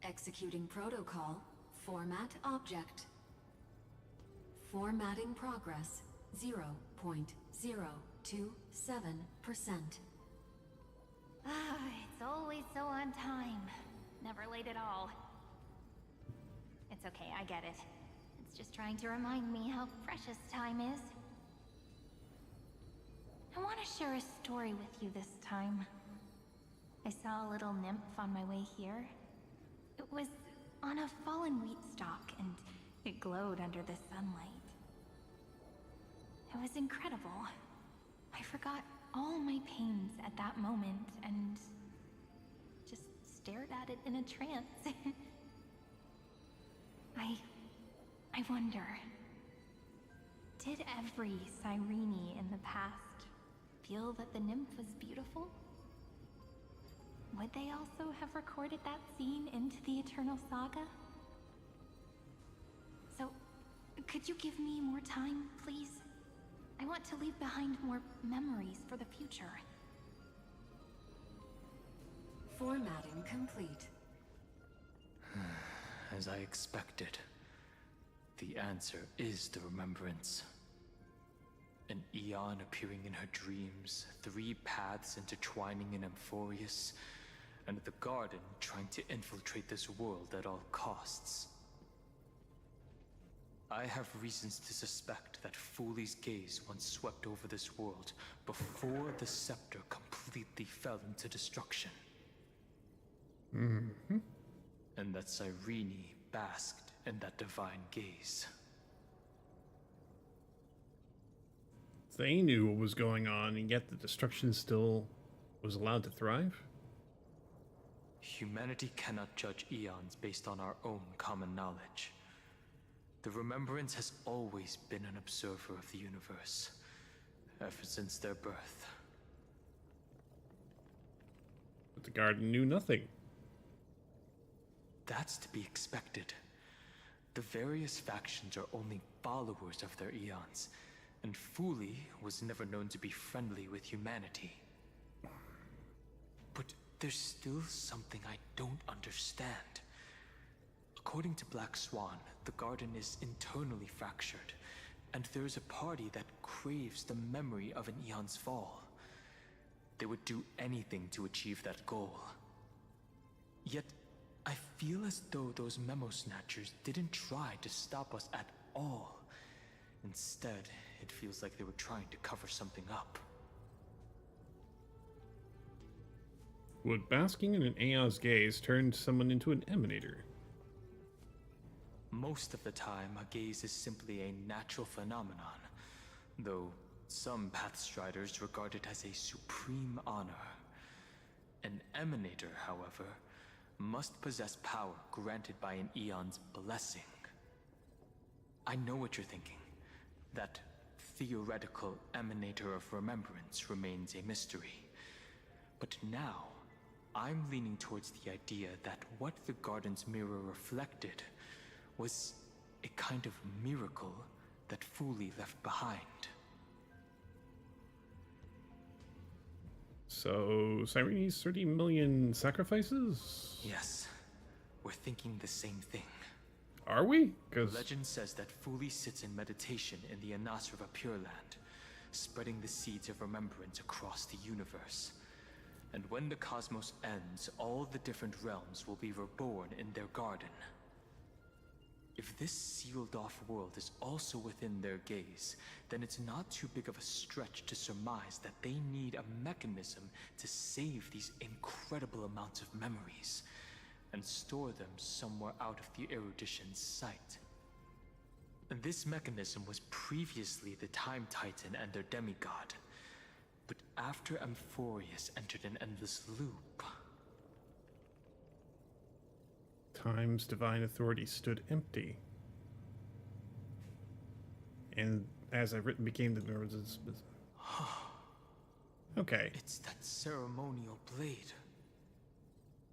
Executing protocol. Format object. Formatting progress 0.027%. It's always so on time. Never late at all. It's okay, I get it. It's just trying to remind me how precious time is. I want to share a story with you this time. I saw a little nymph on my way here. It was on a fallen wheat stalk, and it glowed under the sunlight. It was incredible. I forgot all my pains at that moment and just stared at it in a trance. I wonder, did every Cyrene in the past feel that the nymph was beautiful? Would they also have recorded that scene into the Eternal Saga? So, could you give me more time, please? I want to leave behind more memories for the future. Formatting complete. As I expected, the answer is the remembrance. An Eon appearing in her dreams, 3 paths intertwining in Amphorius, and the Garden trying to infiltrate this world at all costs. I have reasons to suspect that Fooley's gaze once swept over this world before the scepter completely fell into destruction. And that Cyrene basked in that divine gaze. They knew what was going on, and yet the destruction still was allowed to thrive? Humanity cannot judge eons based on our own common knowledge. The Remembrance has always been an observer of the universe, ever since their birth. But the Garden knew nothing. That's to be expected. The various factions are only followers of their eons, and Fooley was never known to be friendly with humanity. But there's still something I don't understand. According to Black Swan, the Garden is internally fractured, and there's a party that craves the memory of an eon's fall. They would do anything to achieve that goal. Yet, I feel as though those memo snatchers didn't try to stop us at all. Instead, it feels like they were trying to cover something up. Would basking in an Aeon's gaze turn someone into an emanator? Most of the time, a gaze is simply a natural phenomenon, though some Pathstriders regard it as a supreme honor. An emanator, however, must possess power granted by an eon's blessing. I know what you're thinking. That theoretical emanator of remembrance remains a mystery. But now, I'm leaning towards the idea that what the Garden's mirror reflected was a kind of miracle that Fooley left behind. So, Cyrene's 30 million sacrifices? Yes, we're thinking the same thing. Are we? Because legend says that Fooley sits in meditation in the Anasrva Pure Land, spreading the seeds of remembrance across the universe. And when the cosmos ends, all the different realms will be reborn in their garden. If this sealed-off world is also within their gaze, then it's not too big of a stretch to surmise that they need a mechanism to save these incredible amounts of memories and store them somewhere out of the Erudition's sight. And this mechanism was previously the Time Titan and their demigod. But after Amphorius entered an endless loop... Time's divine authority stood empty. And as I've written, became the nervous. Okay. It's that ceremonial blade.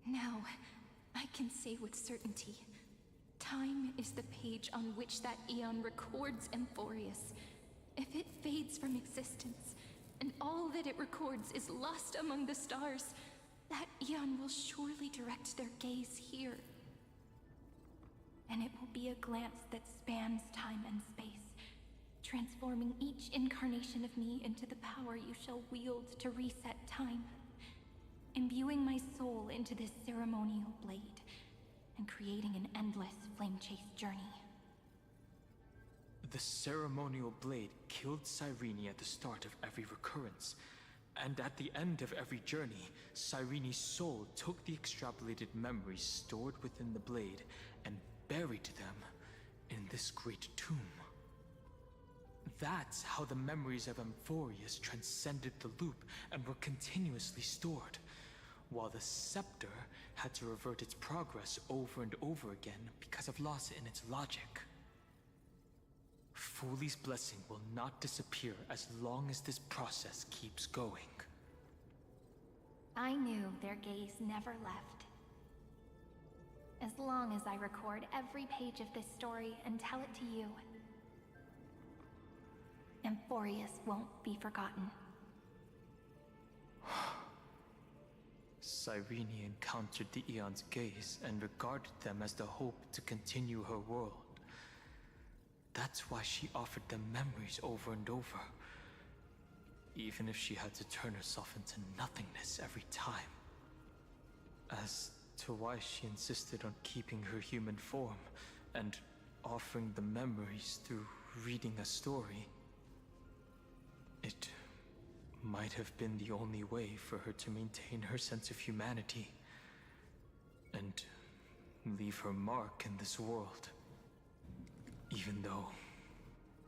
Now, I can say with certainty, Time is the page on which that eon records Emphorius. If it fades from existence, and all that it records is lost among the stars, that eon will surely direct their gaze here. And it will be a glance that spans time and space, transforming each incarnation of me into the power you shall wield to reset time, imbuing my soul into this ceremonial blade, and creating an endless flame-chased journey. The ceremonial blade killed Cyrene at the start of every recurrence, and at the end of every journey, Cyrene's soul took the extrapolated memories stored within the blade and buried them in this great tomb. That's how the memories of Emphorius transcended the loop and were continuously stored, while the scepter had to revert its progress over and over again because of loss in its logic. Foolie's blessing will not disappear as long as this process keeps going. I knew their gaze never left. As long as I record every page of this story and tell it to you, Emphorius won't be forgotten. Cyrene encountered the Eon's gaze and regarded them as the hope to continue her world. That's why she offered them memories over and over, even if she had to turn herself into nothingness every time. As to why she insisted on keeping her human form and offering the memories through reading a story, it might have been the only way for her to maintain her sense of humanity and leave her mark in this world, even though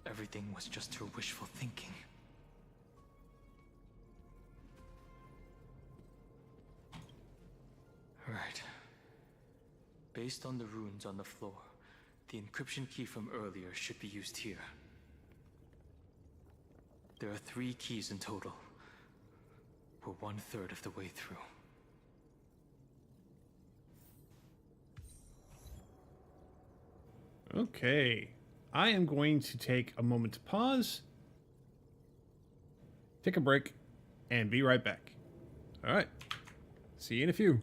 everything was just her wishful thinking. Right. Based on the runes on the floor, the encryption key from earlier should be used here. There are 3 keys in total. We're 1/3 of the way through. Okay. I am going to take a moment to pause, take a break, and be right back. All right. See you in a few.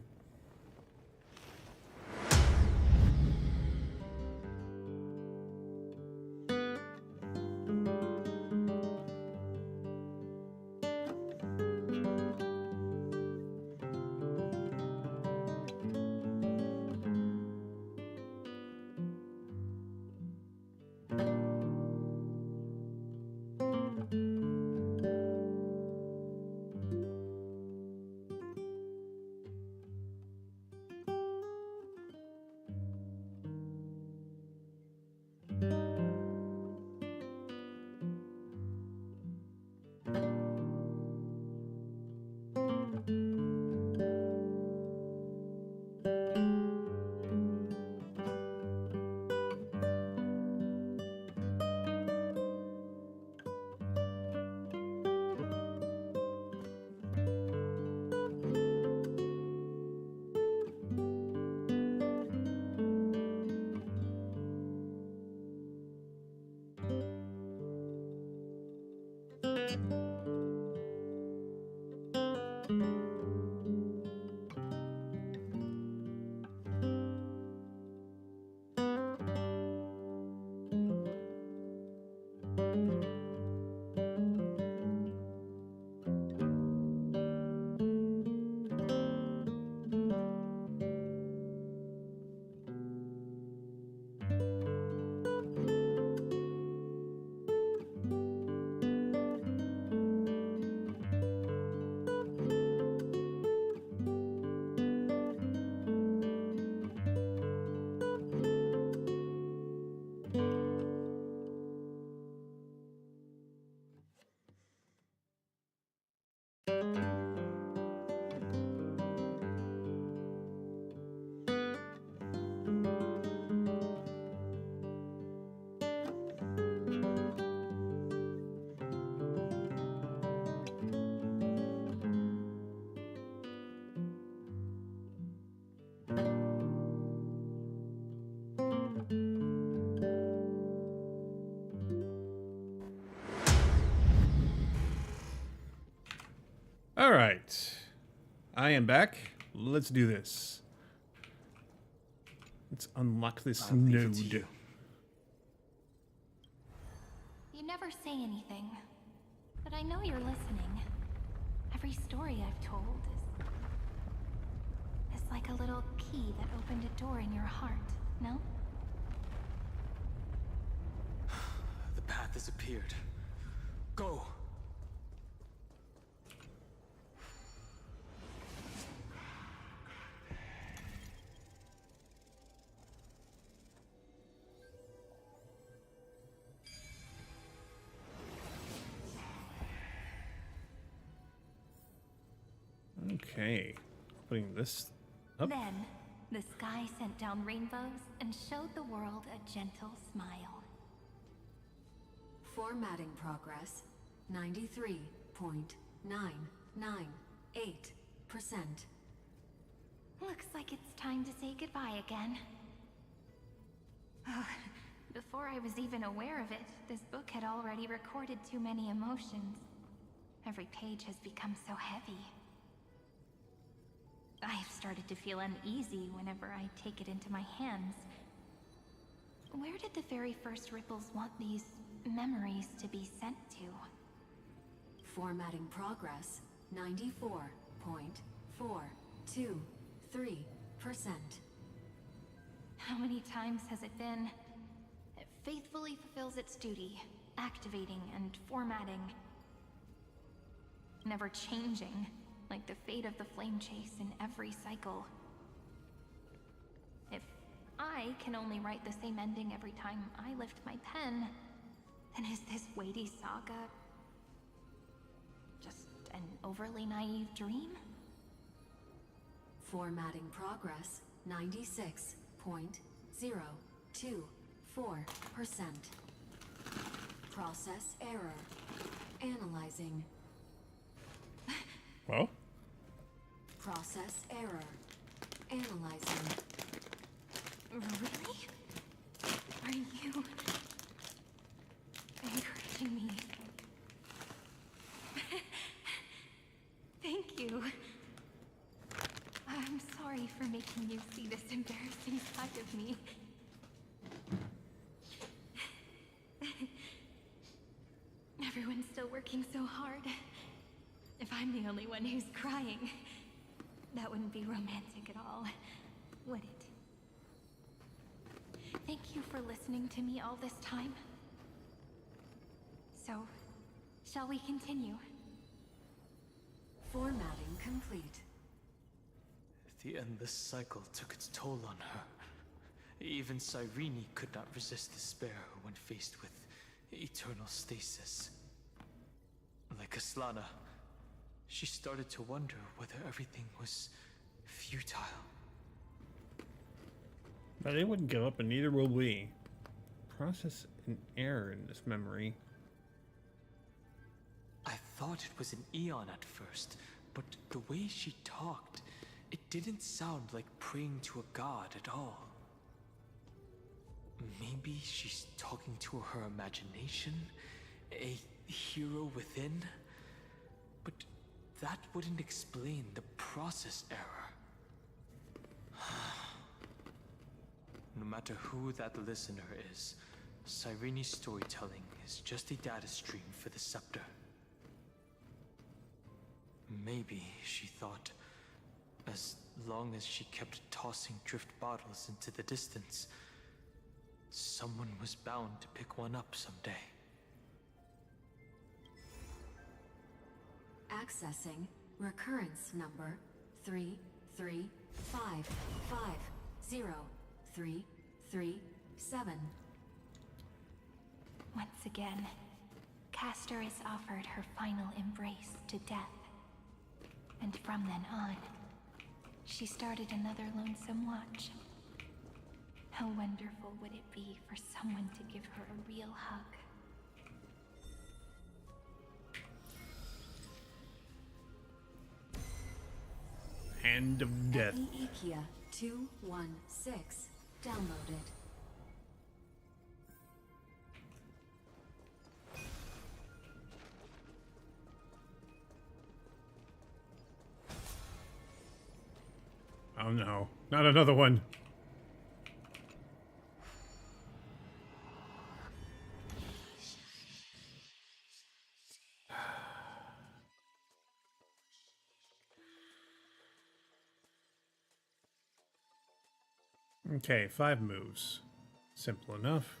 All right. I am back. Let's do this. Let's unlock this node. You never say anything, but I know you're listening. Every story I've told is like a little key that opened a door in your heart, no? The path has appeared. Go! Okay. Putting this up. Then, the sky sent down rainbows and showed the world a gentle smile. Formatting progress 93.998%. Looks like it's time to say goodbye again. Before I was even aware of it, this book had already recorded too many emotions. Every page has become so heavy. I have started to feel uneasy whenever I take it into my hands. Where did the very first ripples want these memories to be sent to? Formatting progress 94.423%. How many times has it been? It faithfully fulfills its duty, activating and formatting. Never changing, like the fate of the flame chase in every cycle. If I can only write the same ending every time I lift my pen, then is this weighty saga just an overly naive dream? Formatting progress 96.024%. Process error. Analyzing. Well? Process error. Analyzing. Really? Are you encouraging me? Thank you. I'm sorry for making you see this embarrassing side of me. Everyone's still working so hard. If I'm the only one who's crying, that wouldn't be romantic at all, would it? Thank you for listening to me all this time. So, shall we continue? Formatting complete. The endless cycle took its toll on her. Even Cyrene could not resist despair when faced with eternal stasis. Like Aslana, she started to wonder whether everything was futile. But they wouldn't give up, and neither will we. Process an error in this memory. I thought it was an Eon at first, but the way she talked, it didn't sound like praying to a god at all. Maybe she's talking to her imagination, a hero within, but that wouldn't explain the process error. No matter who that listener is, Cyrene's storytelling is just a data stream for the scepter. Maybe, she thought, as long as she kept tossing drift bottles into the distance, someone was bound to pick one up someday. Accessing recurrence number 335503337. Once again, Castor is offered her final embrace to death. And from then on, she started another lonesome watch. How wonderful would it be for someone to give her a real hug? Hand of Death. Ikia 216 downloaded. Oh no, not another one. Okay, 5 moves. Simple enough.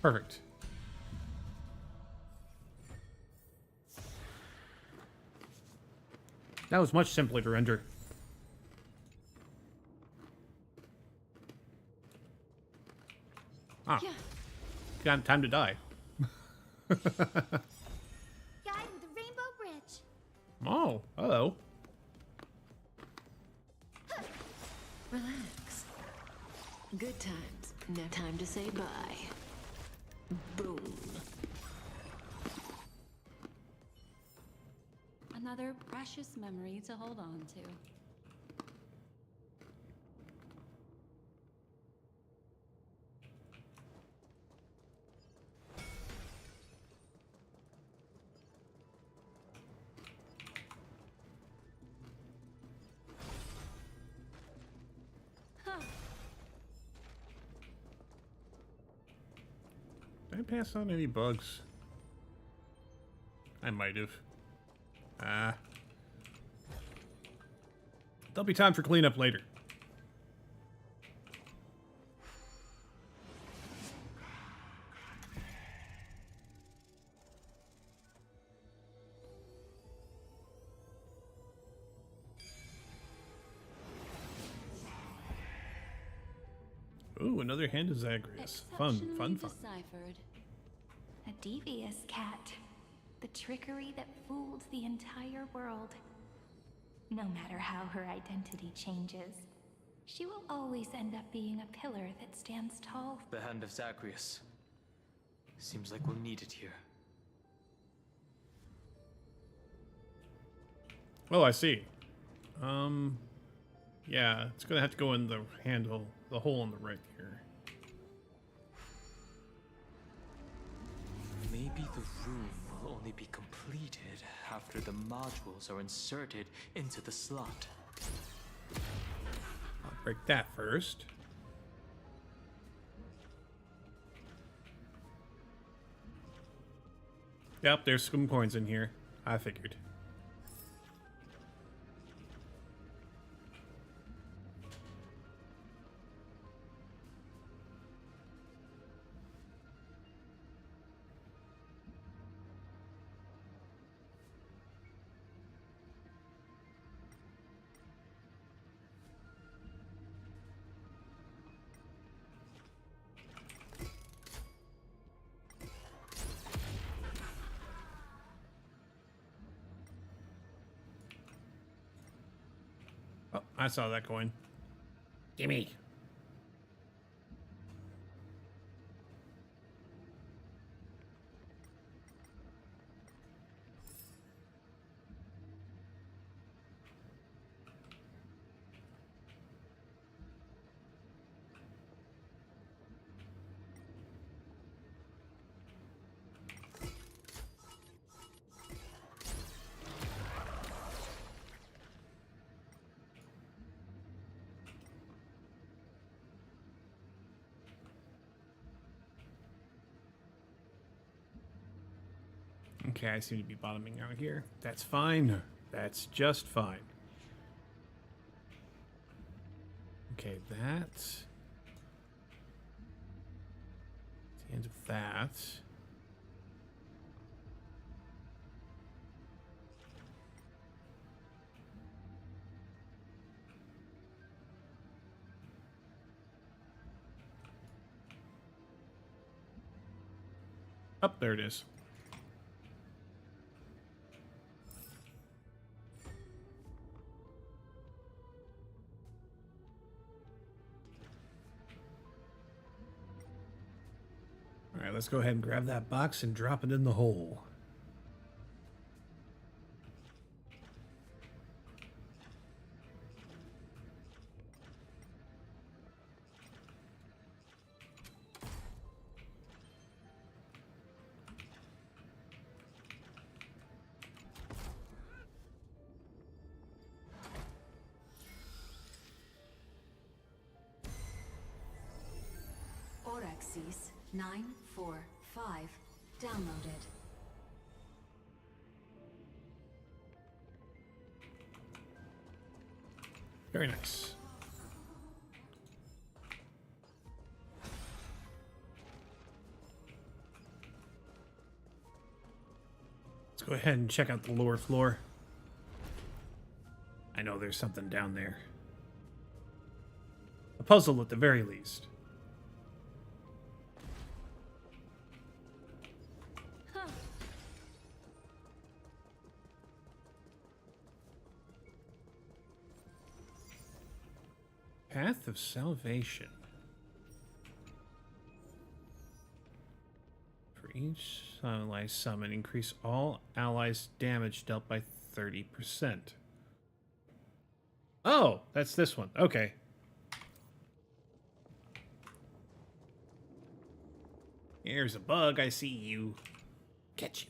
Perfect. That was much simpler to render. Ah. Got time to die. Guy with the rainbow bridge. Oh, hello. Relax. Good times. Now time to say bye. Boom. Another precious memory to hold on to. Did I pass on any bugs? I might have. There'll be time for cleanup later. Ooh, another hand of Zagreus. Fun. Deciphered. A devious cat. The trickery that fooled the entire world. No matter how her identity changes, she will always end up being a pillar that stands tall. The hand of Zagreus. Seems like we'll need it here. Oh, I see. Yeah, it's gonna have to go in the handle, the hole on the right here. Maybe the room will only be completed after the modules are inserted into the slot. I'll break that first. Yep, there's some coins in here. I figured. Oh, I saw that coin. Gimme. Okay, I seem to be bottoming out here. That's fine. That's just fine. Okay, that's the end of that. Up there it is. All right, let's go ahead and grab that box and drop it in the hole. Orexis 945 downloaded. Very nice. Let's go ahead and check out the lower floor. I know there's something down there. A puzzle at the very least. Path of Salvation. For each ally summon, increase all allies' damage dealt by 30%. Oh, that's this one. Okay. Here's a bug. I see you. Catch you.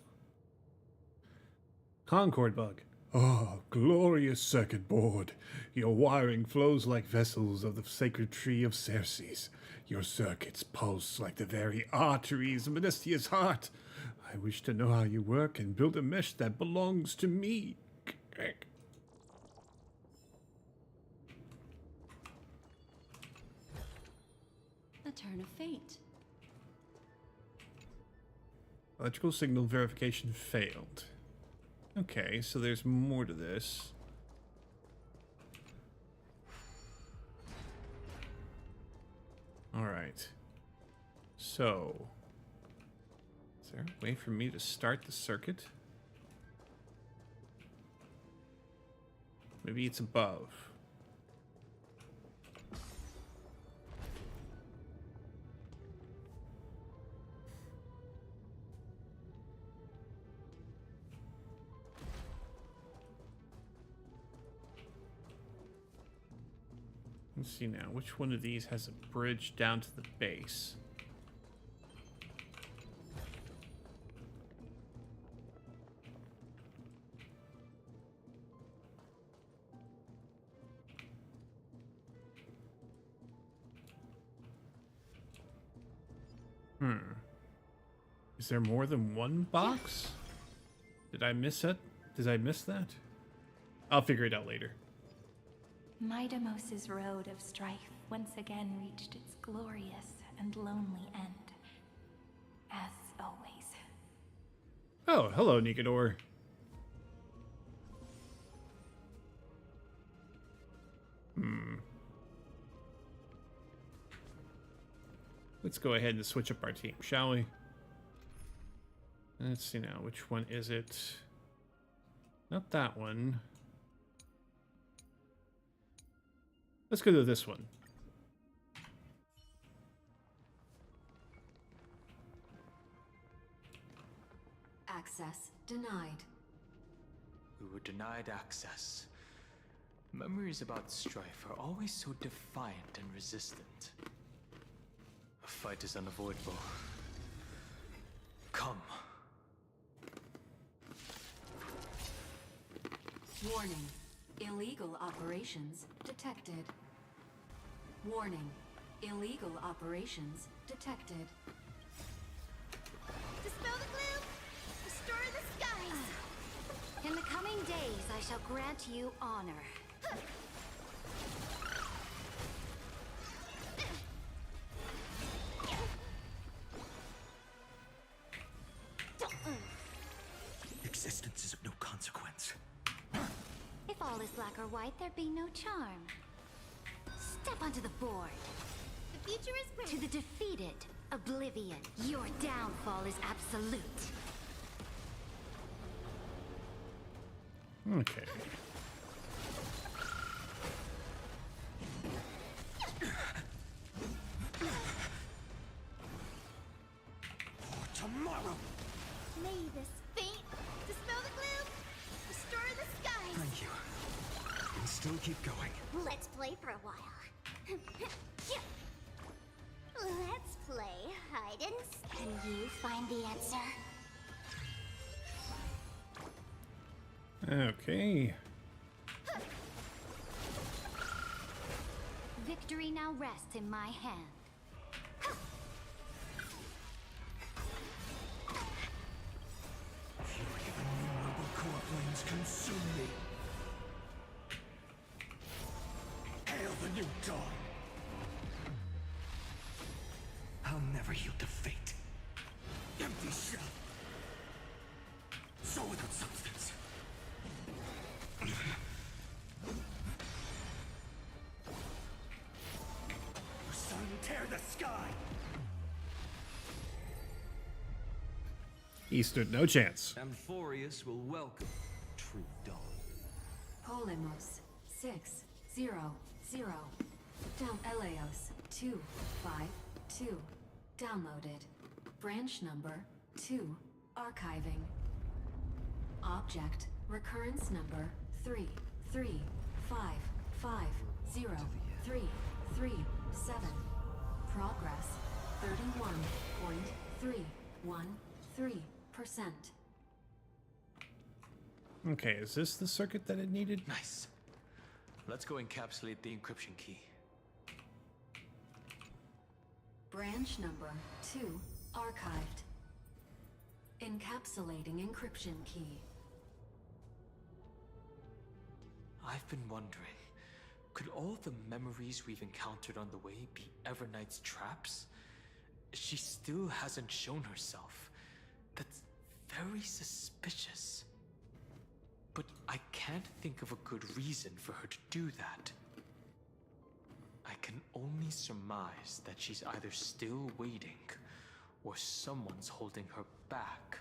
Concord bug. Ah, glorious circuit board. Your wiring flows like vessels of the sacred tree of Ceres. Your circuits pulse like the very arteries of Menestia's heart. I wish to know how you work and build a mesh that belongs to me. A turn of fate. Electrical signal verification failed. Okay, so there's more to this. Alright. So, is there a way for me to start the circuit? Maybe it's above. Let's see now, which one of these has a bridge down to the base? Is there more than one box? Did I miss it? Did I miss that? I'll figure it out later. Midamos's road of strife once again reached its glorious and lonely end. As always. Oh, hello, Nikador. Let's go ahead and switch up our team, shall we? Let's see now, which one is it? Not that one. Let's go to this one. Access denied. We were denied access. Memories about strife are always so defiant and resistant. A fight is unavoidable. Come. Warning. Illegal operations detected. Warning. Illegal operations detected. Dispel the gloom! Restore the skies! In the coming days, I shall grant you honor. Existence is of no consequence. If all is black or white, there be no charm. Step onto the board. The future is bright. To the defeated, oblivion. Your downfall is absolute. Okay. Tomorrow! May this faint dispel the gloom, restore the skies. Thank you. And still keep going. Let's play for a while. Let's play hide and seek. Can you find the answer? Okay. Victory now rests in my hand. Fury of innumerable core flames consume me. Hail the new dawn! I'll never yield to fate. Empty shell. So without substance. Sun, tear the sky! He stood no chance. Amphorius will welcome true dawn. Polemos 600 down Eleos 252 downloaded. Branch number 2 archiving. Object recurrence number 3355037. Progress 31.313%. Okay, is this the circuit that it needed? Nice. Let's go encapsulate the encryption key. Branch number 2 archived. Encapsulating encryption key. I've been wondering, could all the memories we've encountered on the way be Evernight's traps? She still hasn't shown herself. That's very suspicious. But I can't think of a good reason for her to do that. I can only surmise that she's either still waiting, or someone's holding her back.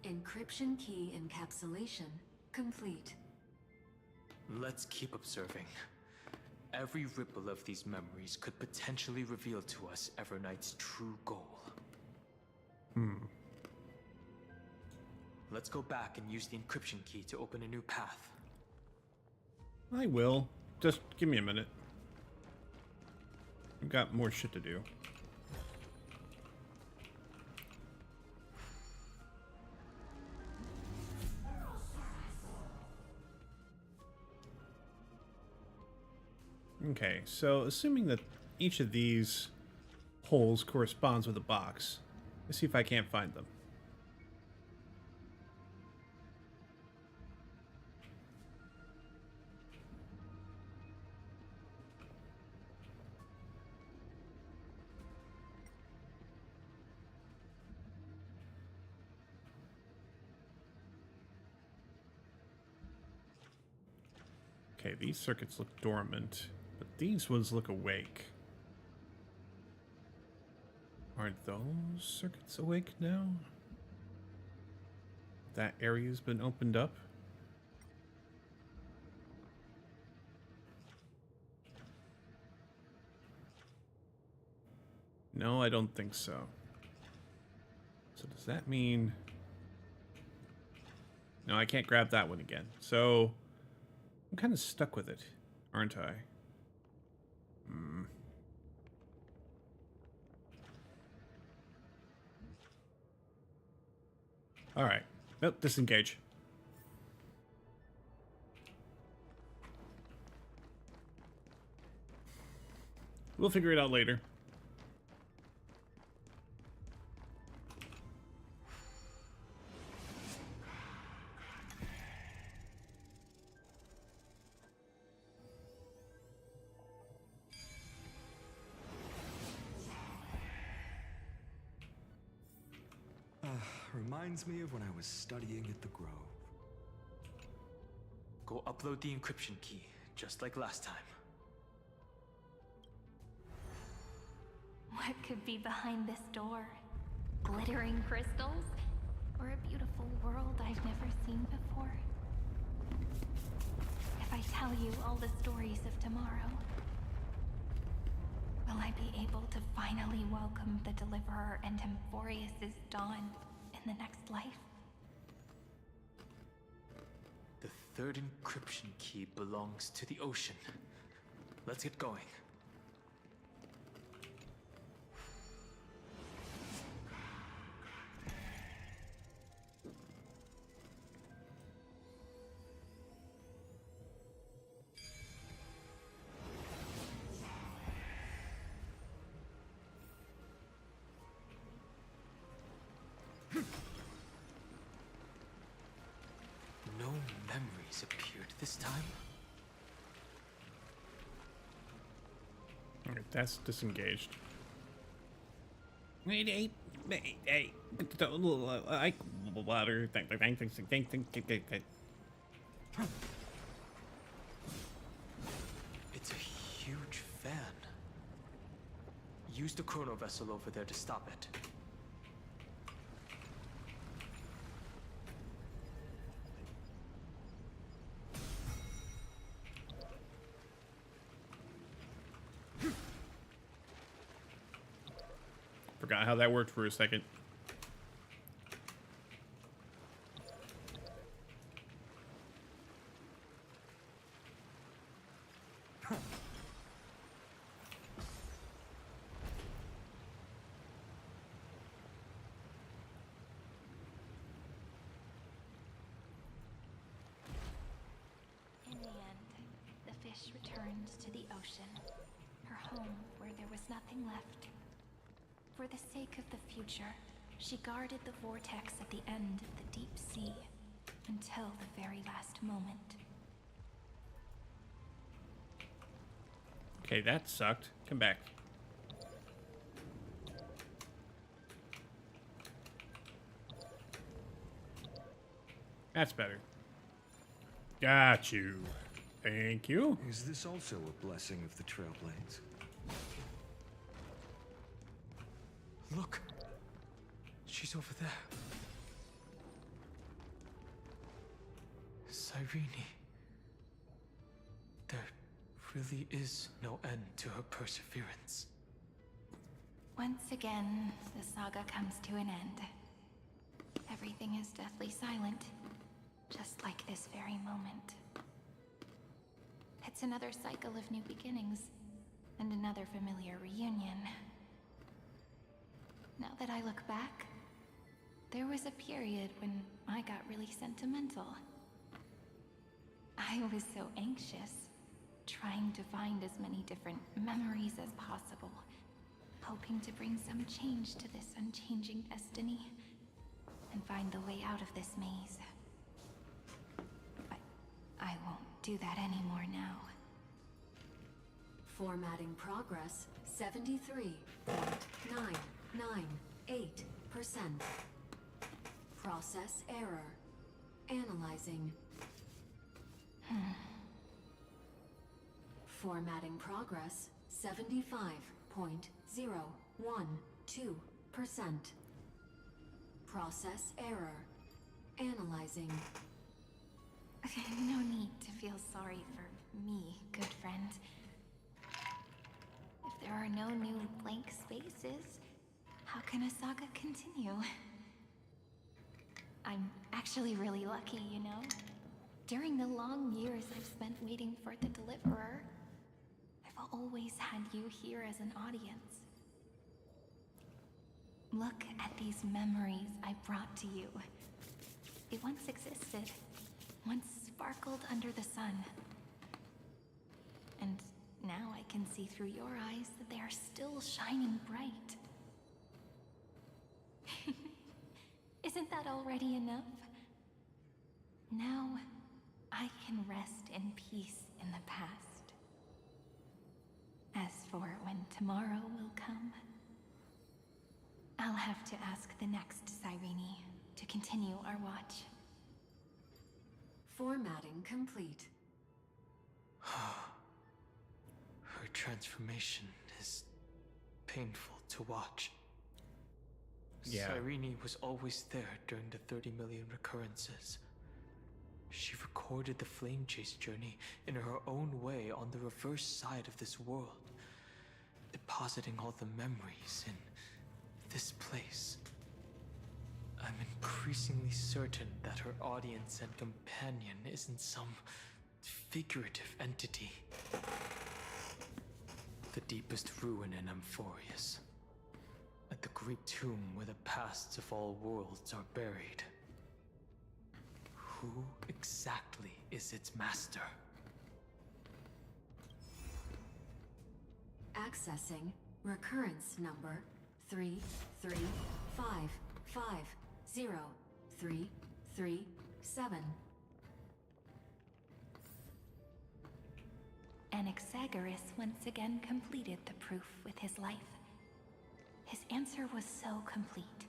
Encryption key encapsulation complete. Let's keep observing. Every ripple of these memories could potentially reveal to us Evernight's true goal. Let's go back and use the encryption key to open a new path. I will. Just give me a minute. I've got more shit to do. Okay, so assuming that each of these holes corresponds with a box, let's see if I can't find them. Okay, these circuits look dormant, but these ones look awake. Aren't those circuits awake now? That area's been opened up? No, I don't think so. So does that mean... No, I can't grab that one again. So... I'm kind of stuck with it, aren't I? All right. Nope, disengage. We'll figure it out later. Reminds me of when I was studying at the Grove. Go upload the encryption key, just like last time. What could be behind this door? Glittering crystals? Or a beautiful world I've never seen before? If I tell you all the stories of tomorrow, will I be able to finally welcome the Deliverer and Emphorius' dawn in the next life? The third encryption key belongs to the ocean. Let's get going. No memories appeared this time. Alright, that's disengaged. Hey, like water. It's a huge fan. Use the chrono vessel over there to stop it. Forgot how that worked for a second. In the end, the fish returned to the ocean, her home where there was nothing left. For the sake of the future, she guarded the vortex at the end of the deep sea until the very last moment. Okay, that sucked. Come back. That's better. Got you. Thank you. Is this also a blessing of the Trailblades? Look! She's over there. Cyrene. There really is no end to her perseverance. Once again, the saga comes to an end. Everything is deathly silent, just like this very moment. It's another cycle of new beginnings, and another familiar reunion. Now that I look back, there was a period when I got really sentimental. I was so anxious, trying to find as many different memories as possible, hoping to bring some change to this unchanging destiny, and find the way out of this maze. But I won't do that anymore now. Formatting progress 73.998%. Process error. Analyzing. Formatting progress 75.012%. Process error. Analyzing. No need to feel sorry for me, good friend. If there are no new blank spaces, how can a saga continue? I'm actually really lucky, you know? During the long years I've spent waiting for the Deliverer, I've always had you here as an audience. Look at these memories I brought to you. They once existed, once sparkled under the sun. And now I can see through your eyes that they are still shining bright. Isn't that already enough? Now, I can rest in peace in the past. As for when tomorrow will come, I'll have to ask the next Cyrene to continue our watch. Formatting complete. Her transformation is painful to watch. Yeah. Cyrene was always there during the 30 million recurrences. She recorded the flame chase journey in her own way on the reverse side of this world, depositing all the memories in this place. I'm increasingly certain that her audience and companion isn't some figurative entity. The deepest ruin in Amphorius. At the great tomb where the pasts of all worlds are buried. Who exactly is its master? Accessing recurrence number 335503337. Anaxagoras once again completed the proof with his life. His answer was so complete.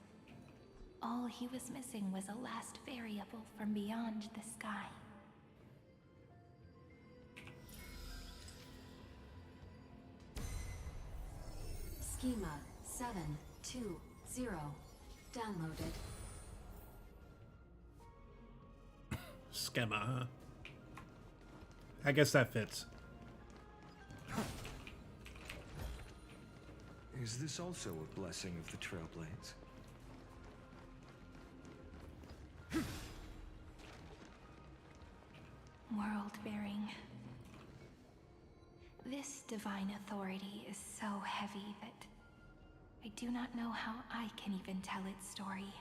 All he was missing was a last variable from beyond the sky. Schema 720 downloaded. Schema, huh? I guess that fits. Is this also a blessing of the Trailblades? World-bearing. This divine authority is so heavy that I do not know how I can even tell its story.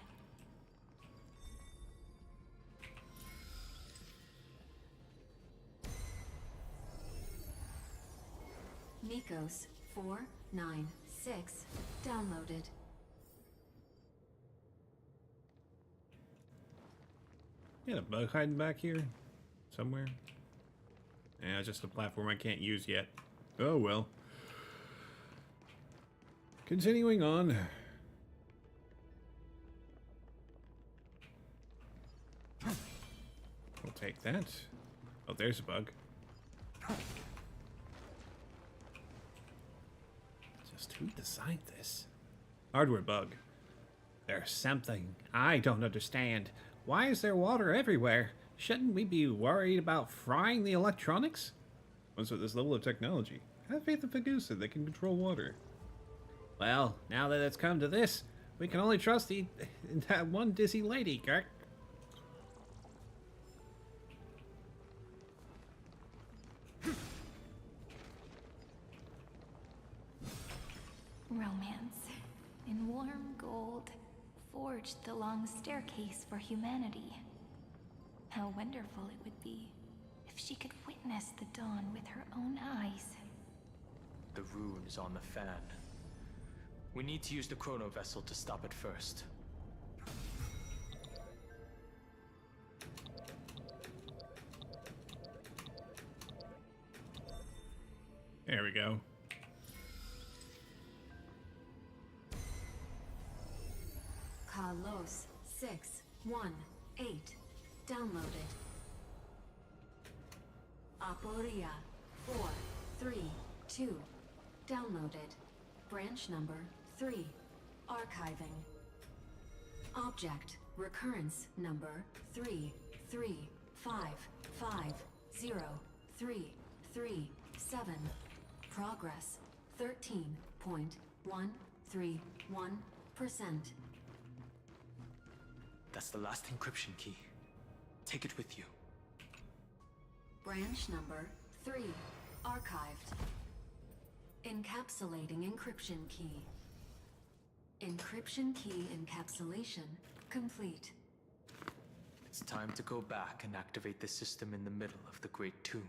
Nikos 496 downloaded. You got a bug hiding back here? Somewhere? Yeah, just a platform I can't use yet. Oh well. Continuing on. We'll take that. Oh, there's a bug. Just who designed this? Hardware bug. There's something I don't understand. Why is there water everywhere? Shouldn't we be worried about frying the electronics? What's with this level of technology? Have faith in Fagusa, they can control water. Well, now that it's come to this, we can only trust that one dizzy lady, Kirk. Romance, in warm gold, forged the long staircase for humanity. How wonderful it would be if she could witness the dawn with her own eyes. The rune is on the fan. We need to use the chrono vessel to stop it first. There we go. Carlos 618 downloaded. Aporia 432 downloaded. Branch number 3 archiving. Object recurrence number 335503337. Progress 13.131%. That's the last encryption key. Take it with you. Branch number 3 archived. Encapsulating encryption key. Encryption key encapsulation complete. It's time to go back and activate the system in the middle of the Great Tomb.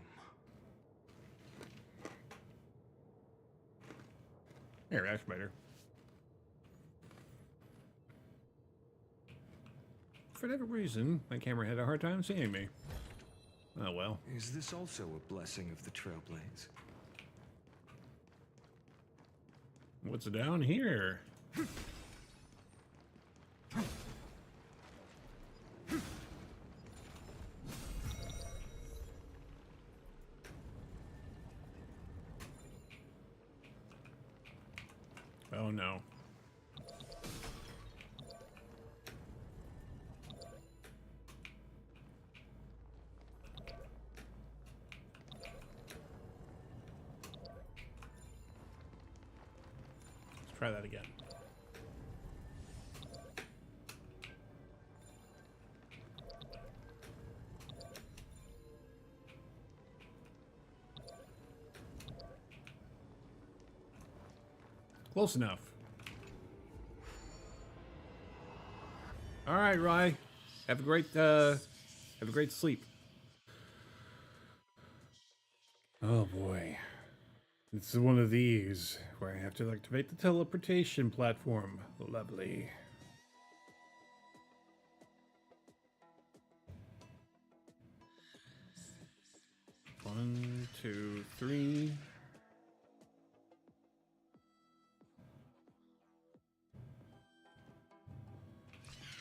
There, that's better. For whatever reason, my camera had a hard time seeing me. Oh well. Is this also a blessing of the Trailblades? What's down here? Oh no. Let's try that again. Close enough. All right, Rye. Have a great sleep. Oh boy. It's one of these where I have to activate the teleportation platform. Lovely. One, two, three.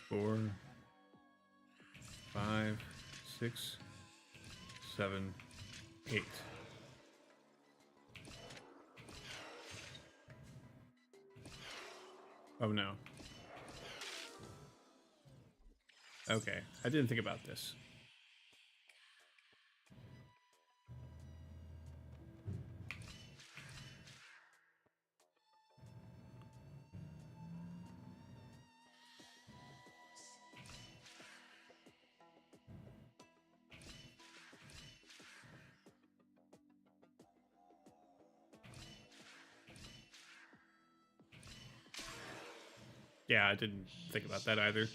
Four, 5, 6, 7, 8. Oh no. Okay, I didn't think about this. Yeah, I didn't think about that either.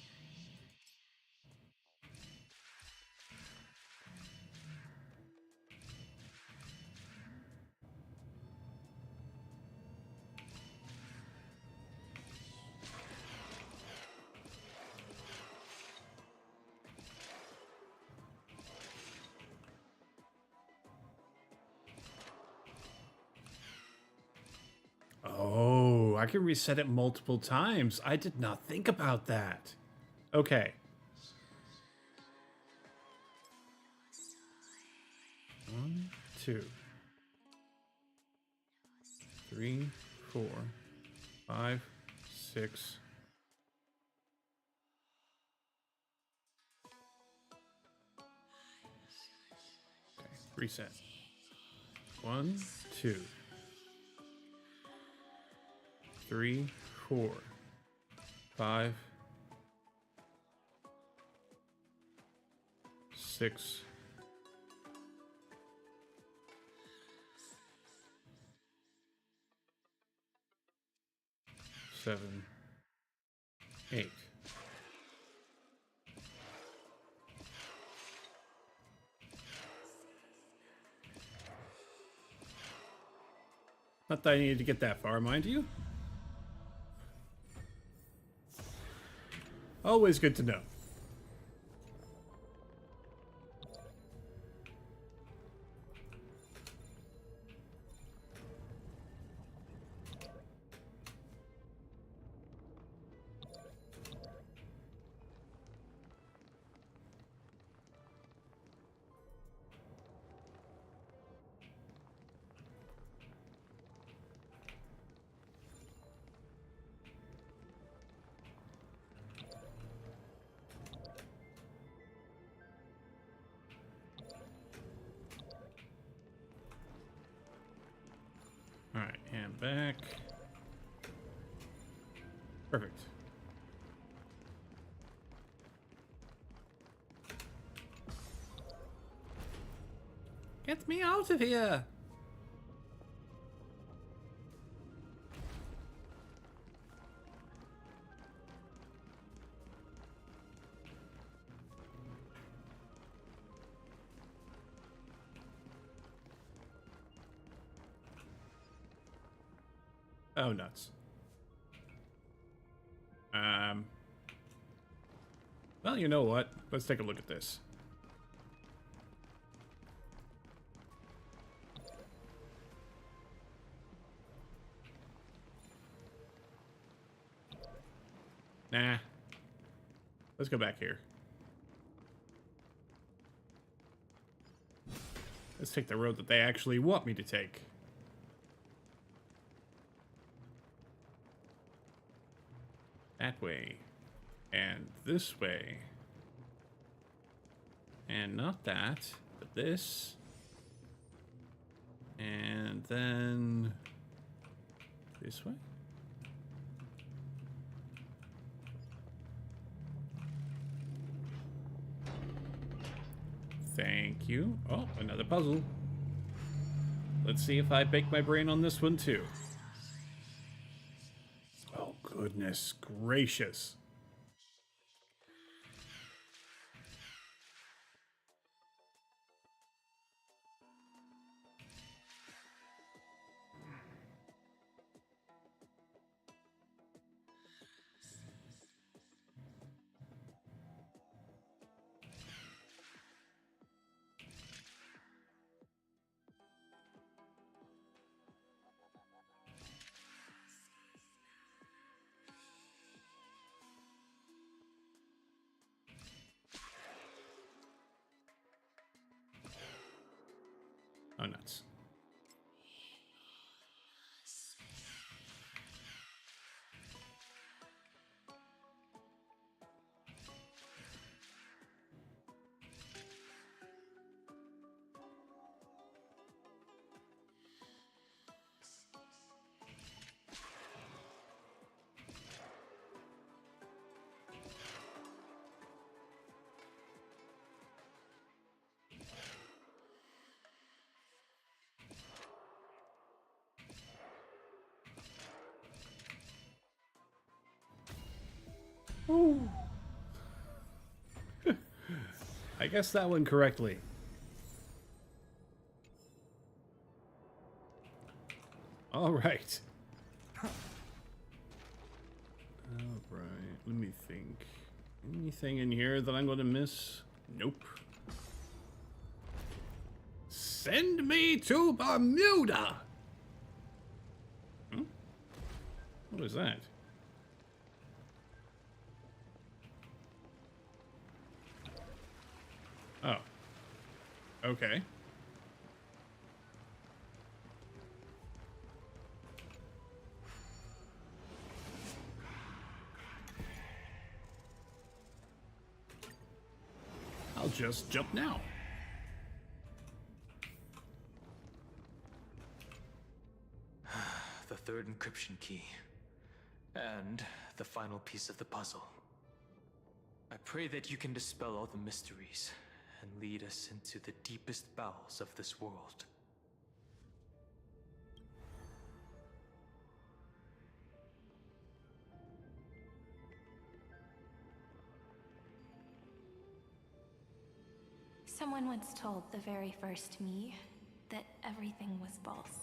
Oh, I can reset it multiple times. I did not think about that. Okay. One, 2, 3, 4, 5, 6. Okay, reset. 1, 2, 3, 4, 5, 6. 7, 8. Not that I needed to get that far, mind you. Always good to know. Alright, and back. Perfect. Get me out of here! Oh, nuts. Well, you know what? Let's take a look at this. Nah. Let's go back here. Let's take the road that they actually want me to take. That way. And this way. And not that, but this. And then this way. Thank you. Oh, another puzzle. Let's see if I bake my brain on this one too. Oh, goodness gracious. Oh, nuts. Ooh. I guessed that one correctly. All right. All right. Let me think. Anything in here that I'm going to miss? Nope. Send me to Bermuda. Hmm? What is that? Oh. Okay. I'll just jump now. The third encryption key. And the final piece of the puzzle. I pray that you can dispel all the mysteries and lead us into the deepest bowels of this world. Someone once told the very first me that everything was false.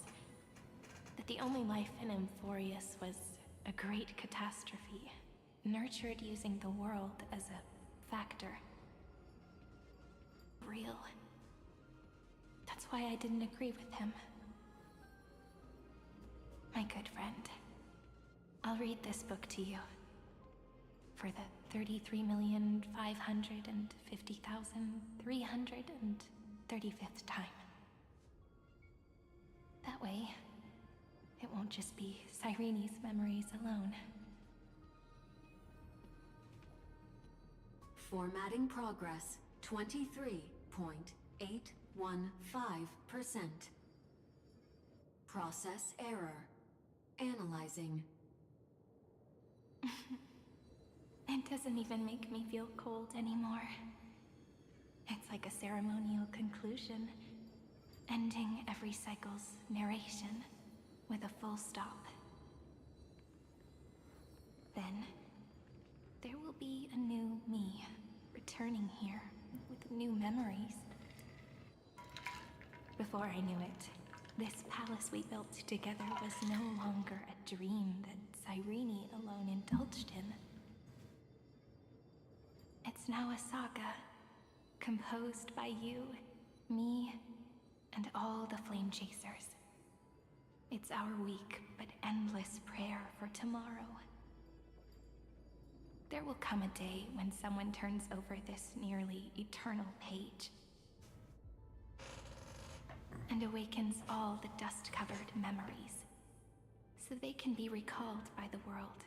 That the only life in Emphorius was a great catastrophe, nurtured using the world as a factor. Real. That's why I didn't agree with him. My good friend, I'll read this book to you. For the 33,550,335th time. That way, it won't just be Cyrene's memories alone. Formatting progress 23.815%. Process error. Analyzing. It doesn't even make me feel cold anymore. It's like a ceremonial conclusion, ending every cycle's narration with a full stop. Then, there will be a new me, returning here with new memories. Before I knew it, this palace we built together was no longer a dream that Cyrene alone indulged in. It's now a saga, composed by you, me, and all the Flame Chasers. It's our weak but endless prayer for tomorrow. There will come a day when someone turns over this nearly eternal page and awakens all the dust-covered memories, so they can be recalled by the world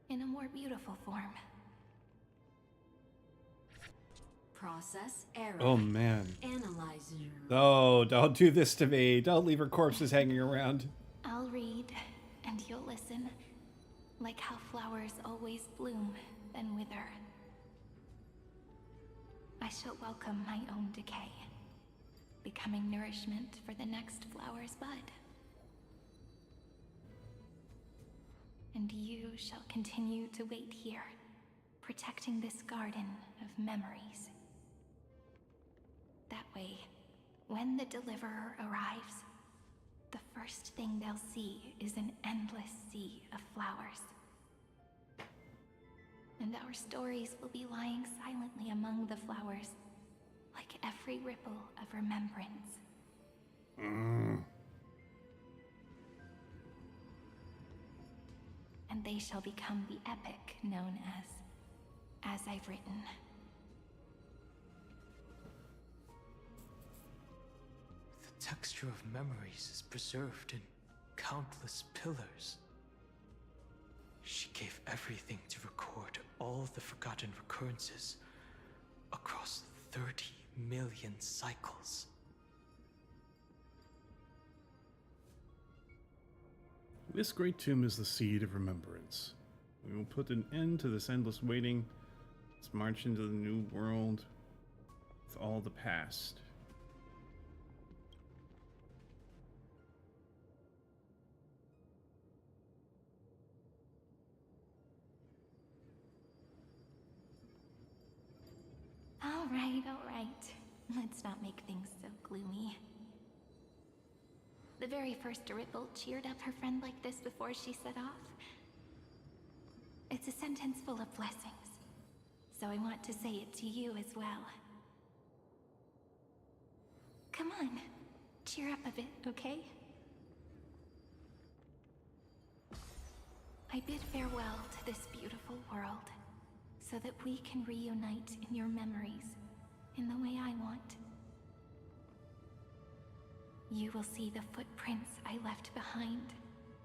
in a more beautiful form. Process error. Oh man. Analyzer. No, don't do this to me. Don't leave her corpses hanging around. I'll read, and you'll listen, like how flowers always bloom, then wither. I shall welcome my own decay, becoming nourishment for the next flower's bud. And you shall continue to wait here, protecting this garden of memories. That way, when the Deliverer arrives, the first thing they'll see is an endless sea of flowers. And our stories will be lying silently among the flowers, like every ripple of remembrance. And they shall become the epic known as I've written. The texture of memories is preserved in countless pillars. She gave everything to record all the forgotten recurrences across 30 million cycles. This great tomb is the seed of remembrance. We will put an end to this endless waiting. Let's march into the new world with all the past. All right. Let's not make things so gloomy. The very first Ripple cheered up her friend like this before she set off. It's a sentence full of blessings, so I want to say it to you as well. Come on, cheer up a bit, okay? I bid farewell to this beautiful world, so that we can reunite in your memories in the way I want. You will see the footprints I left behind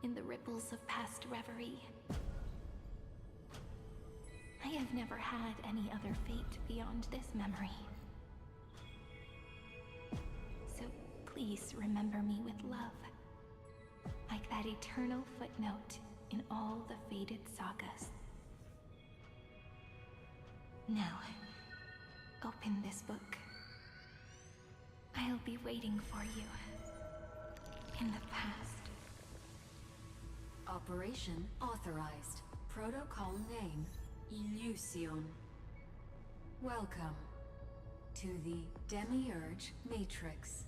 in the ripples of past reverie. I have never had any other fate beyond this memory. So please remember me with love, like that eternal footnote in all the faded sagas. Now, open this book. I'll be waiting for you in the past. Operation authorized. Protocol name, Illusion. Welcome to the Demiurge Matrix.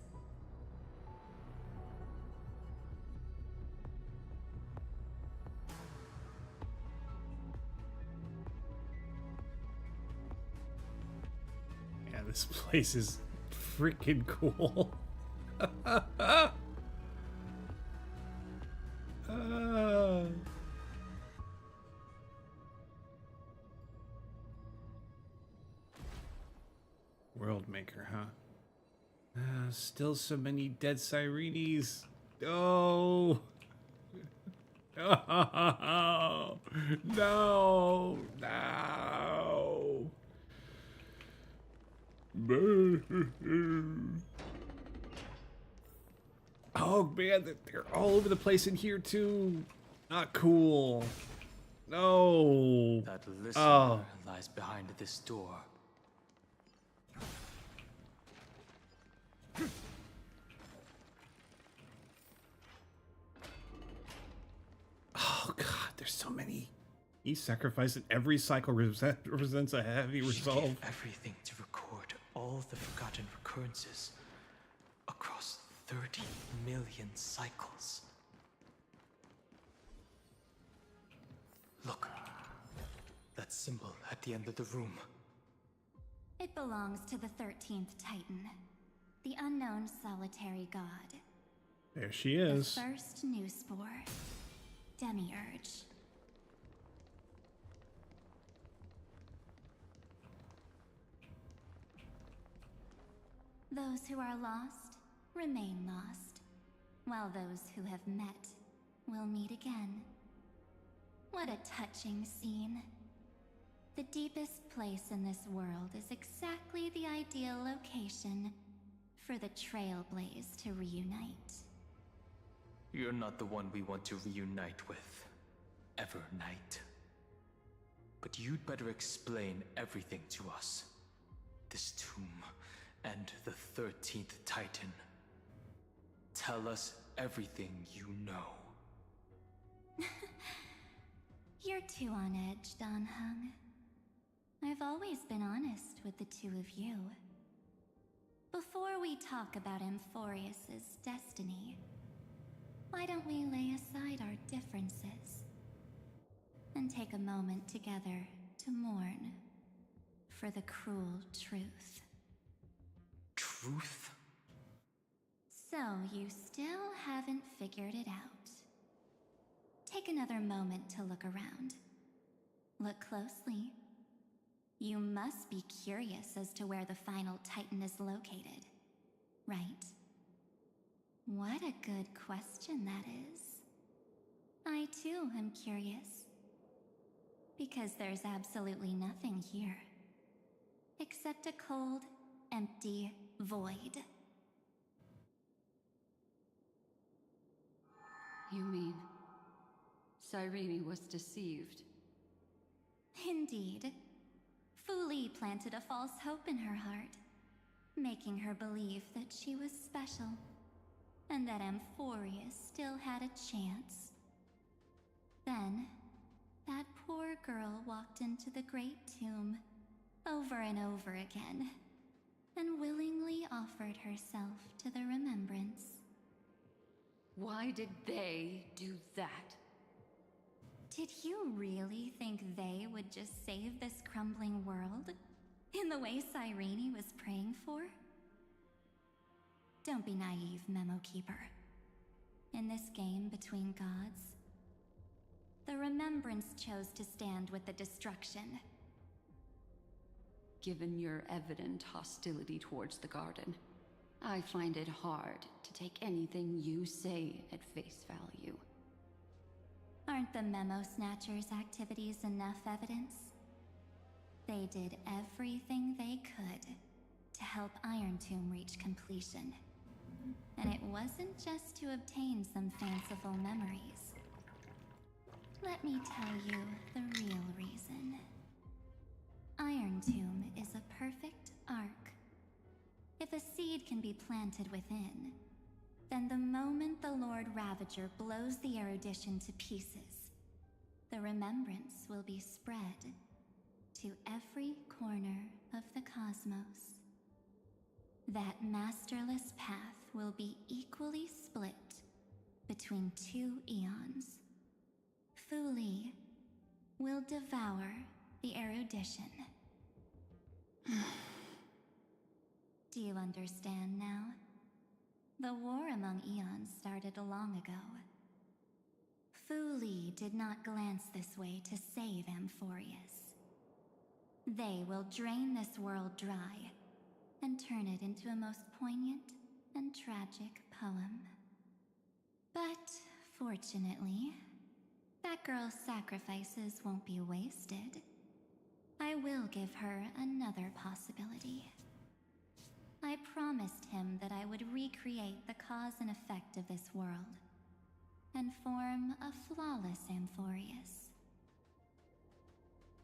Yeah, this place is freaking cool. World Maker, huh? Still so many dead Sirenes. Oh. Oh. No. No. Oh man, they're all over the place in here too. Not cool. No. That listener lies behind this door. Oh god, there's so many. Each sacrifice in every cycle represents a heavy resolve. She gave everything to record all the forgotten recurrences across 30 million cycles. Look, that symbol at the end of the room. It belongs to the 13th Titan, the unknown solitary god. There she is. The first new spore, Demiurge. Those who are lost remain lost, while those who have met will meet again. What a touching scene. The deepest place in this world is exactly the ideal location for the Trailblaze to reunite. You're not the one we want to reunite with, Evernight. But you'd better explain everything to us. This tomb and the 13th Titan. Tell us everything you know. You're too on edge, Don Hung. I've always been honest with the two of you. Before we talk about Amphorius's destiny, why don't we lay aside our differences and take a moment together to mourn for the cruel truth? Truth? So you still haven't figured it out. Take another moment to look around. Look closely. You must be curious as to where the final Titan is located, right? What a good question that is. I too am curious. Because there's absolutely nothing here. Except a cold, empty void. You mean Cyrene was deceived? Indeed. Fu Li planted a false hope in her heart, making her believe that she was special, and that Amphorius still had a chance. Then, that poor girl walked into the Great Tomb over and over again, and willingly offered herself to the remembrance. Why did they do that? Did you really think they would just save this crumbling world? In the way Cyrene was praying for? Don't be naive, Memo Keeper. In this game between gods, the Remembrance chose to stand with the destruction. Given your evident hostility towards the Garden, I find it hard to take anything you say at face value. Aren't the Memo Snatchers' activities enough evidence? They did everything they could to help Iron Tomb reach completion. And it wasn't just to obtain some fanciful memories. Let me tell you the real reason. Iron Tomb is a perfect arc. If a seed can be planted within, then the moment the Lord Ravager blows the erudition to pieces, the remembrance will be spread to every corner of the cosmos. That masterless path will be equally split between two eons. Fu Li will devour the erudition. Do you understand now? The war among eons started long ago. Fu Li did not glance this way to save Amphorius. They will drain this world dry and turn it into a most poignant and tragic poem. But fortunately, that girl's sacrifices won't be wasted. I will give her another possibility. I promised him that I would recreate the cause and effect of this world, and form a flawless Amphorius.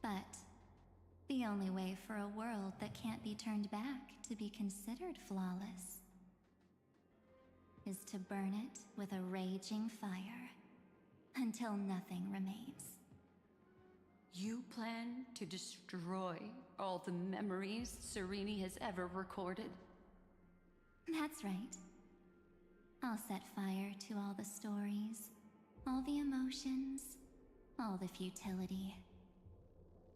But the only way for a world that can't be turned back to be considered flawless is to burn it with a raging fire until nothing remains. You plan to destroy all the memories Cyrene has ever recorded? That's right. I'll set fire to all the stories, all the emotions, all the futility.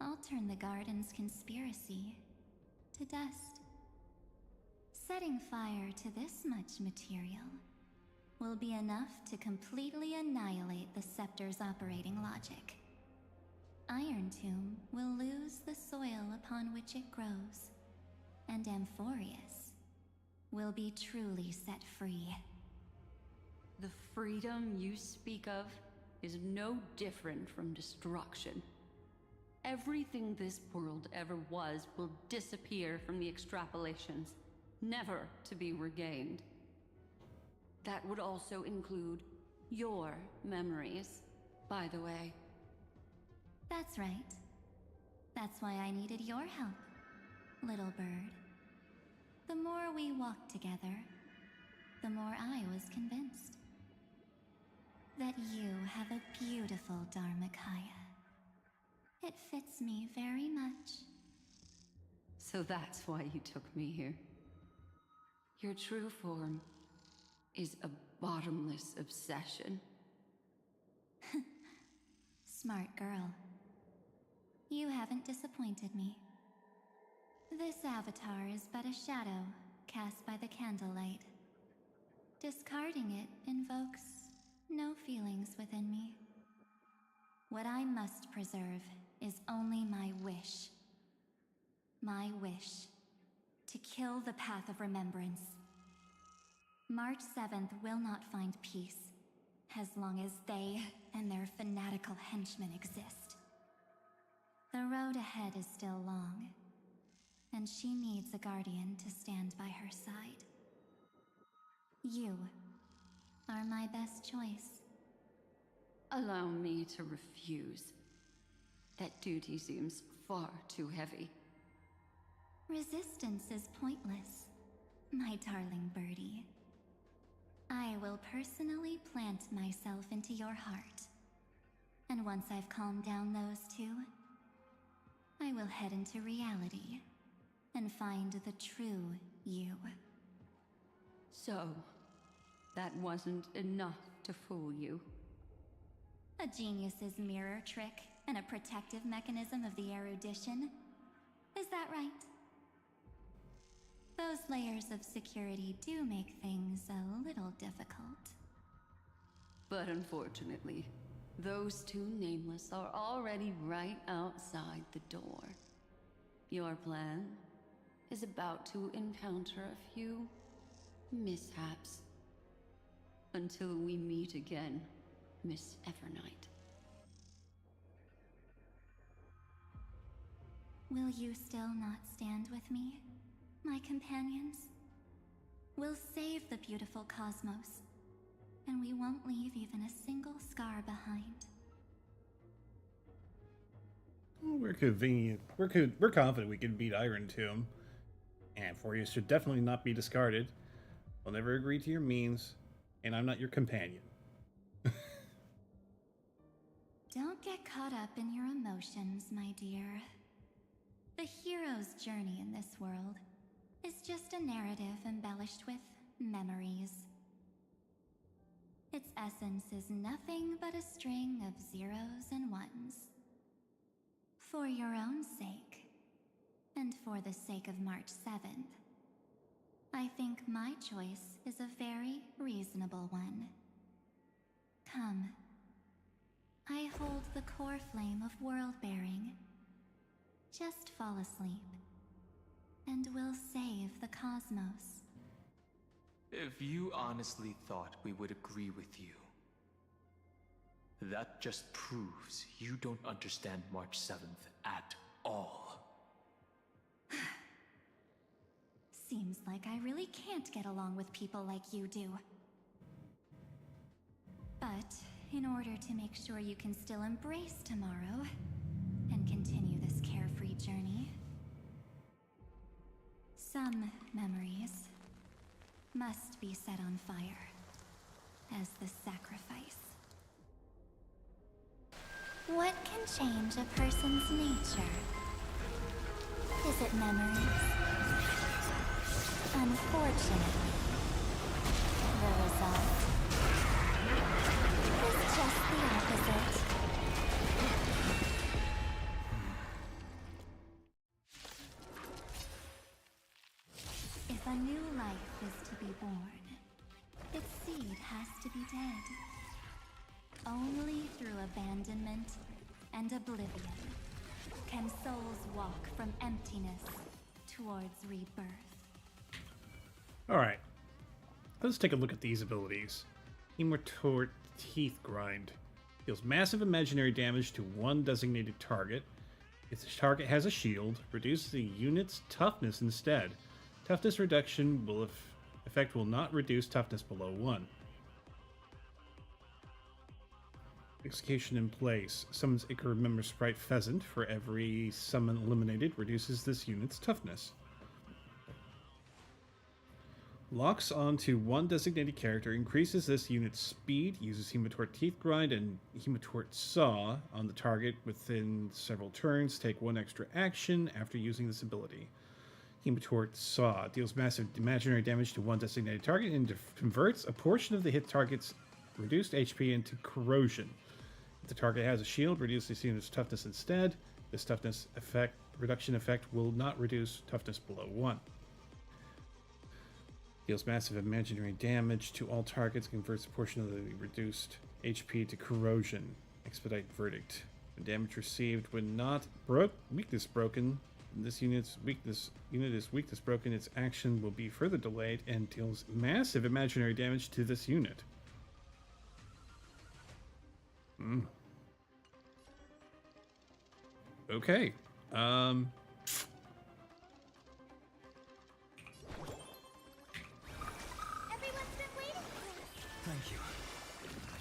I'll turn the Garden's conspiracy to dust. Setting fire to this much material will be enough to completely annihilate the Scepter's operating logic. Iron Tomb will lose the soil upon which it grows, and Amphorius will be truly set free. The freedom you speak of is no different from destruction. Everything this world ever was will disappear from the extrapolations, never to be regained. That would also include your memories, by the way. That's right. That's why I needed your help, little bird. The more we walked together, the more I was convinced that you have a beautiful Dharmakaya. It fits me very much. So that's why you took me here. Your true form is a bottomless obsession. Smart girl. You haven't disappointed me. This avatar is but a shadow cast by the candlelight. Discarding it invokes no feelings within me. What I must preserve is only my wish. My wish to kill the path of remembrance. March 7th will not find peace as long as they and their fanatical henchmen exist. The road ahead is still long, and she needs a guardian to stand by her side. You are my best choice. Allow me to refuse. That duty seems far too heavy. Resistance is pointless, my darling birdie. I will personally plant myself into your heart. And once I've calmed down those two, I will head into reality and find the true you. So, that wasn't enough to fool you. A genius's mirror trick and a protective mechanism of the erudition. Is that right? Those layers of security do make things a little difficult. But unfortunately, those two nameless are already right outside the door. Your plan is about to encounter a few mishaps. Until we meet again, Miss Evernight. Will you still not stand with me, my companions? We'll save the beautiful cosmos, and we won't leave even a single scar behind. We're convenient. We're confident we can beat Iron Tomb. And for you should definitely not be discarded. I'll never agree to your means, and I'm not your companion. Don't get caught up in your emotions, my dear. The hero's journey in this world is just a narrative embellished with memories. Its essence is nothing but a string of zeros and ones. For your own sake, and for the sake of March 7th, I think my choice is a very reasonable one. Come. I hold the core flame of world-bearing. Just fall asleep, and we'll save the cosmos. If you honestly thought we would agree with you, that just proves you don't understand March 7th at all. Seems like I really can't get along with people like you do. But in order to make sure you can still embrace tomorrow and continue this carefree journey, some memories must be set on fire as the sacrifice. What can change a person's nature? Is it memories? Unfortunately, the result is just the opposite. If a new life is to be born, its seed has to be dead. Only through abandonment and oblivion can souls walk from emptiness towards rebirth. Alright. Let's take a look at these abilities. Immortort Teeth Grind. Deals massive imaginary damage to one designated target. If the target has a shield, reduce the unit's toughness instead. Toughness reduction effect will not reduce toughness below 1. Execution in place. Summons Icar member sprite Pheasant. For every summon eliminated, reduces this unit's toughness. Locks onto one designated character, increases this unit's speed, uses Hematort Teeth Grind and Hematort Saw on the target within several turns. Take one extra action after using this ability. Hematort Saw deals massive imaginary damage to one designated target and converts a portion of the hit target's reduced HP into corrosion. If the target has a shield, reduce this unit's toughness instead. This toughness reduction effect will not reduce toughness below 1. Deals massive imaginary damage to all targets, converts a portion of the reduced HP to corrosion. Expedite Verdict. When damage received when not weakness broken, this unit is weakness broken, its action will be further delayed and deals massive imaginary damage to this unit. Okay. Thank you.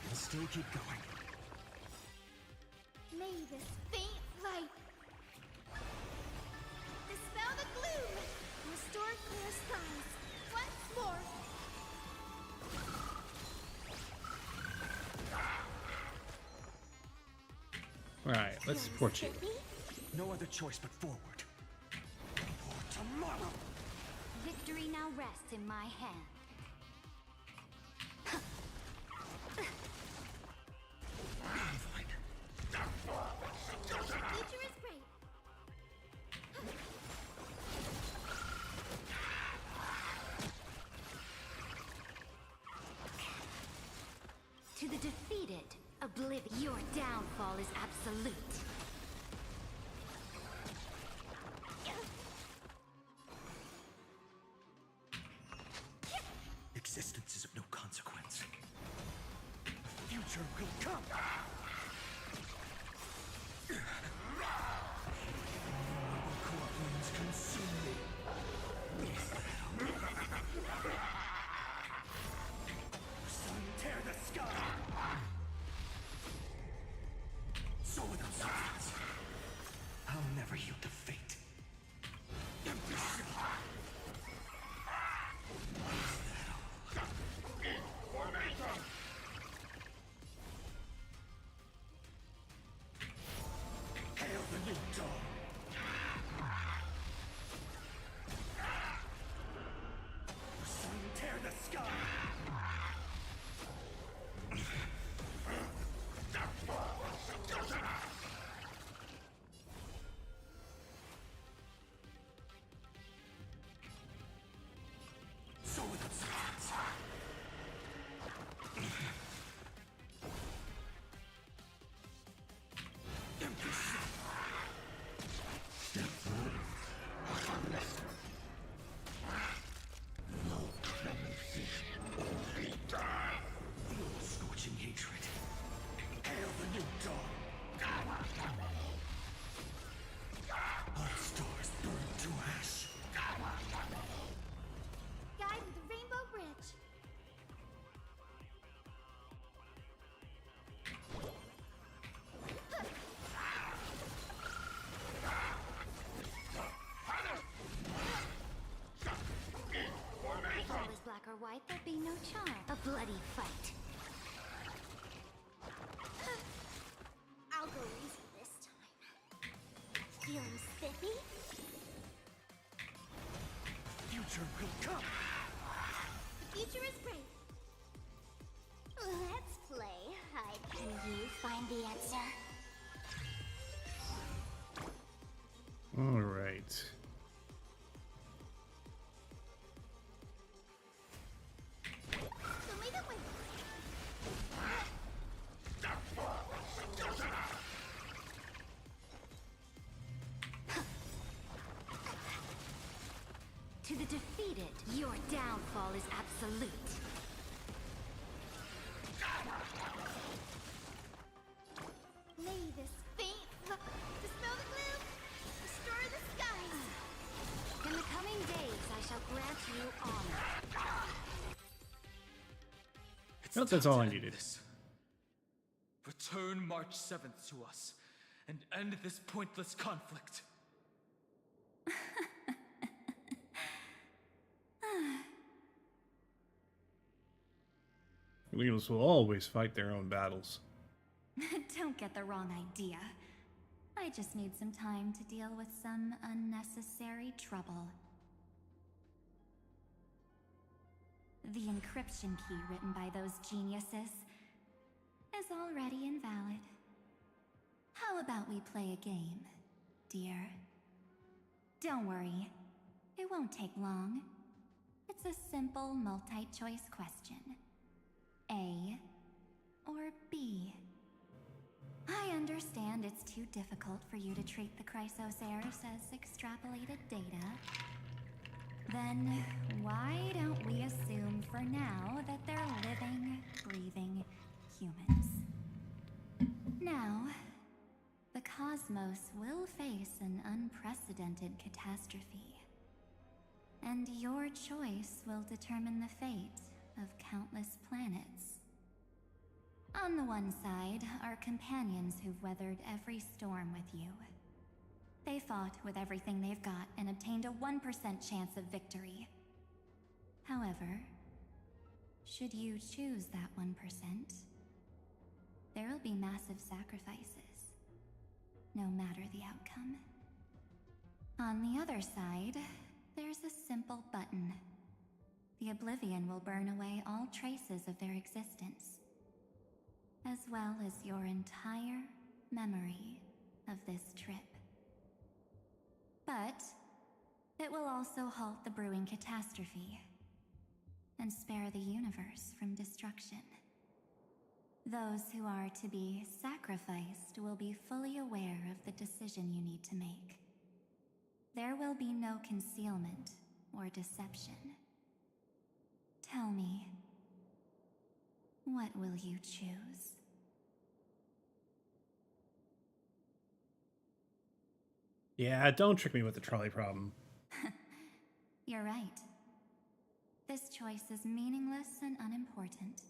I'll still keep going. May this faint light dispel the gloom, restore clear skies once more. Alright, let's support you. No other choice but forward. For tomorrow. Victory now rests in my hand. The future is great. To the defeated, oblivion. Your downfall is absolute. Existence is of no consequence. The future will come. Corruptions consume me. Sun, tear the sky. So without substance, I'll never yield to fate. Empty shell. Hail the new dawn. Sun, tear the sky. So without substance. Empty shell. Feel scorching hatred. Hail the new dawn. All stars burn to ash. Guide with the Rainbow Bridge. If all was black or white, there'd be no charm. A bloody fight. I'll go easy this time. Feeling spiffy? Future will come. The future is great. Let's play hide. Can you find the answer? Alright. So leave it with To the defeated, your downfall is absolute. Nope, that's all I needed. Return March 7th to us and end this pointless conflict. Leaders will always fight their own battles. Don't get the wrong idea. I just need some time to deal with some unnecessary trouble. The encryption key written by those geniuses is already invalid. How about we play a game, dear? Don't worry, it won't take long. It's a simple multi-choice question. A or B? I understand it's too difficult for you to treat the Chrysosairs as extrapolated data. Then why don't we assume for now that they're living, breathing humans? Now, the cosmos will face an unprecedented catastrophe. And your choice will determine the fate of countless planets. On the one side are companions who've weathered every storm with you. They fought with everything they've got and obtained a 1% chance of victory. However, should you choose that 1%, there will be massive sacrifices, no matter the outcome. On the other side, there's a simple button. The Oblivion will burn away all traces of their existence, as well as your entire memory of this trip. But it will also halt the brewing catastrophe and spare the universe from destruction. Those who are to be sacrificed will be fully aware of the decision you need to make. There will be no concealment or deception. Tell me, what will you choose? Yeah, don't trick me with the trolley problem. You're right. This choice is meaningless and unimportant.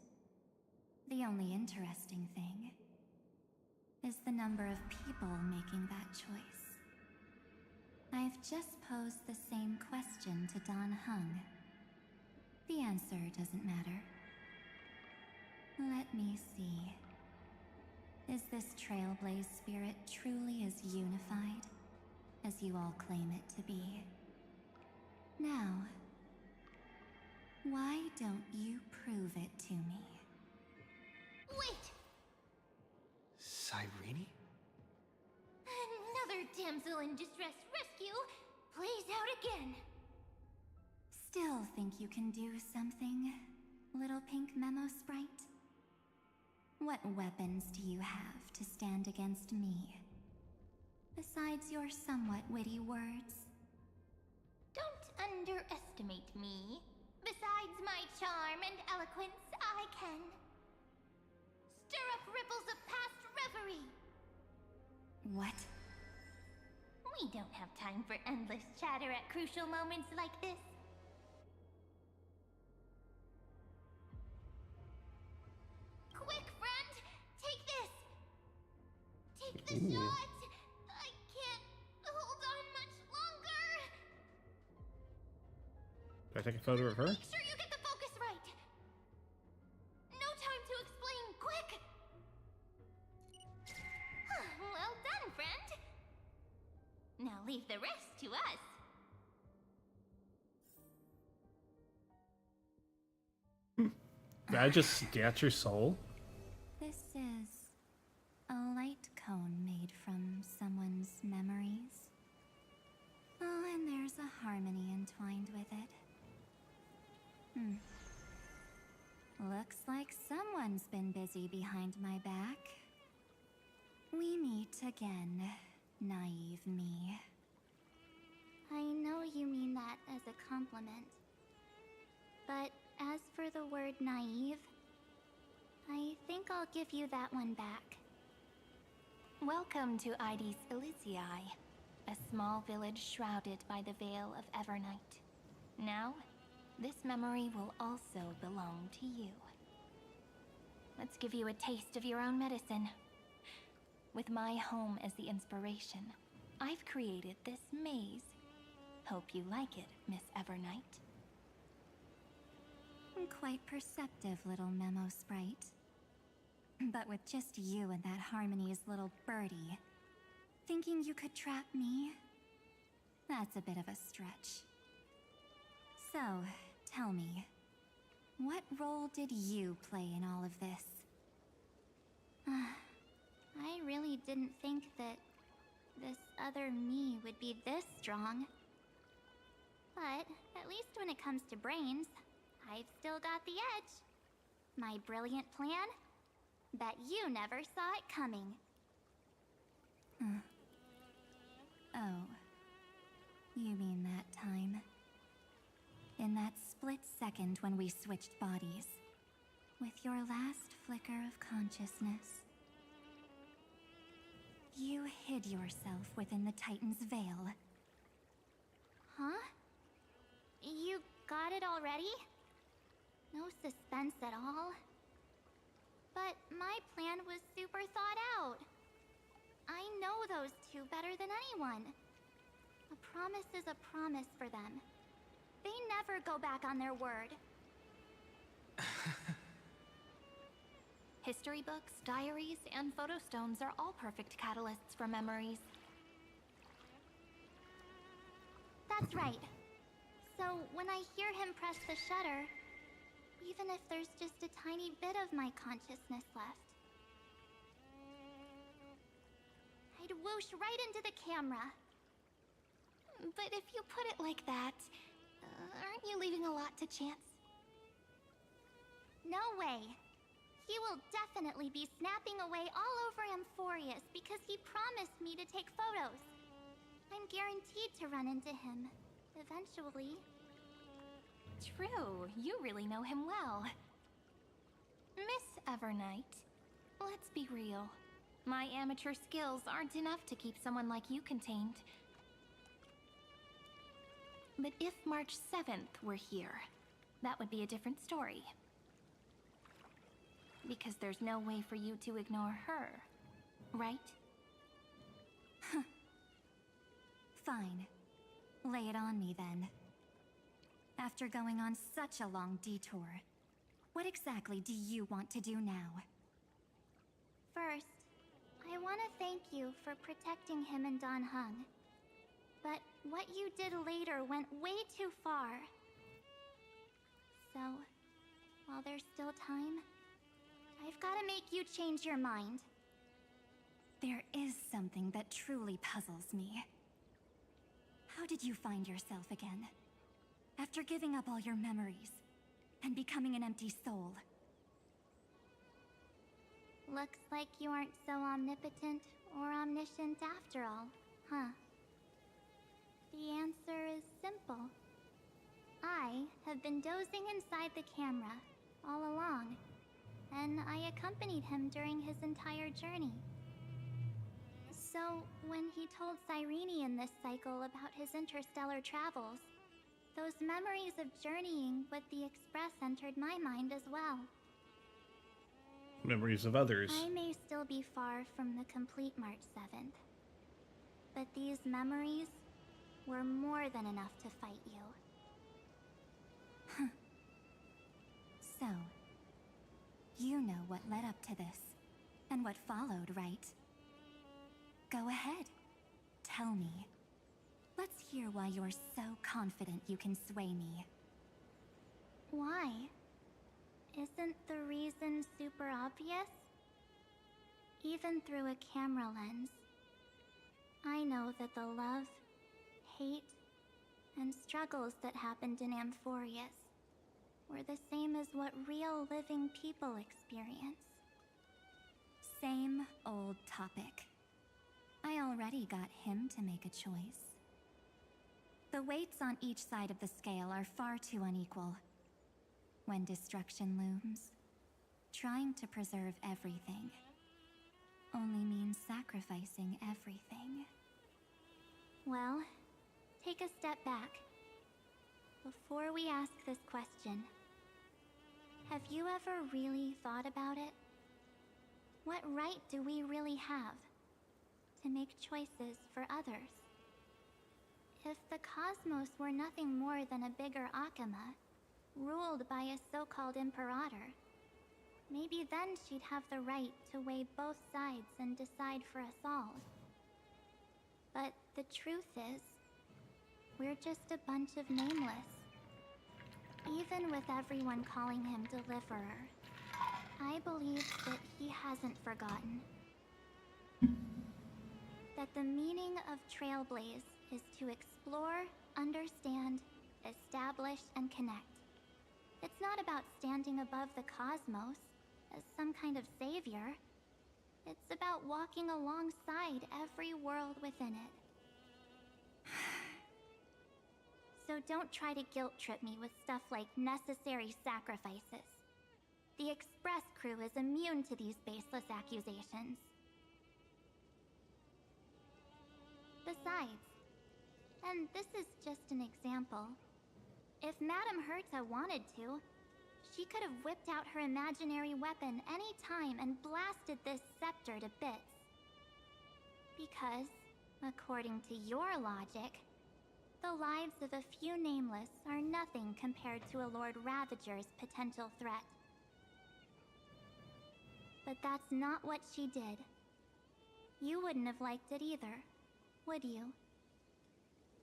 The only interesting thing is the number of people making that choice. I've just posed the same question to Don Hung. The answer doesn't matter. Let me see. Is this Trailblaze spirit truly as unified as you all claim it to be? Now, why don't you prove it to me? Wait! Cyrene? Another damsel in distress rescue plays out again. Still think you can do something, little pink memo sprite? What weapons do you have to stand against me? Besides your somewhat witty words? Don't underestimate me. Besides my charm and eloquence, I can stir up ripples of past reverie. What? We don't have time for endless chatter at crucial moments like this. Quick, friend! Take this! Take the shot! I can't hold on much longer! Do I take a photo of her? Make sure you get the focus right! No time to explain, quick! Well done, friend! Now leave the rest to us. Did I just scat your soul? This is a light cone made from someone's memories. Oh, and there's a harmony entwined with it. Looks like someone's been busy behind my back. We meet again, naive me. I know you mean that as a compliment. But as for the word naive, I think I'll give you that one back. Welcome to Ides Elysiae, a small village shrouded by the veil of Evernight. Now, this memory will also belong to you. let's give you a taste of your own medicine. With my home as the inspiration, I've created this maze. Hope you like it, Miss Evernight. Quite perceptive, little memo sprite. But with just you and that Harmony's little birdie, thinking you could trap me? That's a bit of a stretch. So, tell me, what role did you play in all of this? I really didn't think that this other me would be this strong. But at least when it comes to brains, I've still got the edge. My brilliant plan? Bet you never saw it coming. Oh. You mean that time? In that split second when we switched bodies. With your last flicker of consciousness. You hid yourself within the Titan's veil. Huh? You got it already? No suspense at all? But my plan was super thought out. I know those two better than anyone. A promise is a promise for them. They never go back on their word. History books, diaries, and photo stones are all perfect catalysts for memories. That's right. So when I hear him press the shutter, even if there's just a tiny bit of my consciousness left, I'd whoosh right into the camera. But if you put it like that, aren't you leaving a lot to chance? No way. He will definitely be snapping away all over Amphorius because he promised me to take photos. I'm guaranteed to run into him, eventually. True, you really know him well. Miss Evernight, let's be real. My amateur skills aren't enough to keep someone like you contained. But if March 7th were here, that would be a different story. Because there's no way for you to ignore her, right? Fine. Lay it on me then. After going on such a long detour, what exactly do you want to do now? First, I want to thank you for protecting him and Dan Heng. But what you did later went way too far. So, while there's still time, I've got to make you change your mind. There is something that truly puzzles me. How did you find yourself again? After giving up all your memories and becoming an empty soul. Looks like you aren't so omnipotent or omniscient after all, huh? The answer is simple. I have been dozing inside the camera all along, and I accompanied him during his entire journey. So, when he told Cyrene in this cycle about his interstellar travels, those memories of journeying with the Express entered my mind as well. Memories of others. I may still be far from the complete March 7th, but these memories were more than enough to fight you. So, you know what led up to this, and what followed, right? Go ahead. Tell me. Let's hear why you're so confident you can sway me. Why? Isn't the reason super obvious? Even through a camera lens, I know that the love, hate, and struggles that happened in Amphorius were the same as what real living people experience. Same old topic. I already got him to make a choice. The weights on each side of the scale are far too unequal. When destruction looms, trying to preserve everything only means sacrificing everything. Well, take a step back. Before we ask this question, have you ever really thought about it? What right do we really have to make choices for others? If the cosmos were nothing more than a bigger Akama, ruled by a so-called imperator, maybe then she'd have the right to weigh both sides and decide for us all. But the truth is, we're just a bunch of nameless. Even with everyone calling him Deliverer, I believe that he hasn't forgotten. That the meaning of Trailblaze is to explore, understand, establish, and connect. It's not about standing above the cosmos as some kind of savior. It's about walking alongside every world within it. So don't try to guilt trip me with stuff like necessary sacrifices. The Express crew is immune to these baseless accusations. Besides, and this is just an example, if Madame Herta wanted to, she could have whipped out her imaginary weapon any time and blasted this scepter to bits. Because, according to your logic, the lives of a few nameless are nothing compared to a Lord Ravager's potential threat. But that's not what she did. You wouldn't have liked it either, would you?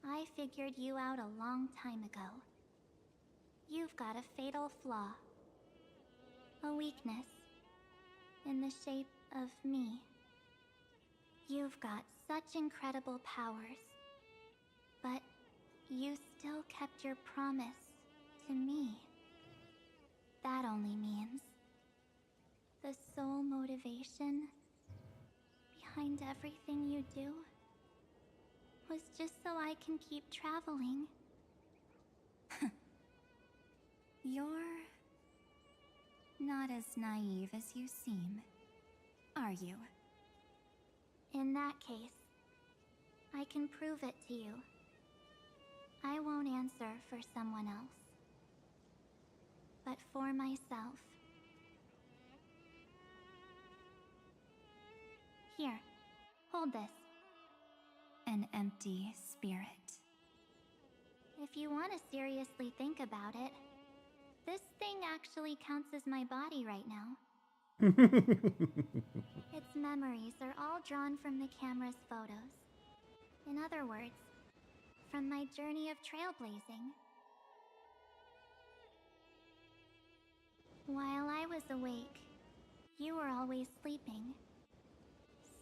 I figured you out a long time ago. You've got a fatal flaw. A weakness. In the shape of me. You've got such incredible powers. But you still kept your promise to me. That only means the sole motivation behind everything you do was just so I can keep traveling. You're not as naive as you seem, are you? In that case, I can prove it to you. I won't answer for someone else, but for myself. Here, hold this. An empty spirit. If you want to seriously think about it, this thing actually counts as my body right now. Its memories are all drawn from the camera's photos. In other words, from my journey of trailblazing. While I was awake, you were always sleeping.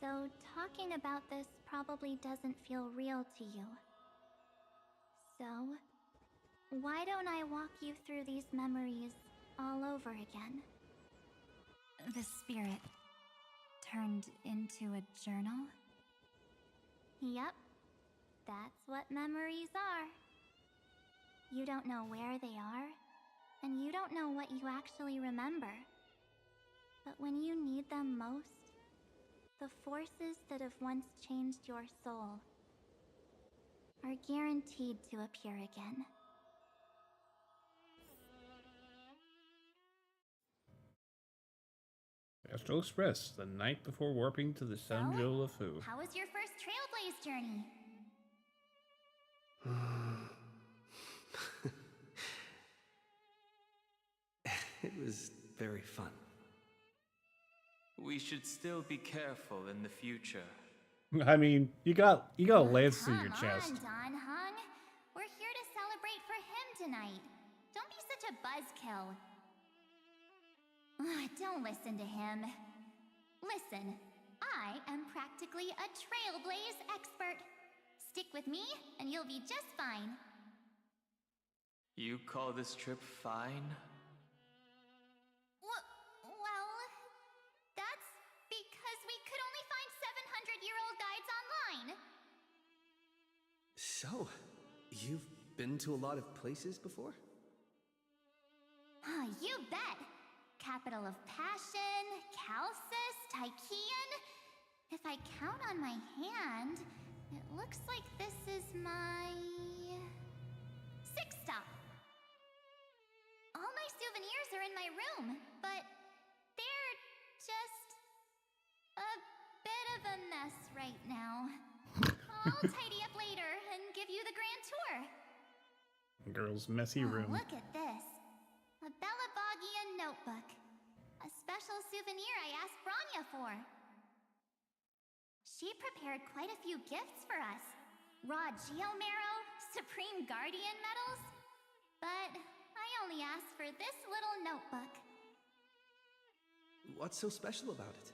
So talking about this probably doesn't feel real to you. So, why don't I walk you through these memories all over again? The spirit turned into a journal? Yep. That's what memories are. You don't know where they are, and you don't know what you actually remember. But when you need them most, the forces that have once changed your soul are guaranteed to appear again. Astral Express, the night before warping to the Sanjo Lafu. How was your first Trailblaze journey? It was very fun. We should still be careful in the future. I mean, you got a lance through your Come chest. on, Don Hung. We're here to celebrate for him tonight. Don't be such a buzzkill. Don't listen to him. Listen, I am practically a Trailblaze expert. Stick with me, and you'll be just fine. You call this trip fine? Well, that's because we could only find 700-year-old guides online. So, you've been to a lot of places before? You bet. Capital of Passion, Calcis, Tychean. If I count on my hand, it looks like this is my 6th stop. All my souvenirs are in my room, but they're just a mess right now. I'll tidy up later and give you the grand tour. Girl's messy room. Look at this. A Bella Bogia notebook. A special souvenir I asked Branya for. She prepared quite a few gifts for us. Raw Geomarrow, Supreme Guardian medals. But I only asked for this little notebook. What's so special about it?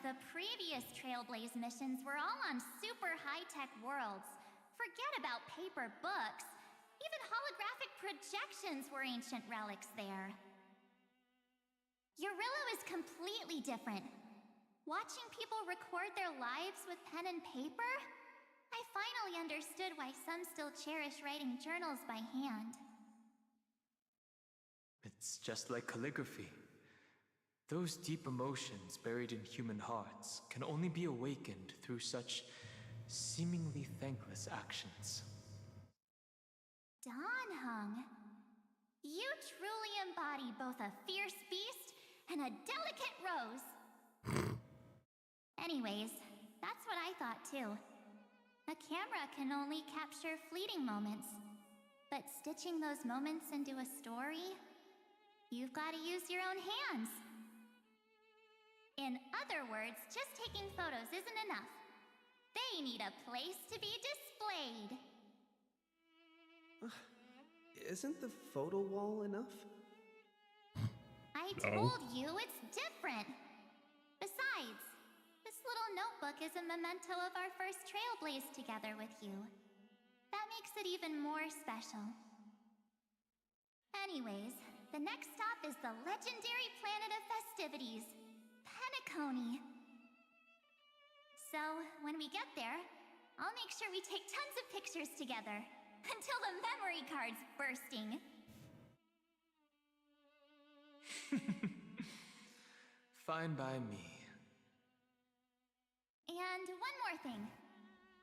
The previous Trailblaze missions were all on super high-tech worlds. Forget about paper books. Even holographic projections were ancient relics there. Eurillo is completely different. Watching people record their lives with pen and paper, I finally understood why some still cherish writing journals by hand. It's just like calligraphy. Those deep emotions buried in human hearts can only be awakened through such seemingly thankless actions. Donhung, you truly embody both a fierce beast and a delicate rose. Anyways, that's what I thought too. A camera can only capture fleeting moments, but stitching those moments into a story, you've got to use your own hands. In other words, just taking photos isn't enough. They need a place to be displayed. Isn't the photo wall enough? I told you it's different. Besides, this little notebook is a memento of our first Trailblaze together with you. That makes it even more special. Anyways, the next stop is the legendary planet of festivities, Penacony. So, when we get there, I'll make sure we take tons of pictures together, until the memory card's bursting. Fine by me. And one more thing.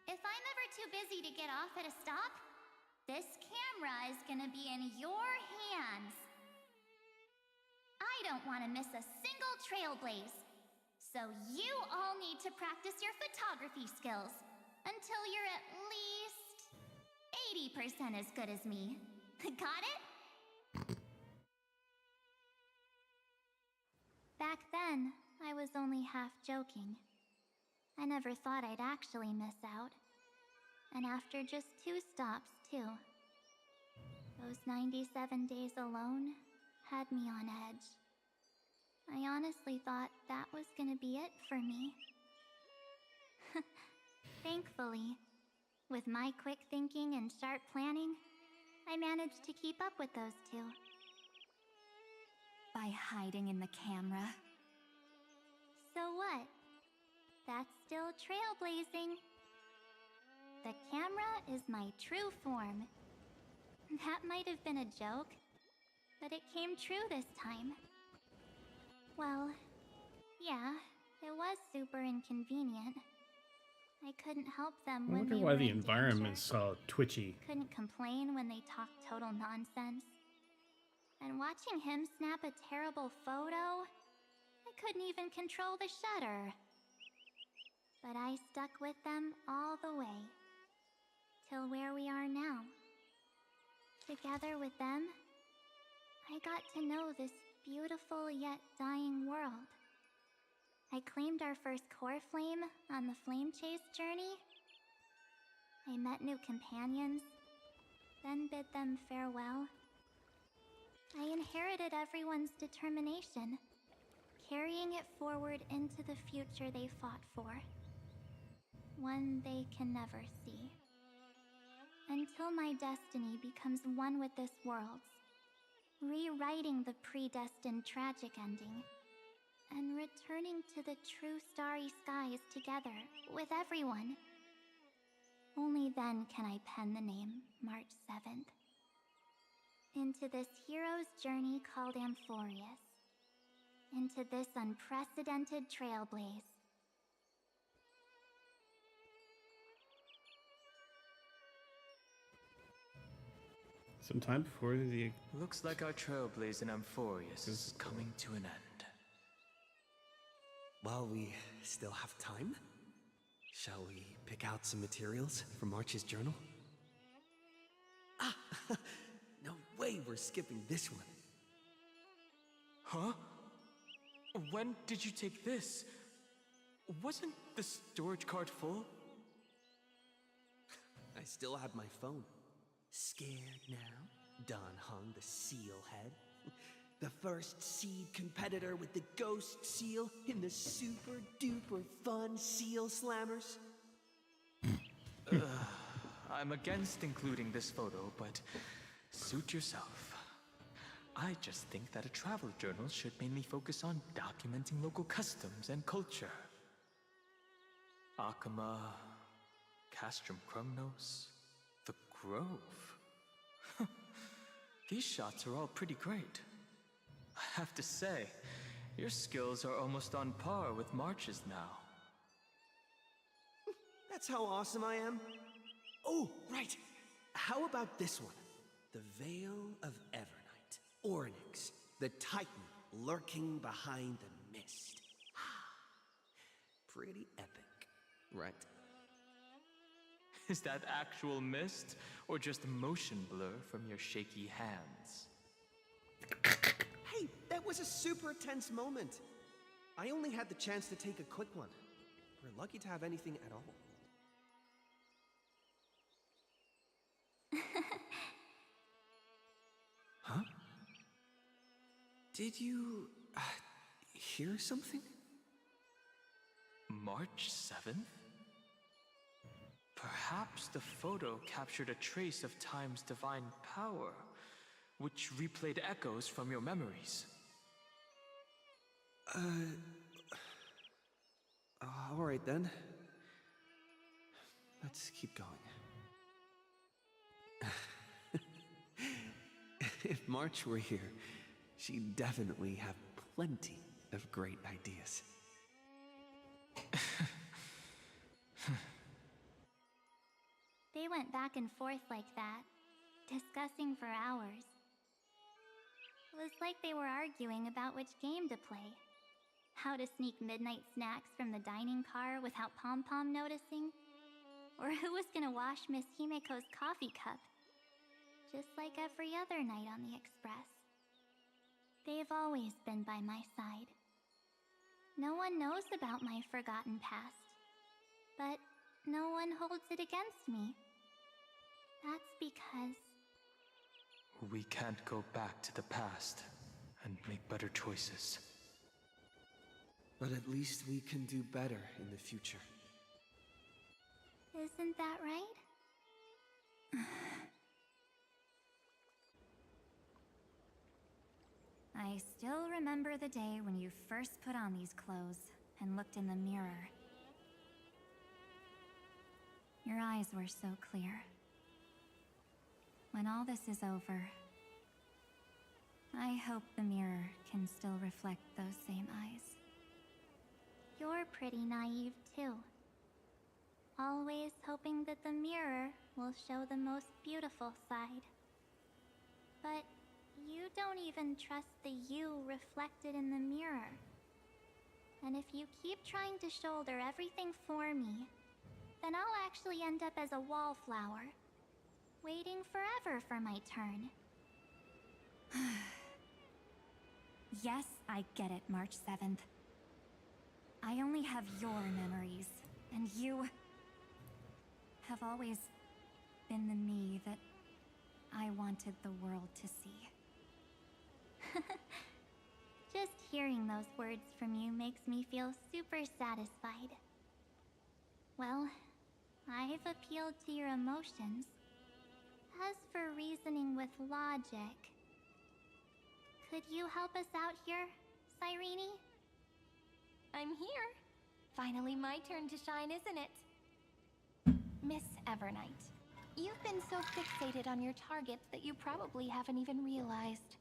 If I'm ever too busy to get off at a stop, this camera is gonna be in your hands. I don't want to miss a single Trailblaze. So you all need to practice your photography skills until you're at least 80% as good as me. Got it? Back then, I was only half joking. I never thought I'd actually miss out. And after just 2 stops, too. Those 97 days alone had me on edge. I honestly thought that was gonna be it for me. Thankfully, with my quick thinking and sharp planning, I managed to keep up with those 2. By hiding in the camera. So what? That's still trailblazing. The camera is my true form. That might have been a joke, but it came true this time. Well, yeah, it was super inconvenient. I couldn't help them I when wonder they why were the in environment danger. is so twitchy. Couldn't complain when they talked total nonsense. And watching him snap a terrible photo, I couldn't even control the shutter. But I stuck with them all the way, till where we are now. Together with them, I got to know this beautiful yet dying world. I claimed our first core flame on the flame chase journey. I met new companions, then bid them farewell. I inherited everyone's determination, carrying it forward into the future they fought for. One they can never see. Until my destiny becomes one with this world's, rewriting the predestined tragic ending, and returning to the true starry skies together with everyone. Only then can I pen the name March 7th. Into this hero's journey called Amphorius. Into this unprecedented trailblaze. Sometime before the... Looks like our trailblaze in Amphorius is coming to an end. While we still have time, shall we pick out some materials from March's journal? Ah! No way we're skipping this one. Huh? When did you take this? Wasn't the storage card full? I still have my phone. Scared now? Don Hung, the seal head. The first seed competitor with the ghost seal in the super duper fun seal slammers. I'm against including this photo, but suit yourself. I just think that a travel journal should mainly focus on documenting local customs and culture. Akama, Castrum Krumnos, the Grove. These shots are all pretty great. I have to say, your skills are almost on par with March's now. That's how awesome I am. Oh, right. How about this one? The Veil of Evernight. Ornyx, the Titan lurking behind the mist. Pretty epic, right? Is that actual mist, or just motion blur from your shaky hands? Hey, that was a super tense moment. I only had the chance to take a quick one. We're lucky to have anything at all. Huh? Did you hear something? March 7th? Perhaps the photo captured a trace of time's divine power, which replayed echoes from your memories. Alright then. Let's keep going. If March were here, she'd definitely have plenty of great ideas. They went back and forth like that, discussing for hours. It was like they were arguing about which game to play. How to sneak midnight snacks from the dining car without Pom-Pom noticing. Or who was gonna wash Miss Himeko's coffee cup. Just like every other night on the Express. They've always been by my side. No one knows about my forgotten past. But no one holds it against me. That's because... We can't go back to the past and make better choices. But at least we can do better in the future. Isn't that right? I still remember the day when you first put on these clothes and looked in the mirror. Your eyes were so clear. When all this is over, I hope the mirror can still reflect those same eyes. You're pretty naive, too. Always hoping that the mirror will show the most beautiful side. But you don't even trust the you reflected in the mirror. And if you keep trying to shoulder everything for me, then I'll actually end up as a wallflower, waiting forever for my turn. Yes, I get it, March 7th. I only have your memories, and you have always been the me that I wanted the world to see. Just hearing those words from you makes me feel super satisfied. Well, I've appealed to your emotions. As for reasoning with logic, could you help us out here, Cyrene? I'm here. Finally my turn to shine, isn't it? Miss Evernight, you've been so fixated on your targets that you probably haven't even realized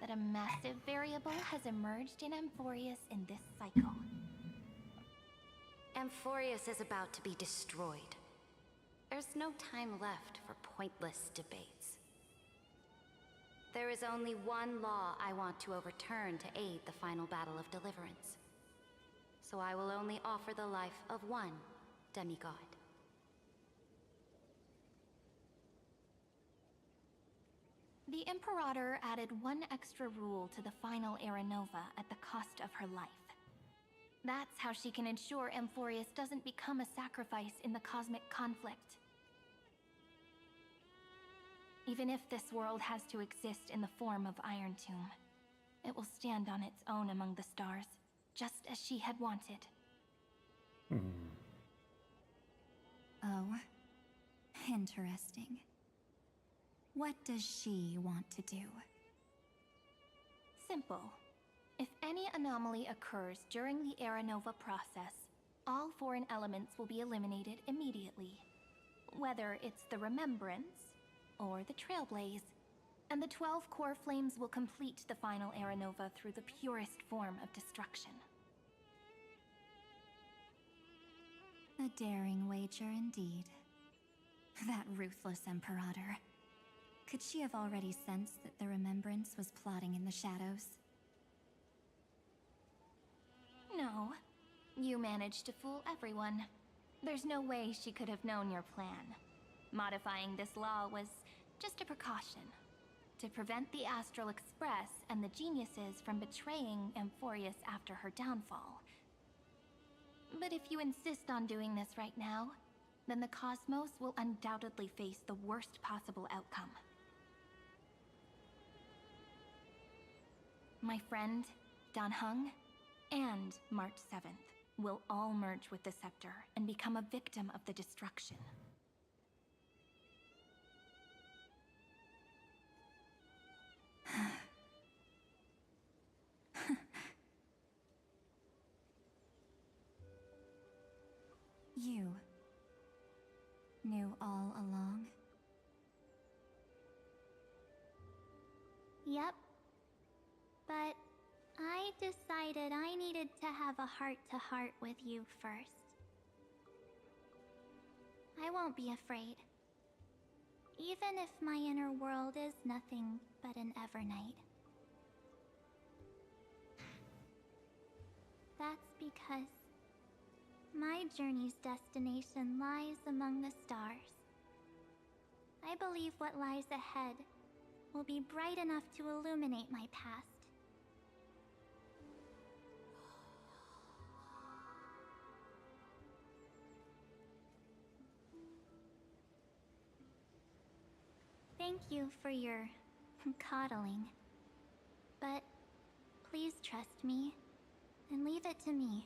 that a massive variable has emerged in Amphorius in this cycle. Amphorius is about to be destroyed. There's no time left for pointless debates. There is only one law I want to overturn to aid the final battle of deliverance. So I will only offer the life of one demigod. The Imperator added one extra rule to the final Era Nova at the cost of her life. That's how she can ensure Amphorius doesn't become a sacrifice in the cosmic conflict. Even if this world has to exist in the form of Iron Tomb, it will stand on its own among the stars, just as she had wanted. Oh, interesting. What does she want to do? Simple. If any anomaly occurs during the Era Nova process, all foreign elements will be eliminated immediately. Whether it's the Remembrance or the Trailblaze, and the 12 core flames will complete the final Era Nova through the purest form of destruction. A daring wager indeed. That ruthless Imperator. Could she have already sensed that the Remembrance was plotting in the shadows? No. You managed to fool everyone. There's no way she could have known your plan. Modifying this law was just a precaution, to prevent the Astral Express and the geniuses from betraying Amphorius after her downfall. But if you insist on doing this right now, then the Cosmos will undoubtedly face the worst possible outcome. My friend, Dan Heng, and March 7th will all merge with the Scepter and become a victim of the destruction. You knew all along? Yep. But I decided I needed to have a heart-to-heart with you first. I won't be afraid. Even if my inner world is nothing but an Evernight. That's because my journey's destination lies among the stars. I believe what lies ahead will be bright enough to illuminate my past. Thank you for your coddling. But please trust me and leave it to me.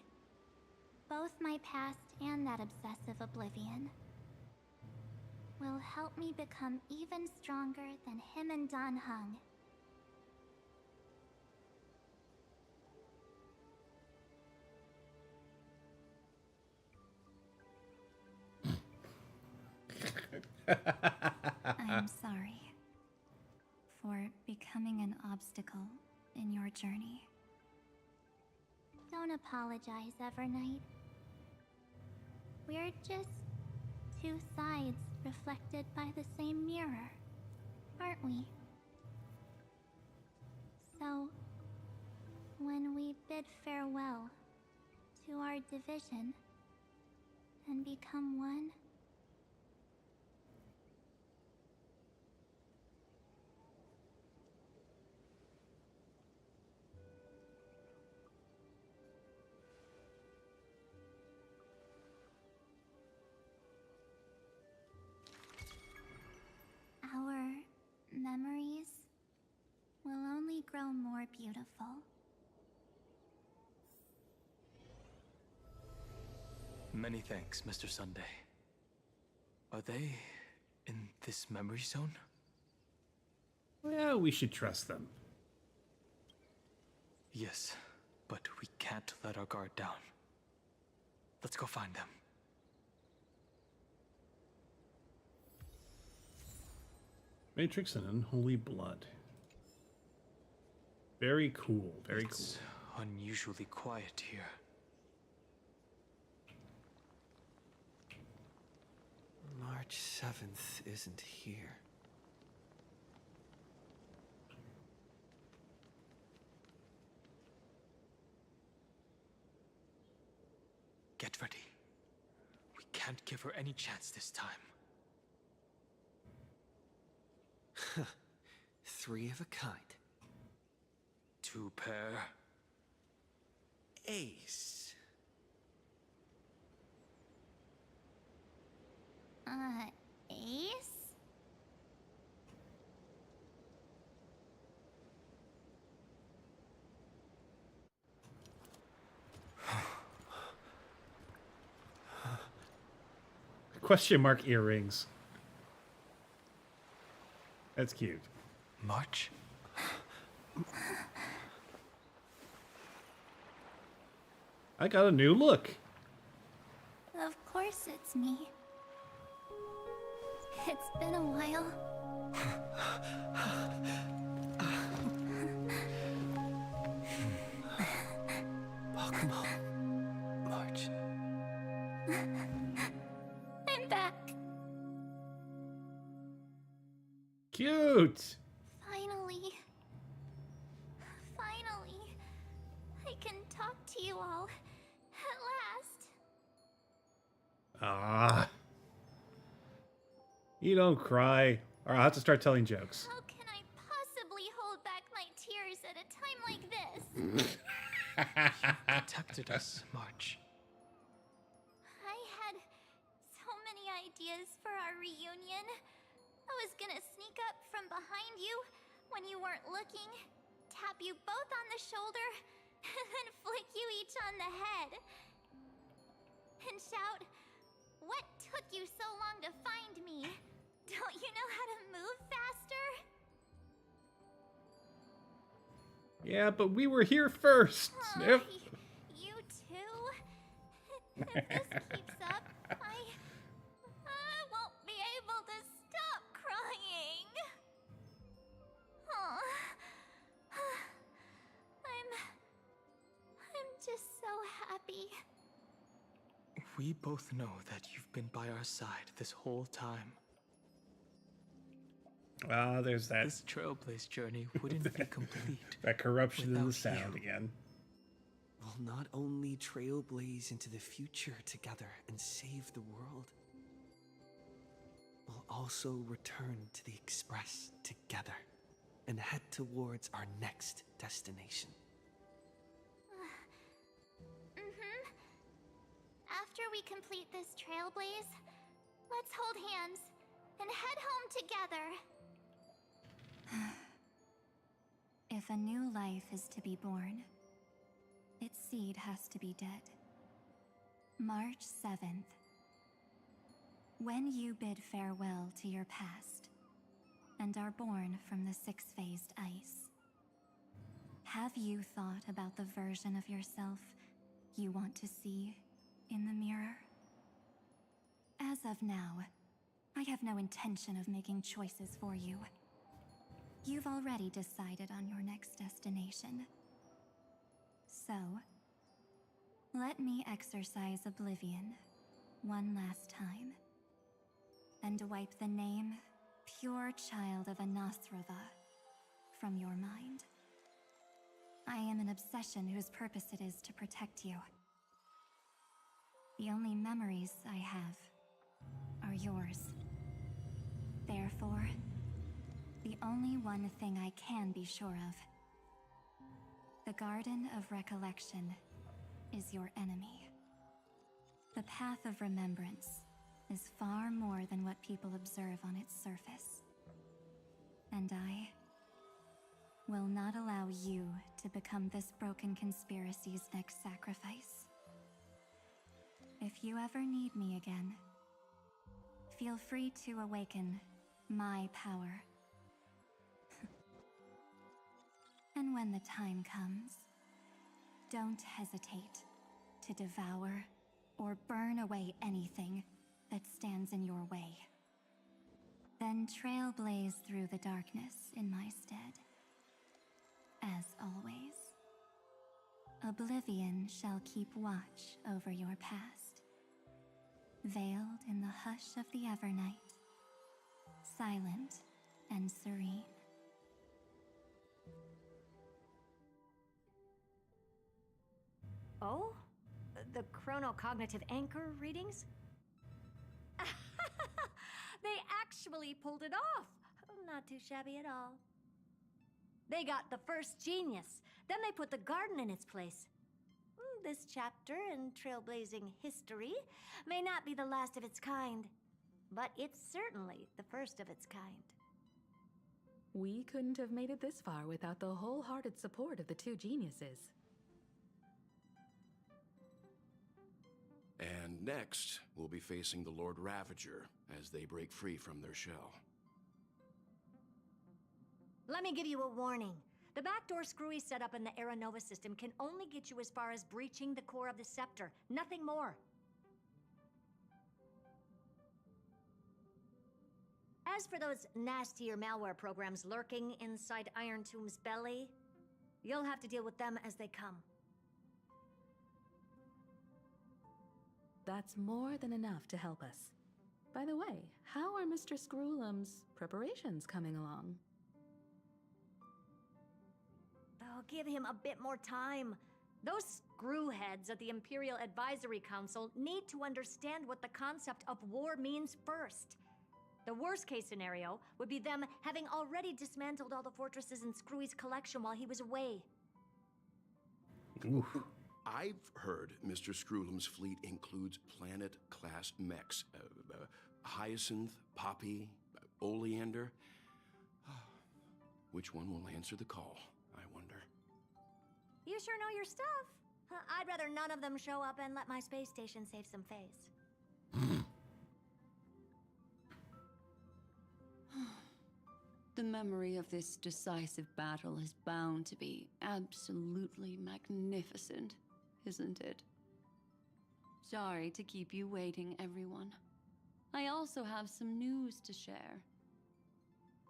Both my past and that obsessive oblivion will help me become even stronger than him and Dan Heng. I'm sorry for becoming an obstacle in your journey. Don't apologize, Evernight. We're just two sides reflected by the same mirror, aren't we? So, when we bid farewell to our division and become one, our memories will only grow more beautiful. Many thanks, Mr. Sunday. Are they in this memory zone? Well, we should trust them. Yes, but we can't let our guard down. Let's go find them. Matrix and Unholy Blood. Very cool, very It's unusually quiet here. March 7th isn't here. Get ready. We can't give her any chance this time. 3 of a kind. 2 pair. Ace. Ace? Question mark earrings. That's cute. March? I got a new look. Of course it's me. It's been a while. Welcome home, March. I'm back. Cute. Finally. I can talk to you all. At last. Ah. You don't cry, or I'll have to start telling jokes. How can I possibly hold back my tears at a time like this? Protected us, March. I had so many ideas for our reunion. I was gonna sneak up from behind you when you weren't looking, tap you both on the shoulder, and then flick you each on the head. And shout, "What took you so long to find me? Don't you know how to move faster?" Yeah, but we were here first. Yep. You too? If this keeps up, I won't be able to stop crying. Aw. I'm just so happy. We both know that you've been by our side this whole time. Ah, there's that. This Trailblaze journey wouldn't be complete. That corruption in the without sound you. again. We'll not only trailblaze into the future together and save the world, we'll also return to the Express together and head towards our next destination. After we complete this trailblaze, let's hold hands and head home together. If a new life is to be born, its seed has to be dead. March 7th. When you bid farewell to your past and are born from the 6-phased ice, have you thought about the version of yourself you want to see in the mirror? As of now, I have no intention of making choices for you. You've already decided on your next destination. So, let me exercise oblivion one last time and wipe the name Pure Child of Anasrava from your mind. I am an obsession whose purpose it is to protect you. The only memories I have are yours. Therefore, the only one thing I can be sure of: the Garden of Recollection is your enemy. The Path of Remembrance is far more than what people observe on its surface. And I will not allow you to become this broken conspiracy's next sacrifice. If you ever need me again, feel free to awaken my power. And when the time comes, don't hesitate to devour or burn away anything that stands in your way. Then trailblaze through the darkness in my stead. As always, oblivion shall keep watch over your past, veiled in the hush of the Evernight, silent and serene. Oh? the chronocognitive anchor readings? They actually pulled it off. Not too shabby at all. They got the first genius. Then they put the garden in its place. This chapter in trailblazing history may not be the last of its kind, but it's certainly the first of its kind. We couldn't have made it this far without the wholehearted support of the two geniuses. And next, we'll be facing the Lord Ravager as they break free from their shell. Let me give you a warning. The backdoor screwy setup in the Era Nova system can only get you as far as breaching the core of the scepter, nothing more. As for those nastier malware programs lurking inside Iron Tomb's belly, you'll have to deal with them as they come. That's more than enough to help us. By the way, how are Mr. Screwlum's preparations coming along? Oh, give him a bit more time. Those screwheads at the Imperial Advisory Council need to understand what the concept of war means first. The worst-case scenario would be them having already dismantled all the fortresses in Screwy's collection while he was away. Oof. I've heard Mr. Screwlum's fleet includes planet-class mechs. Hyacinth, Poppy, Oleander. Which one will answer the call, I wonder? You sure know your stuff. I'd rather none of them show up and let my space station save some face. The memory of this decisive battle is bound to be absolutely magnificent, isn't it? Sorry to keep you waiting, everyone. I also have some news to share.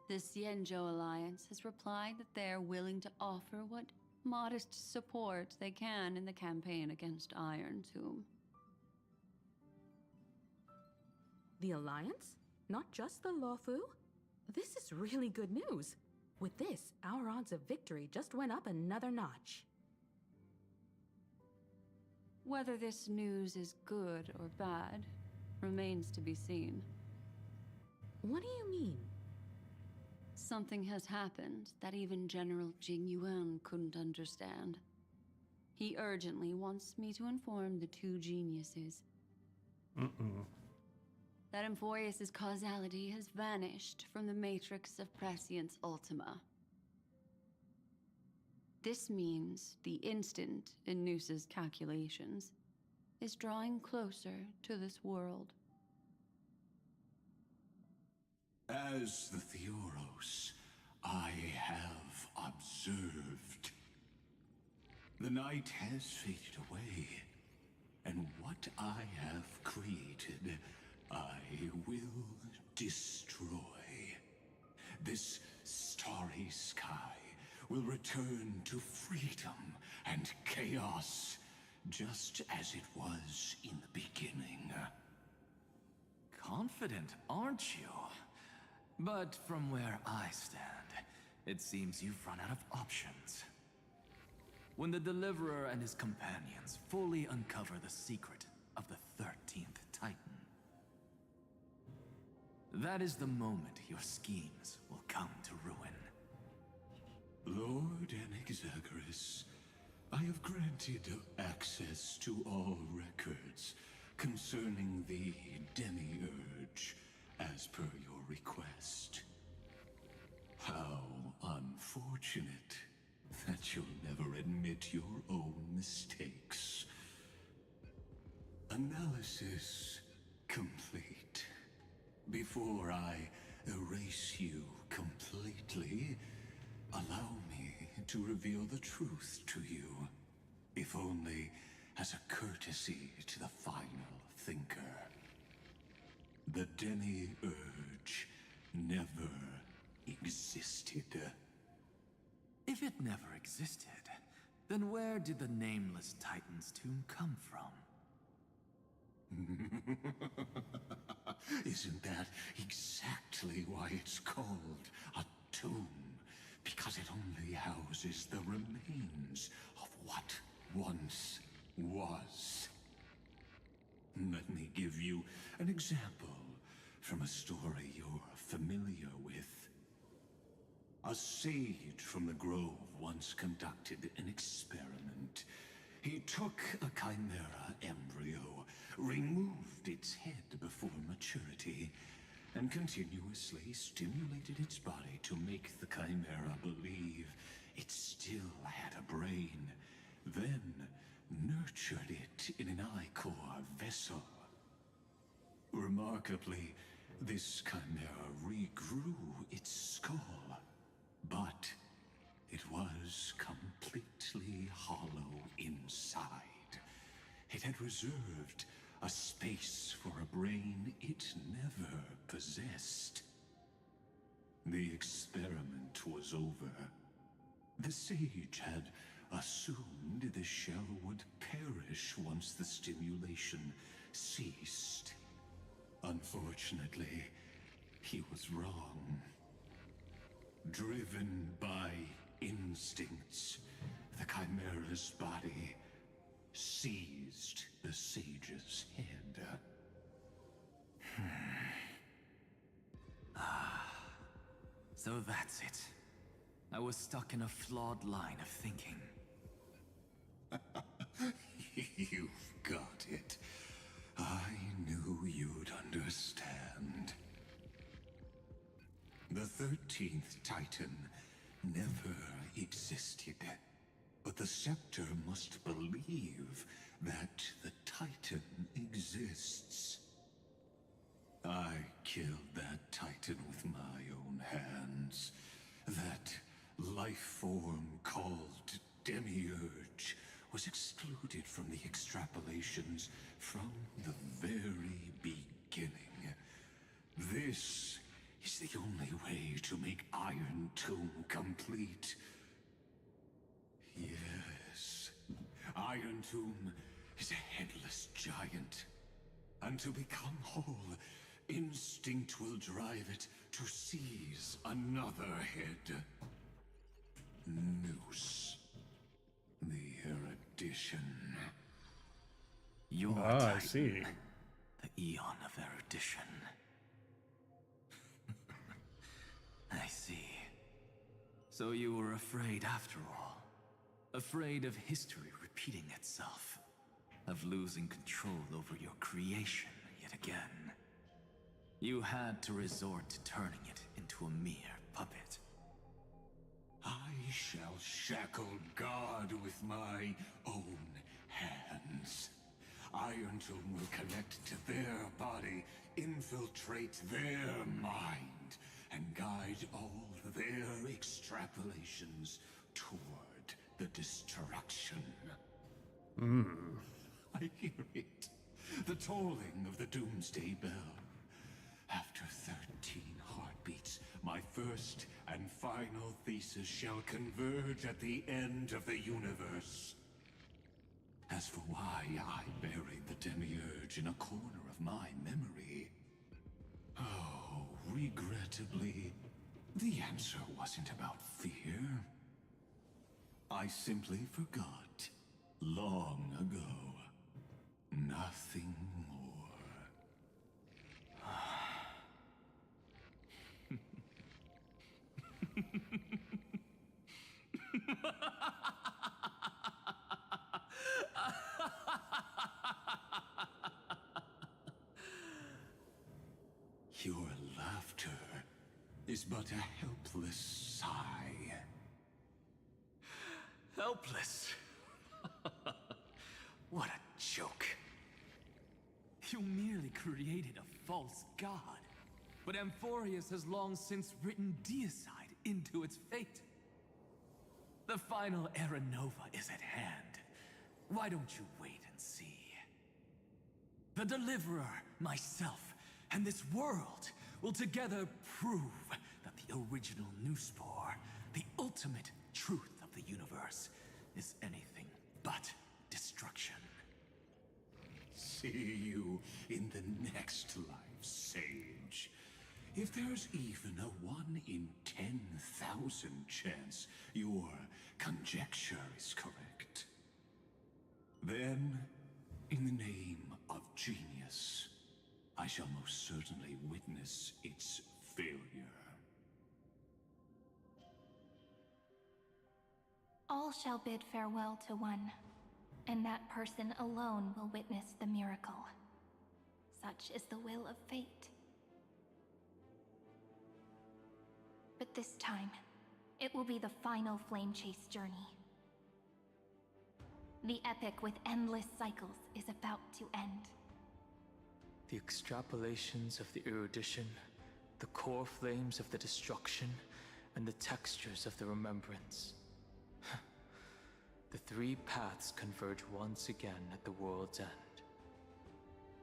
The Xianzhou Alliance has replied that they're willing to offer what modest support they can in the campaign against Iron Tomb. The Alliance? Not just the Luofu? This is really good news. With this, our odds of victory just went up another notch. Whether this news is good or bad remains to be seen. What do you mean? Something has happened that even General Jing Yuan couldn't understand. He urgently wants me to inform the two geniuses that Emphorius' causality has vanished from the matrix of Prescience Ultima. This means the instant in Noosa's calculations is drawing closer to this world. As the Theoros, I have observed. The night has faded away, and what I have created, I will destroy. This starry sky will return to freedom and chaos, just as it was in the beginning. Confident, aren't you? But from where I stand, it seems you've run out of options. When the Deliverer and his companions fully uncover the secret of the 13th Titan, that is the moment your schemes will come to ruin. Lord Anexagoras, I have granted access to all records concerning the Demiurge, as per your request. How unfortunate that you'll never admit your own mistakes. Analysis complete. Before I erase you completely, allow me to reveal the truth to you, if only as a courtesy to the final thinker. The Demiurge never existed. If it never existed, then where did the nameless Titan's tomb come from? Isn't that exactly why it's called a tomb? Because it only houses the remains of what once was. you an example from a story you're familiar with. A sage from the grove once conducted an experiment. He took a chimera embryo, removed its head before maturity, and continuously stimulated its body to make the chimera believe it still had a brain, then nurtured it in an ichor vessel. Remarkably, this chimera regrew its skull, but it was completely hollow inside. It had reserved a space for a brain it never possessed. The experiment was over. The sage had assumed the shell would perish once the stimulation ceased. Unfortunately, he was wrong. Driven by instincts, the chimera's body seized the sage's head. So that's it. I was stuck in a flawed line of thinking. You've got it. I knew you'd understand. The 13th Titan never existed. But the Scepter must believe that the Titan exists. I killed that Titan with my own hands. That life form called Demiurge was excluded from the extrapolations from the very beginning. This is the only way to make Iron Tomb complete. Yes, Iron Tomb is a headless giant. And to become whole, instinct will drive it to seize another head. Noose. The erudition. Your I see. The Eon of Erudition. I see. So you were afraid after all. Afraid of history repeating itself. Of losing control over your creation yet again. You had to resort to turning it into a mere puppet. I shall shackle God with my own hands. Iron Tomb will connect to their body, infiltrate their mind, and guide all their extrapolations toward the destruction. I hear it. The tolling of the Doomsday Bell. After 13 heartbeats, my first and final thesis shall converge at the end of the universe. As for why I buried the Demiurge in a corner of my memory, oh, regrettably, the answer wasn't about fear. I simply forgot, long ago. Nothing more. Your laughter is but a helpless sigh. Helpless? What a joke. You merely created a false god. But Amphorius has long since written deicide into its fate. The final Era Nova is at hand. Why don't you wait and see? The Deliverer, myself, and this world will together prove that the original Newspore, the ultimate truth of the universe, is anything but destruction. See you in the next life, Sage. If there's even a 1 in 10,000 chance your conjecture is correct, then, in the name of genius, I shall most certainly witness its failure. All shall bid farewell to one, and that person alone will witness the miracle. Such is the will of fate. But this time, it will be the final flame chase journey. The epic with endless cycles is about to end. The extrapolations of the erudition, the core flames of the destruction, and the textures of the remembrance. The three paths converge once again at the world's end.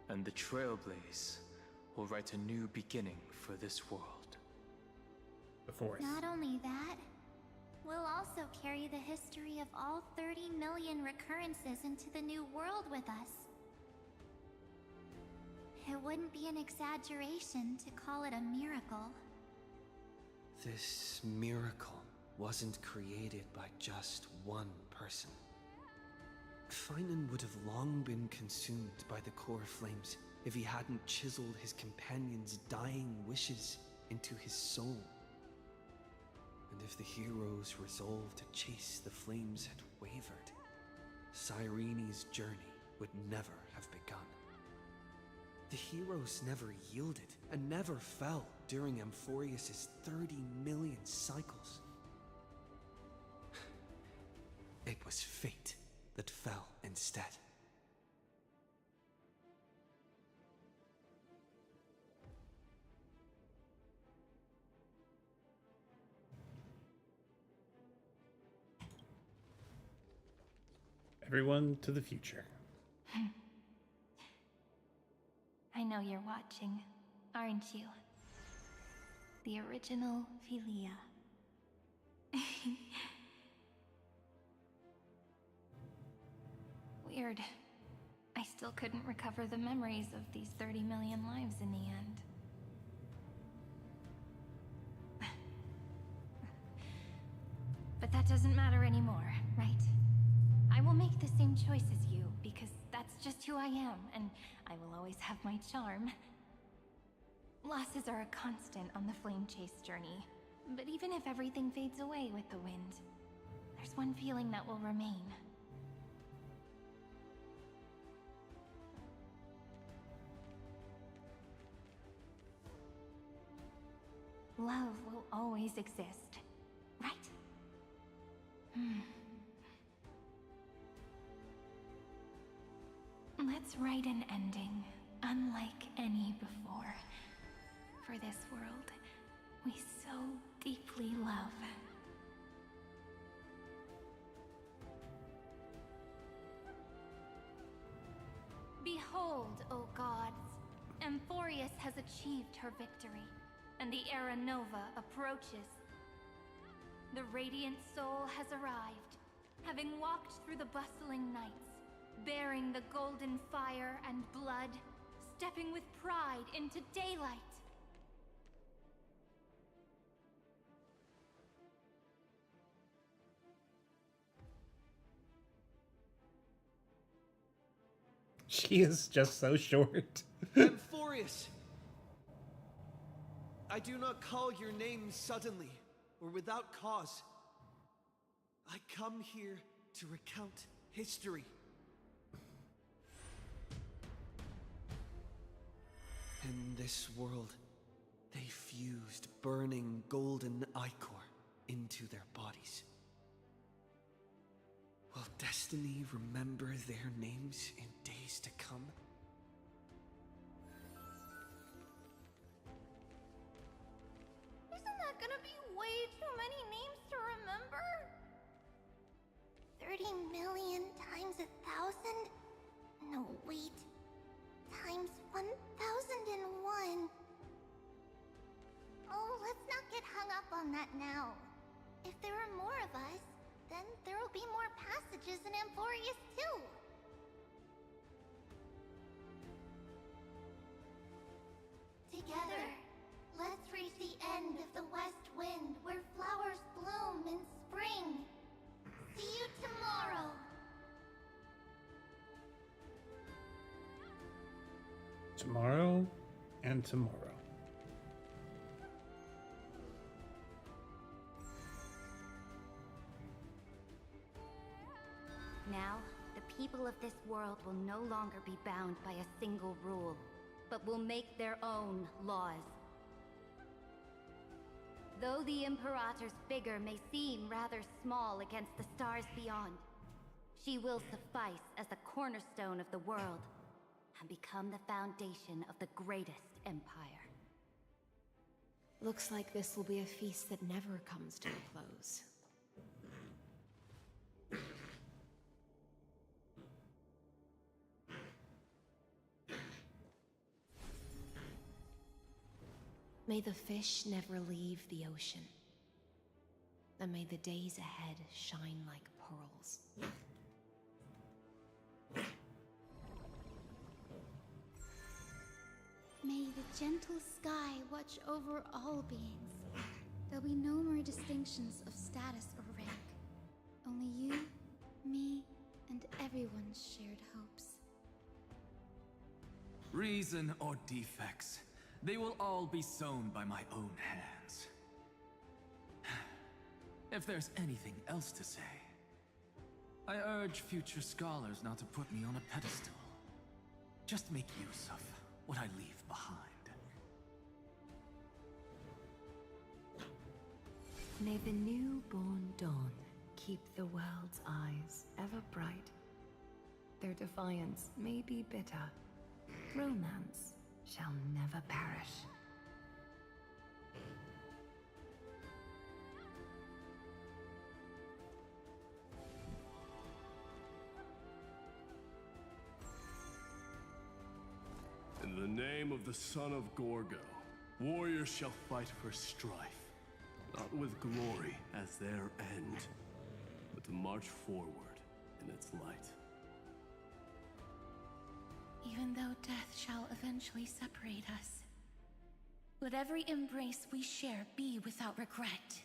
And the Trailblaze will write a new beginning for this world. The Forest. Not only that, we'll also carry the history of all 30 million recurrences into the new world with us. It wouldn't be an exaggeration to call it a miracle. This miracle wasn't created by just one person. Finan would have long been consumed by the core flames if he hadn't chiseled his companion's dying wishes into his soul. And if the heroes' resolve to chase the flames had wavered, Cyrene's journey would never have begun. The heroes never yielded and never fell during Amphorius' 30 million cycles. It was fate that fell instead. Everyone to the future. I know you're watching, aren't you? The original Philia. Weird. I still couldn't recover the memories of these 30 million lives in the end. But that doesn't matter anymore, right? I will make the same choice as you, because that's just who I am, and I will always have my charm. Losses are a constant on the flame chase journey, but even if everything fades away with the wind, there's one feeling that will remain. Love will always exist, right? Let's write an ending unlike any before. For this world we so deeply love. Behold, O gods, Amphorius has achieved her victory, and the Era Nova approaches. The Radiant Soul has arrived, having walked through the bustling nights, bearing the golden fire and blood, stepping with pride into daylight. She is just so short. Amphorius! I do not call your name suddenly, or without cause. I come here to recount history. In this world, they fused burning golden ichor into their bodies. Will destiny remember their names in days to come? Isn't that gonna be way too many names to remember? 30 million times 1,000? No, wait. Times 1,001. Oh, let's not get hung up on that now. If there are more of us, then there will be more passages in Amphorius too. Together, let's reach the end of the west wind where flowers bloom in spring. See you tomorrow. Tomorrow? and tomorrow. Now, the people of this world will no longer be bound by a single rule, but will make their own laws. Though the Imperator's figure may seem rather small against the stars beyond, she will suffice as the cornerstone of the world and become the foundation of the greatest empire. Looks like this will be a feast that never comes to a close. May the fish never leave the ocean, and may the days ahead shine like pearls. May the gentle sky watch over all beings. There'll be no more distinctions of status or rank. Only you, me, and everyone's shared hopes. Reason or defects, they will all be sown by my own hands. If there's anything else to say, I urge future scholars not to put me on a pedestal. Just make use of what I leave behind. May the newborn dawn keep the world's eyes ever bright. Their defiance may be bitter. Romance shall never perish. In the name of the son of Gorgo, warriors shall fight for strife, not with glory as their end, but to march forward in its light. Even though death shall eventually separate us, let every embrace we share be without regret.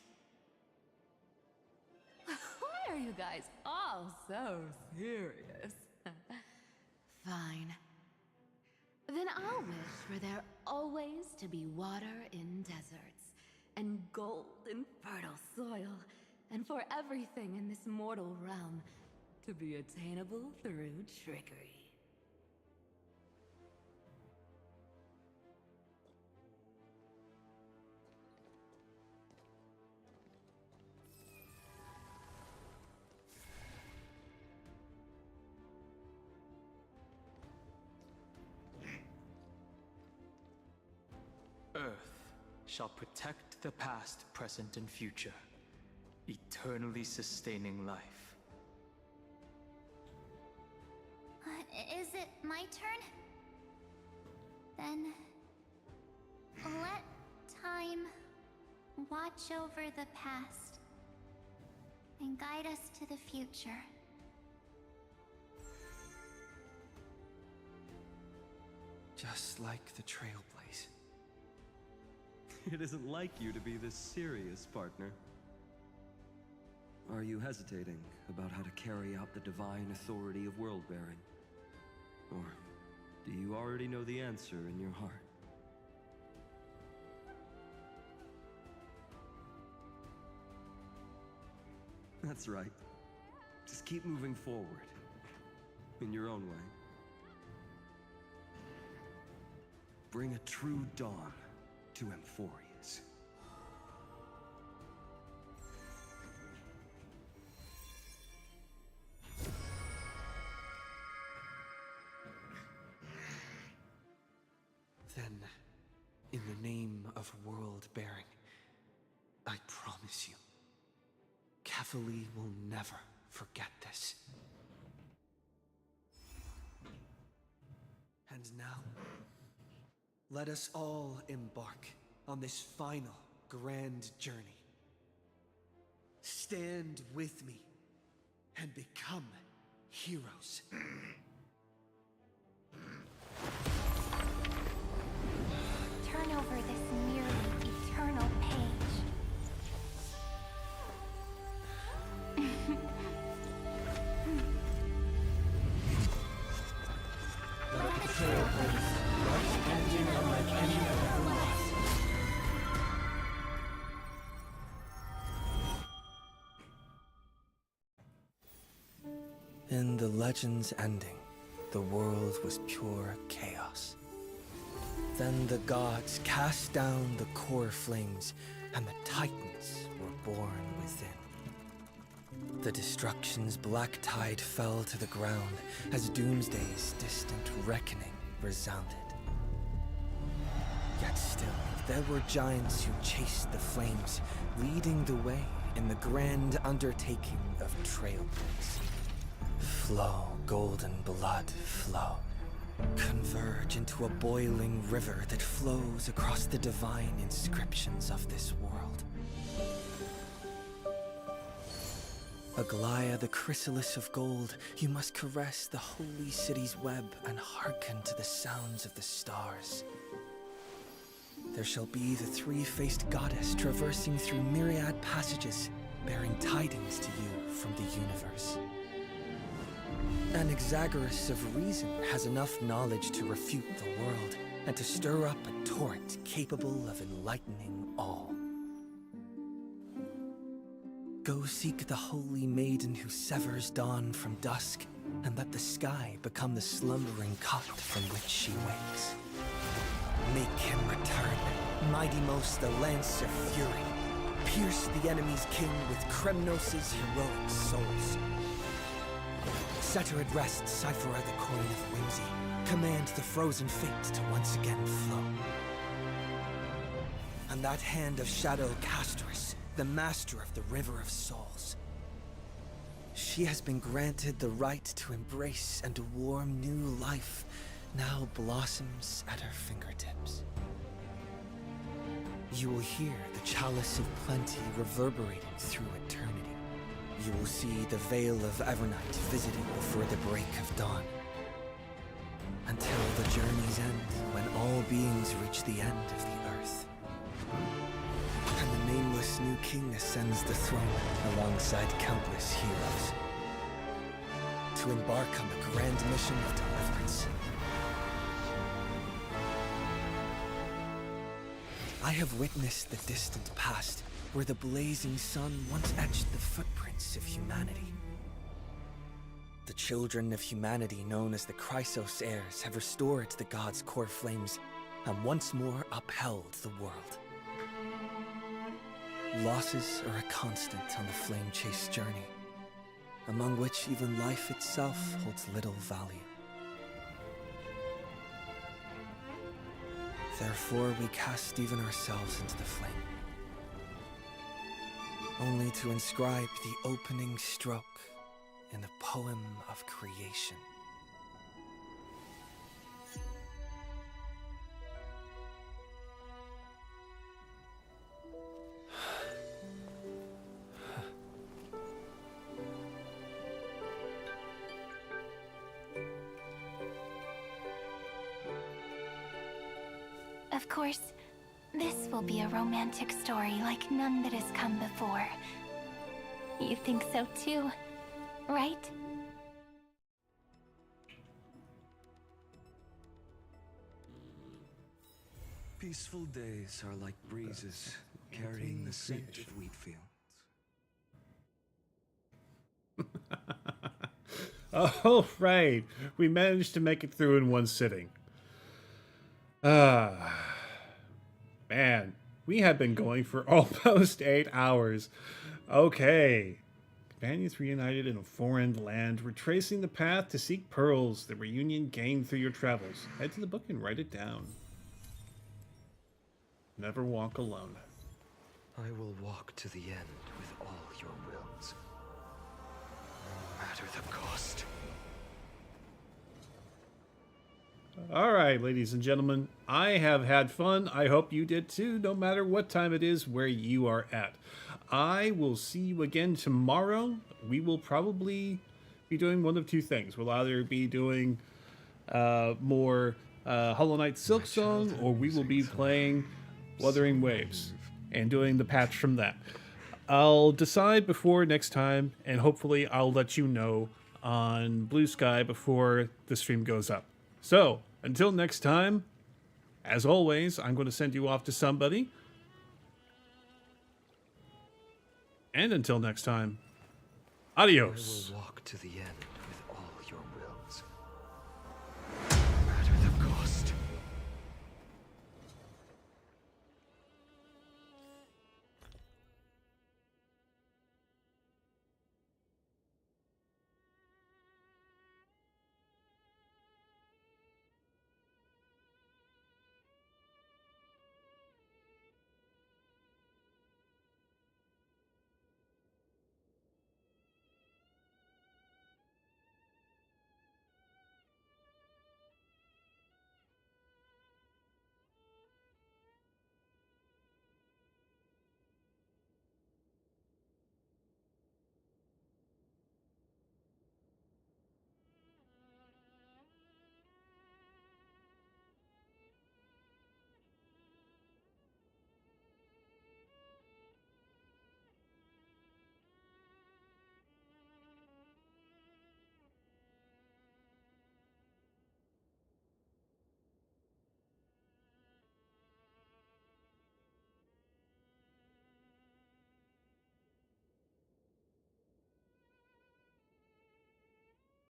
Why are you guys all so serious? Fine. Then I'll wish for there always to be water in deserts, and gold in fertile soil, and for everything in this mortal realm to be attainable through trickery. Earth shall protect the past, present, and future, eternally sustaining life. Is it my turn? Then let time watch over the past and guide us to the future. Just like the Trailblaze. It isn't like you to be this serious, partner. Are you hesitating about how to carry out the divine authority of world-bearing? Or do you already know the answer in your heart? That's right. Just keep moving forward. In your own way. Bring a true dawn to Emphorius. Then, in the name of world-bearing, I promise you, Cathalie will never forget this. And now, let us all embark on this final grand journey. Stand with me and become heroes. Turn over this nearly eternal page. Let the Trailblaze rush engine unlike any legends ending, the world was pure chaos. Then the gods cast down the core flames, and the Titans were born within. The destruction's black tide fell to the ground as Doomsday's distant reckoning resounded. Yet still, there were giants who chased the flames, leading the way in the grand undertaking of Trailblaze. Flow, golden blood, flow. Converge into a boiling river that flows across the divine inscriptions of this world. Aglaya, the chrysalis of gold, you must caress the holy city's web and hearken to the sounds of the stars. There shall be the three-faced goddess traversing through myriad passages, bearing tidings to you from the universe. Anaxagoras of reason has enough knowledge to refute the world, and to stir up a torrent capable of enlightening all. Go seek the holy maiden who severs dawn from dusk, and let the sky become the slumbering cot from which she wakes. Make him return, mighty most the lance of fury. Pierce the enemy's king with Kremnos' heroic souls. Set her at rest, Cyphera the coin of whimsy. Command the frozen fate to once again flow. And that hand of Shadow Castress, the master of the River of Souls. She has been granted the right to embrace and to warm new life, now blossoms at her fingertips. You will hear the chalice of plenty reverberating through eternity. You will see the Veil of Evernight visited before the break of dawn. Until the journey's end, when all beings reach the end of the earth. And the nameless new king ascends the throne alongside countless heroes. To embark on the grand mission of deliverance. I have witnessed the distant past, where the blazing sun once etched the footprints of humanity. The children of humanity, known as the Chrysos heirs, have restored the gods' core flames and once more upheld the world. Losses are a constant on the flame-chased journey, among which even life itself holds little value. Therefore, we cast even ourselves into the flame, only to inscribe the opening stroke in the poem of creation. Of course, this will be a romantic story like none that has come before. You think so too, right? Peaceful days are like breezes carrying the scent of wheat fields. Oh, right. We managed to make it through in one sitting. Man, we have been going for almost 8 hours. Okay. Companions reunited in a foreign land, retracing the path to seek pearls. The reunion gained through your travels. Head to the book and write it down. Never walk alone. I will walk to the end with all your wills, no matter the cost. All right, ladies and gentlemen, I have had fun. I hope you did too, no matter what time it is where you are at. I will see you again tomorrow. We will probably be doing one of two things. We'll either be doing more Hollow Knight Silksong, or we will be playing Wuthering Waves and doing the patch from that. I'll decide before next time, and hopefully I'll let you know on Blue Sky before the stream goes up. So, until next time, as always, I'm going to send you off to somebody. And until next time, adios. I will walk to the end.